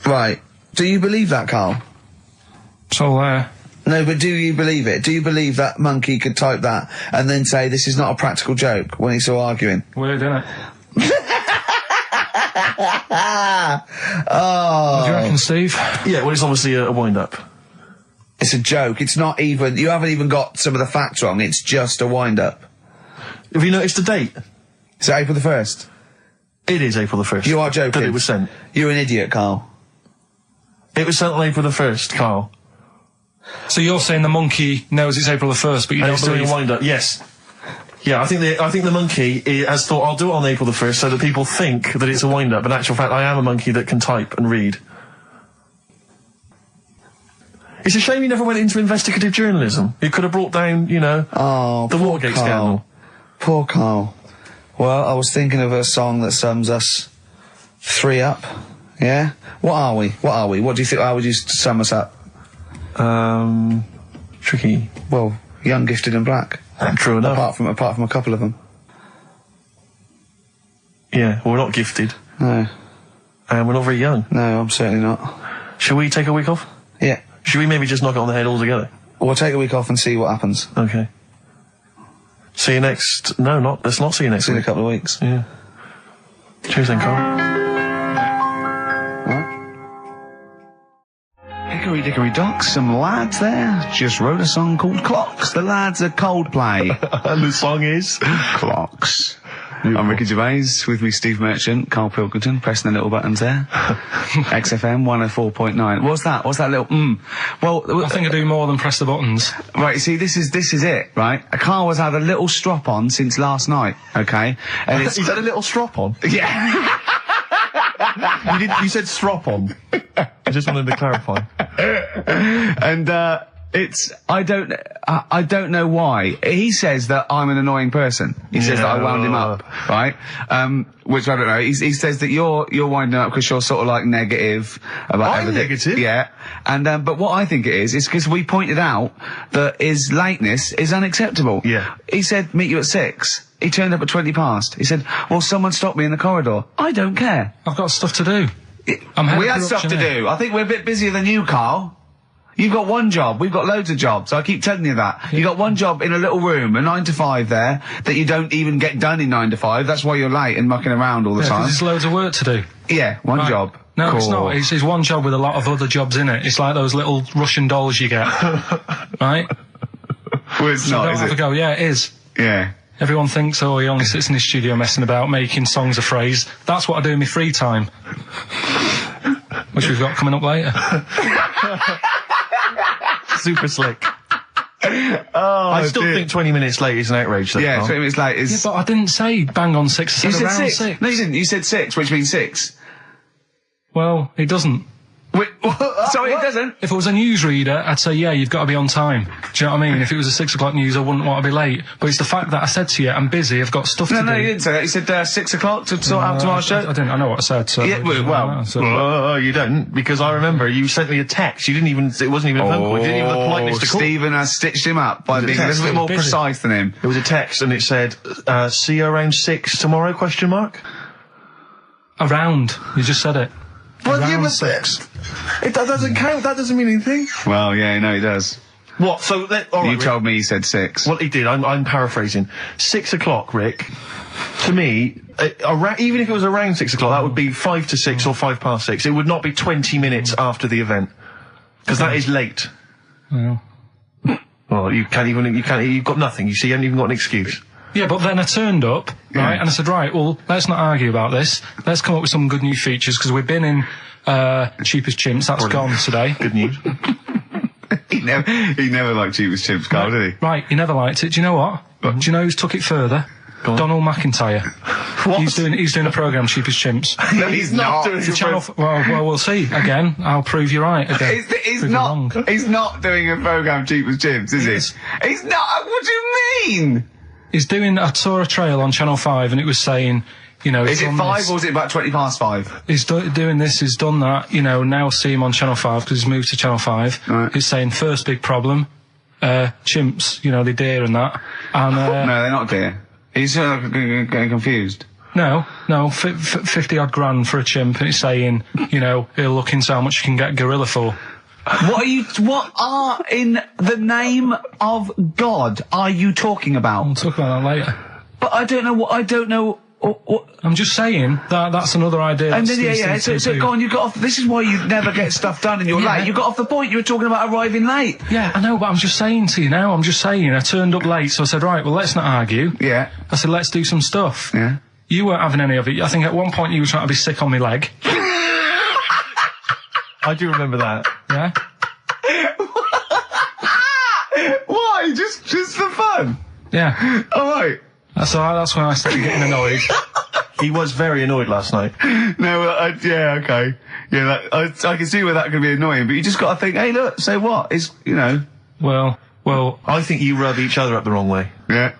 Right. Do you believe that, Karl? It's all there. No, but do you believe it? Do you believe that monkey could type that and then say this is not a practical joke when he's still arguing? Weird, isn't it? Oh. What do you reckon, Steve? Yeah, well, it's obviously a wind-up. It's a joke. It's not even... You haven't even got some of the facts wrong. It's just a wind-up. Have you noticed the date? Is it April the 1st? It is April the 1st. You are joking. That it was sent. You're an idiot, Karl. It was sent on April the 1st, Karl. So you're saying the monkey knows it's April the 1st, but you don't believe... doing a wind-up, yes. Yeah, I think the monkey has thought, I'll do it on April the 1st so that people think that it's a wind-up. In actual fact, I am a monkey that can type and read. It's a shame you never went into investigative journalism. You could have brought down, you know, the Watergate scandal. Poor Karl. Well, I was thinking of a song that sums us three up. Yeah? What are we? What do you think? How would you sum us up? Tricky. Well, young, gifted and black. True enough. Apart from a couple of them. Yeah, well, we're not gifted. No. And we're not very young. No, I'm certainly not. Shall we take a week off? Yeah. Should we maybe just knock it on the head altogether? We'll take a week off and see what happens. Okay. See you next... No, let's not see you next See you week. in a couple of weeks. Yeah. Cheers then, Karl. Hickory dickory dock, some lads there just wrote a song called Clocks. The lads are Coldplay. And the song is? Clocks. I'm Ricky Gervais, with me Steve Merchant, Karl Pilkington, pressing the little buttons there. XFM 104.9. What's that little Well, I think I do more than press the buttons. Right, see, this is it, right? Karl has had a little strop on since last night, okay? And it's... He's had a little strop on? Yeah. You said strop on. I just wanted to clarify. And, I don't know why. He says that I'm an annoying person. He says that I wound him up, right? Which I don't know. He says that you're winding up because you're sort of like negative about everything. Negative? Yeah. And, but what I think it is because we pointed out that his lateness is unacceptable. Yeah. He said, meet you at 6. He turned up at 20 past. He said, well, someone stopped me in the corridor. I don't care. I've got stuff to do. We had stuff to do. I think we're a bit busier than you, Karl. You've got one job. We've got loads of jobs. I keep telling you that. You got one job in a little room, a 9 to 5 there, that you don't even get done in 9 to 5. That's why you're late and mucking around all the time. There's loads of work to do. Yeah, one job. No, cool. It's not. It's one job with a lot of other jobs in it. It's like those little Russian dolls you get. Right? Well, it's not, is have it? a go. Yeah, it is. Yeah. Everyone thinks, oh, he only sits in his studio messing about, making songs a phrase. That's what I do in my free time. Which we've got coming up later. Super slick. I still think 20 minutes late is an outrage, though. Yeah, Karl. 20 minutes late is... Yeah, but I didn't say bang on 6. I said around 6. No, you didn't. You said 6, which means 6. Well, it doesn't. Wait, sorry, it doesn't? If it was a newsreader, I'd say, yeah, you've got to be on time. Do you know what I mean? If it was a 6 o'clock news, I wouldn't want to be late. But it's the fact that I said to you, I'm busy, I've got stuff to do. No, you didn't say that. You said 6 o'clock to sort out tomorrow's show. I didn't. I know what I said. So yeah, well, you don't, because I remember you sent me a text. You didn't even, it wasn't even a phone call. You didn't even have the politeness to call. Stephen has stitched him up by being a little bit more precise than him. It was a text and it said, see you around 6 tomorrow, question mark? Around. You just said it. Well, yeah, but 6. That doesn't count. That doesn't mean anything. Well, yeah, no, he does. What? So, all right, you told me he said 6. Well, he did. I'm paraphrasing. 6 o'clock, Rick. To me, even if it was around 6 o'clock, that would be 5 to 6 or 5 past 6. It would not be 20 minutes after the event, because that is late. Yeah. Well, you've got nothing. You see, you haven't even got an excuse. Yeah, but then I turned up, right, and I said, right, well, let's not argue about this. Let's come up with some good new features, because we've been in Cheap as Chimps. That's gone today. Good news. He never liked Cheap as Chimps, Karl, did he? Right, he never liked it. Do you know what? Do you know who's took it further? Donald McIntyre. What? He's doing a programme, Cheap as Chimps. No, he's not doing a program. Well, we'll see. Again, I'll prove you right. Again, he's not doing a programme, Cheap as Chimps, is he? He's not. What do you mean? I saw a trail on Channel 5 and it was saying, you know... Is it 5 or is it about 20 past 5? He's doing this, he's done that, you know, now see him on Channel 5 because he's moved to Channel 5. Right. He's saying, first big problem, chimps, you know, they're deer and that. And, no, they're not deer. He's getting confused. No, 50 odd grand for a chimp and it's saying, you know, he'll look into how much you can get gorilla for. What are in the name of God are you talking about? We'll talk about that later. But I don't know. I'm just saying that's another idea. And then, so go on, you got off, this is why you never get stuff done and you're late. You got off the point, you were talking about arriving late. Yeah, I know, but I'm just saying to you now, I turned up late, so I said, right, well, let's not argue. Yeah. I said, let's do some stuff. Yeah. You weren't having any of it. I think at one point you were trying to be sick on my leg. I do remember that. Yeah. Why? Just for fun? Yeah. All right. That's when I started getting annoyed. He was very annoyed last night. No, yeah, okay. Yeah, I can see where that could be annoying, but you just got to think, hey, look, so what? It's, Well, I think you rub each other up the wrong way. Yeah.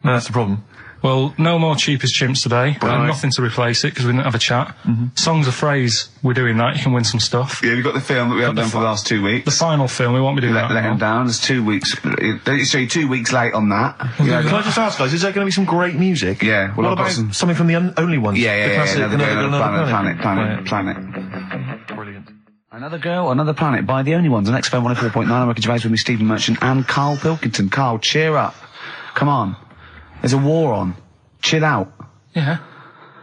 No, that's the problem. Well, no more cheap as chimps today, and nothing to replace it because we didn't have a chat. Songs of phrase, we're doing that. You can win some stuff. Yeah, we've got the film that we haven't done for the last 2 weeks. The final film, we won't be doing that. Let him down. It's 2 weeks. So you're 2 weeks late on that. Can I just ask, guys, is there going to be some great music? Yeah. Well, what about something from the Only Ones? Yeah. Another Planet. Brilliant. Another Girl, Another Planet by The Only Ones on XFM 104.9. I'm Gervais with me, Stephen Merchant and Karl Pilkington. Karl, cheer up. Come on. There's a war on. Chill out. Yeah.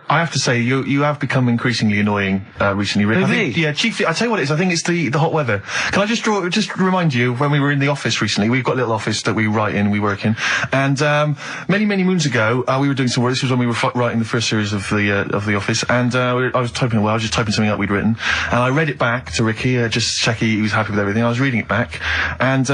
I have to say, you have become increasingly annoying recently, Rick. Really? Chiefly, I tell you what it is, I think it's the hot weather. Can I just remind you, when we were in the office recently, we've got a little office that we write in, we work in, and many moons ago, we were doing some work. This was when we were writing the first series of the office, and I was just typing something up we'd written, and I read it back to Ricky, just check he was happy with everything. I was reading it back, and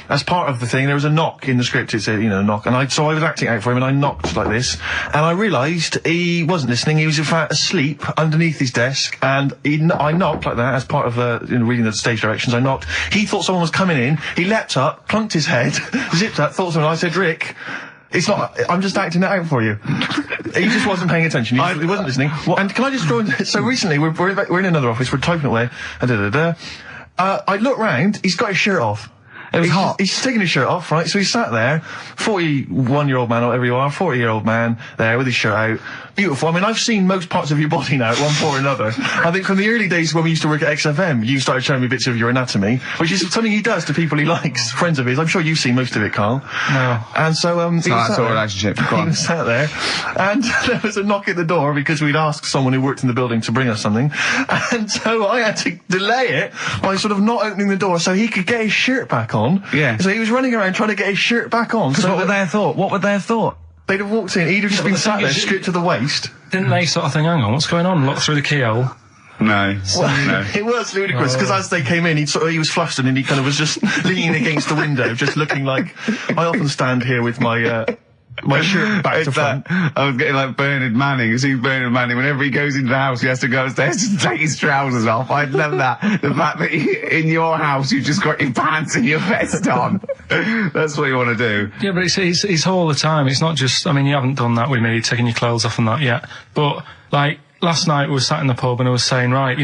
as part of the thing, there was a knock in the script. It said, knock, and so I was acting out for him, and I knocked like this, and I realised he wasn't listening. He was in fact asleep underneath his desk, and I knocked like that as part of reading the stage directions. I knocked. He thought someone was coming in. He leapt up, plunked his head, zipped up, thought someone. I said, Rick, it's not. I'm just acting it out for you. He just wasn't paying attention. He wasn't listening. And can I just draw in? So recently we're in another office. We're typing away. I look round. He's got his shirt off. It was hot. He's taking his shirt off, right? So he sat there, 41-year-old man, or whatever you are, 40-year-old man, there with his shirt out. Beautiful. I mean, I've seen most parts of your body now at one point or another. I think from the early days when we used to work at XFM, you started showing me bits of your anatomy, which is something he does to people he likes, friends of his. I'm sure you've seen most of it, Karl. No. And so, he was relationship. He was sat there, and there was a knock at the door because we'd asked someone who worked in the building to bring us something, and so I had to delay it by sort of not opening the door so he could get his shirt back on. Yeah. So he was running around trying to get his shirt back on. So what would they have thought? What would they have thought? They'd have walked in, he'd have just been sat there, stripped to the waist. Didn't they sort of think, hang on, what's going on? Look through the keyhole. No. No. It was ludicrous, because as they came in, he was flustered and he kind of was just leaning against the window, just looking like, I often stand here with my shirt back to front. I was getting like Bernard Manning. You see Bernard Manning, whenever he goes into the house, he has to go upstairs to take his trousers off. I love that. The fact that in your house, you've just got your pants and your vest on. That's what you want to do. Yeah, but it's all the time. It's not just, I mean, you haven't done that with me, taking your clothes off and that yet. But, like, last night we were sat in the pub and I was saying, right,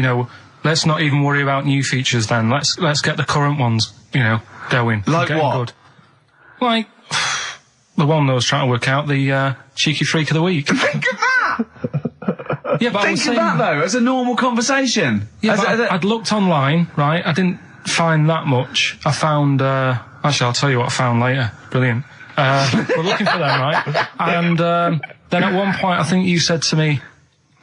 let's not even worry about new features then. Let's get the current ones, going. Like what? Good. Like, the one that I was trying to work out, the cheeky freak of the week. Think of that! Yeah, but Think of that, though, as a normal conversation. Yeah, I'd looked online, right? I didn't find that much. I found, actually, I'll tell you what I found later. Brilliant. We're looking for them, right? And then at one point, I think you said to me,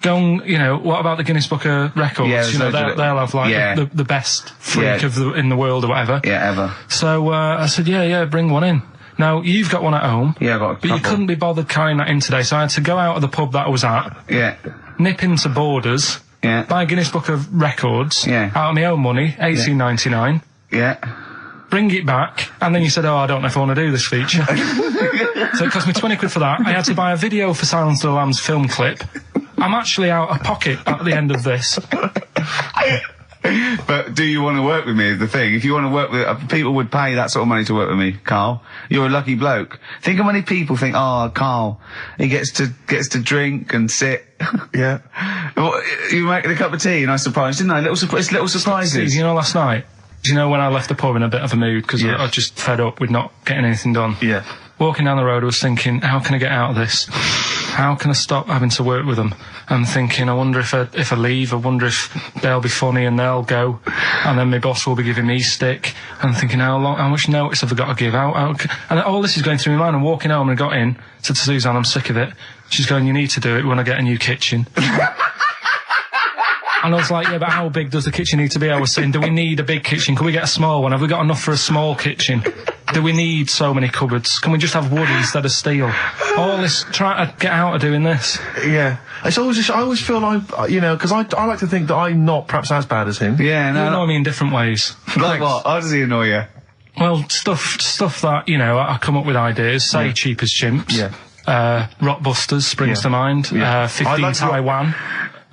go and, what about the Guinness Book of Records? Yeah, they'll have, like, the best freak in the world or whatever. Yeah, ever. So I said, yeah, bring one in. Now, you've got one at home. Yeah, I've got a couple. But you couldn't be bothered carrying that in today, so I had to go out of the pub that I was at. Yeah. Nip into Borders. Yeah. Buy a Guinness Book of Records. Yeah. Out of my own money, $18.99. Yeah. Bring it back, and then you said, I don't know if I want to do this feature. So it cost me 20 quid for that. I had to buy a video for Silence of the Lambs film clip. I'm actually out of pocket at the end of this. But do you want to work with me is the thing. If you want to work with, people would pay that sort of money to work with me, Karl. You're a lucky bloke. Think how many people think, Karl, he gets to drink and sit. Yeah. Well, you making a cup of tea and I surprised, didn't I? Little surprises. Steve, last night, when I left the pub in a bit of a mood, because I was just fed up with not getting anything done. Yeah. Walking down the road, I was thinking, how can I get out of this? How can I stop having to work with them? I'm thinking, I wonder if I leave, I wonder if they'll be funny and they'll go, and then my boss will be giving me stick. And I'm thinking, how much notice have I got to give out? And all this is going through my mind. I'm walking home and I got in, said to Suzanne, I'm sick of it. She's going, you need to do it when I get a new kitchen. And I was like, yeah, but how big does the kitchen need to be? I was saying, do we need a big kitchen? Can we get a small one? Have we got enough for a small kitchen? Do we need so many cupboards? Can we just have wood instead of steel? All this, trying to get out of doing this. Yeah. I always feel like, because I like to think that I'm not perhaps as bad as him. Yeah, no. You annoy me in different ways. Like what? How does he annoy you? Well, stuff that, I come up with ideas, say Cheap as Chimps. Yeah. Rockbusters springs to mind. 15 Taiwan.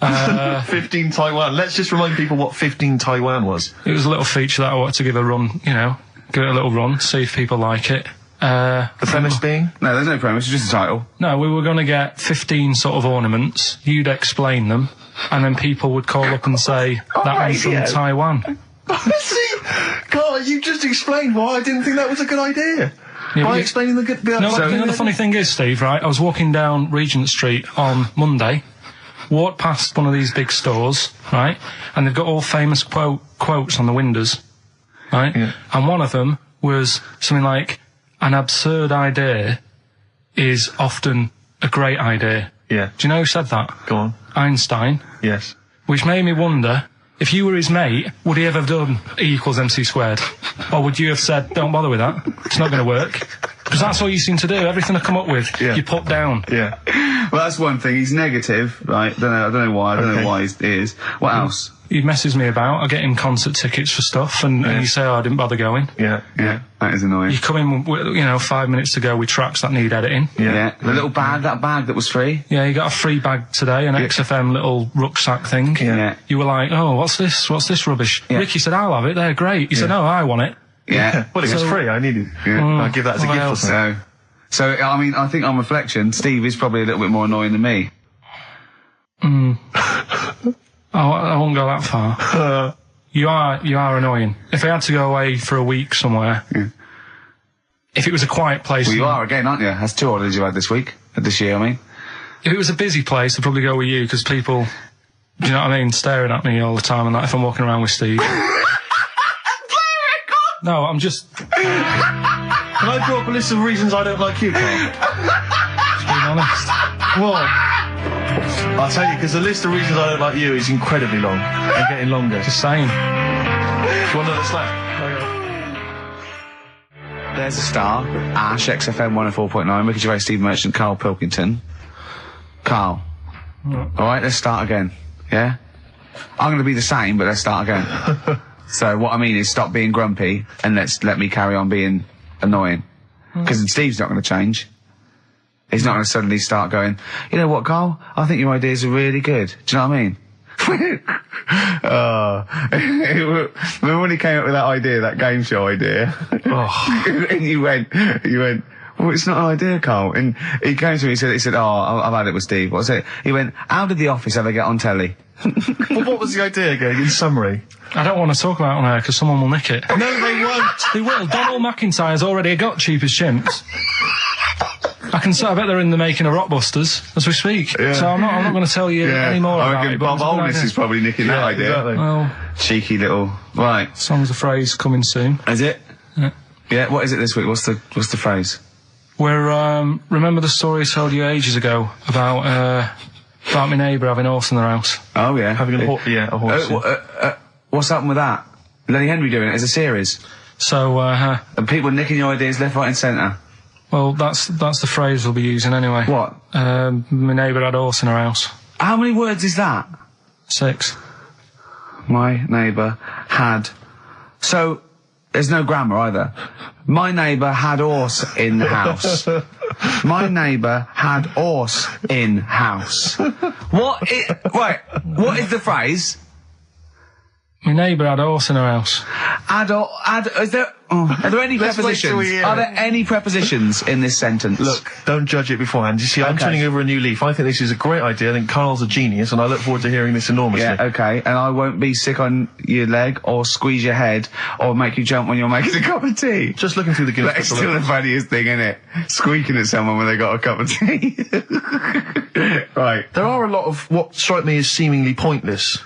15 Taiwan. Let's just remind people what 15 Taiwan was. It was a little feature that I wanted to give a run, give it a little run, see if people like it. The premise being? No, there's no premise, it's just a title. No, we were going to get 15 sort of ornaments, you'd explain them, and then people would call up and say, that one's from Taiwan. See, Karl, you just explained why I didn't think that was a good idea. Yeah, by explaining the good... No, the funny thing is, Steve, right, I was walking down Regent Street on Monday, walked past one of these big stores, right, and they've got all famous quotes on the windows, right, and one of them was something like, an absurd idea is often a great idea. Yeah. Do you know who said that? Go on. Einstein. Yes. Which made me wonder, if you were his mate, would he ever have done E equals MC squared? Or would you have said, don't bother with that, it's not going to work? Because that's all you seem to do, everything I come up with, you put down. Yeah. Well, that's one thing, he's negative, right? I don't know why, I don't know why he is. What else? He messes me about, I get him concert tickets for stuff, and you say, oh, I didn't bother going. Yeah. That is annoying. You come in, 5 minutes to go with tracks that need editing. Yeah. The little bag, that bag that was free. Yeah, you got a free bag today, an XFM little rucksack thing. Yeah. You were like, oh, what's this rubbish? Yeah. Ricky said, I'll have it, they're great. He said, no, I want it. Yeah. Well, it was free, I needed it. I'll give that as a gift or something. So, I mean, I think on reflection, Steve is probably a little bit more annoying than me. I won't go that far. You are annoying. If I had to go away for a week somewhere, if it was a quiet place... Well, you are again, aren't you? That's 2 holidays you've had this year, I mean. If it was a busy place, I'd probably go with you, because people, do you know what I mean, staring at me all the time and that if I'm walking around with Steve. No, I'm just... Can I draw up a list of reasons I don't like you, Karl? Just being honest. What? I'll tell you, because the list of reasons I don't like you is incredibly long and getting longer. Just saying. Do you want another slap? There's a star. Ash, XFM 104.9, Ricky Gervais, Steve Merchant, Karl Pilkington. Karl. Alright, let's start again. Yeah? I'm going to be the same, but let's start again. So what I mean is stop being grumpy and let me carry on being annoying. Because Steve's not going to change. He's not going to suddenly start going, you know what, Karl? I think your ideas are really good. Do you know what I mean? Remember when he came up with that idea, that game show idea? And you went, well, it's not an idea, Karl. And he came to me, he said, oh, I've had it with Steve. What's it? He went, how did The Office ever get on telly? Well, what was the idea again, in summary? I don't want to talk about it on air because someone will nick it. No, they won't. They will. Donald McIntyre's already got Cheap as Chimps. I bet they're in the making of Rockbusters as we speak. Yeah. So I'm not going to tell you any more about it. Bob Holness is probably nicking that idea. Exactly. Well, cheeky little... Right. Song's a phrase coming soon. Is it? Yeah. Yeah, what is it this week? What's the phrase? We're, remember the story I told you ages ago about my neighbour having a horse in their house? Oh, yeah. Having a horse. What's happened with that? Lenny Henry doing it as a series? So, and people nicking your ideas left, right and centre? Well, that's the phrase we'll be using anyway. What? My neighbour had a horse in her house. How many words is that? 6. My neighbour had... So, there's no grammar either. My neighbour had horse in the house. My neighbour had horse in house. What is the phrase? My neighbour had a horse in her house. Are there any prepositions? Are there any prepositions in this sentence? Look, don't judge it beforehand. You see, I'm turning over a new leaf. I think this is a great idea. I think Karl's a genius, and I look forward to hearing this enormously. Yeah, okay. And I won't be sick on your leg, or squeeze your head, or make you jump when you're making a cup of tea. Just looking through the Guinness Book. That's still the funniest thing, isn't it? Squeaking at someone when they got a cup of tea. Right. There are a lot of what strike me as seemingly pointless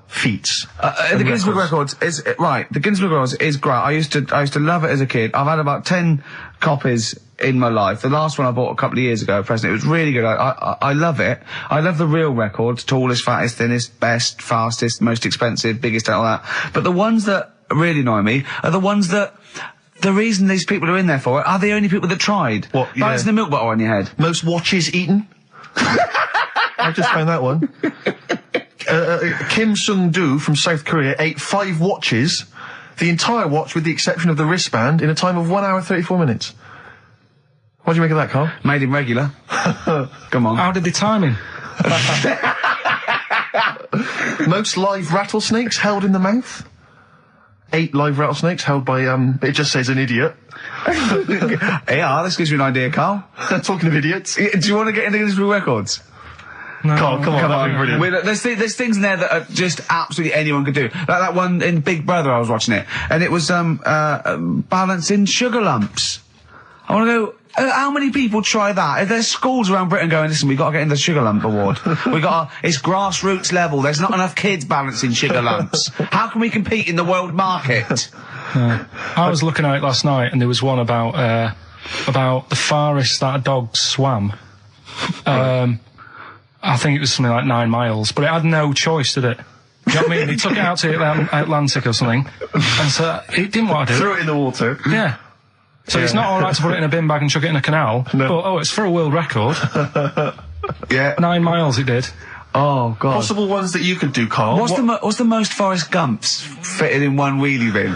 feats. The Guinness Book Records is right. The Guinness Book Records is great. I used to love it as a kid. I've had about 10 copies in my life. The last one I bought a couple of years ago, present. It was really good. I love it. I love the real records: tallest, fattest, thinnest, best, fastest, most expensive, biggest, and all that. But the ones that really annoy me are the ones that. The reason these people are in there for it are the only people that tried. What? Yeah. Balancing the milk bottle on your head. Most watches eaten. I just found that one. Kim Sung-do from South Korea ate 5 watches, the entire watch with the exception of the wristband, in a time of 1 hour 34 minutes. What do you make of that, Karl? Made him regular. Come on. How did they time him? Most live rattlesnakes held in the mouth. 8 live rattlesnakes held by, it just says an idiot. Yeah, this gives you an idea, Carl. Talking of idiots. Do you want to get into Guinness World Records? No, come on, that'd be brilliant. There's things in there that are just absolutely anyone could do. Like that one in Big Brother, I was watching it, and it was balancing sugar lumps. I want to go. How many people try that? If there's schools around Britain going, listen, we've got to get in the Sugar Lump Award. It's grassroots level. There's not enough kids balancing sugar lumps. How can we compete in the world market? I was looking at it last night, and there was one about the farthest that a dog swam. I think it was something like 9 miles, but it had no choice, did it? You know what I mean? He took it out to the Atlantic or something, and so it didn't want to do it. Threw it in the water. Yeah. So it's not alright to put it in a bin bag and chuck it in a canal, but, it's for a world record. Yeah. 9 miles it did. Oh, God. Possible ones that you could do, Carl. What's the most Forrest Gumps fitted in one wheelie bin?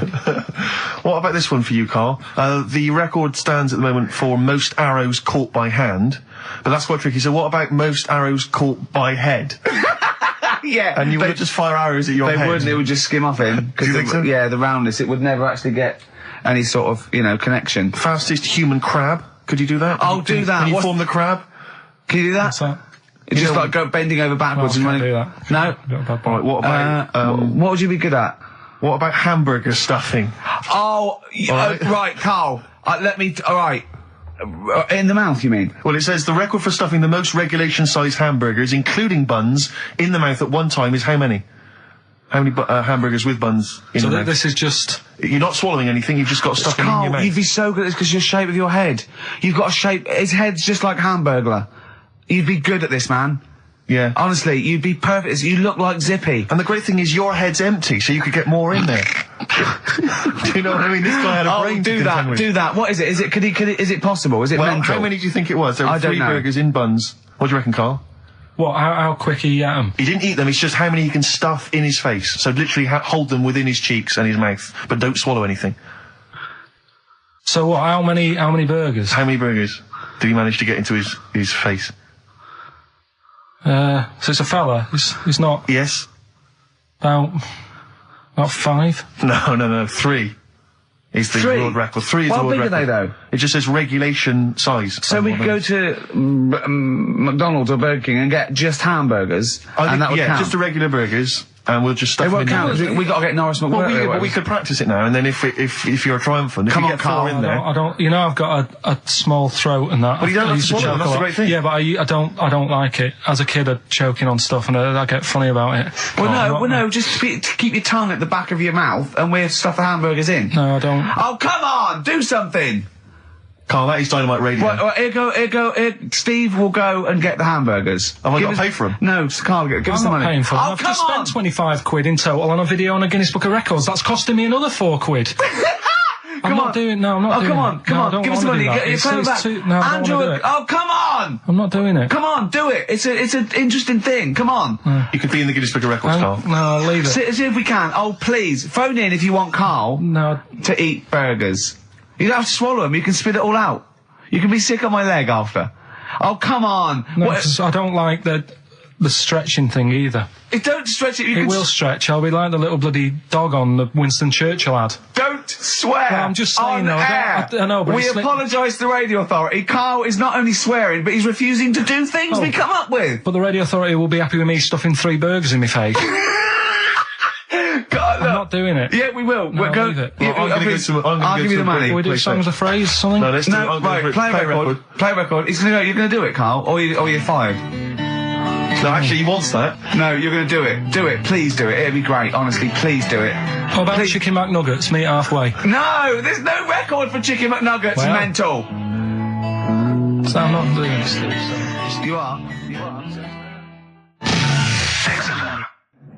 What about this one for you, Carl? The record stands at the moment for most arrows caught by hand, but that's quite tricky. So what about most arrows caught by head? Yeah. And you would just fire arrows at your head? They wouldn't, it would just skim off him. Do you think so? Yeah, the roundness, it would never actually get any sort of, connection. Fastest human crab. Could you do that? I'll do that. Can you form the crab? Can you do that? What's that? It's just like go bending over backwards and running. Do that. No? Right, what about, what would you be good at? What about hamburger stuffing? Oh, right, Carl. Alright. In the mouth, you mean? Well, it says the record for stuffing the most regulation-sized hamburgers, including buns, in the mouth at one time is how many? How many hamburgers with buns in the mouth? So this is just... You're not swallowing anything, you've just got stuffing in your mouth. You'd be so good at this because your shape of your head. You've got a shape... His head's just like Hamburglar. You'd be good at this, man. Yeah. Honestly, you'd be perfect. You look like Zippy. And the great thing is your head's empty, so you could get more in there. Do you know what I mean? This guy had a brain to contend with. Do that. What is it? Is it possible? Is it mental? How many do you think it was? There were 3 burgers in buns. What do you reckon, Carl? What, how quick he ate them? He didn't eat them, it's just how many he can stuff in his face. So literally hold them within his cheeks and his mouth, but don't swallow anything. So what, how many burgers? How many burgers did he manage to get into his face? So it's a fella, he's not... Yes. About 5? No, 3. Is the world record. 3 is the world record. How big are they, though? It just says regulation size. So we could go to McDonald's or Burger King and get just hamburgers, and that would count. Just the regular burgers, and we'll just stuff them in there. It won't count. We got to get Norris McWhirter. But we could practice it now, and then if you're triumphant, if you get 4 in there... I don't. You know, I've got a small throat and that. But you don't have to swallow them, that's a great thing. Yeah, but I don't like it. As a kid, I'm choking on stuff, and I get funny about it. No, just keep your tongue at the back of your mouth, and we'll stuff the hamburgers in. No, I don't. Oh, come on! Do something! Carl, that is Dynamite Radio. Well, here, Steve will go and get the hamburgers. Have I got to pay for them? No, Carl, give us the money. I'm not paying for them. Oh, I've just spent 25 quid in total on a video on a Guinness Book of Records. That's costing me another 4 quid. I'm not doing it. Come on, give us the money. You're playing back. Andrew, come on! I'm not doing it. Come on, do it. It's an interesting thing. Come on. You could be in the Guinness Book of Records, Carl. No, leave it. See if we can. Oh, please, phone in if you want Carl to eat burgers. You don't have to swallow them. You can spit it all out. You can be sick on my leg after. Oh, come on. No, I don't like the stretching thing either. Don't stretch it. It will stretch. I'll be like the little bloody dog on the Winston Churchill ad. Don't swear. Well, I'm just saying, though. I know, but we apologise to the Radio Authority. Carl is not only swearing, but he's refusing to do things we come up with. But the Radio Authority will be happy with me stuffing 3 burgers in my face. God, I'm not doing it. Yeah, we will. No, We'll leave it. I'll give you the money. Can we do songs of phrase, something? No, let's right, play a record. Play a record. He's gonna go. You're gonna do it, Carl, or you're fired. No, actually, he wants that. No, you're gonna do it. Do it. Please do it. It'd be great. Honestly, please do it. How about Chicken McNuggets? Meet halfway. No, there's no record for Chicken McNuggets. Well, mental. So I'm not doing this, Steve. You are.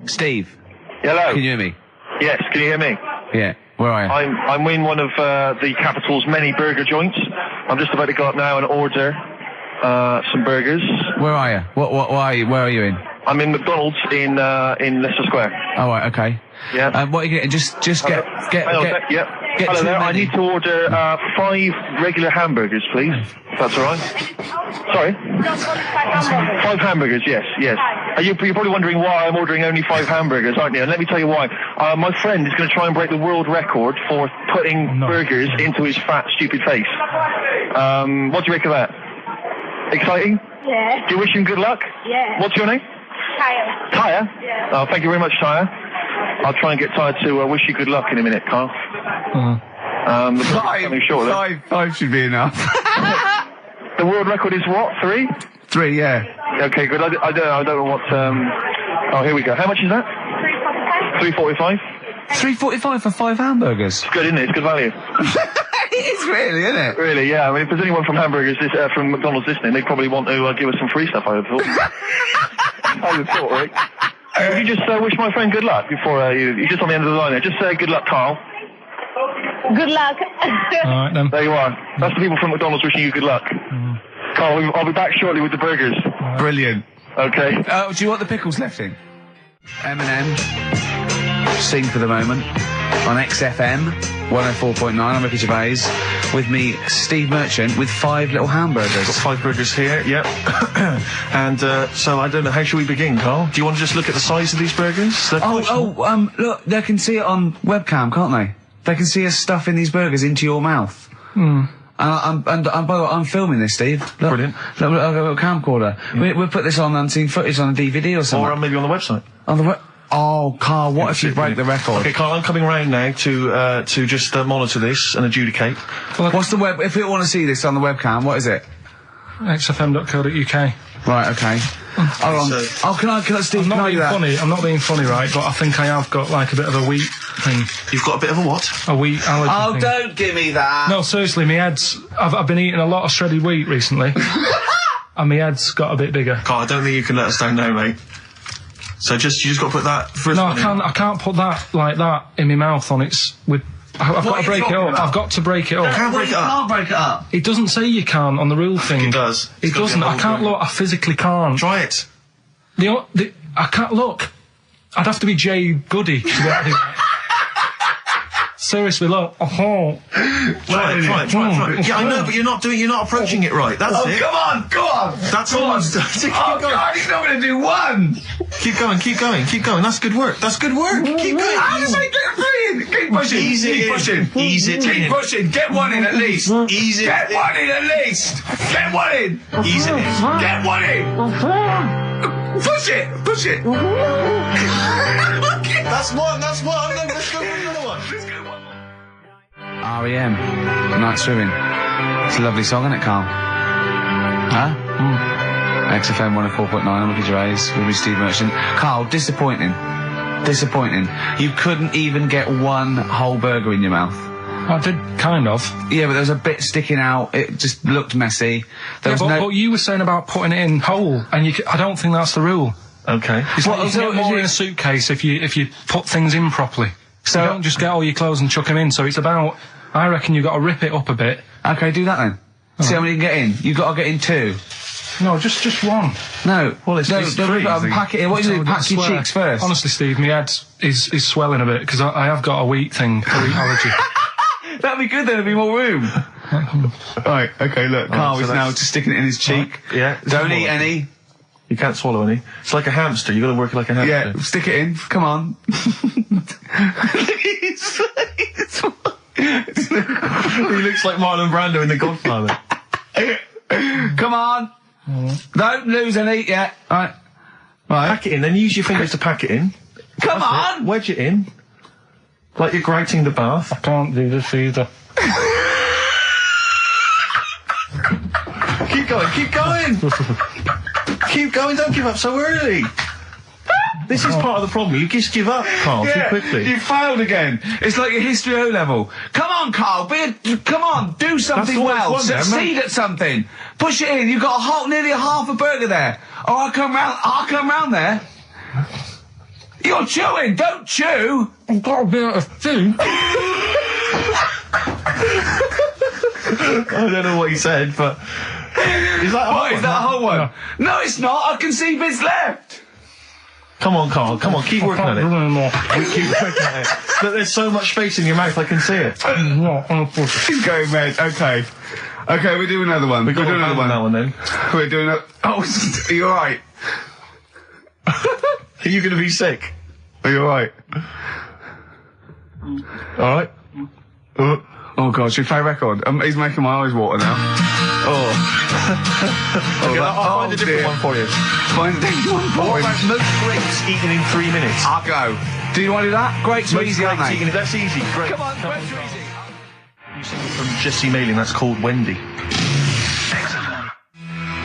Steve. Hello. Can you hear me? Yes, can you hear me? Yeah. Where are you? I'm in one of the capital's many burger joints. I'm just about to go up now and order some burgers. Where are you? What are you? Where are you in? I'm in McDonald's in Leicester Square. Oh, right, okay. Yeah. What are you getting? Just get. Hello there. I need to order 5 regular hamburgers, please. If that's all right. Sorry. 5 hamburgers. Yes. You're probably wondering why I'm ordering only 5 hamburgers, aren't you? And let me tell you why. My friend is going to try and break the world record for putting burgers into his fat, stupid face. What do you make of that? Exciting? Yeah. Do you wish him good luck? Yeah. What's your name? Tyre. Tyre? Yeah. Oh, thank you very much, Tyre. I'll try and get Tyre to wish you good luck in a minute, Karl. The coming shortly. Five should be enough. The world record is what? 3? 3, yeah. Okay, good. I don't know what. Oh, here we go. How much is that? $3.45. $3.45 for 5 hamburgers. It's good, isn't it? It's good value. It is really, isn't it? Really, yeah. I mean, if there's anyone from from McDonald's listening, they probably want to give us some free stuff, I would have thought. I would have thought, right? Would you just wish my friend good luck before you're just on the end of the line there? Just say good luck, Karl. Good luck. Alright then. There you are. That's the people from McDonald's wishing you good luck. Karl, I'll be back shortly with the burgers. Brilliant. Okay. Do you want the pickles left in? Eminem. Sing for the moment. On XFM 104.9. I'm Ricky Gervais. With me, Steve Merchant, with 5 little hamburgers. Got 5 burgers here, yep. And so I don't know, how should we begin, Karl? Do you want to just look at the size of these burgers? Look, they can see it on webcam, can't they? They can see us stuffing these burgers into your mouth. And by the way, I'm filming this, Steve. Look, Brilliant. Look, I've got a camcorder. We'll put this on unseen footage on a DVD or something. Or maybe on the website. On the Oh, Karl, what if you break the record? Okay, Karl, I'm coming round now to just monitor this and adjudicate. What's the web? If you want to see this on the webcam, what is it? xfm.co.uk. Right, okay. Hold on. Can I, Steve, I'm not being that? funny, I'm not being funny, right, but I think I have got like a bit of a wheat thing. You've got a bit of a what? A wheat allergy thing. Don't give me that. No, seriously, my head's... I've been eating a lot of shredded wheat recently. And my head's got a bit bigger. Karl, I don't think you can let us down now, mate. So you just got to put that first. No, I can't put that like that in my mouth on its with. I've got to break it up. I've got to break it up. You can't break it up. It doesn't say you can on the rule thing. It does. It doesn't. I can't look. I physically can't. Try it. I can't look. I'd have to be Jay Goody to be able to do that. Seriously, look. Try it. Yeah, I know, but you're not approaching it right. That's it. Come on. That's all I'm doing. He's not going to do one. Keep going. That's good work. Keep going. Keep pushing. Ease it in. Keep pushing. Get one in at least. Ease it. Get one in at least. Get one in. Ease it in. Get one in. Push it. That's one. Let's go for another one. R.E.M. Night Swimming. It's a lovely song, isn't it, Karl? Huh? XFM 104.9. I'm Ricky Gervais with me, Steve Merchant. Karl, disappointing. You couldn't even get one whole burger in your mouth. I did, kind of. Yeah, but there was a bit sticking out. It just looked messy. But you were saying about putting it in whole, and I don't think that's the rule. Okay. It's like you get more in a suitcase if you put things in properly. So you don't just get all your clothes and chuck them in. So it's about, I reckon you've got to rip it up a bit. Okay, do that then. See how many you can get in. You've got to get in 2. No, just one. No. Well, it's crazy. Pack it in. What do you do? Pack your cheeks first. Honestly, Steve, my head is swelling a bit because I have got a wheat thing, a wheat allergy. That'd be good. There'd be more room. Right. Okay. Look, Karl is now just sticking it in his cheek. Yeah. Don't eat any. You can't swallow any. It's like a hamster. You got to work it like a hamster. Yeah. Stick it in. Come on. He looks like Marlon Brando in The Godfather. Come on. Don't lose any yet. Right. Pack it in, then use your fingers to pack it in. Come on! Wedge it in. Like you're grouting the bath. I can't do this either. Keep going, don't give up so early. This is part of the problem. You just give up, Karl, too quickly. You failed again. It's like your history O level. Come on, Karl. Come on. Do something well. Succeed at something. Push it in. You've got nearly a half a burger there. Oh, I'll come round there. You're chewing. Don't chew. I've got a bit of food. I don't know what he said, but is that a whole one? No, it's not. I can see bits left. Come on, Karl. Come on, keep working at it. Keep working at it. But there's so much space in your mouth, I can see it. He's going red. Okay, we'll do another one. We're doing another one. We're doing a... Oh, are you alright? Are you going to be sick? Are you alright? Alright? Oh God, should we play record? He's making my eyes water now. Okay, I'll find a different one for you. Find a different one for What him. about most grapes eaten in 3 minutes? I'll go. Do you want to do that? Grapes are Most easy, aren't grapes they? eaten, that's easy. Great. Come on, grapes are easy. From Jesse Mailing, that's called Wendy.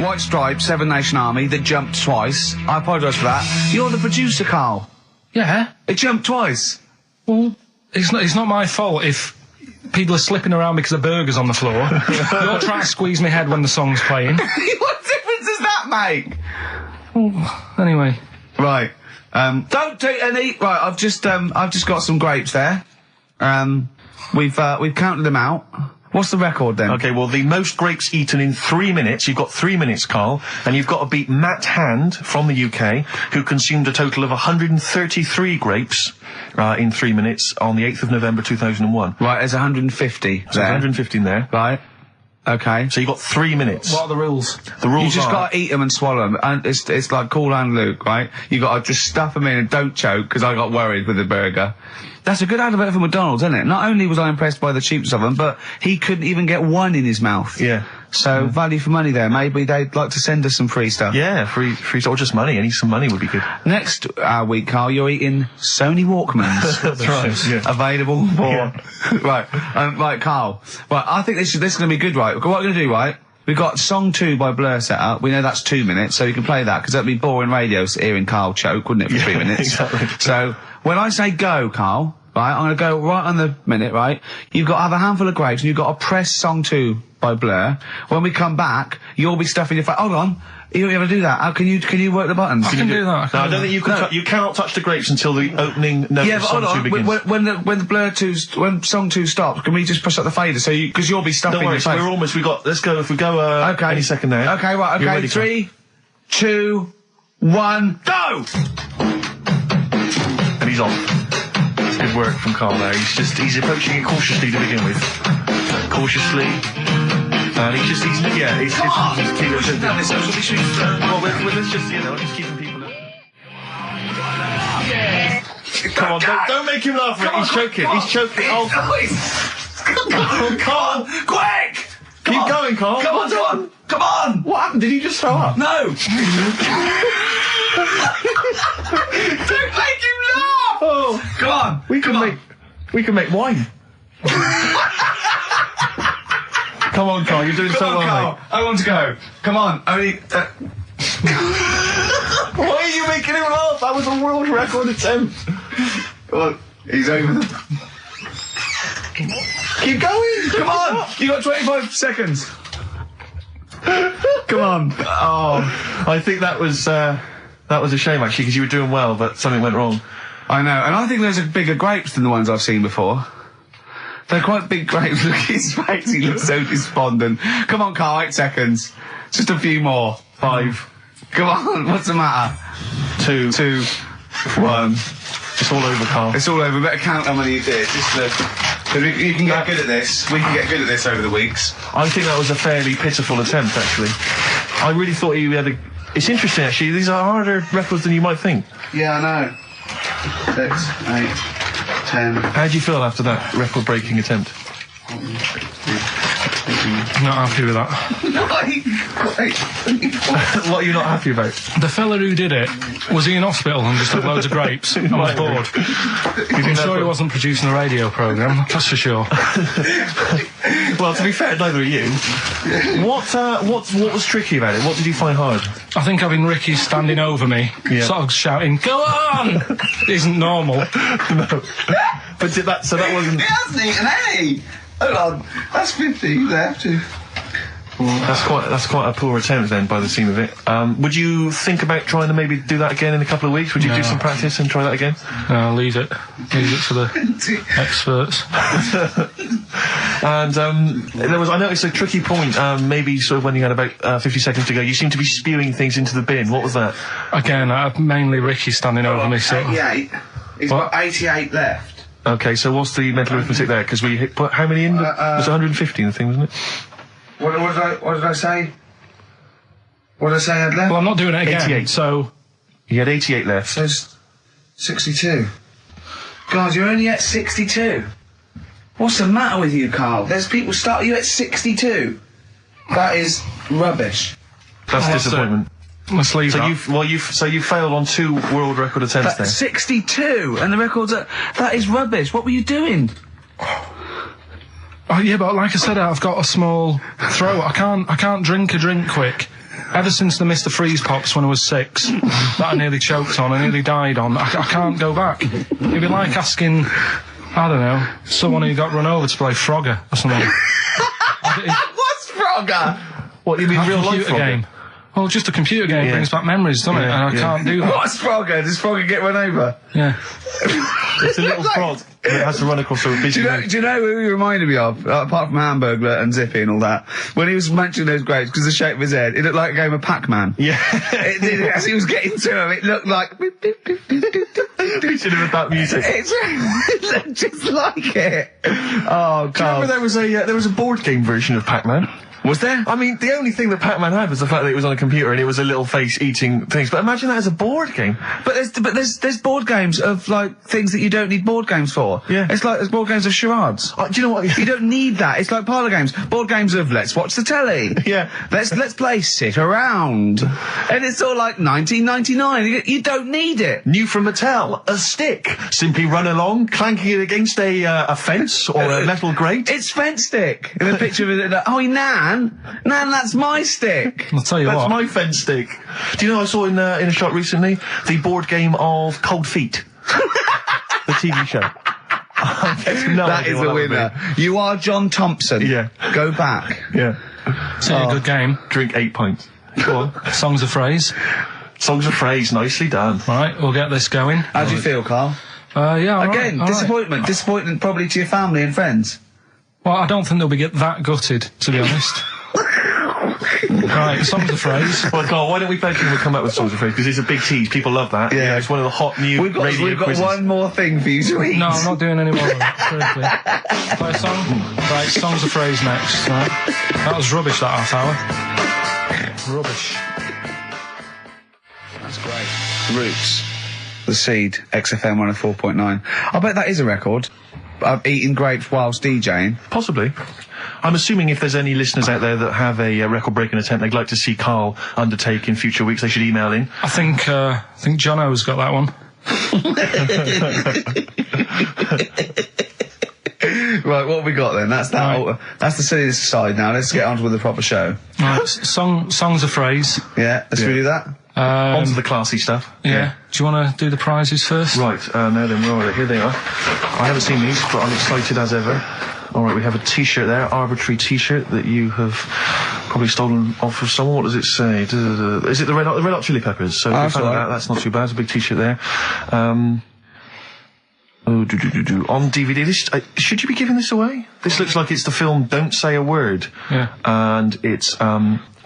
White Stripe, Seven Nation Army that jumped twice. I apologise for that. You're the producer, Karl. Yeah. It jumped twice. Well, it's not my fault if people are slipping around because a burger's on the floor. You're trying to squeeze my head when the song's playing. What difference does that make? Well, anyway. Right. Don't take any. Right. I've just got some grapes there. We've counted them out. What's the record then? Okay, well, the most grapes eaten in 3 minutes. You've got 3 minutes, Karl, and you've got to beat Matt Hand from the UK, who consumed a total of 133 grapes in 3 minutes on the 8th of November 2001. Right, there's 150. So 150 in there. Right. Okay. So you've got 3 minutes. What are the rules? The rules You just are... got to eat them and swallow them. And it's like Cool Hand Luke, right? You got to just stuff them in and don't choke, because I got worried with the burger. That's a good advert for McDonald's, isn't it? Not only was I impressed by the cheapness of them, but he couldn't even get one in his mouth. Yeah. So, value for money there. Maybe they'd like to send us some free stuff. Yeah, free stuff, or just money. Any some money would be good. Next week, Karl, you're eating Sony Walkmans. That's right, yeah. Available for... Yeah. Right, Karl. Right, I think this is going to be good, right? What we're going to do, right? We've got Song 2 by Blur set up. We know that's 2 minutes, so you can play that, because that'd be boring radio hearing Karl choke, wouldn't it, for 3 minutes? Exactly. So, when I say go, Karl, right, I'm going to go right on the minute, right? You've got to have a handful of grapes, and you've got to press Song 2 by Blur. When we come back, you'll be stuffing your face. Hold on. You don't ever do that. How can you work the buttons? I can do that. No, I don't think you can. You cannot touch the grapes until the opening note Yeah, of but Song hold 2 on. begins. When the Blur 2's, when Song 2 stops, can we just push up the fader? So because you'll be stuffing Don't worry, your face. we're almost, let's go, if we go, Okay. any second now. Okay, right, You're okay. ready, 3, 2, 1, go! And he's off. It's good work from Karl there. He's approaching it cautiously to begin with. Cautiously. And he's keeping Well, let's just, he's keeping people up. Come on, don't make him laugh. He's choking. He's choking. Oh, Karl! Quick! Keep going, Karl. Come on! What happened? Did he just throw up? No! Don't make him laugh! Oh, Come on! we can make wine. Come on, Karl. You're doing so well, Karl. mate. I want to go. Come on. Only. Why are you making him laugh? That was a world record attempt. Come on. He's over. Keep going. Come on! You got 25 seconds. Come on. Oh, I think that was a shame actually, because you were doing well, but something went wrong. I know, and I think those are bigger grapes than the ones I've seen before. They're quite big grapes. Look at his face, he looks so despondent. Come on, Karl, 8 seconds. Just a few more. 5. Come on, what's the matter? 2, 1. It's all over, Karl. It's all over. Better count how many you did. You can get good at this. We can get good at this over the weeks. I think that was a fairly pitiful attempt, actually. I really thought you had a... It's interesting, actually. These are harder records than you might think. Yeah, I know. 6, 8, 10. How do you feel after that record-breaking attempt? Not happy with that. What are you not happy about? The fella who did it, was he in hospital and just had loads of grapes and was bored? I'm sure he wasn't producing a radio programme, that's for sure. Well, to be fair, neither are you. What was tricky about it? What did you find hard? I think having Ricky standing over me, sort of shouting, "Go on!" isn't normal. No. But that wasn't... He hasn't eaten any! Hold on, that's 50 left. That's quite a poor attempt then, by the seam of it. Would you think about trying to maybe do that again in a couple of weeks? Would you do some practice and try that again? No, leave it. Leave it for the experts. And I noticed a tricky point, maybe sort of when you had about 50 seconds to go, you seemed to be spewing things into the bin. What was that? Again, mainly Ricky standing over me, so... 88. He's got 88 left. Okay, so what's the mental arithmetic there? Because we put how many in? It was 150 in the thing, wasn't it? What did I say? What did I say I had left? Well, I'm not doing it again, 88. so... He had 88 left. So 62. God, you're only at 62. What's the matter with you, Karl? There's people start you at 62. That is rubbish. That's disappointment. Let's leave so that. you failed on 2 world record attempts then. 62, and the record's that is rubbish. What were you doing? Oh yeah, but like I said, I've got a small throat. I can't drink a drink quick. Ever since the Mr. Freeze Pops when I was 6, that I nearly choked on, I nearly died on, I can't go back. It'd be like asking, I don't know, someone who got run over to play Frogger or something. What's Frogger? What, you mean real life computer Frogger? game? Well, just a computer game brings back memories, doesn't it? And I can't do that. What's Frogger? Does Frogger get run over? Yeah. It's a little frog that has to run across a busy road. Do you know who he reminded me of? Apart from Hamburglar and Zippy and all that. When he was mentioning those grapes, because the shape of his head, it looked like a game of Pac-Man. Yeah. It did, as he was getting to him, it looked like... We should have had that music. It looked just like it. Oh, God. Do you remember there was a board game version of Pac-Man? Was there? I mean, the only thing that Pac-Man had was the fact that it was on a computer and it was a little face eating things. But imagine that as a board game. But there's board games of, like, things that you don't need board games for. Yeah. It's like there's board games of charades. Do you know what? You don't need that. It's like parlour games. Board games of let's watch the telly. Yeah. Let's play sit around. And it's all like 1999. You don't need it. New from Mattel, a stick. Simply run along, clanking it against a fence or a metal grate. It's fence stick. And a picture of it. Oh, Nan, that's my stick. I'll tell you That's what. my fence stick. Do you know I saw in a shop recently the board game of Cold Feet, the TV show. That is a winner. You are John Thompson. Yeah. Go back. Yeah. It's a good game. Drink 8 pints. Go on. Songs of phrase. Songs of phrase, nicely done. Right, we'll get this going. How do you feel, Karl? Yeah, all Again, right, all disappointment. right. Disappointment probably to your family and friends. Well, I don't think they'll be that gutted, to be honest. Right, songs of phrase. Well, Karl, why don't we play it and we'll come up with songs of phrase, because it's a big tease. People love that. Yeah. It's one of the hot new We've got quizzes. one more thing for you to eat. No, I'm not doing any more of that. Seriously. Play a song? Right, songs of phrase next. Right. That was rubbish, that half hour. Rubbish. That's great. Roots. The Seed, XFM 104.9. I bet that is a record. I've eaten grapes whilst DJing. Possibly. I'm assuming if there's any listeners out there that have a record-breaking attempt they'd like to see Karl undertake in future weeks, they should email in. I think Jono's got that one. Right, what have we got then? That's that. Right. That's the silliness side now. Let's get on with the proper show. Right, songs of phrase. Yeah, let's do that. On to the classy stuff. Yeah. Do you want to do the prizes first? Right, now then, where are they? Here they are. I haven't seen these, but I'm excited as ever. Alright, we have a t-shirt there, arbitrary t-shirt that you have probably stolen off of someone. What does it say? Is it the Red Hot Chili Peppers? So if you found that, that's not too bad. It's a big t-shirt there. On DVD, this, should you be giving this away? This looks like it's the film Don't Say a Word. Yeah. And it's,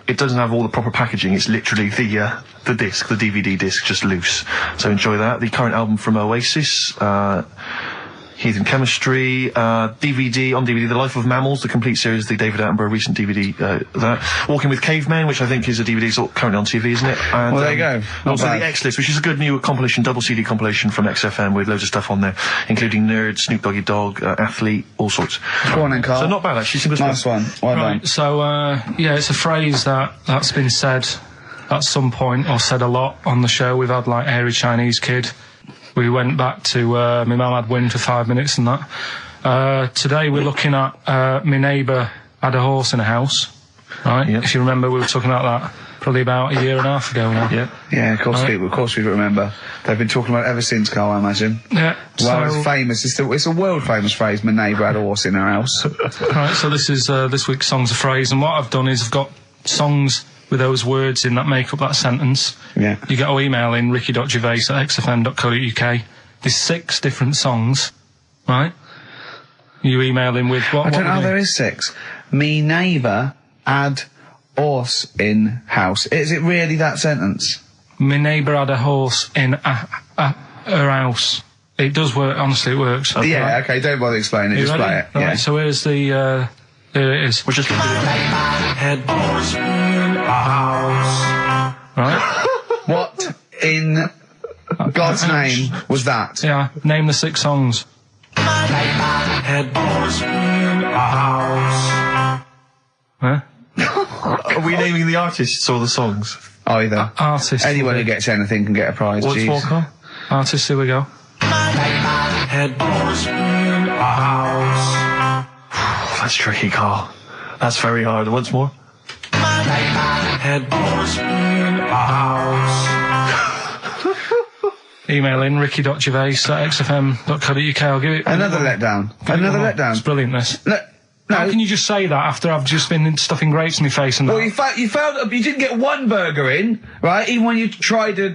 it doesn't have all the proper packaging. It's literally the disc, the DVD disc, just loose. So enjoy that. The current album from Oasis, Heathen Chemistry, DVD, on DVD, The Life of Mammals, the complete series, the David Attenborough recent DVD, that. Walking with Cavemen, which I think is a DVD, it's currently on TV, isn't it? And, well, there you go. And also the X-List, which is a good new compilation, double CD compilation from XFM with loads of stuff on there, including Nerd, Snoop Doggy Dogg, Athlete, all sorts. Go on then, Karl. So not bad, actually. Nice one. Well Right, done. so, yeah, it's a phrase that's been said at some point, or said a lot on the show. We've had, like, Hairy Chinese Kid. We went back to, my mum had wind for 5 minutes and that. Today we're looking at, my neighbour had a horse in a house. Right? Yep. If you remember, we were talking about that probably about a year and a half ago now. Yeah. Yeah, of course we remember. They've been talking about it ever since, Karl, I imagine. Yeah. Well, it's famous. It's a world famous phrase. My neighbour had a horse in her house. Right, so this is, this week's Songs of Phrase, and what I've done is I've got songs with those words in that make up that sentence. Yeah. You get to email in ricky.gervais@xfm.co.uk. There's 6 different songs, right? You email in with what? I don't know, there is 6. Me neighbour had horse in house. Is it really that sentence? My neighbour had a horse in her house. It does work, honestly, it works. Yeah, okay, don't bother explaining it, You just ready? play it. Right, Yeah. so here's the, here it is. We're just going to do it. Right? What in God's name was that? Yeah, name the 6 songs. Huh? Are we naming the artists or the songs? Either. Artists. Anyone who gets anything can get a prize. What's Jeez. more, Carl? Artists, here we go. That's tricky, Carl. That's very hard. Once more. Email in ricky.gervais@xfm.co.uk. I'll give it Another letdown. Another letdown. It's brilliant, this. No. How can you just say that after I've just been stuffing grapes in my face and that? Well, you failed. You didn't get one burger in, right? Even when you tried to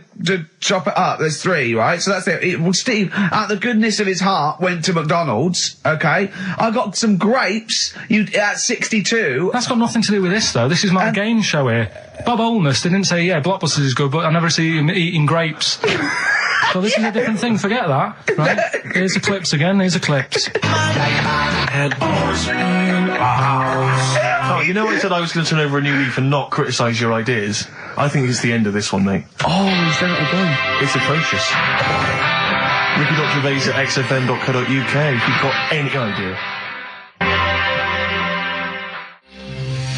chop it up, there's 3, right? So that's it. Well, Steve, out of the goodness of his heart, went to McDonald's. Okay, I got some grapes. At 62. That's got nothing to do with this, though. This is my game show here. Bob Holness didn't say, yeah, Blockbusters is good, but I never see him eating grapes. So this is a different thing. Forget that. Right? Here's the clips again. Here's the clips. Oh, you know I said I was going to turn over a new leaf and not criticise your ideas? I think it's the end of this one, mate. Oh, he's done it again. It's atrocious. Ricky.gervais@xfm.co.uk if you've got any idea.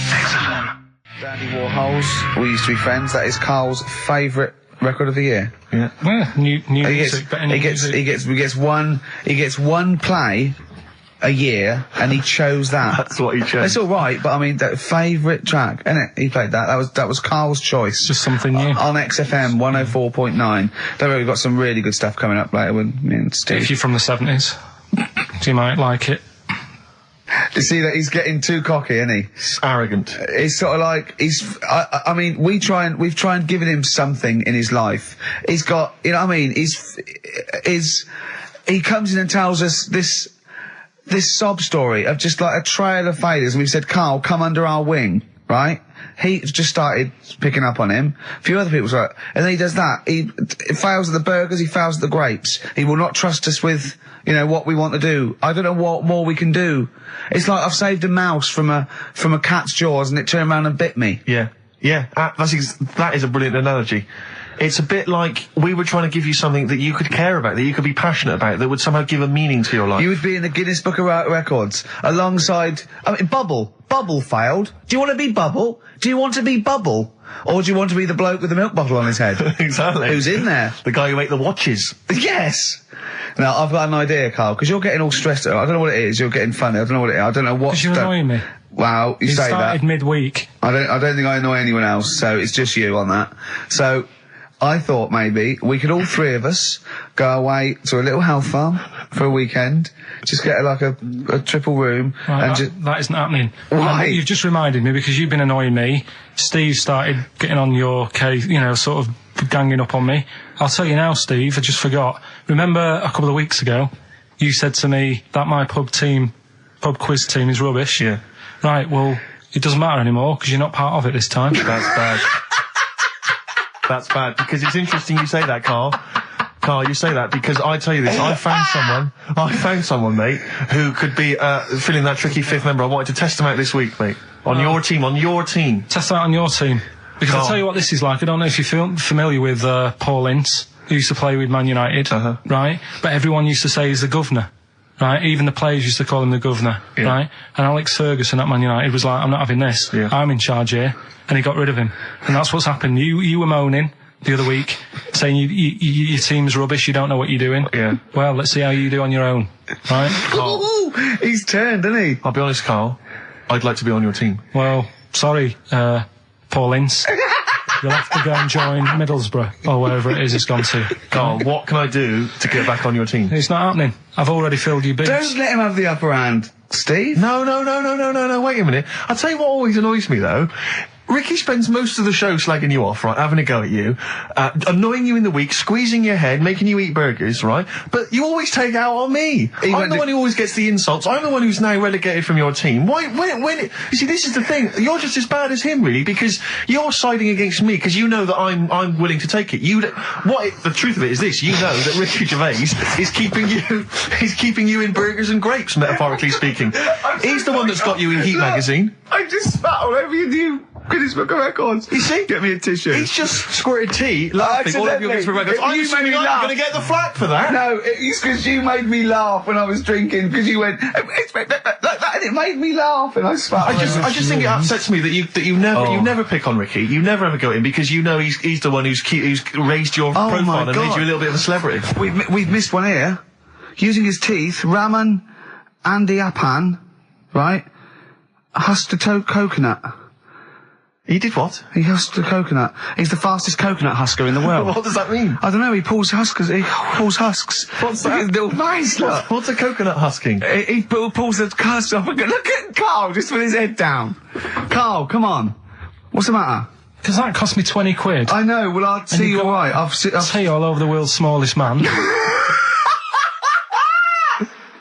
XFM. Dandy Warhols. We used to be friends. That is Karl's favourite record of the year. Yeah. Yeah, new music, better new music. He gets one play a year, and he chose that. That's what he chose. It's all right, but I mean, that favourite track, innit? He played that. That was Karl's choice. Just something new. On XFM 104.9. Don't worry, we've got some really good stuff coming up later with me and Steve. If you're from the 70s, you might like it. You see that he's getting too cocky, isn't he? It's arrogant. He's sort of like, I mean, we've tried giving him something in his life. He's got, you know what I mean? He comes in and tells us this sob story of just like a trail of failures, and we've said, Karl, come under our wing, right? He just started picking up on him. A few other people's like, and then he does that. He fails at the burgers, he fails at the grapes. He will not trust us with, you know, what we want to do. I don't know what more we can do. It's like I've saved a mouse from a cat's jaws and it turned around and bit me. Yeah. Yeah. That is a brilliant analogy. It's a bit like we were trying to give you something that you could care about, that you could be passionate about, that would somehow give a meaning to your life. You would be in the Guinness Book of Records alongside, I mean, Bubble. Bubble failed. Do you want to be Bubble? Do you want to be Bubble? Or do you want to be the bloke with the milk bottle on his head? Exactly. Who's in there? The guy who ate the watches. Yes! Now, I've got an idea, Karl, because you're getting all stressed out. I don't know what it is. You're getting funny. I don't know what it is. I don't know what... Because you're annoying me. Wow, you say that. started midweek. I don't think I annoy anyone else, so it's just you on that. So, I thought maybe we could all 3 of us go away to a little health farm for a weekend, just get like a triple room, right, and that isn't happening. Why? You've just reminded me, because you've been annoying me. Steve started getting on your case, you know, sort of ganging up on me. I'll tell you now, Steve, I just forgot. Remember a couple of weeks ago, you said to me that my pub quiz team is rubbish. Yeah. Right, well, it doesn't matter anymore, because you're not part of it this time. That's bad. That's bad, because it's interesting you say that, Karl. Karl, you say that because I tell you this, I found someone, mate, who could be filling that tricky 5th member. I wanted to test him out this week, mate. On your team. Test out on your team. Because I'll tell you what this is like. I don't know if you're familiar with Paul Ince, who used to play with Man United, right? But everyone used to say he's the governor, right? Even the players used to call him the governor, right? And Alex Ferguson at Man United was like, I'm not having this. Yeah. I'm in charge here. And he got rid of him. And that's what's happened. You were moaning the other week, saying your team's rubbish, you don't know what you're doing. Yeah. Well, let's see how you do on your own, right? Ooh, he's turned, isn't he? I'll be honest, Karl, I'd like to be on your team. Well, sorry, Paul Ince. You'll have to go and join Middlesbrough, or wherever it is it's gone to. Karl, what can I do to get back on your team? It's not happening. I've already filled your bids. Don't let him have the upper hand, Steve. No, wait a minute. I'll tell you what always annoys me, though. Ricky spends most of the show slagging you off, right, having a go at you, annoying you in the week, squeezing your head, making you eat burgers, right? But you always take out on me. I'm the one who always gets the insults. I'm the one who's now relegated from your team. Why, you see, this is the thing. You're just as bad as him, really, because you're siding against me, because you know that I'm willing to take it. The truth of it is this, you know that Ricky Gervais is keeping you in burgers and grapes, metaphorically speaking. He's the one that's got you in Heat magazine. I just spat all over you. Guinness Book of Records. You see? Get me a tissue. He's just squirted tea, laughing all over your Guinness Book of Records. You made me laugh. I'm going to get the flak for that. No, it's because you made me laugh when I was drinking, because you went, it's like that, and it made me laugh, and I spat. I just think it upsets me that you never pick on Ricky. You never ever go in because you know he's the one who's raised your profile and made you a little bit of a celebrity. We've missed one here. Using his teeth, Raman Andiappan, right, husked a coconut. He did what? He husked a coconut. He's the fastest coconut husker in the world. What does that mean? I don't know, he pulls husks. What's that? His little face, look. What's a coconut husking? He pulls the husk off and look at Karl, just with his head down. Karl, come on. What's the matter? Because that cost me 20 quid. I know, well, I'll see you alright. I've tea all over the world's smallest man.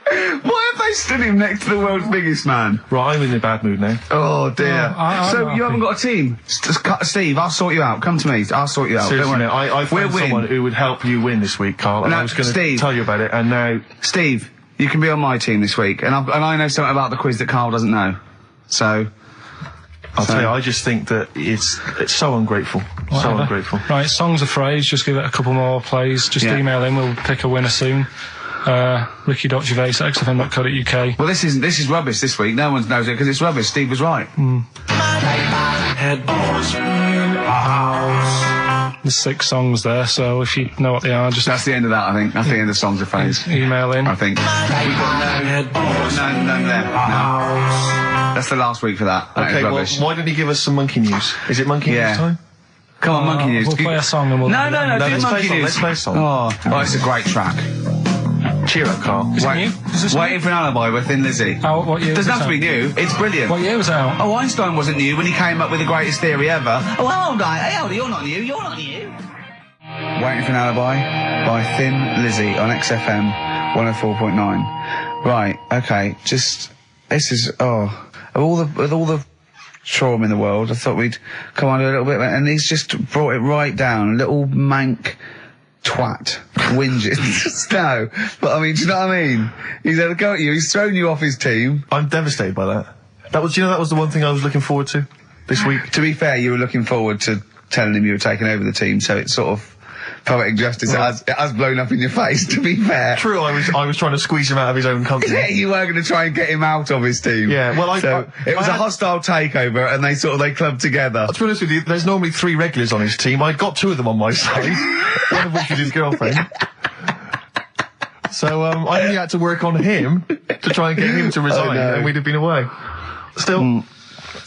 Why have they stood him next to the world's biggest man? Right, I'm in a bad mood now. Oh dear. I'm you haven't got a team? Steve, I'll sort you out. Come to me. I'll sort you out. Seriously, Don't worry. I found someone who would help you win this week, Karl. And I was going to tell you about it, and now... Steve, you can be on my team this week, and I know something about the quiz that Karl doesn't know. So... I'll tell you, I just think that it's so ungrateful. Whatever. So ungrateful. Right, Songs of Phrase, just give it a couple more plays. Just email in, we'll pick a winner soon. Ricky.Gervais@xfm.co.uk. Well, this is rubbish this week. No one knows it because it's rubbish. Steve was right. There's 6 songs there, so if you know what they are, just... That's the end of that, I think. That's the end of Songs of Phrase. Email in. I think. We've got none there. No. That's the last week for that. Okay, well, why don't you give us some monkey news? Is it monkey news time? Come on, monkey news. We'll play a song and we'll... No, do monkey news. Let's play a song. Oh, it's a great track. Cheer up, Karl. Is it new? Is this Waiting for an Alibi with Thin Lizzy. Oh, what year? Doesn't have to be new. It's brilliant. What year was it out? Oh, Einstein wasn't new when he came up with the greatest theory ever. Oh, hold on. Hey, hold on. You're not new. You're not new. Waiting for an Alibi by Thin Lizzy on XFM 104.9. Right. Okay. This is of all the trauma in the world, I thought we'd come on a little bit, and he's just brought it right down. Little mank twat whinges. No, but I mean, do you know what I mean? He's had a go at you. He's thrown you off his team. I'm devastated by that. That was the one thing I was looking forward to this week. To be fair, you were looking forward to telling him you were taking over the team, so it's sort of poetic justice. It has blown up in your face, to be fair. True, I was trying to squeeze him out of his own company. Yeah, you were going to try and get him out of his team. Yeah, well, it was a hostile takeover, and they clubbed together. To be honest with you, there's normally 3 regulars on his team. I got 2 of them on my side, one of which is his girlfriend. So I only had to work on him to try and get him to resign, and we'd have been away. Still.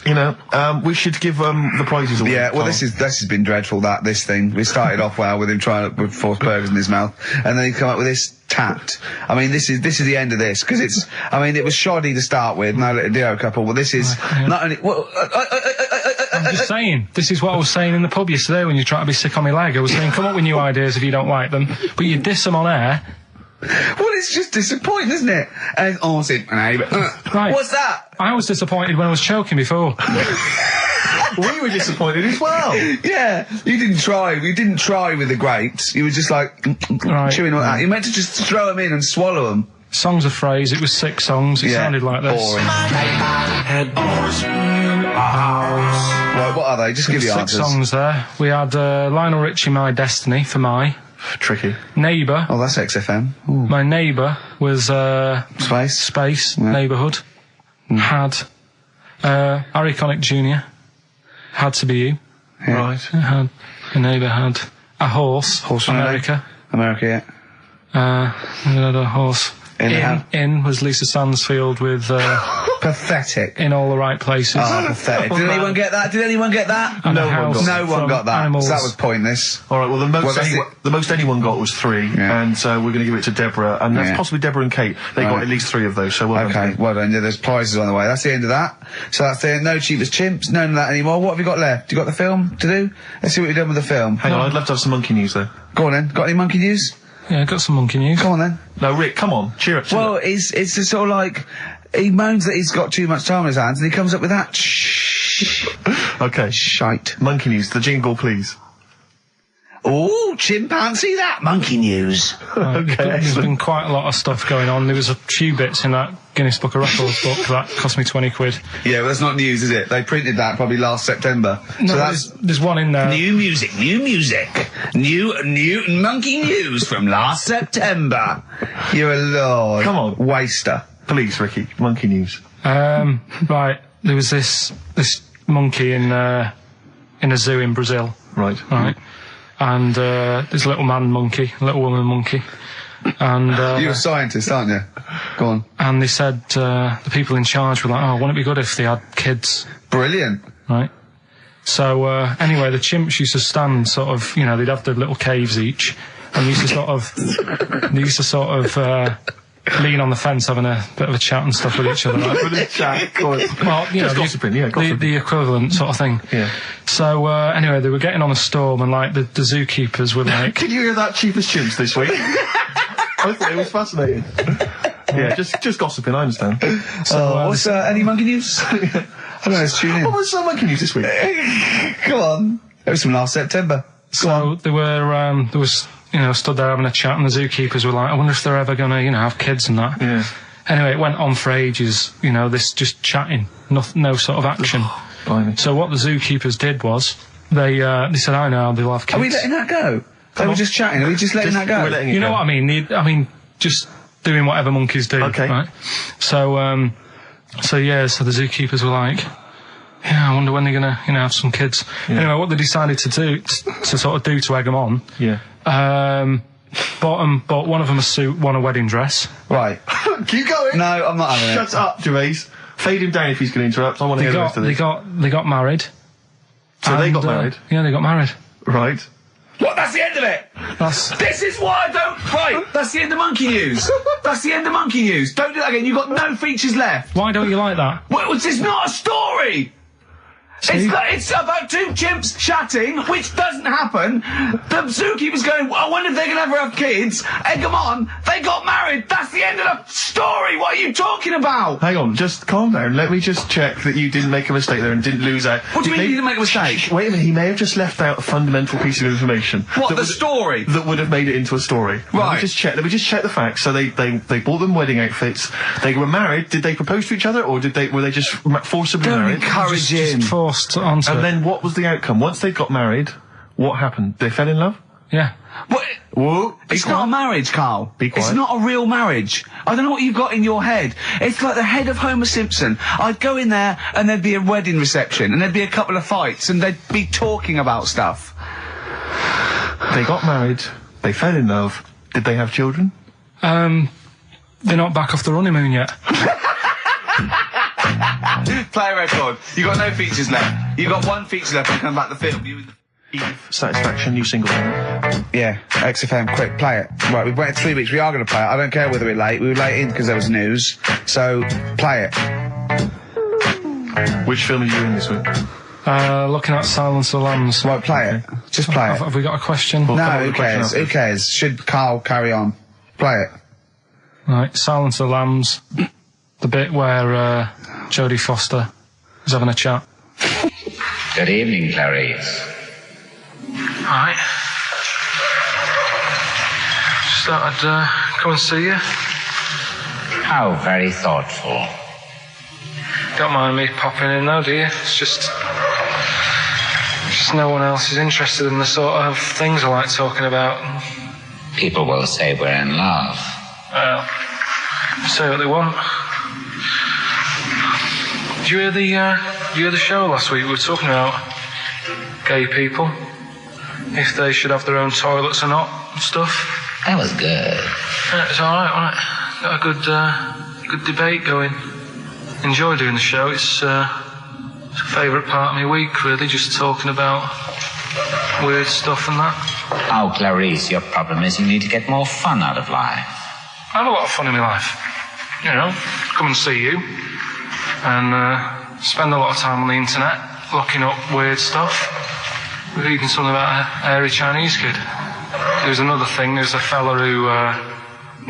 You know, we should give the prizes away. Yeah, well, this has been dreadful. This thing. We started off well with him trying to force burgers in his mouth, and then he come up with this tat. I mean, this is the end of this, because it was shoddy to start with. No little duo couple, but this is not only. Well, I'm just saying. This is what I was saying in the pub yesterday when you try to be sick on my leg. I was saying, come up with new ideas if you don't like them, but you diss them on air. Well, it's just disappointing, isn't it? And right. What's that? I was disappointed when I was choking before. We were disappointed as well. Yeah, you didn't try. You didn't try with the grapes. You were just like chewing on that. You meant to just throw them in and swallow them. Songs of Phrase. It was 6 songs. It sounded like this. Boring. Right, what are they? Just give you 6 answers. songs there. We had Lionel Richie, My Destiny, for my. Tricky. Neighbour. Oh, that's XFM. Ooh. My Neighbour was Space. Neighbourhood. Had Harry Connick Jr. Had to Be You. Yeah. Right. Had a Neighbour had a horse. America. Yeah. We had a horse. In was Lisa Stansfield with pathetic. In All the Right Places. Oh, pathetic. Did anyone get that? No one got that. Animals. So that was pointless. All right. Well, the most anyone got was 3, and we're going to give it to Deborah, and that's possibly Deborah and Kate. They got at least 3 of those. So well done. Well done. Yeah, there's prizes on the way. That's the end of that. So that's the no cheapest chimps. None of that anymore. What have you got left? You got the film to do? Let's see what you've done with the film. Hang on. I'd love to have some monkey news though. Go on then. Got any monkey news? Yeah, got some monkey news. Come on then. No, Rick, come on, cheer up. Well, it's just sort of like he moans that he's got too much time on his hands, and he comes up with that. Okay, shite. Monkey news. The jingle, please. Ooh, chimpanzee that monkey news. There's been quite a lot of stuff going on. There was a few bits in that Guinness Book of Records book that cost me 20 quid. Yeah, well, that's not news, is it? They printed that probably last September. No, so there's one in there. New music. New monkey news from last September. You're a lord. Come on. Waster. Please, Ricky, monkey news. Right, there was this monkey in a zoo in Brazil. Right. And this little man monkey, little woman monkey. And you're a scientist, aren't you? Go on. And they said the people in charge were like, "Oh, wouldn't it be good if they had kids?" Brilliant. Right. So anyway, the chimps used to stand sort of, you know, they'd have their little caves each, and they used to sort of lean on the fence having a bit of a chat and stuff with each other. Right? With a chat, well, you know, gossiping, the equivalent sort of thing. Yeah. So anyway, they were getting on a storm, and like the zookeepers were like, "Can you hear that, cheapest chimps this week?" I thought it was fascinating. Yeah, just gossiping. I understand. So, what's any monkey news? I don't know. Let's tune in. What was some monkey news this week? Come on. It was from last September. So there was, you know, stood there having a chat, and the zookeepers were like, "I wonder if they're ever gonna, you know, have kids and that." Yeah. Anyway, it went on for ages. You know, this just chatting, no sort of action. So what the zookeepers did was they said, "I know they'll have kids." Are we letting that go? They were just chatting. Are we just letting that go? We're letting it You know go. what I mean? Just doing whatever monkeys do. Okay. Right? So the zookeepers were like, "Yeah, I wonder when they're gonna, you know, have some kids." Yeah. Anyway, what they decided to do to egg them on. Yeah. Bought one of them a suit, one a wedding dress. Right. Keep going. No, I'm not having it. Shut up, Gervais. Fade him down if he's going to interrupt. I want to hear the rest of this. They got married. So they got married? Yeah, they got married. Right. What? That's the end of it. This is why I don't. Right. That's the end of monkey news. That's the end of monkey news. Don't do that again. You've got no features left. Why don't you like that? Well, it's not a story. It's about two chimps chatting, which doesn't happen. The zookeeper's going, I wonder if they're going to ever have kids. Egg them on. They got married. That's the end of the story. What are you talking about? Hang on, just calm down. Let me just check that you didn't make a mistake there and didn't lose out. What do you mean you didn't make a mistake? Wait a minute, he may have just left out a fundamental piece of information. What, the story? That would have made it into a story. Right. Let me just check the facts. So they bought them wedding outfits. They were married. Did they propose to each other, or were they just forcibly married? Encourage him. Just forced onto And it. then what was the outcome? Once they got married, what happened? They fell in love? Yeah. What? Whoa. It's not a marriage, Karl. Be quiet. It's not a real marriage. I don't know what you've got in your head. It's like the head of Homer Simpson. I'd go in there and there'd be a wedding reception and there'd be a couple of fights and they'd be talking about stuff. They got married. They fell in love. Did they have children? They're not back off the honeymoon yet. Play a record. You got no features left. You got one feature left and come back to the film. You and the Satisfaction, new single. Yeah, XFM, quick, play it. Right, we've waited 3 weeks, we are going to play it. I don't care whether we're late. We were late in because there was news. So, play it. Which film are you in this week? Looking at Silence of the Lambs. Right, play it. Just play it. Have we got a question? Well, No, come on, who the question cares? after. Who cares? Should Karl carry on? Play it. Right, Silence of the Lambs. The bit where Jodie Foster is having a chat. Good evening, Clarice. Right. Just thought I'd come and see you. How very thoughtful. Don't mind me popping in though, do you? It's just no one else is interested in the sort of things I like talking about. People will say we're in love. Well, say what they want. Did you hear the show last week? We were talking about gay people, if they should have their own toilets or not and stuff. That was good. Yeah, it's all right, wasn't it? Got a good debate going. Enjoy doing the show. It's a favourite part of my week, really, just talking about weird stuff and that. Oh, Clarice, your problem is you need to get more fun out of life. I have a lot of fun in my life. You know, come and see you and spend a lot of time on the internet looking up weird stuff. Reading something about a hairy Chinese kid. There's another thing, there's a fella who,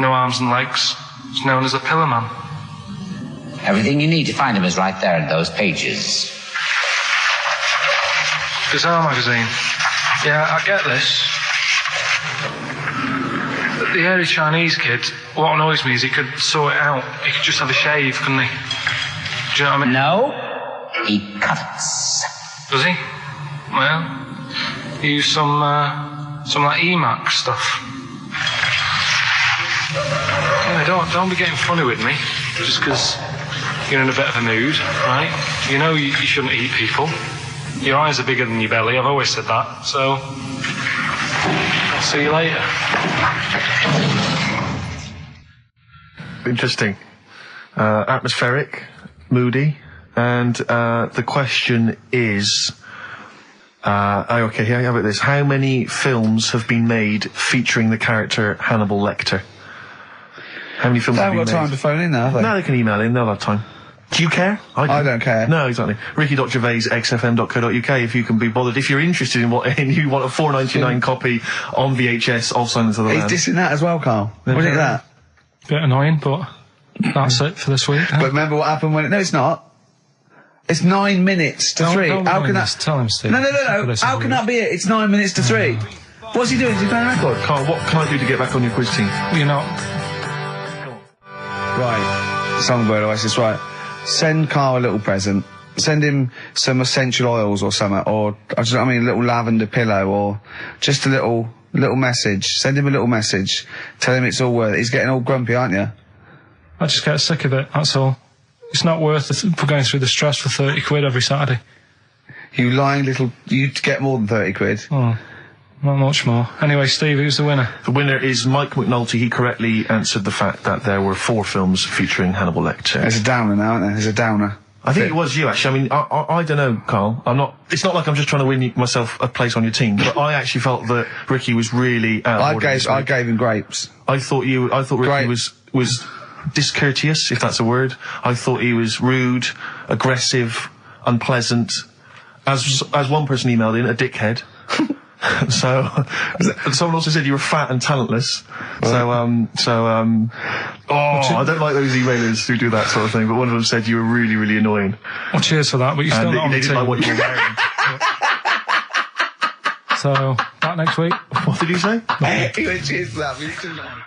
no arms and legs, is known as a pillar man. Everything you need to find him is right there in those pages. Bizarre magazine. Yeah, I get this. The hairy Chinese kid, what annoys me is he could sort it out. He could just have a shave, couldn't he? Do you know what I mean? No, he cuts. Does he? Well, he used some like Emacs stuff. Yeah, don't be getting funny with me, just because you're in a bit of a mood, right? You know you shouldn't eat people. Your eyes are bigger than your belly, I've always said that, so I'll see you later. Interesting. Atmospheric, moody, and the question is... okay, here, how about this? How many films have been made featuring the character Hannibal Lecter? How many films have been made? They haven't got time to phone in now, have they? No, they can email in, they'll have time. Do you care? I don't care. No, exactly. Ricky.Gervais, xfm.co.uk, if you can be bothered. If you're interested in and you want a $4.99 copy on VHS of Silence of the Lambs. He's dissing that as well, Karl. Wasn't it that? Bit annoying, but that's it for this week. But remember what happened when... No, it's not. It's 9 minutes to 3. How can that... Tell him, Steve. No. How can that be it? It's 9 minutes to 3. What's he doing? Is he playing a record? Karl, what can I do to get back on your quiz team? You're not. Right. Songbird Oasis, right. Send Karl a little present. Send him some essential oils or something, or, a little lavender pillow, or just a little message. Send him a little message. Tell him it's all worth it. He's getting all grumpy, aren't you? I just get sick of it, that's all. It's not worth going through the stress for 30 quid every Saturday. You lying little... You'd get more than 30 quid. Oh, not much more. Anyway, Steve, who's the winner? The winner is Mike McNulty. He correctly answered the fact that there were 4 films featuring Hannibal Lecter. There's a downer now, isn't there? There's a downer. I think it was you, actually. I mean, I don't know, Karl. It's not like I'm just trying to win myself a place on your team, but I actually felt that Ricky was really I gave him grapes. I thought Ricky was discourteous, if that's a word. I thought he was rude, aggressive, unpleasant. As one person emailed in, a dickhead. So, someone also said you were fat and talentless. I don't like those emailers who do that sort of thing, but one of them said you were really, really annoying. Well, cheers for that, but you're still not on the team. They didn't like what you were wearing. So, back next week. What did he say? He went, cheers for that, but you're still not on.